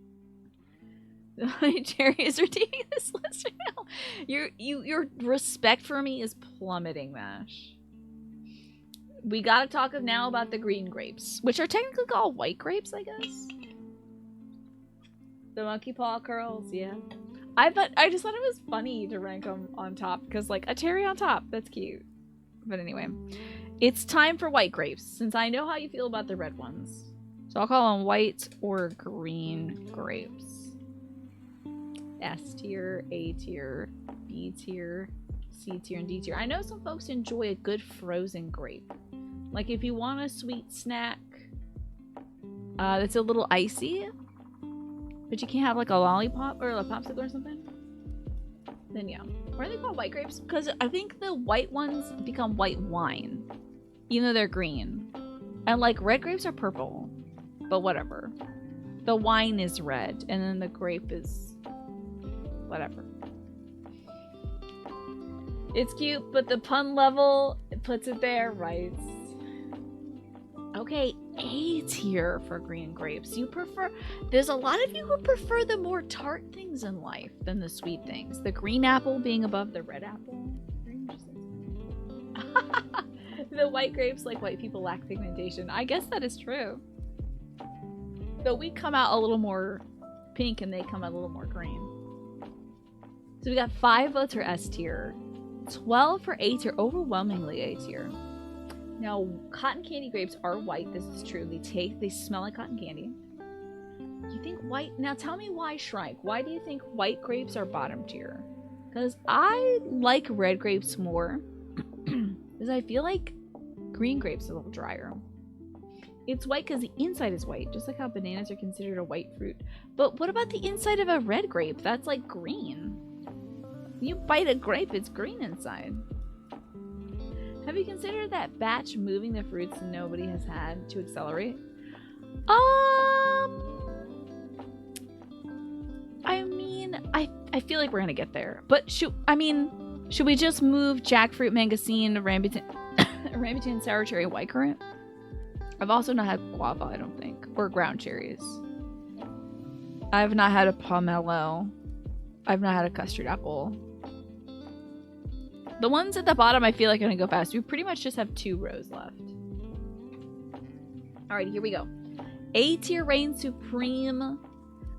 Cherries are taking this list right now. Your respect for me is plummeting, Mash. We gotta talk now about the green grapes, which are technically called white grapes, I guess. The monkey paw curls, yeah. I just thought it was funny to rank them on top because, like, a cherry on top, that's cute. But anyway, it's time for white grapes since I know how you feel about the red ones. So I'll call them white or green grapes. S tier, A tier, B tier, C tier, and D tier. I know some folks enjoy a good frozen grape. Like if you want a sweet snack that's a little icy, but you can't have like a lollipop or a popsicle or something, then yeah. Why are they called white grapes? Because I think the white ones become white wine, even though they're green. And like red grapes are purple, but whatever. The wine is red, and then the grape is whatever. It's cute, but the pun level puts it there, right? Okay, A tier for green grapes. You prefer... There's a lot of you who prefer the more tart things in life than the sweet things. The green apple being above the red apple. Very interesting. The white grapes, like white people lack pigmentation. I guess that is true. Though we come out a little more pink and they come out a little more green. So we got 5 votes for S tier. 12 for A tier. Overwhelmingly A tier. Now, cotton candy grapes are white. This is true. They smell like cotton candy. You think white... Now tell me why, Shrike. Why do you think white grapes are bottom tier? Because I like red grapes more. Because I feel like green grapes are a little drier. It's white because the inside is white. Just like how bananas are considered a white fruit. But what about the inside of a red grape? That's like green. You bite a grape, it's green inside. Have you considered that batch moving the fruits nobody has had to accelerate? I mean, I feel like we're gonna get there. But should we just move jackfruit, mangosteen, rambutan, sour cherry, white-currant? I've also not had guava, I don't think. Or ground cherries. I've not had a pomelo. I've not had a custard apple. The ones at the bottom I feel like are gonna go fast. We pretty much just have 2 rows left. Alright, here we go. A tier reigns supreme. A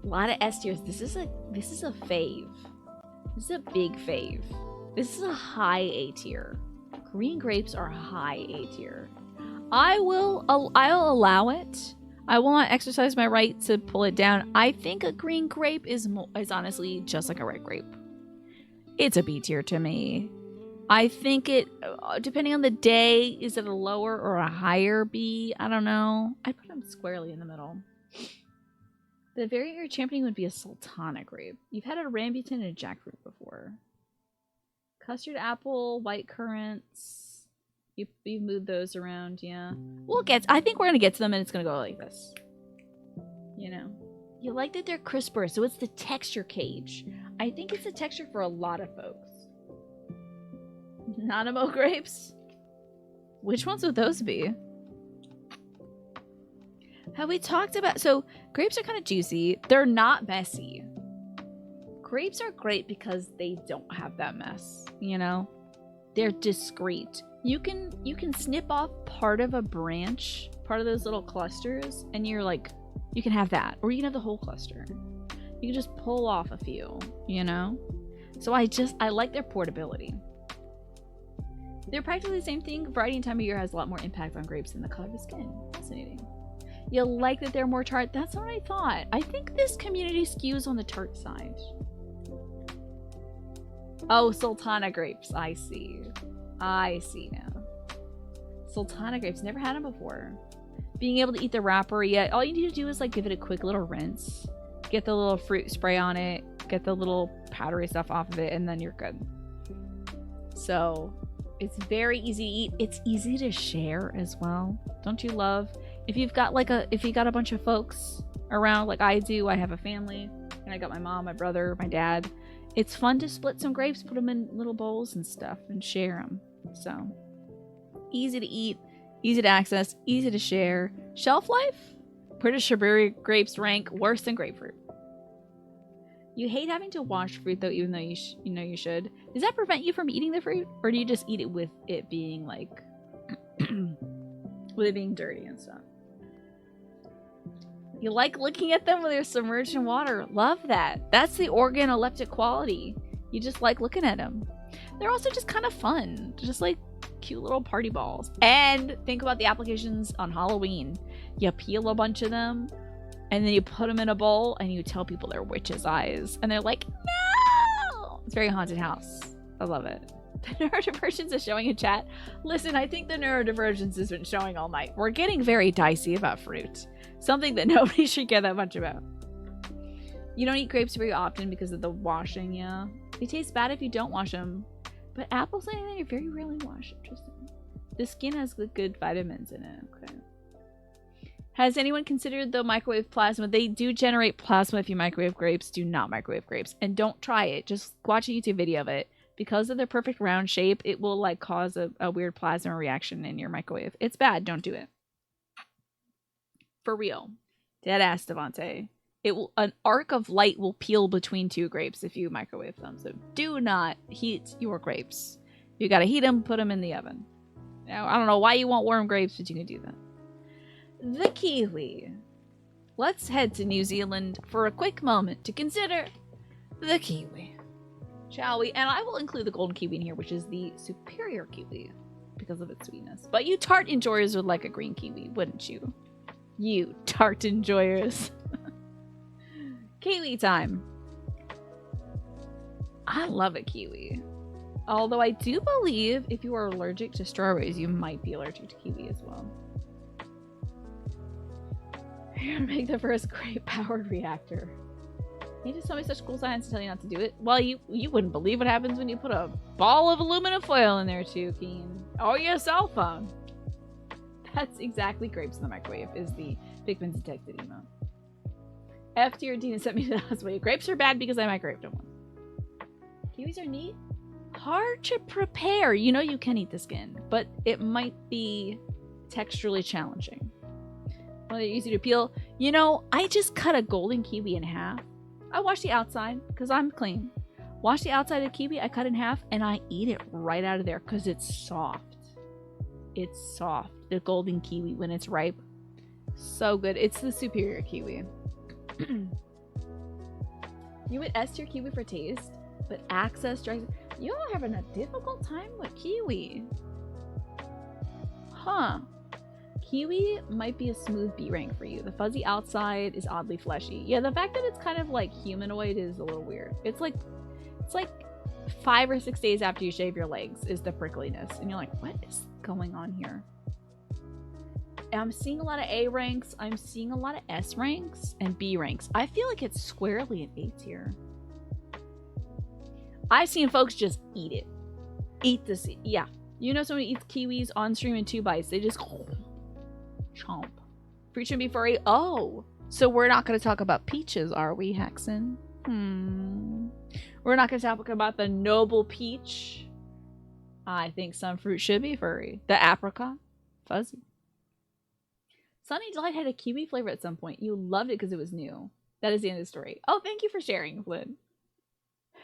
lot of S tiers. This is a fave. This is a big fave. This is a high A tier. Green grapes are high A tier. I'll allow it. I will not exercise my right to pull it down. I think a green grape is honestly just like a red grape. It's a B tier to me. I think it, depending on the day, is it a lower or a higher B? I don't know. I'd put them squarely in the middle. The variant you're championing would be a Sultana grape. You've had a rambutan and a jackfruit before. Custard apple, white currants. You've moved those around, yeah. I think we're gonna get to them and it's gonna go like this. You know. You like that they're crisper, so it's the texture cage. I think it's the texture for a lot of folks. Nanamo grapes? Which ones would those be? Have we talked about... So, grapes are kind of juicy. They're not messy. Grapes are great because they don't have that mess, you know? They're discreet. You can snip off part of a branch, part of those little clusters, and you're like, you can have that. Or you can have the whole cluster. You can just pull off a few, you know? So I like their portability. They're practically the same thing. Variety and time of year has a lot more impact on grapes than the color of the skin. Fascinating. You like that they're more tart. That's what I thought. I think this community skews on the tart side. Oh, Sultana grapes. I see. I see now. Sultana grapes. Never had them before. Being able to eat the wrapper. Yeah, all you need to do is like give it a quick little rinse. Get the little fruit spray on it. Get the little powdery stuff off of it. And then you're good. So... it's very easy to eat. It's easy to share as well. Don't you love? If you got a bunch of folks around like I do, I have a family, and I got my mom, my brother, my dad. It's fun to split some grapes, put them in little bowls and stuff, and share them. So, easy to eat, easy to access, easy to share. Shelf life? British Siberian grapes rank worse than grapefruit. You hate having to wash fruit though, even though you know you should. Does that prevent you from eating the fruit? Or do you just eat it with it being like... with it being dirty and stuff? You like looking at them when they're submerged in water. Love that. That's the organoleptic quality. You just like looking at them. They're also just kind of fun. Just like cute little party balls. And think about the applications on Halloween. You peel a bunch of them. And then you put them in a bowl and you tell people they're witches' eyes. And they're like, no! It's very haunted house. I love it. The neurodivergence is showing in chat. Listen, I think the neurodivergence has been showing all night. We're getting very dicey about fruit. Something that nobody should care that much about. You don't eat grapes very often because of the washing, yeah. They taste bad if you don't wash them. But apples and anything, you very rarely wash. Interesting. The skin has good vitamins in it. Okay. Has anyone considered the microwave plasma? They do generate plasma if you microwave grapes. Do not microwave grapes. And don't try it. Just watch a YouTube video of it. Because of their perfect round shape, it will like cause a weird plasma reaction in your microwave. It's bad. Don't do it. For real. Deadass Devante. An arc of light will peel between two grapes if you microwave them. So do not heat your grapes. You gotta heat them, put them in the oven. Now, I don't know why you want warm grapes, but you can do that. The kiwi. Let's head to New Zealand for a quick moment to consider the kiwi. Shall we? And I will include the golden kiwi in here, which is the superior kiwi because of its sweetness. But you tart enjoyers would like a green kiwi, wouldn't you? You tart enjoyers. Kiwi time. I love a kiwi. Although I do believe if you are allergic to strawberries, you might be allergic to kiwi as well. You're gonna make the first grape-powered reactor. You just tell me such cool science to tell you not to do it. Well, you wouldn't believe what happens when you put a ball of aluminum foil in there too, Keen. Or your cell phone. That's exactly grapes in the microwave, is the Pikmin detected emote. F tier Dina sent me to the hospital. Grapes are bad because I microwaved them. Kiwis are neat. Hard to prepare. You know you can eat the skin, but it might be texturally challenging. Well, they're easy to peel. You know, I just cut a golden kiwi in half. I wash the outside because I'm clean. Wash the outside of the kiwi, I cut in half, and I eat it right out of there because it's soft. It's soft. The golden kiwi, when it's ripe, So good. It's the superior kiwi. You would S tier kiwi for taste, but access drives. You're having a difficult time with kiwi. Huh. Kiwi might be a smooth B rank for you. The fuzzy outside is oddly fleshy. Yeah, the fact that it's kind of like humanoid is a little weird. It's like 5 or 6 days after you shave your legs is the prickliness. And you're like, what is going on here? I'm seeing a lot of A ranks. I'm seeing a lot of S ranks and B ranks. I feel like it's squarely an A tier. I've seen folks just eat it. Eat the seed. Yeah. You know someone eats kiwis on stream in 2 bites. They just chomp. Fruit should be furry. Oh. So we're not going to talk about peaches, are we, Hexen? We're not going to talk about the noble peach. I think some fruit should be furry. The apricot. Fuzzy. Sunny Delight had a kiwi flavor at some point. You loved it because it was new. That is the end of the story. Oh, thank you for sharing, Flynn.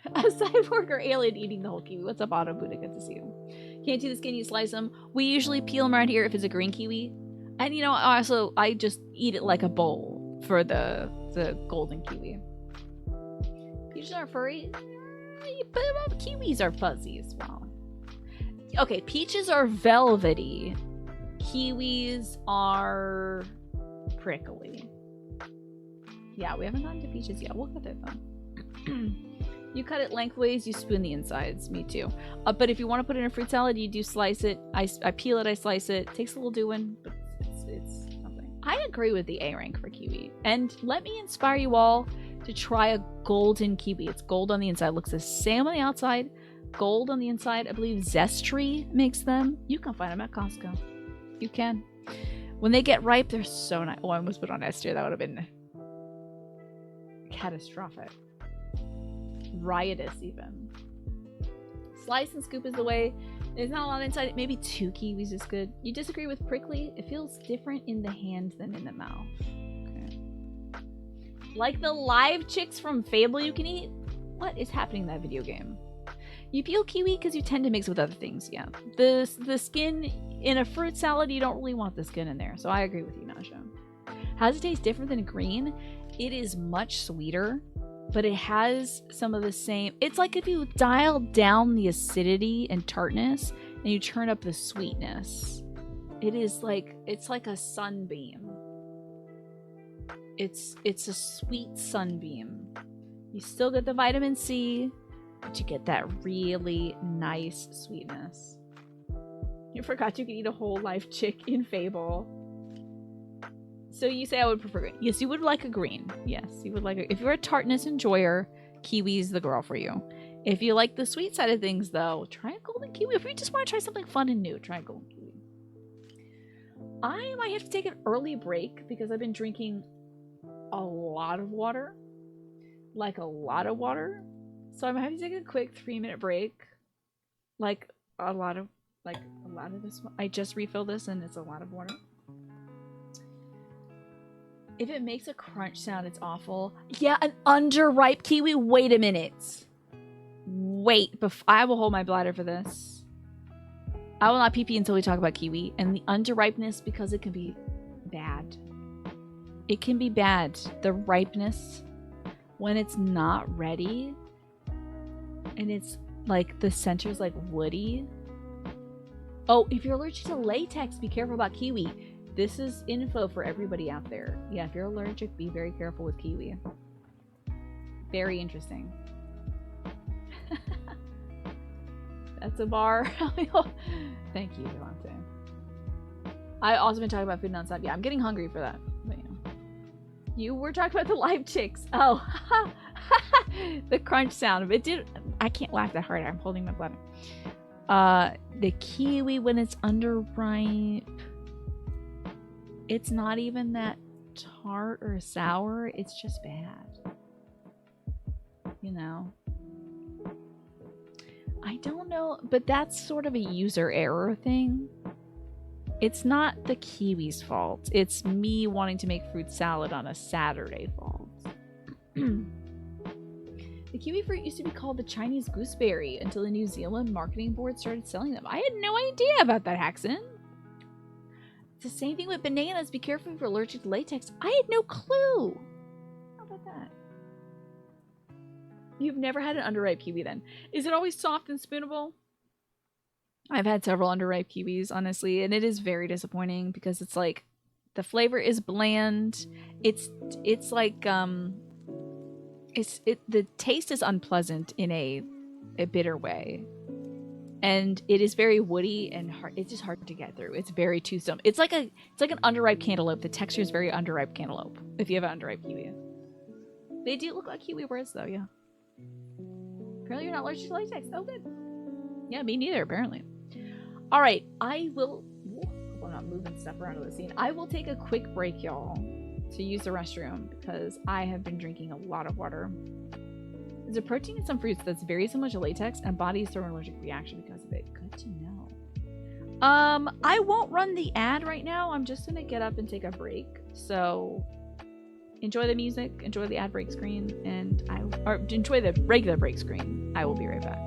A cyborg or alien eating the whole kiwi. What's up, Auto Buddha? Good to see you. Can't see the skin, you slice them. We usually peel them around here if it's a green kiwi. And you know, also, I just eat it like a bowl for the golden kiwi. Peaches are furry. But kiwis are fuzzy as well. Okay, peaches are velvety. Kiwis are prickly. Yeah, we haven't gotten to peaches yet. We'll get there though. You cut it lengthways, you spoon the insides. Me too. But if you want to put it in a fruit salad, you do slice it. I peel it, I slice it. Takes a little doing, but it's something. I agree with the A rank for kiwi. And let me inspire you all to try a golden kiwi. It's gold on the inside. Looks the same on the outside. Gold on the inside. I believe Zestri makes them. You can find them at Costco. You can. When they get ripe, they're so nice. Oh, I almost put on S tier. That would have been catastrophic. Riotous, even. Slice and scoop is the way. There's not a lot inside. Maybe 2 kiwis is good. You disagree with prickly? It feels different in the hand than in the mouth. Okay. Like the live chicks from Fable you can eat? What is happening in that video game? You peel kiwi because you tend to mix with other things, yeah. The skin in a fruit salad, you don't really want the skin in there. So I agree with you, Nasha. How does it taste different than green? It is much sweeter, but it has some of the same. It's like if you dial down the acidity and tartness and you turn up the sweetness. It's like a sunbeam. It's a sweet sunbeam. You still get the vitamin C, but you get that really nice sweetness. You forgot you could eat a whole live chick in Fable. So you say I would prefer green. Yes, you would like a green. Yes, you would like if you're a tartness enjoyer, kiwi's the girl for you. If you like the sweet side of things, though, try a golden kiwi. If you just want to try something fun and new, try a golden kiwi. I might have to take an early break because I've been drinking a lot of water. Like a lot of water. So I'm having to take a quick 3-minute break. Like a lot of this. I just refilled this and it's a lot of water. If it makes a crunch sound, it's awful. Yeah, an underripe kiwi. Wait a minute. Wait, I will hold my bladder for this. I will not pee until we talk about kiwi. And the underripeness, because it can be bad. It can be bad. The ripeness, when it's not ready, and it's like the center's like woody. Oh, if you're allergic to latex, be careful about kiwi. This is info for everybody out there. Yeah, if you're allergic, be very careful with kiwi. Very interesting. That's a bar. Thank you, Devontae. I've also been talking about food nonstop. Yeah, I'm getting hungry for that. But, yeah. You were talking about the live chicks. Oh, the crunch sound of it. I can't laugh that hard. I'm holding my bladder. The kiwi when it's underripe. It's not even that tart or sour. It's just bad. You know? I don't know, but that's sort of a user error thing. It's not the kiwi's fault. It's me wanting to make fruit salad on a Saturday fault. The kiwi fruit used to be called the Chinese gooseberry until the New Zealand marketing board started selling them. I had no idea about that, Haxon. the same thing with bananas. Be careful if you're allergic to latex. I had no clue. How about that? You've never had an underripe kiwi then. Is it always soft and spoonable? I've had several underripe kiwis, honestly, and it is very disappointing because it's like the flavor is bland. It's like the taste is unpleasant in a bitter way. And it is very woody and hard. It's just hard to get through. It's very toothsome. It's like an underripe cantaloupe. The texture is very underripe cantaloupe. If you have an underripe kiwi, they do look like kiwi words though. Yeah. Apparently, you're not allergic to latex. Oh, good. Yeah, me neither. Apparently. All right, I will. I'm not moving stuff around to the scene. I will take a quick break, y'all, to use the restroom because I have been drinking a lot of water. There's a protein in some fruits that's very similar to latex, and bodies throw an allergic reaction because of it. Good to know. I won't run the ad right now. I'm just gonna get up and take a break. So enjoy the music, enjoy the ad break screen, and enjoy the regular break screen. I will be right back.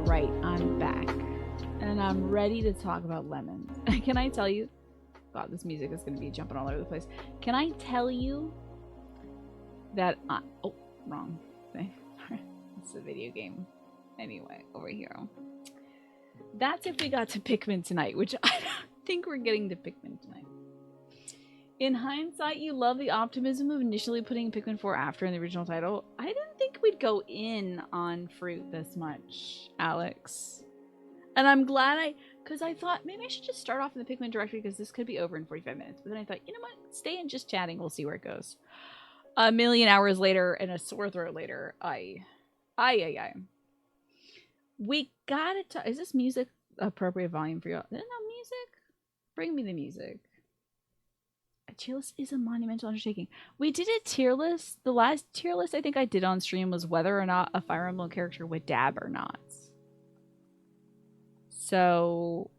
right, I'm back. And I'm ready to talk about lemons. Can I tell you? God, this music is going to be jumping all over the place. Can I tell you that oh, wrong thing. It's a video game. Anyway, over here. That's if we got to Pikmin tonight, which think we're getting to Pikmin tonight. In hindsight, you love the optimism of initially putting Pikmin 4 after in the original title. I didn't think we'd go in on fruit this much, Alex. And I'm glad because I thought maybe I should just start off in the Pikmin directory because this could be over in 45 minutes. But then I thought, you know what? Stay in just chatting. We'll see where it goes. A million hours later and a sore throat later, we gotta talk. Is this music appropriate volume for you? No music? Bring me the music. A tier list is a monumental undertaking. We did a tier list. The last tier list I think I did on stream was whether or not a Fire Emblem character would dab or not. So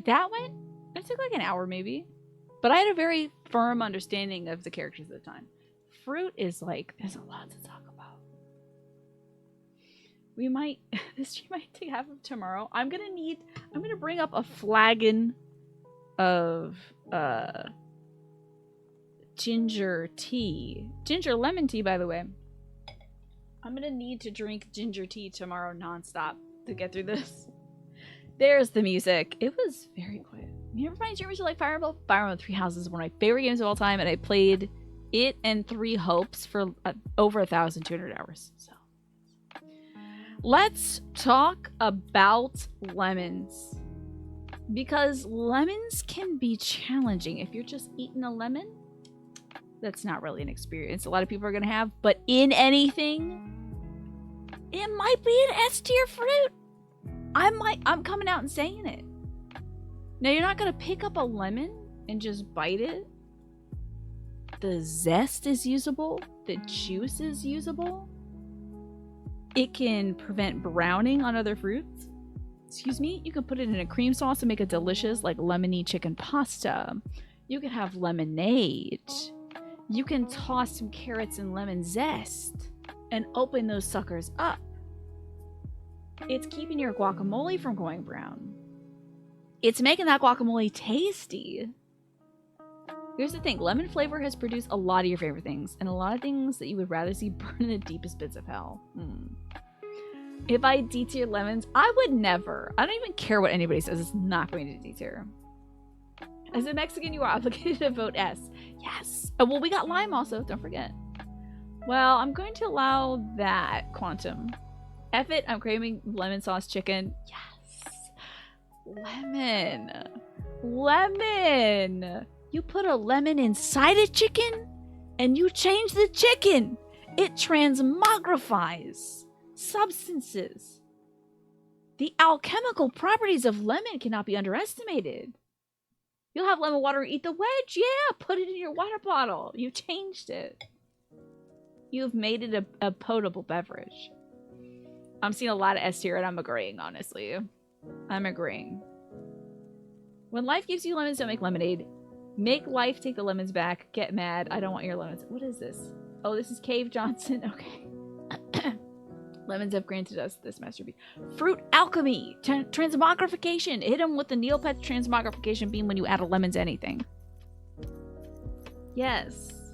that went, it took like an hour maybe. But I had a very firm understanding of the characters at the time. Fruit is like, there's a lot to talk about. We might, this stream might take half of tomorrow. I'm gonna bring up a flagon of ginger tea. Ginger lemon tea, by the way. I'm gonna need to drink ginger tea tomorrow nonstop to get through this. There's the music. It was very quiet. You ever find streamers who like Fire Emblem? Fire Emblem Three Houses is one of my favorite games of all time, and I played it and Three Hopes for over 1,200 hours. So let's talk about lemons. Because lemons can be challenging. If you're just eating a lemon, that's not really an experience a lot of people are going to have. But in anything, it might be an S tier fruit. I'm coming out and saying it. Now, you're not going to pick up a lemon and just bite it. The zest is usable. The juice is usable. It can prevent browning on other fruits. Excuse me, you can put it in a cream sauce and make it delicious, like lemony chicken pasta. You can have lemonade. You can toss some carrots and lemon zest and open those suckers up. It's keeping your guacamole from going brown. It's making that guacamole tasty. Here's the thing, lemon flavor has produced a lot of your favorite things, and a lot of things that you would rather see burn in the deepest pits of hell. If I D-tier lemons, I would never. I don't even care what anybody says. It's not going to D-tier. As a Mexican, you are obligated to vote S. Yes. Oh, well, we got lime also. Don't forget. Well, I'm going to allow that, Quantum. F it. I'm craving lemon sauce chicken. Yes. Lemon. Lemon. You put a lemon inside a chicken, and you change the chicken. It transmogrifies substances. The alchemical properties of lemon cannot be underestimated. You'll have lemon water and eat the wedge. Yeah, put it in your water bottle. You changed it. You've made it a potable beverage. I'm seeing a lot of S tier and I'm agreeing, honestly. I'm agreeing. When life gives you lemons, don't make lemonade. Make life take the lemons back. Get mad. I don't want your lemons. What is this? Oh, this is Cave Johnson. Okay. Lemons have granted us this masterpiece. Fruit alchemy. Transmogrification. Hit them with the Neopets transmogrification beam when you add a lemon to anything. Yes.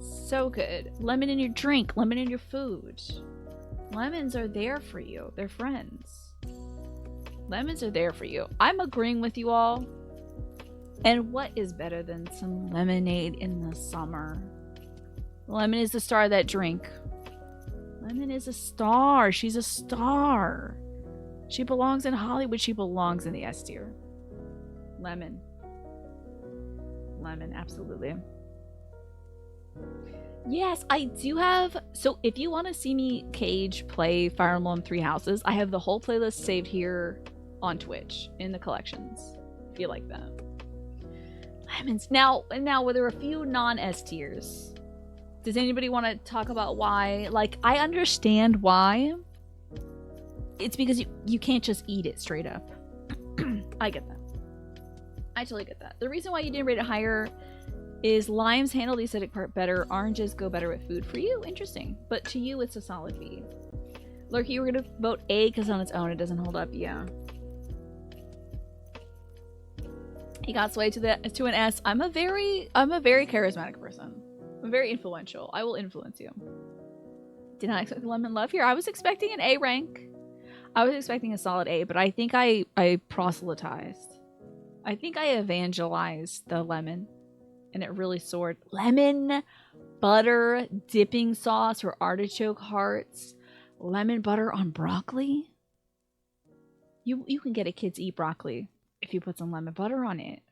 So good. Lemon in your drink. Lemon in your food. Lemons are there for you. They're friends. Lemons are there for you. I'm agreeing with you all. And what is better than some lemonade in the summer? Lemon is the star of that drink. Lemon is a star. She's a star. She belongs in Hollywood. She belongs in the S tier. Lemon. Lemon, absolutely. Yes, I do have... So if you want to see me Cage play Fire Emblem Three Houses, I have the whole playlist saved here on Twitch in the collections. If you like that. Lemons. Now, there are a few non-S tiers. Does anybody want to talk about why? Like, I understand why. It's because you can't just eat it straight up. I get that. I totally get that. The reason why you didn't rate it higher is limes handle the acidic part better. Oranges go better with food. For you, interesting. But to you, it's a solid B. Lurky, you were going to vote A because on its own it doesn't hold up. Yeah. He got swayed to an S. I'm a very charismatic person. I'm very influential. I will influence you. Did not expect the lemon love here. I was expecting an A rank. I was expecting a solid A, but I think I proselytized. I think I evangelized the lemon, and it really soared. Lemon butter dipping sauce or artichoke hearts. Lemon butter on broccoli. You can get a kid to eat broccoli if you put some lemon butter on it.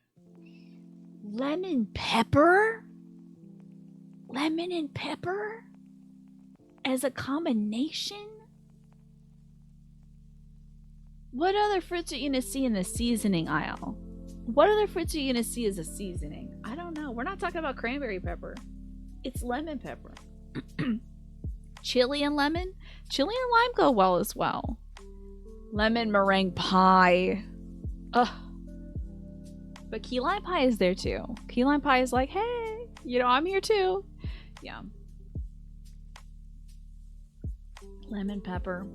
Lemon pepper? Lemon and pepper? As a combination? What other fruits are you going to see in the seasoning aisle? What other fruits are you going to see as a seasoning? I don't know. We're not talking about cranberry pepper. It's lemon pepper. Chili and lemon? Chili and lime go well as well. Lemon meringue pie. Ugh. But key lime pie is there too. Key lime pie is like, hey, you know, I'm here too. Yeah. Lemon pepper.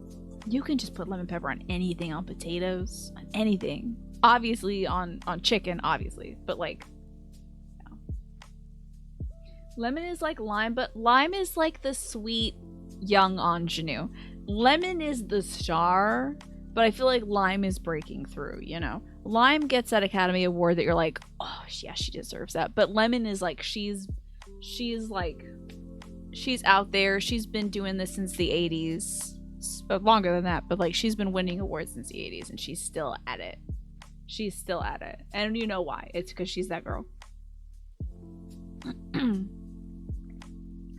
You can just put lemon pepper on anything, on potatoes, on anything. Obviously on chicken, obviously. But like, yeah. Lemon is like lime, but lime is like the sweet young ingenue. Lemon is the star, but I feel like lime is breaking through, you know? Lime gets that Academy Award that you're like, oh, yeah, she deserves that. But lemon is like, she's out there. She's been doing this since the 80s. Longer than that, but like she's been winning awards since the 80s and she's still at it. She's still at it. And you know why. It's because she's that girl.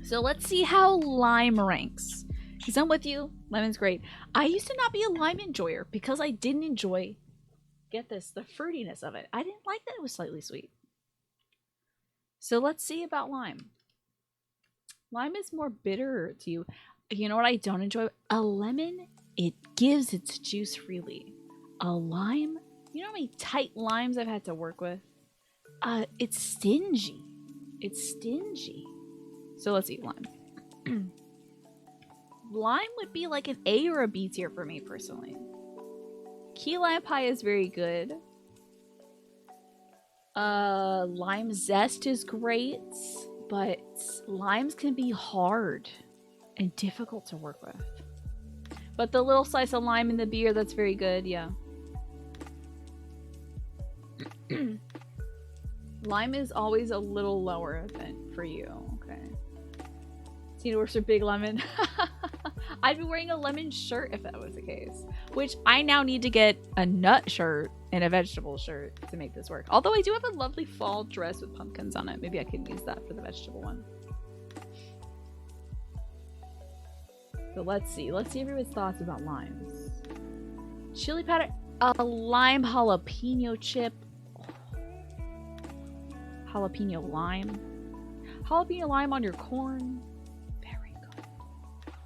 So let's see how lime ranks. Because I'm with you. Lemon's great. I used to not be a lime enjoyer because I didn't enjoy, get this, the fruitiness of it. I didn't like that it was slightly sweet. So let's see about lime. Lime is more bitter to you. You know what I don't enjoy? A lemon, it gives its juice freely. A lime, you know how many tight limes I've had to work with? It's stingy. It's stingy. So let's eat lime. Lime would be like an A or a B tier for me personally. Key lime pie is very good. Lime zest is great, but limes can be hard and difficult to work with. But the little slice of lime in the beer, that's very good, yeah. Lime is always a little lower than for you, okay. Tina works for Big Lemon. I'd be wearing a lemon shirt if that was the case. Which I now need to get a nut shirt and a vegetable shirt to make this work. Although I do have a lovely fall dress with pumpkins on it. Maybe I can use that for the vegetable one. So let's see everyone's thoughts about limes. Chili powder, a lime jalapeno chip. Oh. Jalapeno lime. Jalapeno lime on your corn. Very good.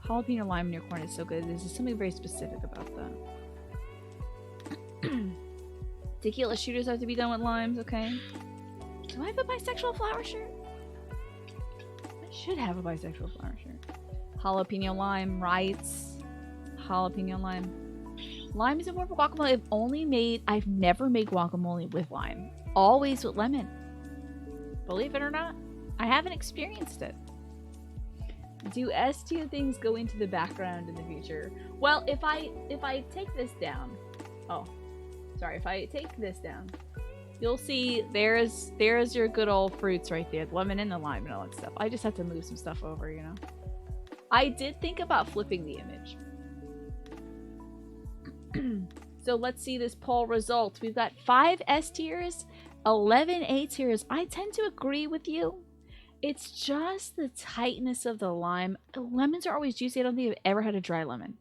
Jalapeno lime on your corn is so good. There's something very specific about that. Tequila shooters have to be done with limes, okay? Do I have a bisexual flower shirt? I should have a bisexual flower shirt. Jalapeno lime, rights. Jalapeno lime. Lime is important for guacamole. I've never made guacamole with lime. Always with lemon. Believe it or not, I haven't experienced it. Do S tier things go into the background in the future? Well, if I take this down, if I take this down, you'll see there's your good old fruits right there, the lemon and the lime and all that stuff. I just have to move some stuff over, you know. I did think about flipping the image. So let's see this poll result. We've got 5 S tiers, 11 A tiers. I tend to agree with you. It's just the tightness of the lime. Lemons are always juicy. I don't think I've ever had a dry lemon.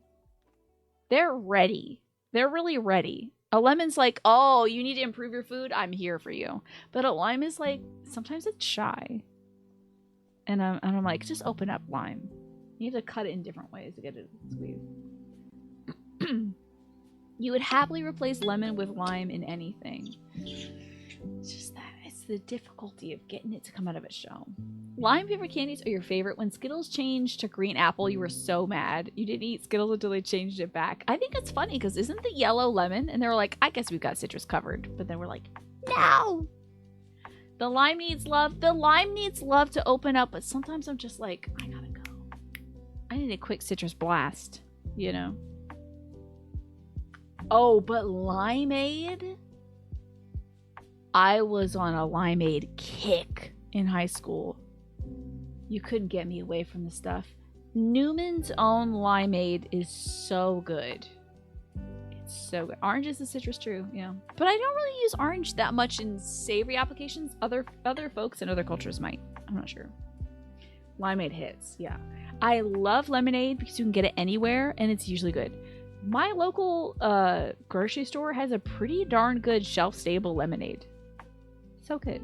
They're ready. They're really ready. A lemon's like, oh, you need to improve your food? I'm here for you. But a lime is like, sometimes it's shy. And I'm like, just open up lime. You have to cut it in different ways to get it squeezed. You would happily replace lemon with lime in anything. It's just that. It's the difficulty of getting it to come out of its shell. Lime flavored candies are your favorite. When Skittles changed to green apple, you were so mad. You didn't eat Skittles until they changed it back. I think it's funny because isn't the yellow lemon? And they were like, I guess we've got citrus covered. But then we're like, no! The lime needs love. The lime needs love to open up. But sometimes I'm just like, I gotta go. I need a quick citrus blast, you know? Oh, but limeade? I was on a limeade kick in high school. You couldn't get me away from the stuff. Newman's Own limeade is so good. It's so good. Orange is a citrus, true, yeah. But I don't really use orange that much in savory applications. Other folks and other cultures might. I'm not sure. Limeade hits, yeah. I love lemonade because you can get it anywhere and it's usually good. My local grocery store has a pretty darn good shelf-stable lemonade. So good.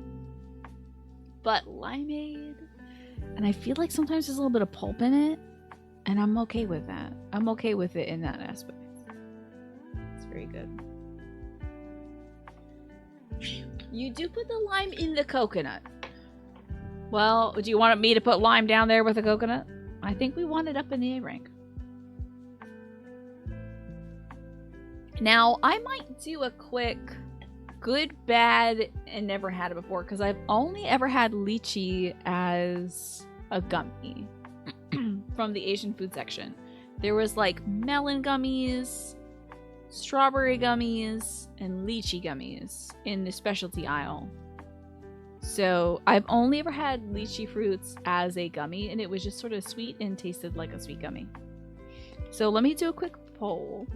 But limeade, and I feel like sometimes there's a little bit of pulp in it, and I'm okay with that. I'm okay with it in that aspect. It's very good. You do put the lime in the coconut. Well, do you want me to put lime down there with the coconut? I think we want it up in the A rank. Now, I might do a quick good, bad, and never had it before, because I've only ever had lychee as a gummy from the Asian food section. There was like melon gummies, strawberry gummies, and lychee gummies in the specialty aisle. So I've only ever had lychee fruits as a gummy, and it was just sort of sweet and tasted like a sweet gummy. So let me do a quick poll.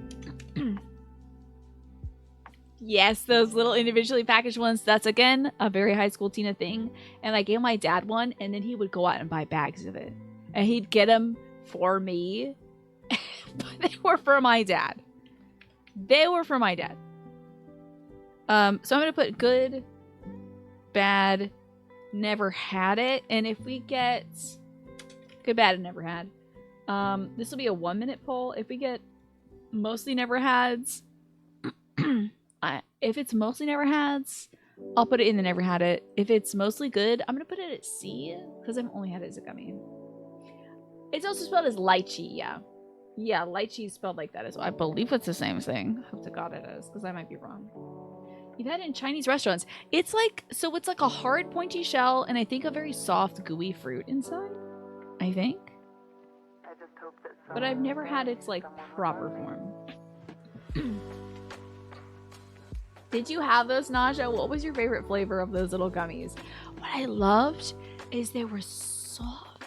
Yes, those little individually packaged ones. That's, again, a very high school Tina thing. And I gave my dad one, and then he would go out and buy bags of it. And he'd get them for me. But they were for my dad. They were for my dad. So I'm going to put good, bad, never had it. And if we get good, bad, and never had, this will be a 1-minute poll. If we get mostly never hads, if it's mostly never hads, I'll put it in the never had it. If it's mostly good, I'm gonna put it at C because I've only had it as a gummy. It's also spelled as lychee, yeah. Yeah, lychee is spelled like that as well. I believe it's the same thing. Hope to God it is, because I might be wrong. You've had it in Chinese restaurants. It's like, so it's like a hard pointy shell and I think a very soft gooey fruit inside. I think. But I've never had its like proper form. Did you have those, Naja? What was your favorite flavor of those little gummies? What I loved is they were soft.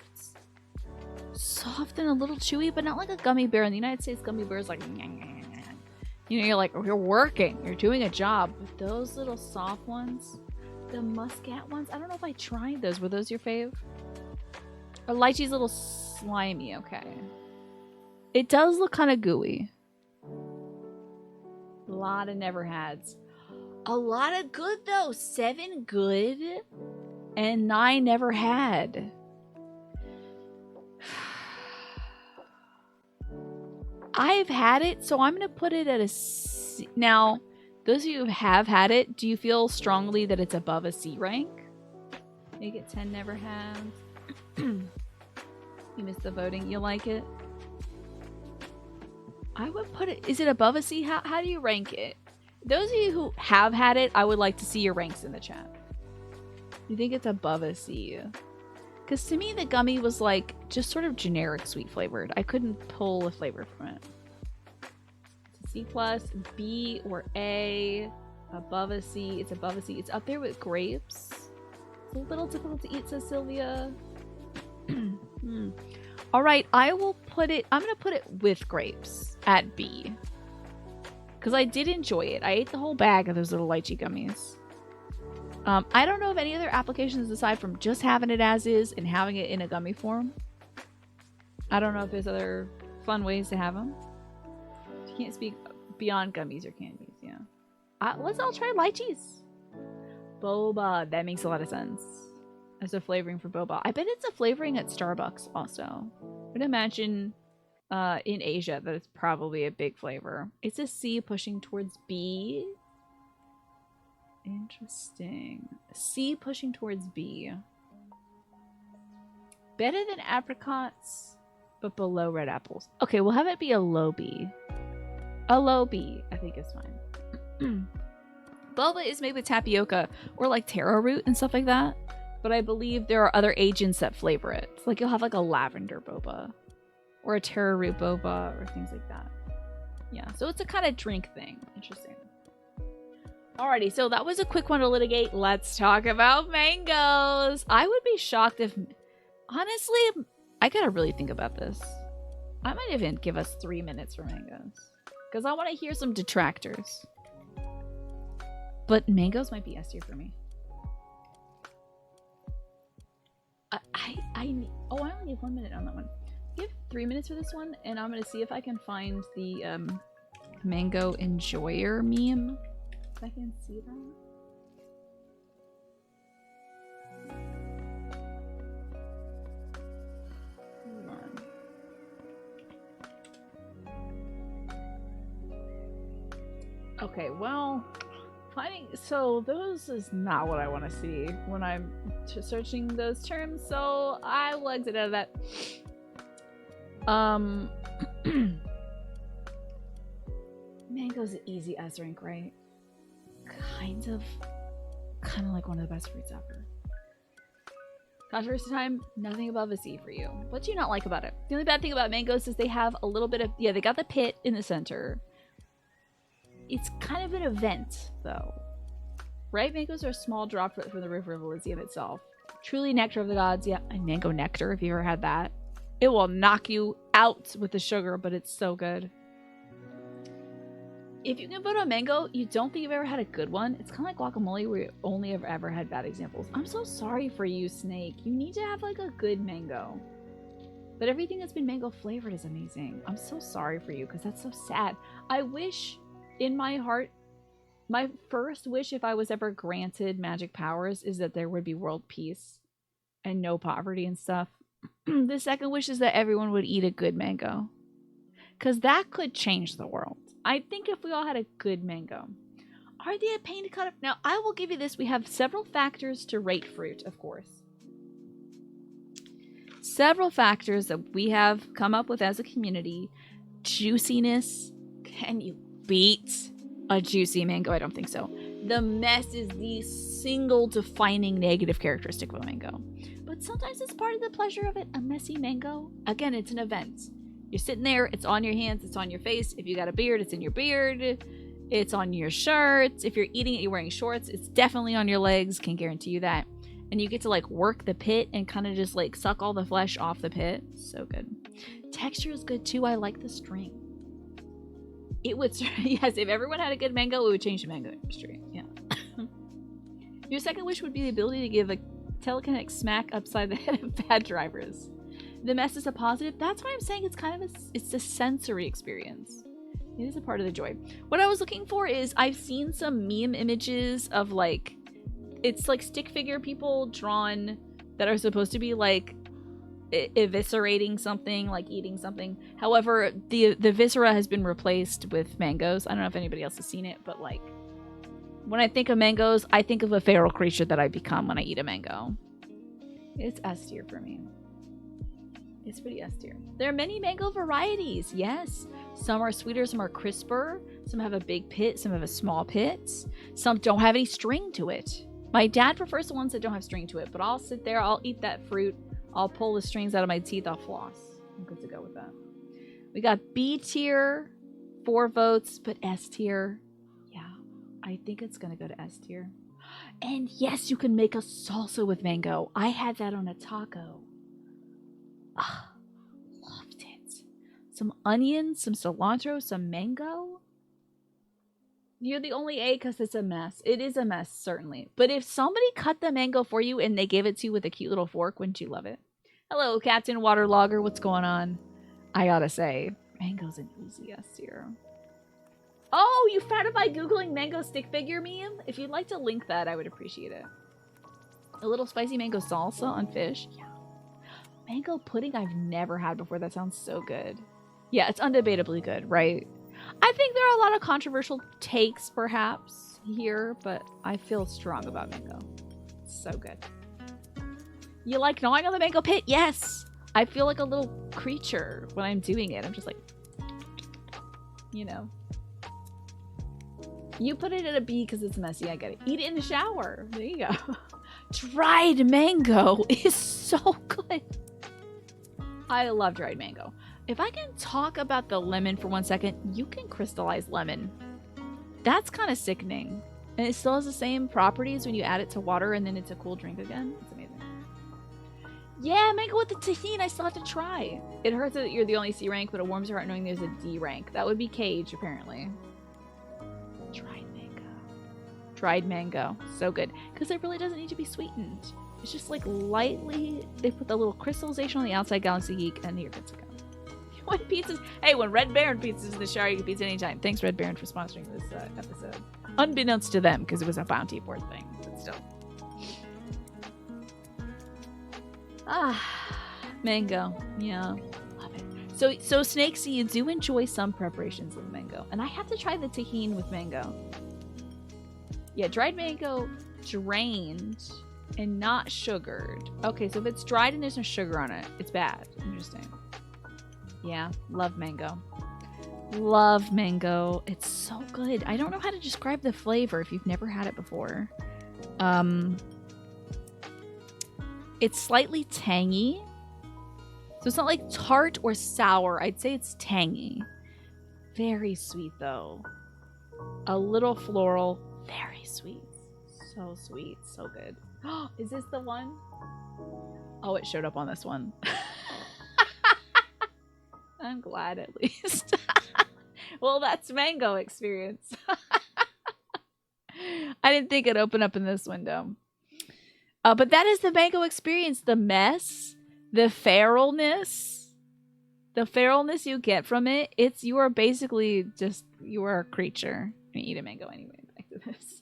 Soft and a little chewy, but not like a gummy bear. In the United States, gummy bears like, you know, you're like, you're working, you're doing a job. But those little soft ones, the muscat ones, I don't know if I tried those. Were those your fave? Or lychee's a little slimy, okay. It does look kind of gooey. A lot of never hads. A lot of good though. 7 good and 9 never had. I've had it, so I'm going to put it at a C. Now, those of you who have had it, do you feel strongly that it's above a C rank? Make it 10 never had. You missed the voting. You like it? I would put it... Is it above a C? How do you rank it? Those of you who have had it, I would like to see your ranks in the chat. You think it's above a C? Because to me, the gummy was like just sort of generic sweet flavored. I couldn't pull a flavor from it. It's a C plus, B, or A. Above a C. It's above a C. It's up there with grapes. It's a little difficult to eat, says Sylvia. All right, I will put it... I'm going to put it with grapes at B. Because I did enjoy it. I ate the whole bag of those little lychee gummies. I don't know of any other applications aside from just having it as is and having it in a gummy form. I don't know if there's other fun ways to have them. You can't speak beyond gummies or candies, yeah. Let's all try lychees. Boba, that makes a lot of sense. As a flavoring for boba. I bet it's a flavoring at Starbucks also. I would imagine in Asia that it's probably a big flavor. It's a C pushing towards B. Interesting. C pushing towards B. Better than apricots, but below red apples. Okay, we'll have it be a low B. A low B, I think is fine. Boba is made with tapioca or like taro root and stuff like that. But I believe there are other agents that flavor it. So like you'll have like a lavender boba. Or a taro root boba or things like that. Yeah, so it's a kind of drink thing. Interesting. Alrighty, so that was a quick one to litigate. Let's talk about mangoes. I would be shocked if... Honestly, I gotta really think about this. I might even give us 3 minutes for mangoes. Because I want to hear some detractors. But mangoes might be S tier for me. I only need 1 minute on that one. Give 3 minutes for this one, and I'm gonna see if I can find the mango enjoyer meme. If I can see that. Hold on. Okay, well, so those is not what I want to see when I'm searching those terms, so I will exit out of that. Mango's an easy S rank, right? Kind of like one of the best fruits ever. Controversy time, nothing above a C for you. What do you not like about it? The only bad thing about mangoes is they have a little bit of, yeah, they got the pit in the center. It's kind of an event, though. Right? Mangoes are a small drop from the River of Elysium itself. Truly nectar of the gods. Yeah, and mango nectar, if you ever had that. It will knock you out with the sugar, but it's so good. If you can vote on mango, you don't think you've ever had a good one. It's kind of like guacamole, where you only have ever had bad examples. I'm so sorry for you, Snake. You need to have, like, a good mango. But everything that's been mango flavored is amazing. I'm so sorry for you, because that's so sad. I wish... in my heart, my first wish if I was ever granted magic powers is that there would be world peace and no poverty and stuff. The second wish is that everyone would eat a good mango. Because that could change the world. I think if we all had a good mango. Are they a pain to cut up? Now, I will give you this. We have several factors to rate fruit, of course. Several factors that we have come up with as a community. Juiciness. Can you beat a juicy mango? I don't think so. The mess is the single defining negative characteristic of a mango. But sometimes it's part of the pleasure of it. A messy mango. Again, it's an event. You're sitting there, it's on your hands, it's on your face. If you got a beard, it's in your beard. It's on your shirt. If you're eating it, you're wearing shorts. It's definitely on your legs, can guarantee you that. And you get to like work the pit and kind of just like suck all the flesh off the pit. So good. Texture is good too. I like the string. It would, yes, if everyone had a good mango, it would change the mango industry. Yeah. Your second wish would be the ability to give a telekinetic smack upside the head of bad drivers. The mess is a positive. That's why I'm saying it's kind of it's a sensory experience. It is a part of the joy. What I was looking for is I've seen some meme images of like, it's like stick figure people drawn that are supposed to be like eviscerating something, like eating something. However, the viscera has been replaced with mangoes. I don't know if anybody else has seen it, but like when I think of mangoes, I think of a feral creature that I become when I eat a mango. It's S tier for me. It's pretty S tier. There are many mango varieties, yes. Some are sweeter, some are crisper. Some have a big pit, some have a small pit. Some don't have any string to it. My dad prefers the ones that don't have string to it, but I'll sit there, I'll eat that fruit, I'll pull the strings out of my teeth, I'll floss. I'm good to go with that. We got B tier, 4 votes, but S tier. Yeah, I think it's gonna go to S tier. And yes, you can make a salsa with mango. I had that on a taco. Ah, loved it. Some onions, some cilantro, some mango. You're the only A because it's a mess. It is a mess, certainly. But if somebody cut the mango for you and they gave it to you with a cute little fork, wouldn't you love it? Hello, Captain Waterlogger. What's going on? I gotta say, mango's an easy S tier. Oh, you found it by Googling mango stick figure meme? If you'd like to link that, I would appreciate it. A little spicy mango salsa on fish. Yeah. Mango pudding I've never had before. That sounds so good. Yeah, it's undebatably good, right? I think there are a lot of controversial takes, perhaps, here, but I feel strong about mango. It's so good. You like gnawing on the mango pit? Yes! I feel like a little creature when I'm doing it. I'm just like, you know. You put it at a B because it's messy. I get it. Eat it in the shower. There you go. Dried mango is so good. I love dried mango. If I can talk about the lemon for 1 second, you can crystallize lemon. That's kind of sickening. And it still has the same properties when you add it to water and then it's a cool drink again. It's amazing. Yeah, mango with the tahini, I still have to try. It hurts that you're the only C rank, but it warms your heart knowing there's a D rank. That would be Cage, apparently. Dried mango. Dried mango. So good. Because it really doesn't need to be sweetened. It's just like lightly, they put the little crystallization on the outside, Galaxy Geek, and you're good to go. When pizzas, hey, when Red Baron pizzas in the shower, you can pizza anytime. Thanks, Red Baron, for sponsoring this episode. Unbeknownst to them, because it was a bounty board thing, but still. Ah, mango. Yeah, love it. So snake seeds do enjoy some preparations with mango, and I have to try the tahini with mango. Yeah, dried mango, drained and not sugared. Okay, so if it's dried and there's no sugar on it, it's bad. Interesting. Yeah, love mango. Love mango. It's so good. I don't know how to describe the flavor if you've never had it before. It's slightly tangy. So it's not like tart or sour. I'd say it's tangy. Very sweet though. A little floral. Very sweet. So sweet. So good. Is this the one? Oh, it showed up on this one. I'm glad at least. Well, that's mango experience. I didn't think it'd open up in this window. But that is the mango experience. The mess, the feralness you get from it. You are basically just, you are a creature. I mean, eat a mango anyway. Back to this.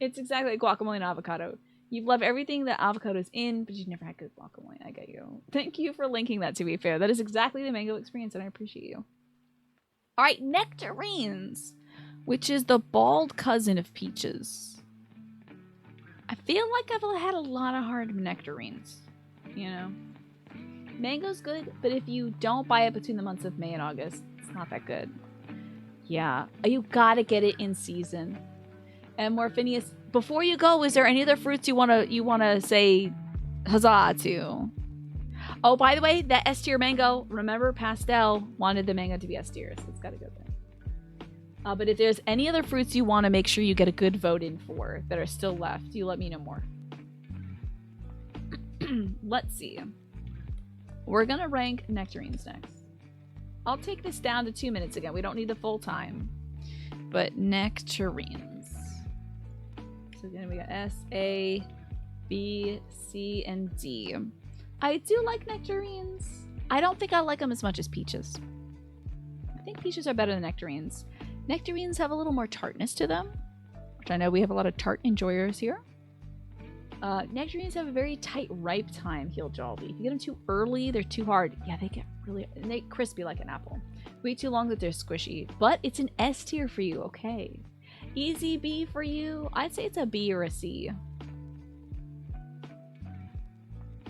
It's exactly like guacamole and avocado. You love everything that avocado's in, but you've never had good guacamole. I get you. Thank you for linking that, to be fair. That is exactly the mango experience, and I appreciate you. All right, nectarines, which is the bald cousin of peaches. I feel like I've had a lot of hard nectarines, you know? Mango's good, but if you don't buy it between the months of May and August, it's not that good. Yeah, you gotta get it in season. And Morphinius, before you go, is there any other fruits you wanna say huzzah to? Oh, by the way, that S tier mango, remember Pastel wanted the mango to be S tier, so it's gotta go there. But if there's any other fruits you want to make sure you get a good vote in for that are still left, you let me know more. Let's see. We're gonna rank nectarines next. I'll take this down to 2 minutes again. We don't need the full time. But nectarines. So then we got S, A, B, C, and D. I do like nectarines. I don't think I like them as much as peaches. I think peaches are better than nectarines. Nectarines have a little more tartness to them, which I know we have a lot of tart enjoyers here. Nectarines have a very tight ripe time, Heel Jolly. If you get them too early, they're too hard. Yeah, they get they crispy like an apple. Way too long that they're squishy. But it's an S tier for you, okay. Easy B for you. I'd say it's a B or a C.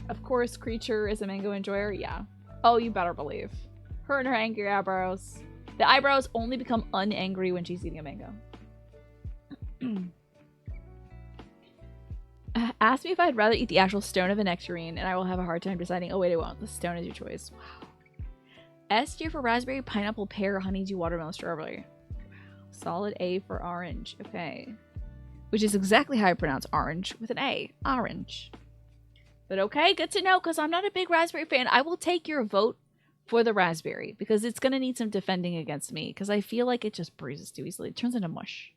Of course, Creature is a mango enjoyer. Yeah. Oh, you better believe. Her and her angry eyebrows. The eyebrows only become unangry when she's eating a mango. Ask me if I'd rather eat the actual stone of a nectarine, and I will have a hard time deciding. Oh, wait, I won't. The stone is your choice. Wow. S tier for raspberry, pineapple, pear, honeydew, watermelon, strawberry. Solid A for orange. Okay. Which is exactly how I pronounce orange with an A. Orange. But okay, good to know, because I'm not a big raspberry fan. I will take your vote for the raspberry, because it's going to need some defending against me, because I feel like it just bruises too easily. It turns into mush.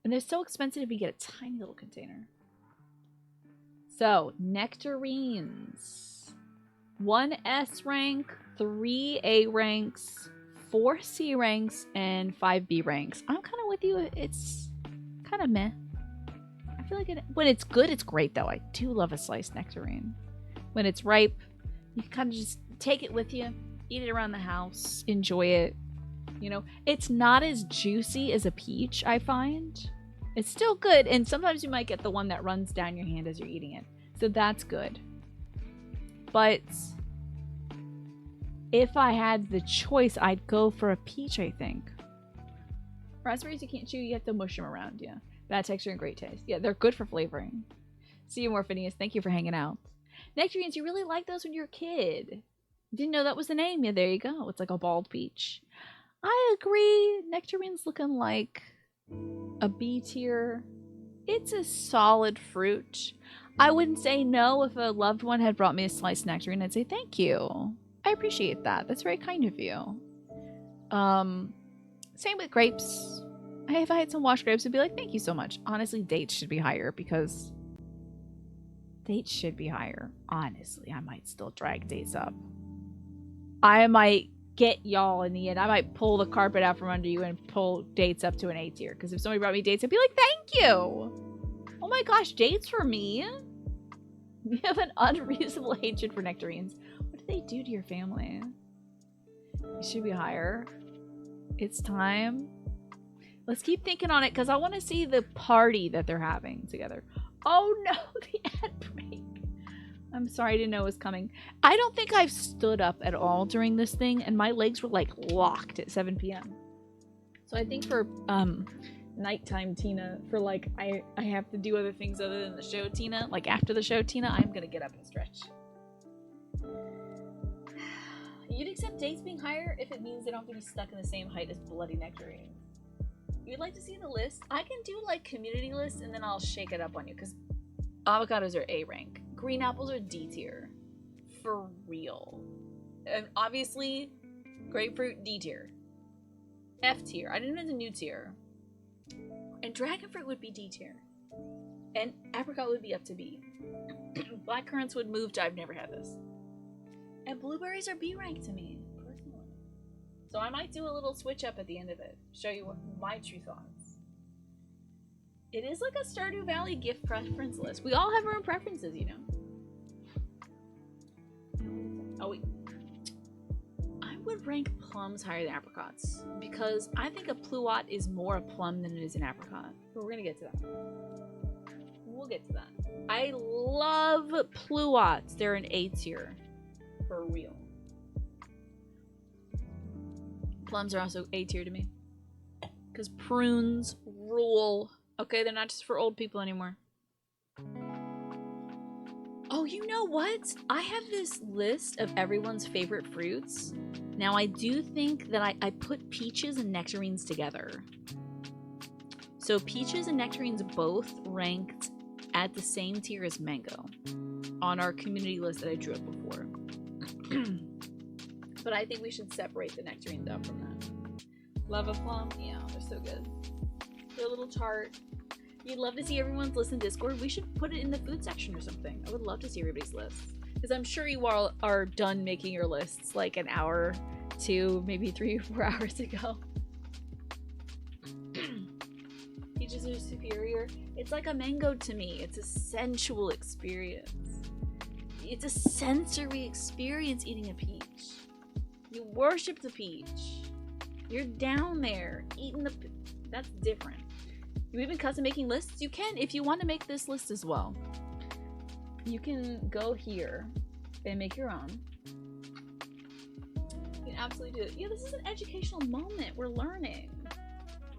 And they're so expensive if you get a tiny little container. So, nectarines. 1 S rank, 3 A ranks, 4 C ranks, and 5 B ranks. I'm kind of with you. It's kind of meh. I feel like when it's good, it's great, though. I do love a sliced nectarine. When it's ripe, you can kind of just take it with you, eat it around the house, enjoy it. You know, it's not as juicy as a peach, I find. It's still good, and sometimes you might get the one that runs down your hand as you're eating it. So that's good. But if I had the choice, I'd go for a peach, I think. Raspberries you can't chew, you have to mush them around, yeah. Bad texture and great taste. Yeah, they're good for flavoring. See you more, Phineas. Thank you for hanging out. Nectarines, you really liked those when you were a kid. Didn't know that was the name. Yeah, there you go. It's like a bald peach. I agree. Nectarine's looking like a B tier. It's a solid fruit. I wouldn't say no if a loved one had brought me a sliced nectarine. I'd say thank you. I appreciate that. That's very kind of you. Same with grapes. If I had some washed grapes, I'd be like, thank you so much. Honestly, dates should be higher because dates should be higher. Honestly, I might still drag dates up. I might get y'all in the end. I might pull the carpet out from under you and pull dates up to an A tier. Because if somebody brought me dates, I'd be like, thank you. Oh my gosh, dates for me? You have an unreasonable hatred for nectarines. What do they do to your family? It should be higher. It's time. Let's keep thinking on it because I want to see the party that they're having together. Oh no, the ad break. I'm sorry, I didn't know it was coming. I don't think I've stood up at all during this thing, and my legs were like locked at 7 p.m. So I think for nighttime Tina, for like I have to do other things other than the show Tina, like after the show Tina, I'm gonna get up and stretch. You'd accept dates being higher if it means they don't have to be stuck in the same height as bloody nectarines. You'd like to see the list? I can do like community lists and then I'll shake it up on you because avocados are A rank. Green apples are D tier. For real. And obviously, grapefruit D tier. F tier. I didn't know the new tier. And dragon fruit would be D tier. And apricot would be up to B. Black currants would move to I've never had this. And blueberries are B rank to me, personally. So I might do a little switch up at the end of it. Show you what my true thoughts. It is like a Stardew Valley gift preference list. We all have our own preferences, you know. Oh wait. I would rank plums higher than apricots. Because I think a pluot is more a plum than it is an apricot. But we're gonna get to that. We'll get to that. I love pluots. They're an A tier. For real. Plums are also A tier to me. Because prunes rule. Okay, they're not just for old people anymore. Oh, you know what? I have this list of everyone's favorite fruits. Now, I do think that I put peaches and nectarines together. So peaches and nectarines both ranked at the same tier as mango on our community list that I drew up before. But I think we should separate the nectarines out from that. Lava plum? Yeah, they're so good. They're a little tart. You'd love to see everyone's list in Discord. We should put it in the food section or something. I would love to see everybody's lists. Because I'm sure you all are done making your lists like an hour, 2, maybe 3 or 4 hours ago. Peaches are superior. It's like a mango to me. It's a sensual experience. It's a sensory experience eating a peach. You worship the peach. You're down there eating the... That's different. You even custom making lists? You can if you want to make this list as well. You can go here and make your own. You can absolutely do it. Yeah, this is an educational moment. We're learning.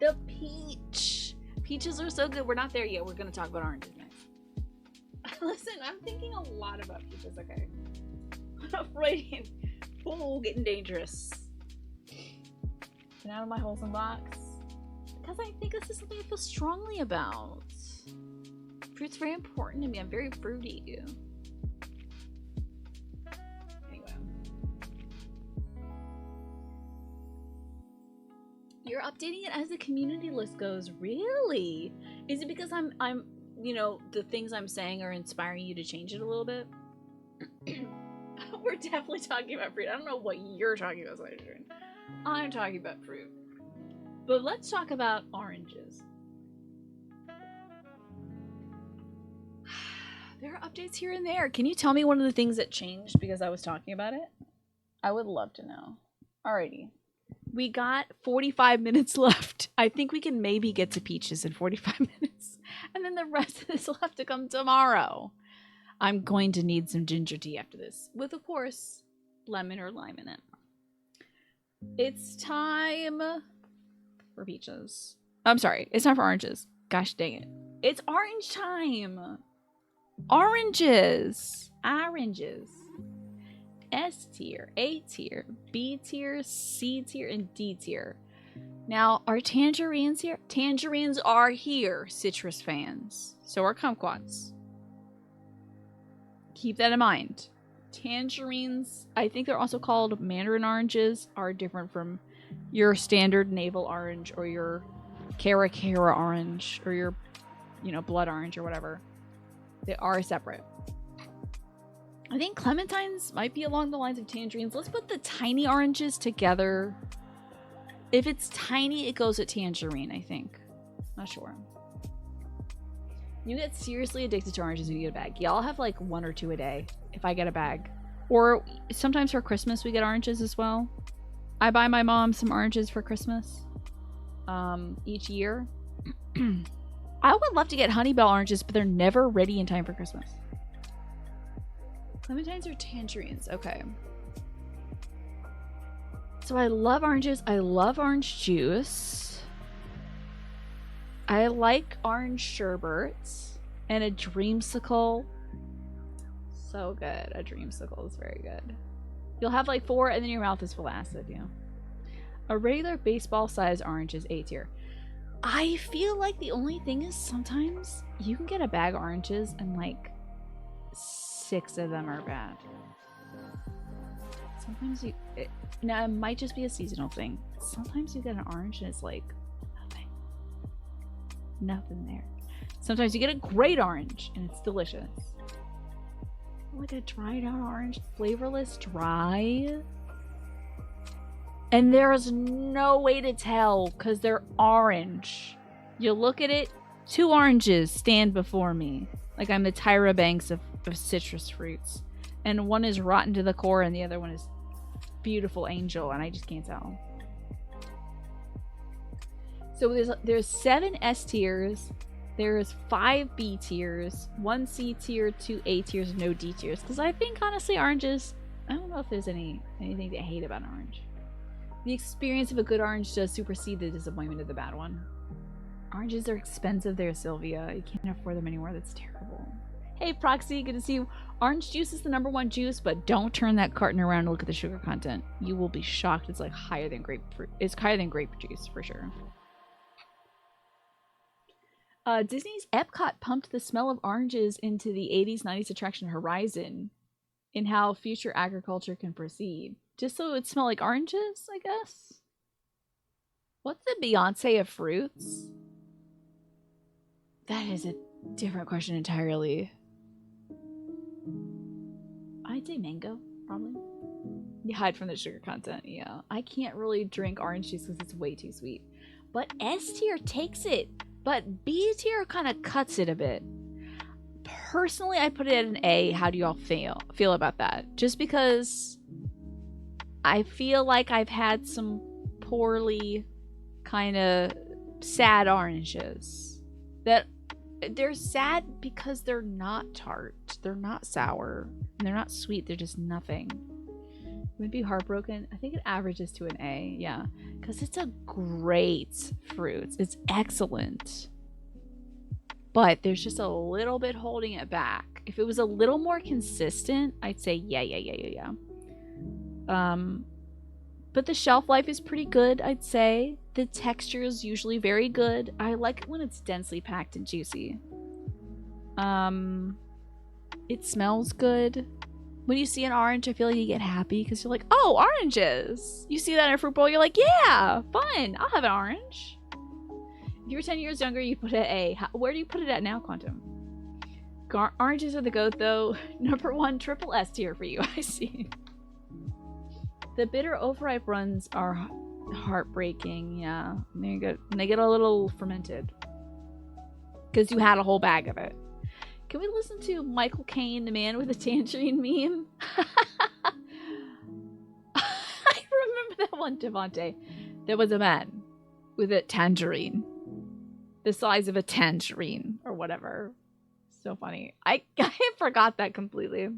The peach. Peaches are so good. We're not there yet. We're going to talk about oranges next. Listen, I'm thinking a lot about peaches, okay? Freudian. Oh, getting dangerous. Get out of my wholesome box. Because I think this is something I feel strongly about. Fruit's very important to me. I'm very fruity. Anyway. You're updating it as the community list goes. Really? Is it because I'm you know, the things I'm saying are inspiring you to change it a little bit? We're definitely talking about fruit. I don't know what you're talking about, Slytherin. I'm talking about fruit. But let's talk about oranges. There are updates here and there. Can you tell me one of the things that changed because I was talking about it? I would love to know. Alrighty. We got 45 minutes left. I think we can maybe get to peaches in 45 minutes. And then the rest of this will have to come tomorrow. I'm going to need some ginger tea after this. With, of course, lemon or lime in it. It's time for peaches. I'm sorry. It's time for oranges. Gosh dang it. It's orange time. Oranges. oranges. S tier, A tier, B tier, C tier, and D tier. Now, are tangerines here? Tangerines are here, citrus fans. So are kumquats. Keep that in mind. Tangerines, I think they're also called mandarin oranges, are different from your standard navel orange or your Cara orange or your, blood orange or whatever. They are separate. I think clementines might be along the lines of tangerines. Let's put the tiny oranges together. If it's tiny, it goes with tangerine, I think. Not sure. You get seriously addicted to oranges when you get a bag. Yeah, I'll have like 1 or 2 a day if I get a bag. Or sometimes for Christmas we get oranges as well. I buy my mom some oranges for Christmas each year. I would love to get Honeybell oranges, but they're never ready in time for Christmas. Clementines or tangerines? Okay. So I love oranges. I love orange juice. I like orange sherbets. And a dreamsicle. So good. A dreamsicle is very good. You'll have like 4 and then your mouth is full of acid, A regular baseball size orange is A tier. I feel like the only thing is sometimes you can get a bag of oranges and like 6 of them are bad. Sometimes now it might just be a seasonal thing. Sometimes you get an orange and it's like nothing there. Sometimes you get a great orange and it's delicious. Like a dried out orange, flavorless, dry. And there's no way to tell because they're orange. You look at it, 2 oranges stand before me. Like I'm the Tyra Banks of citrus fruits. And one is rotten to the core and the other one is beautiful angel, and I just can't tell. So there's 7 S tiers. There's 5 B tiers, 1 C tier, 2 A tiers, no D tiers. Because I think honestly oranges, I don't know if there's anything to hate about an orange. The experience of a good orange does supersede the disappointment of the bad one. Oranges are expensive there, Sylvia. You can't afford them anymore. That's terrible. Hey, Proxy, good to see you. Orange juice is the #1 juice, but don't turn that carton around and look at the sugar content. You will be shocked. It's like higher than grapefruit. It's higher than grape juice, for sure. Disney's Epcot pumped the smell of oranges into the 80s, 90s attraction Horizon in how future agriculture can proceed. Just so it would smell like oranges, I guess? What's the Beyonce of fruits? That is a different question entirely. I'd say mango, probably. You hide from the sugar content, yeah. I can't really drink orange juice because it's way too sweet. But S tier takes it. But B tier kind of cuts it a bit. Personally, I put it at an A. How do y'all feel about that? Just because I feel like I've had some poorly kind of sad oranges. That they're sad because they're not tart. They're not sour. And they're not sweet. They're just nothing. Would be heartbroken. I think it averages to an A, yeah, because it's a great fruit. It's excellent, but there's just a little bit holding it back. If it was a little more consistent, I'd say yeah. But the shelf life is pretty good, I'd say. The texture is usually very good. I like it when it's densely packed and juicy. It smells good. When you see an orange, I feel like you get happy because you're like, oh, oranges. You see that in a fruit bowl, you're like, yeah, fun. I'll have an orange. If you were 10 years younger, you put it at A. Where do you put it at now, Quantum? Oranges are the goat, though. #1, triple S tier for you, I see. The bitter overripe runs are heartbreaking, yeah. They get a little fermented. Because you had a whole bag of it. Can we listen to Michael Caine, the man with a tangerine meme? I remember that one, Devontae. There was a man with a tangerine. The size of a tangerine, or whatever. So funny. I forgot that completely.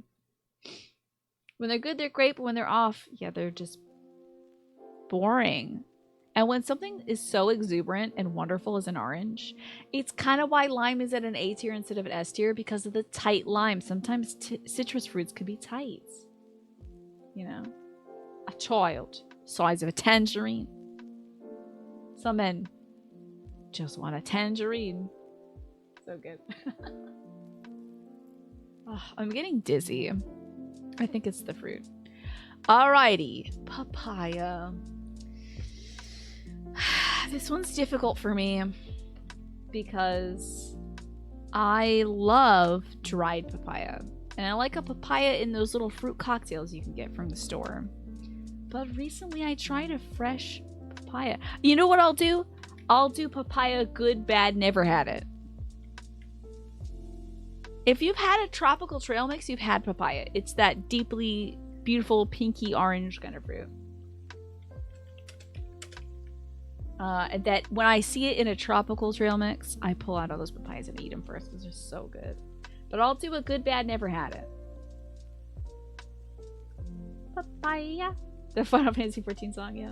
When they're good, they're great, but when they're off, yeah, they're just boring. And when something is so exuberant and wonderful as an orange, it's kind of why lime is at an A tier instead of an S tier, because of the tight lime. Sometimes citrus fruits could be tight. You know? A child, size of a tangerine. Some men just want a tangerine. So good. Oh, I'm getting dizzy. I think it's the fruit. Alrighty. Papaya. This one's difficult for me because I love dried papaya. And I like a papaya in those little fruit cocktails you can get from the store. But recently I tried a fresh papaya. You know what I'll do? I'll do papaya good, bad, never had it. If you've had a tropical trail mix, you've had papaya. It's that deeply beautiful pinky orange kind of fruit. That when I see it in a tropical trail mix, I pull out all those papayas and eat them first because they're so good. But I'll do a good, bad, never had it. Papaya. The Final Fantasy 14 song, yeah.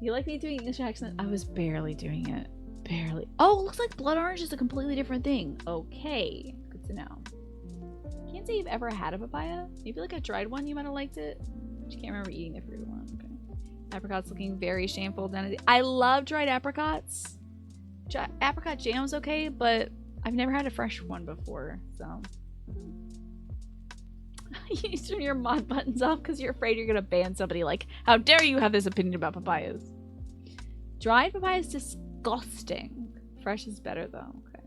You like me doing English accent? I was barely doing it. Barely. Oh, it looks like blood orange is a completely different thing. Okay. Good to know. Can't say you've ever had a papaya. Maybe like a dried one, you might have liked it. But you can't remember eating the fruit one. Okay. Apricots looking very shameful. I love dried apricots. Apricot jam's okay, but I've never had a fresh one before, so. You turn your mod buttons off because you're afraid you're gonna ban somebody. Like, how dare you have this opinion about papayas? Dried papaya is disgusting. Fresh is better though. Okay.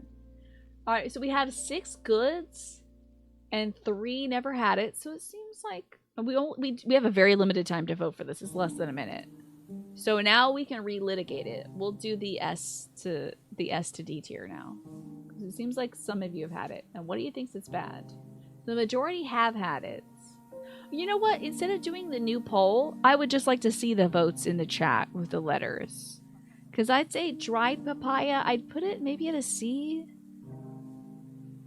All right, so we have 6 goods and 3 never had it. So it seems like we have a very limited time to vote for this. It's less than a minute. So now we can relitigate it. We'll do the S to D tier now. Because it seems like some of you have had it. And what do you think is bad? The majority have had it. You know what? Instead of doing the new poll, I would just like to see the votes in the chat with the letters. Because I'd say dried papaya, I'd put it maybe at a C.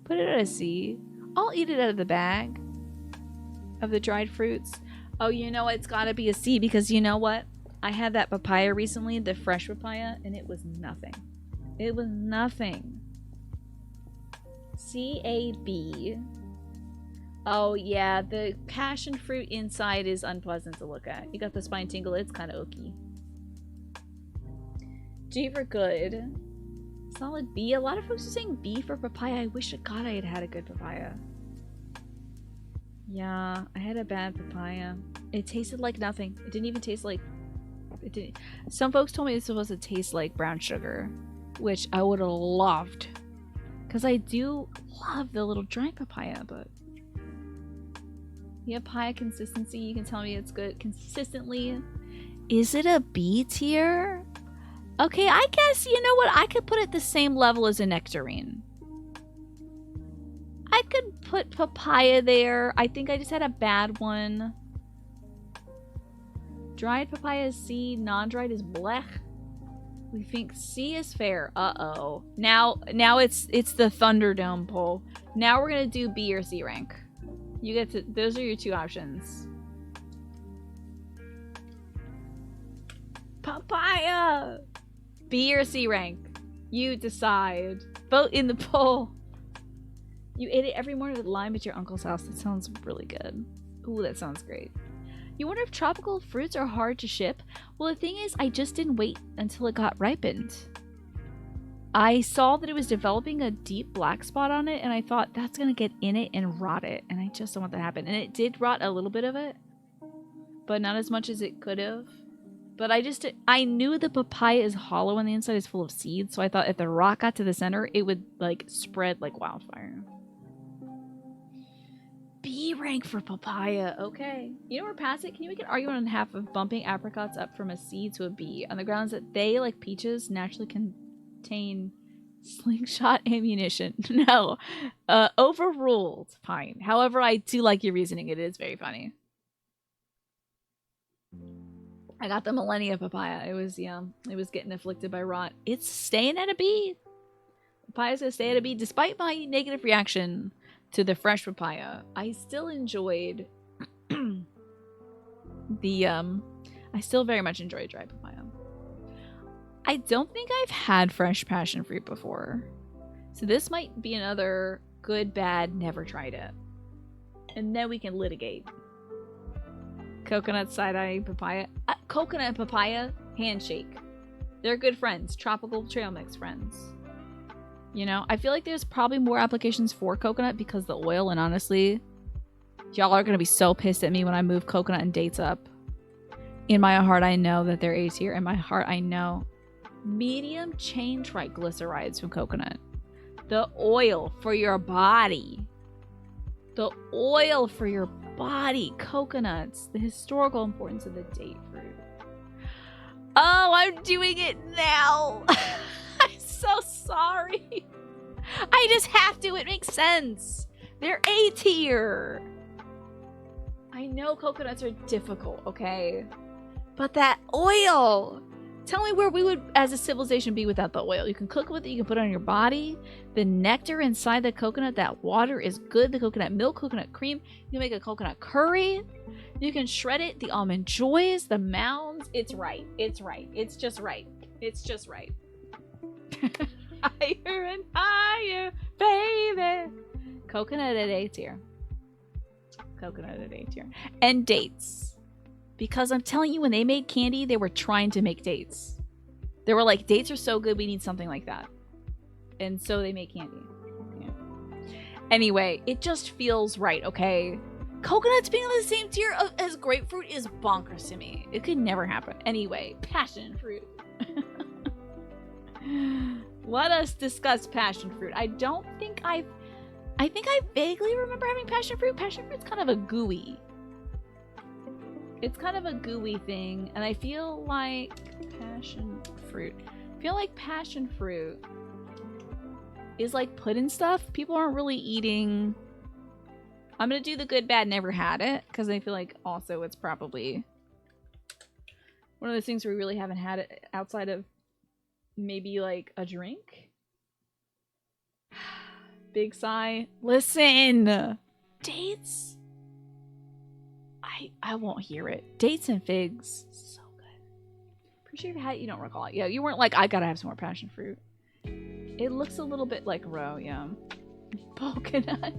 Put it at a C. I'll eat it out of the bag of the dried fruits. Oh, you know it's gotta be a C because you know what? I had that papaya recently, the fresh papaya, and it was nothing. It was nothing. C-A-B. Oh yeah, the passion fruit inside is unpleasant to look at. You got the spine tingle, it's kind of oaky. G for good. Solid B. A lot of folks are saying B for papaya. I wish to God I had had a good papaya. Yeah, I had a bad papaya. It tasted like nothing. It didn't even taste like... It didn't... Some folks told me it's supposed to taste like brown sugar, which I would have loved. Because I do love the little dry papaya, but... You have papaya consistency. You can tell me it's good consistently. Is it a B tier? Okay, I guess, you know what? I could put it the same level as a nectarine. I could put papaya there. I think I just had a bad one. Dried papaya is C. Non-dried is blech. We think C is fair. Uh-oh. Now it's the Thunderdome poll. Now we're gonna do B or C rank. You get to, those are your 2 options. Papaya! B or C rank. You decide. Vote in the poll. You ate it every morning with lime at your uncle's house. That sounds really good. Ooh, that sounds great. You wonder if tropical fruits are hard to ship? Well, the thing is, I just didn't wait until it got ripened. I saw that it was developing a deep black spot on it, and I thought, that's gonna get in it and rot it. And I just don't want that to happen. And it did rot a little bit of it, but not as much as it could have. But I knew the papaya is hollow and the inside is full of seeds, so I thought if the rot got to the center, it would, like, spread like wildfire. B rank for papaya. Okay. You know, we're past it. Can you make an argument on half of bumping apricots up from a C to a B on the grounds that they, like peaches, naturally contain slingshot ammunition? No. Overruled. Fine. However, I do like your reasoning. It is very funny. I got the Millennia papaya. It was, yeah, it was getting afflicted by rot. It's staying at a B. Papaya's gonna stay at a B despite my negative reaction to the fresh papaya. I still enjoyed the I still very much enjoy dry papaya. I don't think I've had fresh passion fruit before. So this might be another good, bad, never tried it. And then we can litigate. Coconut side-eye papaya. Coconut and papaya, handshake. They're good friends. Tropical trail mix friends. You know, I feel like there's probably more applications for coconut because the oil, and honestly, y'all are going to be so pissed at me when I move coconut and dates up. In my heart, I know that they're A tier. In my heart, I know. Medium chain triglycerides from coconut. The oil for your body. The oil for your body. Coconuts. The historical importance of the date fruit. Oh, I'm doing it now. I'm so sorry. I just have to. It makes sense. They're A tier. I know coconuts are difficult, okay? But that oil. Tell me where we would, as a civilization, be without the oil. You can cook with it. You can put it on your body. The nectar inside the coconut, that water is good. The coconut milk, coconut cream. You can make a coconut curry. You can shred it. The almond joys, the mounds. It's right. It's right. It's just right. It's just right. Higher and higher, baby. Coconut at A tier. Coconut at A tier. And dates. Because I'm telling you, when they made candy, they were trying to make dates. They were like, dates are so good, we need something like that. And so they made candy. Yeah. Anyway, it just feels right, okay? Coconuts being on the same tier as grapefruit is bonkers to me. It could never happen. Anyway, passion fruit. Let us discuss passion fruit. I think I vaguely remember having passion fruit. Passion fruit's kind of a gooey. It's kind of a gooey thing, and I feel like passion fruit is like put in stuff. People aren't really eating. I'm gonna do the good, bad, never had it, because I feel like also it's probably one of those things where we really haven't had it outside of maybe like a drink. Big sigh. Listen! Dates? I won't hear it. Dates and figs. So good. Pretty sure you've had it, you don't recall it. Yeah, you weren't like, I gotta have some more passion fruit. It looks a little bit like roe, yeah. Coconut.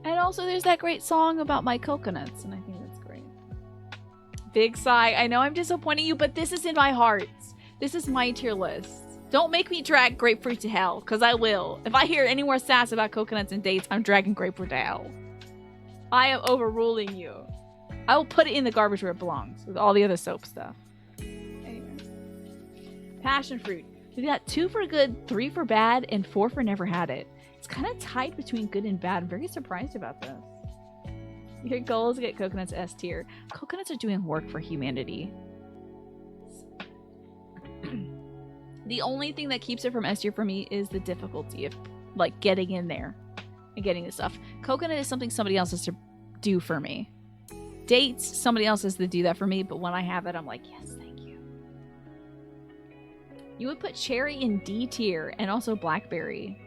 And also there's that great song about my coconuts, and I think that's great. Big sigh. I know I'm disappointing you, but this is in my heart. This is my tier list. Don't make me drag grapefruit to hell, because I will. If I hear any more sass about coconuts and dates, I'm dragging grapefruit to hell. I am overruling you. I will put it in the garbage where it belongs with all the other soap stuff. Anyway. Passion fruit. We've got 2 for good, 3 for bad, and 4 for never had it. It's kind of tied between good and bad. I'm very surprised about this. Your goal is to get coconuts S tier. Coconuts are doing work for humanity. The only thing that keeps it from S tier for me is the difficulty of like getting in there and getting the stuff. Coconut is something somebody else has to do for me. Dates, somebody else has to do that for me, but when I have it, I'm like, yes, thank you. You would put cherry in D tier and also blackberry.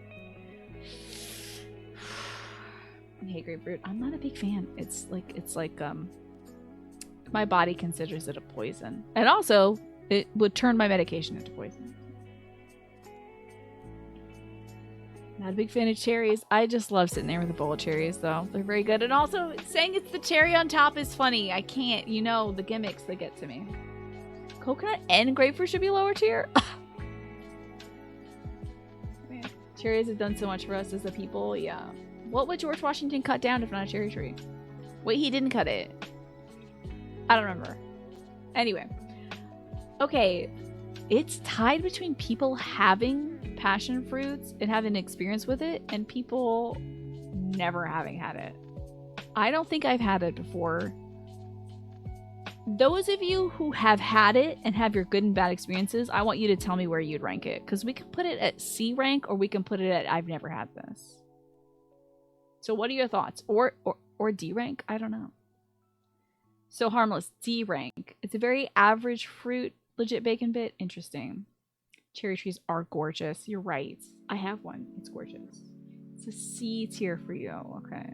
I hate grapefruit. I'm not a big fan. It's like my body considers it a poison. And also, it would turn my medication into poison. Not a big fan of cherries. I just love sitting there with a bowl of cherries, though. They're very good. And also, saying it's the cherry on top is funny. I can't, you know, the gimmicks that get to me. Coconut and grapefruit should be lower tier? Man, cherries have done so much for us as a people, yeah. What would George Washington cut down if not a cherry tree? Wait, he didn't cut it. I don't remember. Anyway. Okay. It's tied between people having passion fruits and having an experience with it and people never having had it. I don't think I've had it before. Those of you who have had it and have your good and bad experiences, I want you to tell me where you'd rank it. Because we can put it at C rank or we can put it at I've never had this. So what are your thoughts? Or D rank? I don't know. So harmless. D rank. It's a very average fruit. Legit bacon bit. Interesting. Cherry trees are gorgeous. You're right. I have one. It's gorgeous. It's a C tier for you. Okay.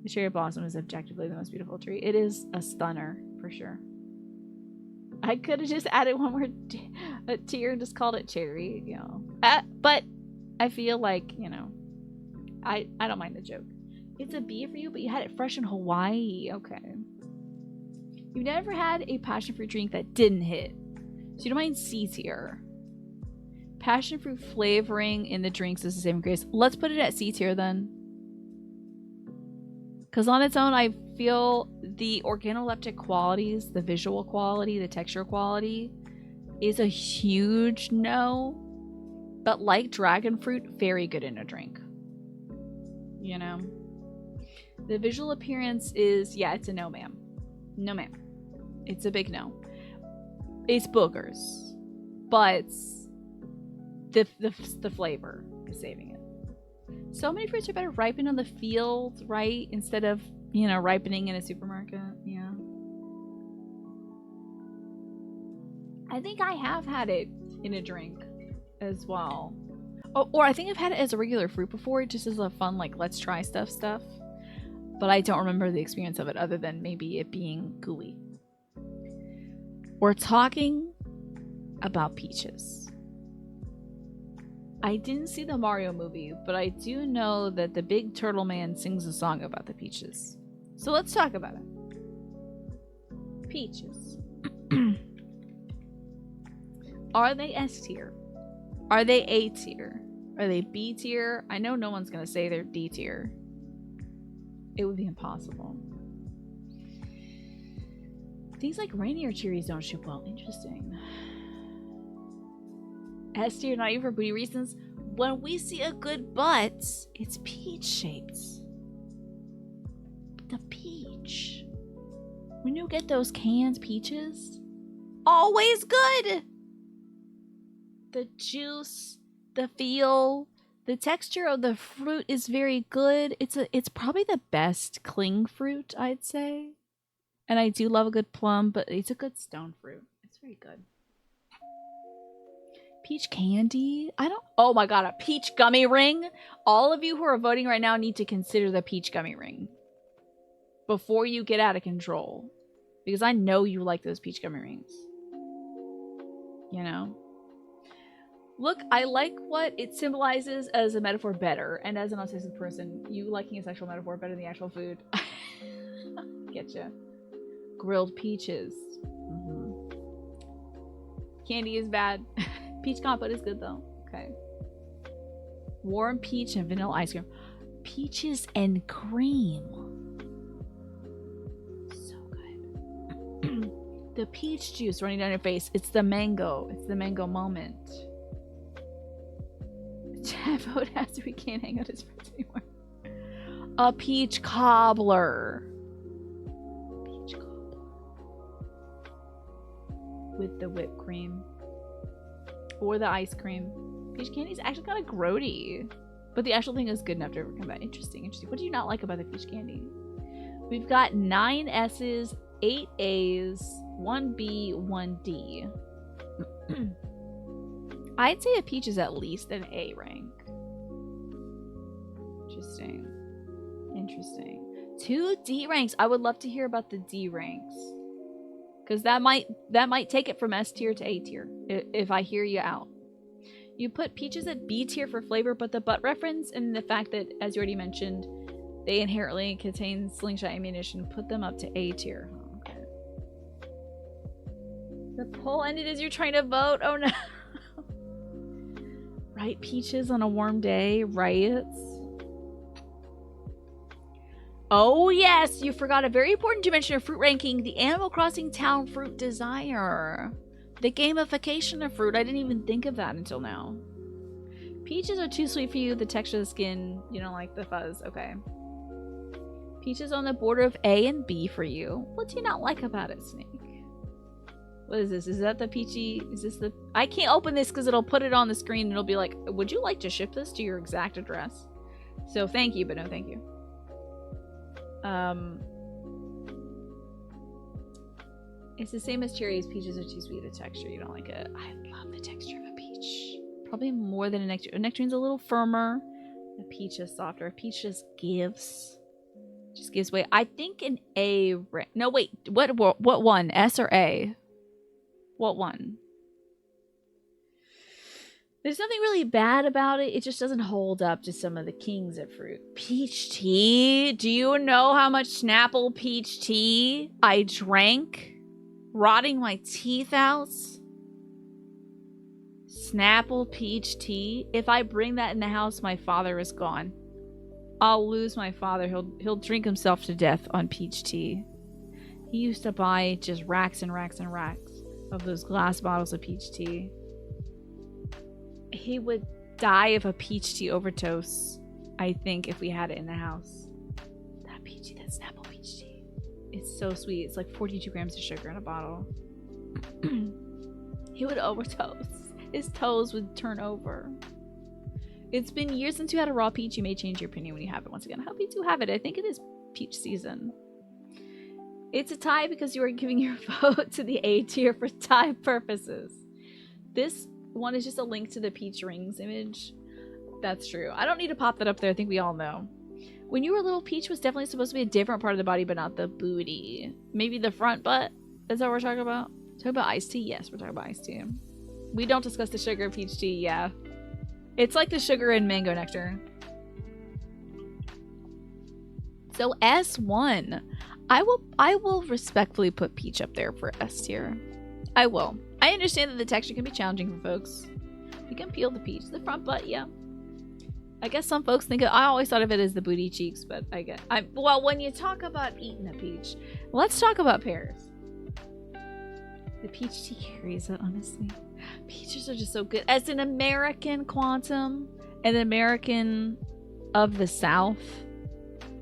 The cherry blossom is objectively the most beautiful tree. It is a stunner, for sure. I could have just added one more tier and just called it cherry, you know. But I feel like, you know, I don't mind the joke. It's a B for you, but you had it fresh in Hawaii. Okay. You've never had a passion fruit drink that didn't hit. So you don't mind C tier. Passion fruit flavoring in the drinks is the same grace. Let's put it at C tier then. Because on its own, I feel the organoleptic qualities, the visual quality, the texture quality is a huge no. But like dragon fruit, very good in a drink. You know? The visual appearance is, yeah, it's a no, ma'am. No, ma'am. It's a big no. It's boogers. But the flavor is saving it. So many fruits are better ripened on the field, right? Instead of, you know, ripening in a supermarket. Yeah. I think I have had it in a drink as well. Oh, or I think I've had it as a regular fruit before, just as a fun, like, let's try stuff. But I don't remember the experience of it other than maybe it being gooey. We're talking about peaches. I didn't see the Mario movie, but I do know that the big turtle man sings a song about the peaches. So let's talk about it. Peaches. Are they S tier? Are they A tier? Are they B tier? I know no one's gonna say they're D tier. It would be impossible. Things like reindeer cherries don't ship well. Interesting. S tier, not even for booty reasons. When we see a good butt, it's peach shaped. The peach. When you get those canned peaches, always good. The juice, the feel, the texture of the fruit is very good. It's probably the best cling fruit, I'd say. And I do love a good plum, but it's a good stone fruit. It's very good. Peach candy? Oh my god, a peach gummy ring? All of you who are voting right now need to consider the peach gummy ring before you get out of control. Because I know you like those peach gummy rings. You know? Look, I like what it symbolizes as a metaphor better. And as an autistic person, you liking a sexual metaphor better than the actual food. Getcha. Grilled peaches. Candy is bad. Peach compote is good though. Okay. Warm peach and vanilla ice cream. Peaches and cream. So good. The peach juice running down your face. It's the mango. It's the mango moment. Vote after we can't hang out as friends anymore. A peach cobbler. Peach cobbler. With the whipped cream. Or the ice cream. Peach candy is actually kind of grody. But the actual thing is good enough to overcome that. Interesting. What do you not like about the peach candy? We've got 9 S's, 8 A's, 1 B, 1 D. I'd say a peach is at least an A rank. Interesting. Interesting. 2 D ranks. I would love to hear about the D ranks. Because that might take it from S tier to A tier, if I hear you out. You put peaches at B tier for flavor, but the butt reference and the fact that, as you already mentioned, they inherently contain slingshot ammunition put them up to A tier. Oh, okay. The poll ended as you're trying to vote. Oh no. Right, peaches on a warm day, right? Oh yes, you forgot a very important dimension of fruit ranking, the Animal Crossing Town Fruit Desire. The gamification of fruit, I didn't even think of that until now. Peaches are too sweet for you, the texture of the skin, you don't like the fuzz, okay. Peaches on the border of A and B for you. What do you not like about it, Snake? What is this? Is that the peachy? Is this the... I can't open this because it'll put it on the screen and it'll be like, would you like to ship this to your exact address? So thank you, but no thank you. It's the same as cherries. Peaches are too sweet. The texture, you don't like it. I love the texture of a peach. Probably more than a nectarine. A nectarine's a little firmer. A peach is softer. A peach just gives way. I think an A. No, wait. What one? S or A? What one? There's nothing really bad about it. It just doesn't hold up to some of the kings of fruit. Peach tea? Do you know how much Snapple peach tea I drank? Rotting my teeth out? Snapple peach tea? If I bring that in the house, my father is gone. I'll lose my father. He'll drink himself to death on peach tea. He used to buy just racks and racks and racks of those glass bottles of peach tea. He would die of a peach tea overdose, I think, if we had it in the house. That peach tea, that Snapple peach tea. It's so sweet. It's like 42 grams of sugar in a bottle. He would overdose. His toes would turn over. It's been years since you had a raw peach. You may change your opinion when you have it once again. I hope you do have it. I think it is peach season. It's a tie because you are giving your vote to the A tier for tie purposes. This one is just a link to the peach rings image. That's true. I don't need to pop that up there. I think we all know. When you were little, peach was definitely supposed to be a different part of the body, but not the booty. Maybe the front butt? Is that what we're talking about? Talking about iced tea? Yes, we're talking about iced tea. We don't discuss the sugar of peach tea, yeah. It's like the sugar in mango nectar. So S1. I will respectfully put peach up there for S tier. I will. I understand that the texture can be challenging for folks. You can peel the peach. The front butt, yeah. I guess some folks think I always thought of it as the booty cheeks, but well, when you talk about eating a peach, let's talk about pears. The peach tea carries it, honestly. Peaches are just so good. As an American quantum, an American of the South,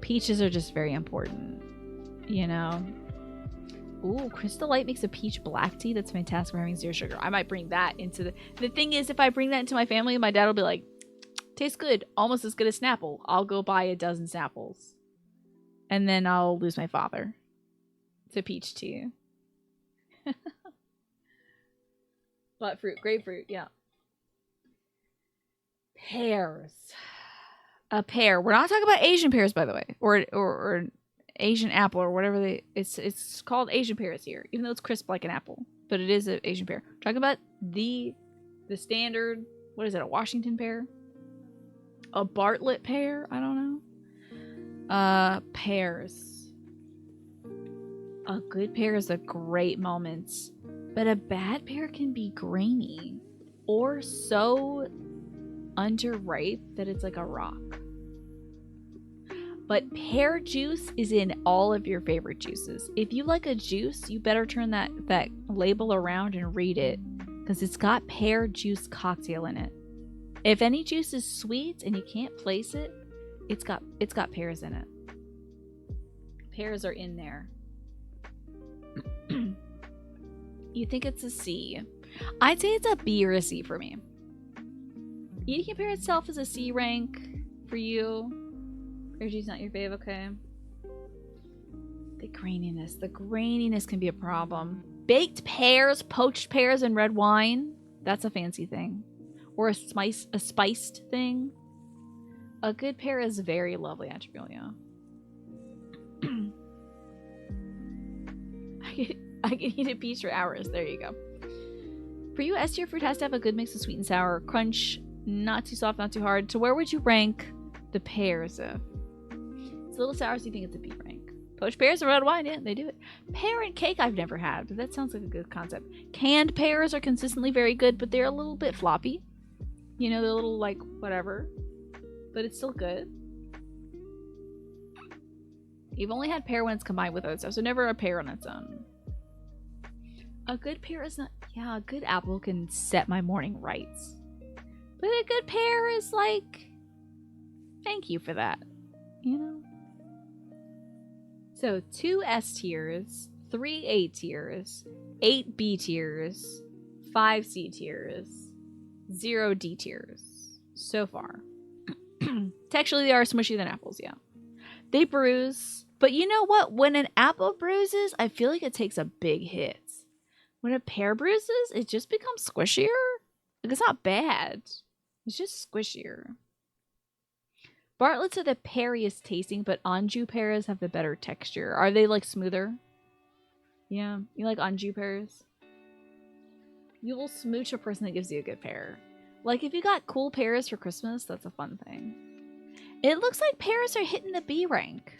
peaches are just very important. You know? Ooh, Crystal Light makes a peach black tea that's fantastic for having zero sugar. I might bring that into the thing is, if I bring that into my family, my dad will be like, tastes good, almost as good as Snapple. I'll go buy a dozen Snapples. And then I'll lose my father to peach tea. Buttfruit, grapefruit, yeah. Pears. A pear. We're not talking about Asian pears, by the way. Or Asian apple or whatever it's called Asian pears here, even though it's crisp like an apple, but it is an Asian pear. We're talking about the standard, what is it, a Washington pear? A Bartlett pear? I don't know. Pears. A good pear is a great moment, but a bad pear can be grainy or so underripe that it's like a rock. But pear juice is in all of your favorite juices. If you like a juice, you better turn that label around and read it, because it's got pear juice cocktail in it. If any juice is sweet and you can't place it, it's got pears in it. Pears are in there. You think it's a C. I'd say it's a B or a C for me. Eating a pear itself is a C rank for you. Pear juice not your fave, okay. The graininess can be a problem. Baked pears, poached pears, and red wine. That's a fancy thing. Or a spiced thing. A good pear is very lovely, Antibulia. I can eat a peach for hours. There you go. For you, S tier fruit has to have a good mix of sweet and sour. Crunch, not too soft, not too hard. So where would you rank the pears? It's a little sour, so you think it's a B rank. Poached pears and red wine, yeah, they do it. Pear and cake I've never had, but that sounds like a good concept. Canned pears are consistently very good, but they're a little bit floppy. You know, they're a little, like, whatever. But it's still good. You've only had pear when it's combined with other stuff, so never a pear on its own. A good pear is not... Yeah, a good apple can set my morning right. But a good pear is like... Thank you for that. You know? So, 2 S tiers, 3 A tiers, 8 B tiers, 5 C tiers, 0 D tiers. So far. Texturally, they are smushier than apples, yeah. They bruise. But you know what? When an apple bruises, I feel like it takes a big hit. When a pear bruises, it just becomes squishier. Like, it's not bad. It's just squishier. Bartletts are the peariest tasting, but Anjou pears have the better texture. Are they, like, smoother? Yeah. You like Anjou pears? You will smooch a person that gives you a good pear. Like, if you got cool pears for Christmas, that's a fun thing. It looks like pears are hitting the B rank.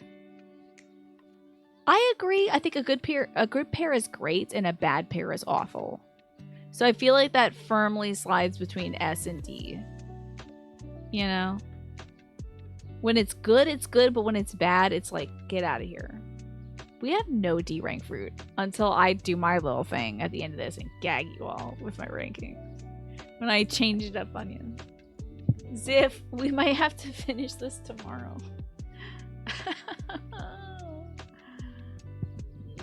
I agree. I think a good pear is great and a bad pear is awful. So I feel like that firmly slides between S and D. You know? When it's good, but when it's bad, it's like, get out of here. We have no D rank fruit until I do my little thing at the end of this and gag you all with my rankings. When I change it up on you. Ziff, we might have to finish this tomorrow.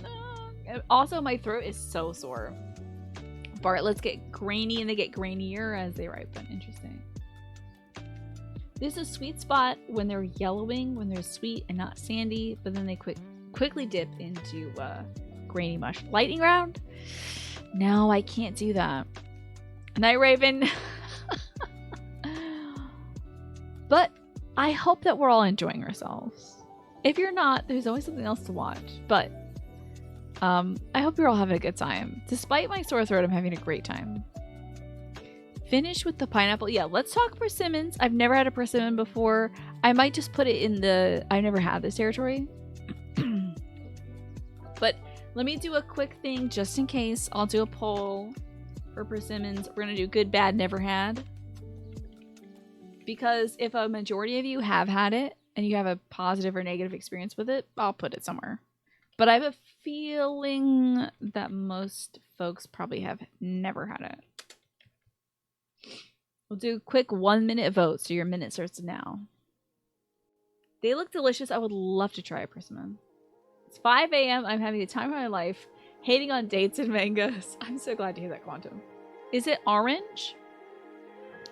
No. Also, my throat is so sore. Bartletts get grainy and they get grainier as they ripen. Interesting. This is a sweet spot when they're yellowing, when they're sweet and not sandy, but then they quickly dip into grainy mush. Lightning round? No, I can't do that. Night Raven. But I hope that we're all enjoying ourselves. If you're not, there's always something else to watch. But I hope you're all having a good time. Despite my sore throat, I'm having a great time. Finish with the pineapple. Yeah, let's talk persimmons. I've never had a persimmon before. I might just put it in the I've never had this territory. But let me do a quick thing just in case. I'll do a poll for persimmons. We're going to do good, bad, never had. Because if a majority of you have had it and you have a positive or negative experience with it, I'll put it somewhere. But I have a feeling that most folks probably have never had it. We'll do a quick 1 minute vote, so your minute starts now. They look delicious. I would love to try a persimmon. It's 5 a.m. I'm having the time of my life, hating on dates and mangoes. I'm so glad to hear that, Quantum. Is it orange?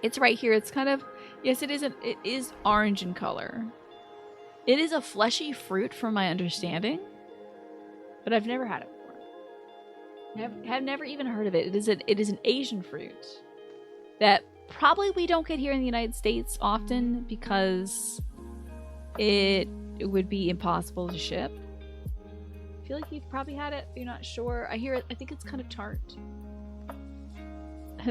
It's right here. It's kind of, yes, it is. It is orange in color. It is a fleshy fruit, from my understanding, but I've never had it before. I've never even heard of it. It is an Asian fruit that probably we don't get here in the United States often because it would be impossible to ship. I feel like you've probably had it, but you're not sure. I think it's kind of tart.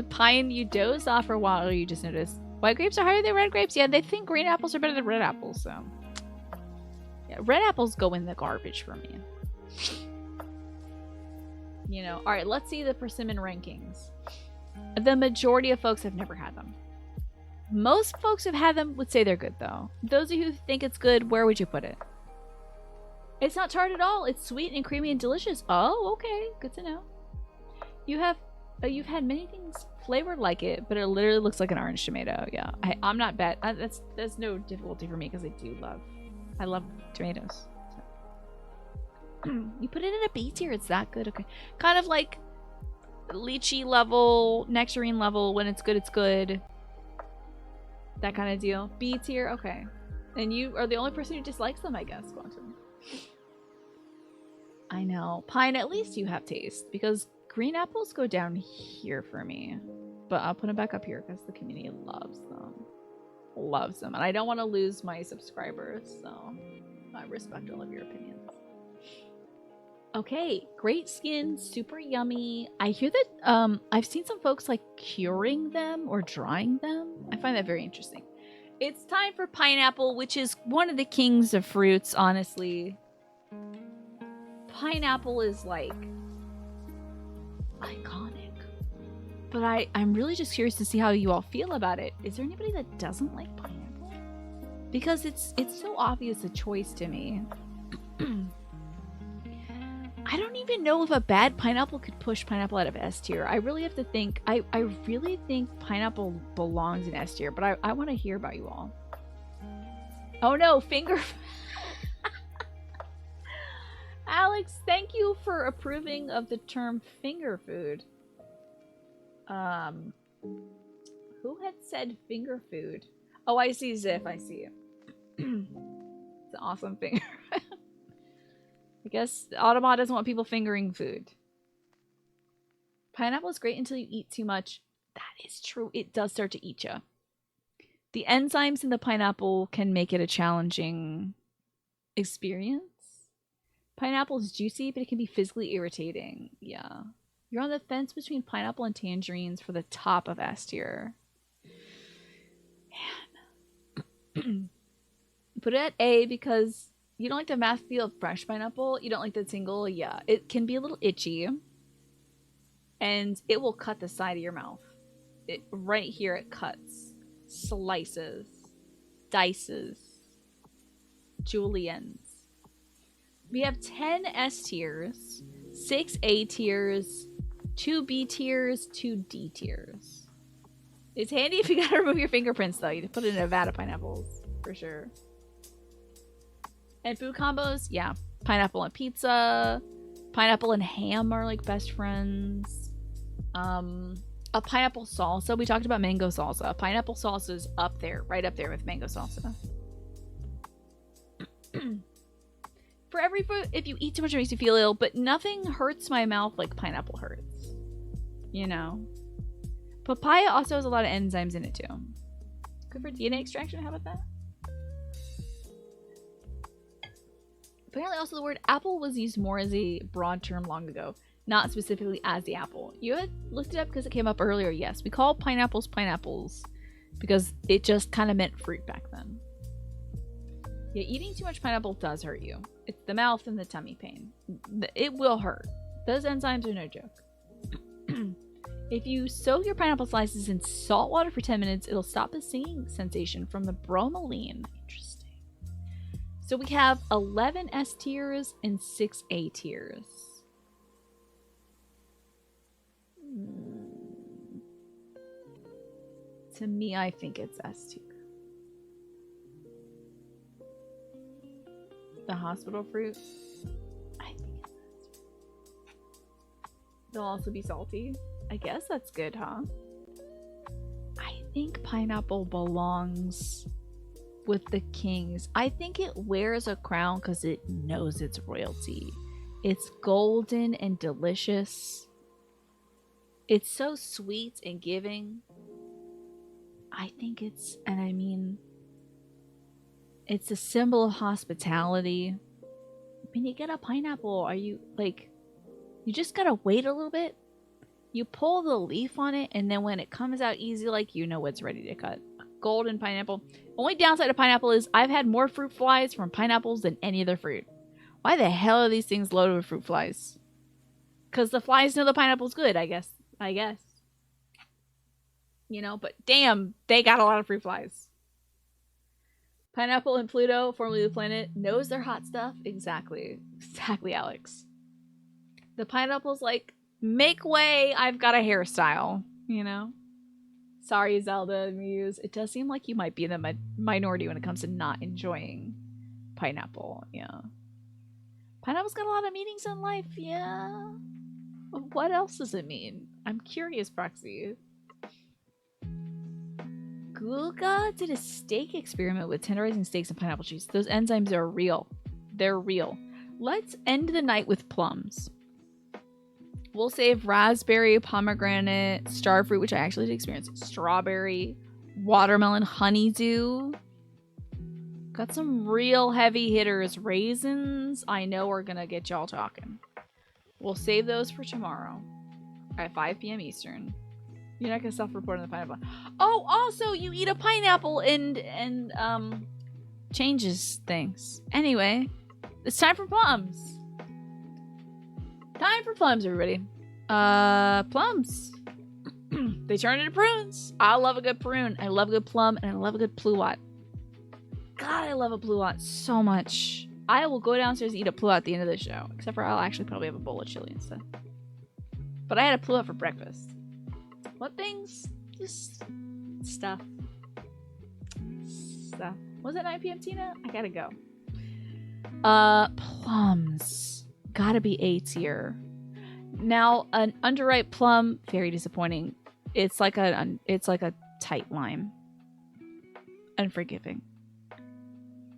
Pine, you doze off for a while, or you just noticed white grapes are higher than red grapes? Yeah, they think green apples are better than red apples, so. Yeah, red apples go in the garbage for me. You know, alright, let's see the persimmon rankings. The majority of folks have never had them. Most folks who've had them would say they're good, though. Those of you who think it's good, where would you put it? It's not tart at all. It's sweet and creamy and delicious. Oh, okay. Good to know. You've had many things flavored like it, but it literally looks like an orange tomato. Yeah, I'm not bad. That's no difficulty for me because I love tomatoes. So. You put it in a B tier. It's that good. Okay, kind of like lychee level, nectarine level. When it's good, it's good. That kind of deal. B tier. Okay, and you are the only person who dislikes them, I guess, Quantum. I know. Pine, at least you have taste, because green apples go down here for me. But I'll put them back up here because the community loves them. Loves them. And I don't want to lose my subscribers, so I respect all of your opinions. Okay, great skin, super yummy. I hear that I've seen some folks like curing them or drying them. I find that very interesting. It's time for pineapple, which is one of the kings of fruits, honestly. Pineapple is like iconic. But I'm really just curious to see how you all feel about it. Is there anybody that doesn't like pineapple? Because it's so obvious a choice to me. I don't even know if a bad pineapple could push pineapple out of S tier. I really have to think. I really think pineapple belongs in S tier, but I want to hear about you all. Oh no, finger. Alex, thank you for approving of the term finger food. Who had said finger food? Oh, I see Ziff. I see it. It's an awesome finger. I guess Automa doesn't want people fingering food. Pineapple is great until you eat too much. That is true. It does start to eat you. The enzymes in the pineapple can make it a challenging experience. Pineapple is juicy, but it can be physically irritating. Yeah. You're on the fence between pineapple and tangerines for the top of S tier. Man. Put it at A because you don't like the mouthfeel of fresh pineapple. You don't like the tingle. Yeah, it can be a little itchy. And it will cut the side of your mouth. Right here it cuts. Slices. Dices. Juliennes. We have 10 S tiers, 6 A tiers, 2 B tiers, 2 D tiers. It's handy if you gotta remove your fingerprints though. You put it in a vat of pineapples, for sure. And food combos, yeah. Pineapple and pizza. Pineapple and ham are like best friends. A pineapple salsa. We talked about mango salsa. Pineapple salsa is up there, right up there with mango salsa. For every food, if you eat too much, it makes you feel ill, but nothing hurts my mouth like pineapple hurts. You know? Papaya also has a lot of enzymes in it too. Good for DNA extraction, how about that? Apparently also the word apple was used more as a broad term long ago, not specifically as the apple. You had looked it up because it came up earlier, yes. We call pineapples pineapples because it just kind of meant fruit back then. Yeah, eating too much pineapple does hurt you. It's the mouth and the tummy pain. It will hurt. Those enzymes are no joke. If you soak your pineapple slices in salt water for 10 minutes, it'll stop the stinging sensation from the bromelain. Interesting. So we have 11 S tiers and 6 A tiers. To me, I think it's S tier. The hospital fruit? I think it's S tier. They'll also be salty. I guess that's good, huh? I think pineapple belongs with the kings. I think it wears a crown because it knows it's royalty. It's golden and delicious. It's so sweet and giving. I think it's, and I mean, it's a symbol of hospitality. When you get a pineapple, are you, like, you just gotta wait a little bit. You pull the leaf on it, and then when it comes out easy, like, you know it's ready to cut. Golden pineapple. Only downside of pineapple is I've had more fruit flies from pineapples than any other fruit. Why the hell are these things loaded with fruit flies? Because the flies know the pineapple's good, I guess. You know, but damn, they got a lot of fruit flies. Pineapple and Pluto, formerly the planet, knows their hot stuff. Exactly. Exactly, Alex. The pineapple's like, make way, I've got a hairstyle, you know? Sorry, Zelda Muse. It does seem like you might be in the minority when it comes to not enjoying pineapple, yeah. Pineapple's got a lot of meanings in life, yeah. What else does it mean? I'm curious, Proxy. Gulga did a steak experiment with tenderizing steaks and pineapple juice. Those enzymes are real. They're real. Let's end the night with plums. We'll save raspberry, pomegranate, starfruit, which I actually did experience, strawberry, watermelon, honeydew. Got some real heavy hitters. Raisins, I know are gonna get y'all talking. We'll save those for tomorrow at 5 p.m. Eastern. You're not gonna self-report on the pineapple. Oh, also, you eat a pineapple and changes things. Anyway, it's time for plums. Time for plums, everybody. Plums. They turn into prunes. I love a good prune. I love a good plum, and I love a good pluot. God, I love a pluot so much. I will go downstairs and eat a pluot at the end of the show. Except for I'll actually probably have a bowl of chili instead. But I had a pluot for breakfast. What things? Just stuff. Stuff. Was it 9 p.m. Tina? I gotta go. Plums. Gotta be A tier. Now, an underripe plum, very disappointing. It's like a tight lime. Unforgiving.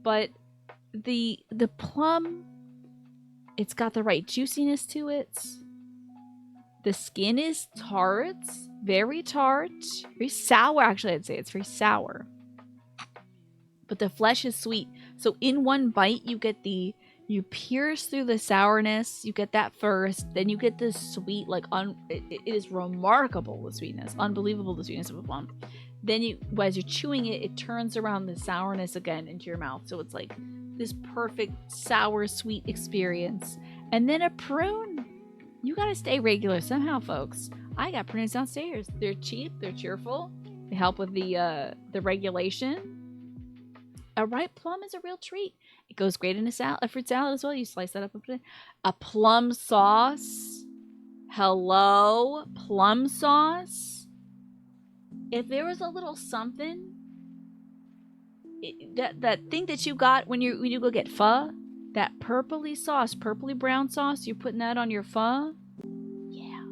But the plum, it's got the right juiciness to it. The skin is tart, very sour. Actually, I'd say it's very sour. But the flesh is sweet. So in one bite, you get the You pierce through the sourness. You get that first. Then you get this sweet, like, it is remarkable, the sweetness. Unbelievable, the sweetness of a plum. Then as you're chewing it, it turns around the sourness again into your mouth. So it's like this perfect sour, sweet experience. And then a prune. You gotta stay regular somehow, folks. I got prunes downstairs. They're cheap. They're cheerful. They help with the regulation. A ripe plum is a real treat. It goes great in a fruit salad as well. You slice that up and put it in. A plum sauce. Hello? Plum sauce? If there was a little something, that thing that you got when you go get pho, that purpley brown sauce, you're putting that on your pho? Yeah,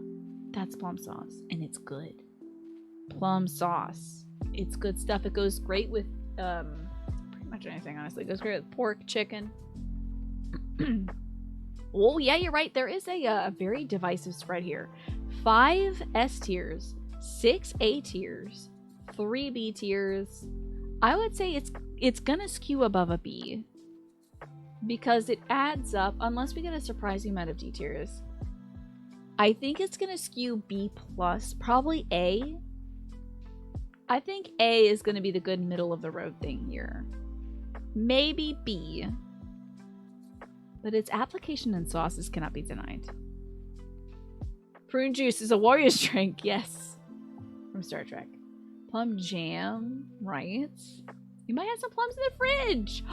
that's plum sauce, and it's good. Plum sauce. It's good stuff. It goes great with pretty much anything, honestly. It goes great with pork, chicken. Oh, yeah, you're right. There is a very divisive spread here. 5 S tiers, 6 A tiers, 3 B tiers. I would say it's gonna skew above a B because it adds up, unless we get a surprising amount of D tiers. I think it's gonna skew B plus, probably A. I think A is gonna be the good middle of the road thing here. Maybe B. But its application in sauces cannot be denied. Prune juice is a warrior's drink, yes. From Star Trek. Plum jam, right? You might have some plums in the fridge.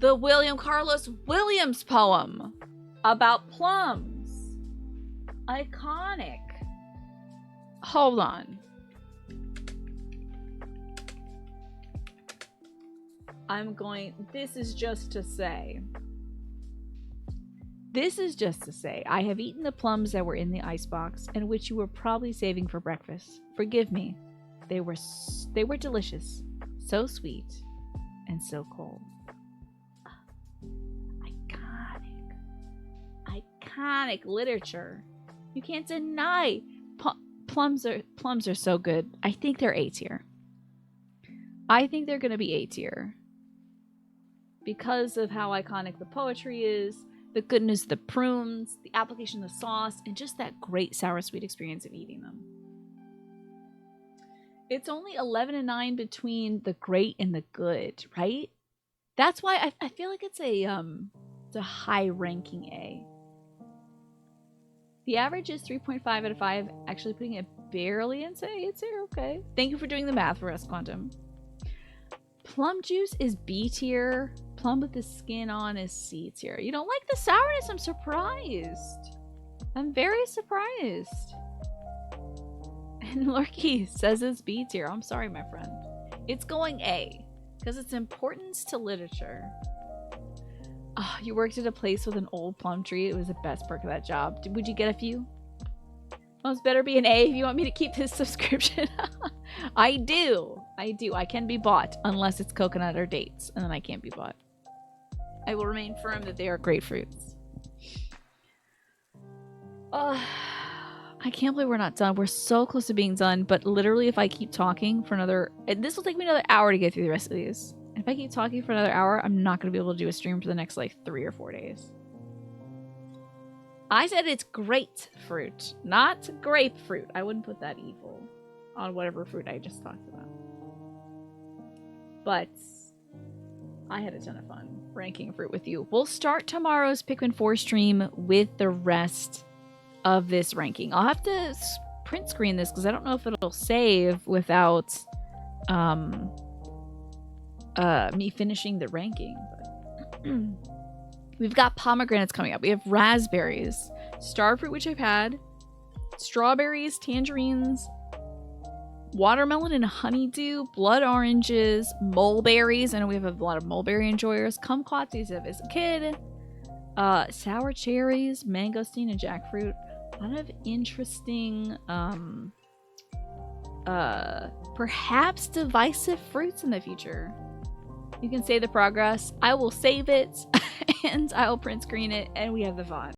The William Carlos Williams poem about plums. Iconic. Hold on. This is just to say, I have eaten the plums that were in the icebox and which you were probably saving for breakfast. Forgive me. They were delicious. So sweet and so cold. Iconic literature. You can't deny plums are so good. I think they're A tier. I think they're going to be A tier. Because of how iconic the poetry is, the goodness of the prunes, the application of the sauce, and just that great sour sweet experience of eating them. It's only 11 and 9 between the great and the good, right? That's why I feel like it's a high ranking A. The average is 3.5 out of 5, actually putting it barely in say it's here, okay. Thank you for doing the math for us, Quantum. Plum juice is B tier. Plum with the skin on is C tier. You don't like the sourness? I'm surprised. I'm very surprised. And Lurky says it's B tier. I'm sorry, my friend. It's going A because it's importance to literature. Oh, you worked at a place with an old plum tree. It was the best perk of that job. Would you get a few? Plums better be an A if you want me to keep this subscription. I do. I can be bought unless it's coconut or dates, and then I can't be bought. I will remain firm that they are grapefruits. I can't believe we're not done. We're so close to being done, but literally if I keep talking for another... This will take me another hour to get through the rest of these. If I keep talking for another hour, I'm not going to be able to do a stream for the next, like, 3 or 4 days. I said it's grapefruit, not grapefruit. I wouldn't put that evil on whatever fruit I just talked about. But I had a ton of fun ranking fruit with you. We'll start tomorrow's Pikmin 4 stream with the rest of this ranking. I'll have to print screen this because I don't know if it'll save without me finishing the ranking. But we've got pomegranates coming up. We have raspberries, starfruit, which I've had, strawberries, tangerines, watermelon and honeydew, blood oranges, mulberries. I know we have a lot of mulberry enjoyers. Kumquats as a kid. Sour cherries, mangosteen, and jackfruit. A lot of interesting, perhaps divisive fruits in the future. You can save the progress. I will save it, and I will print screen it, and we have the VOD.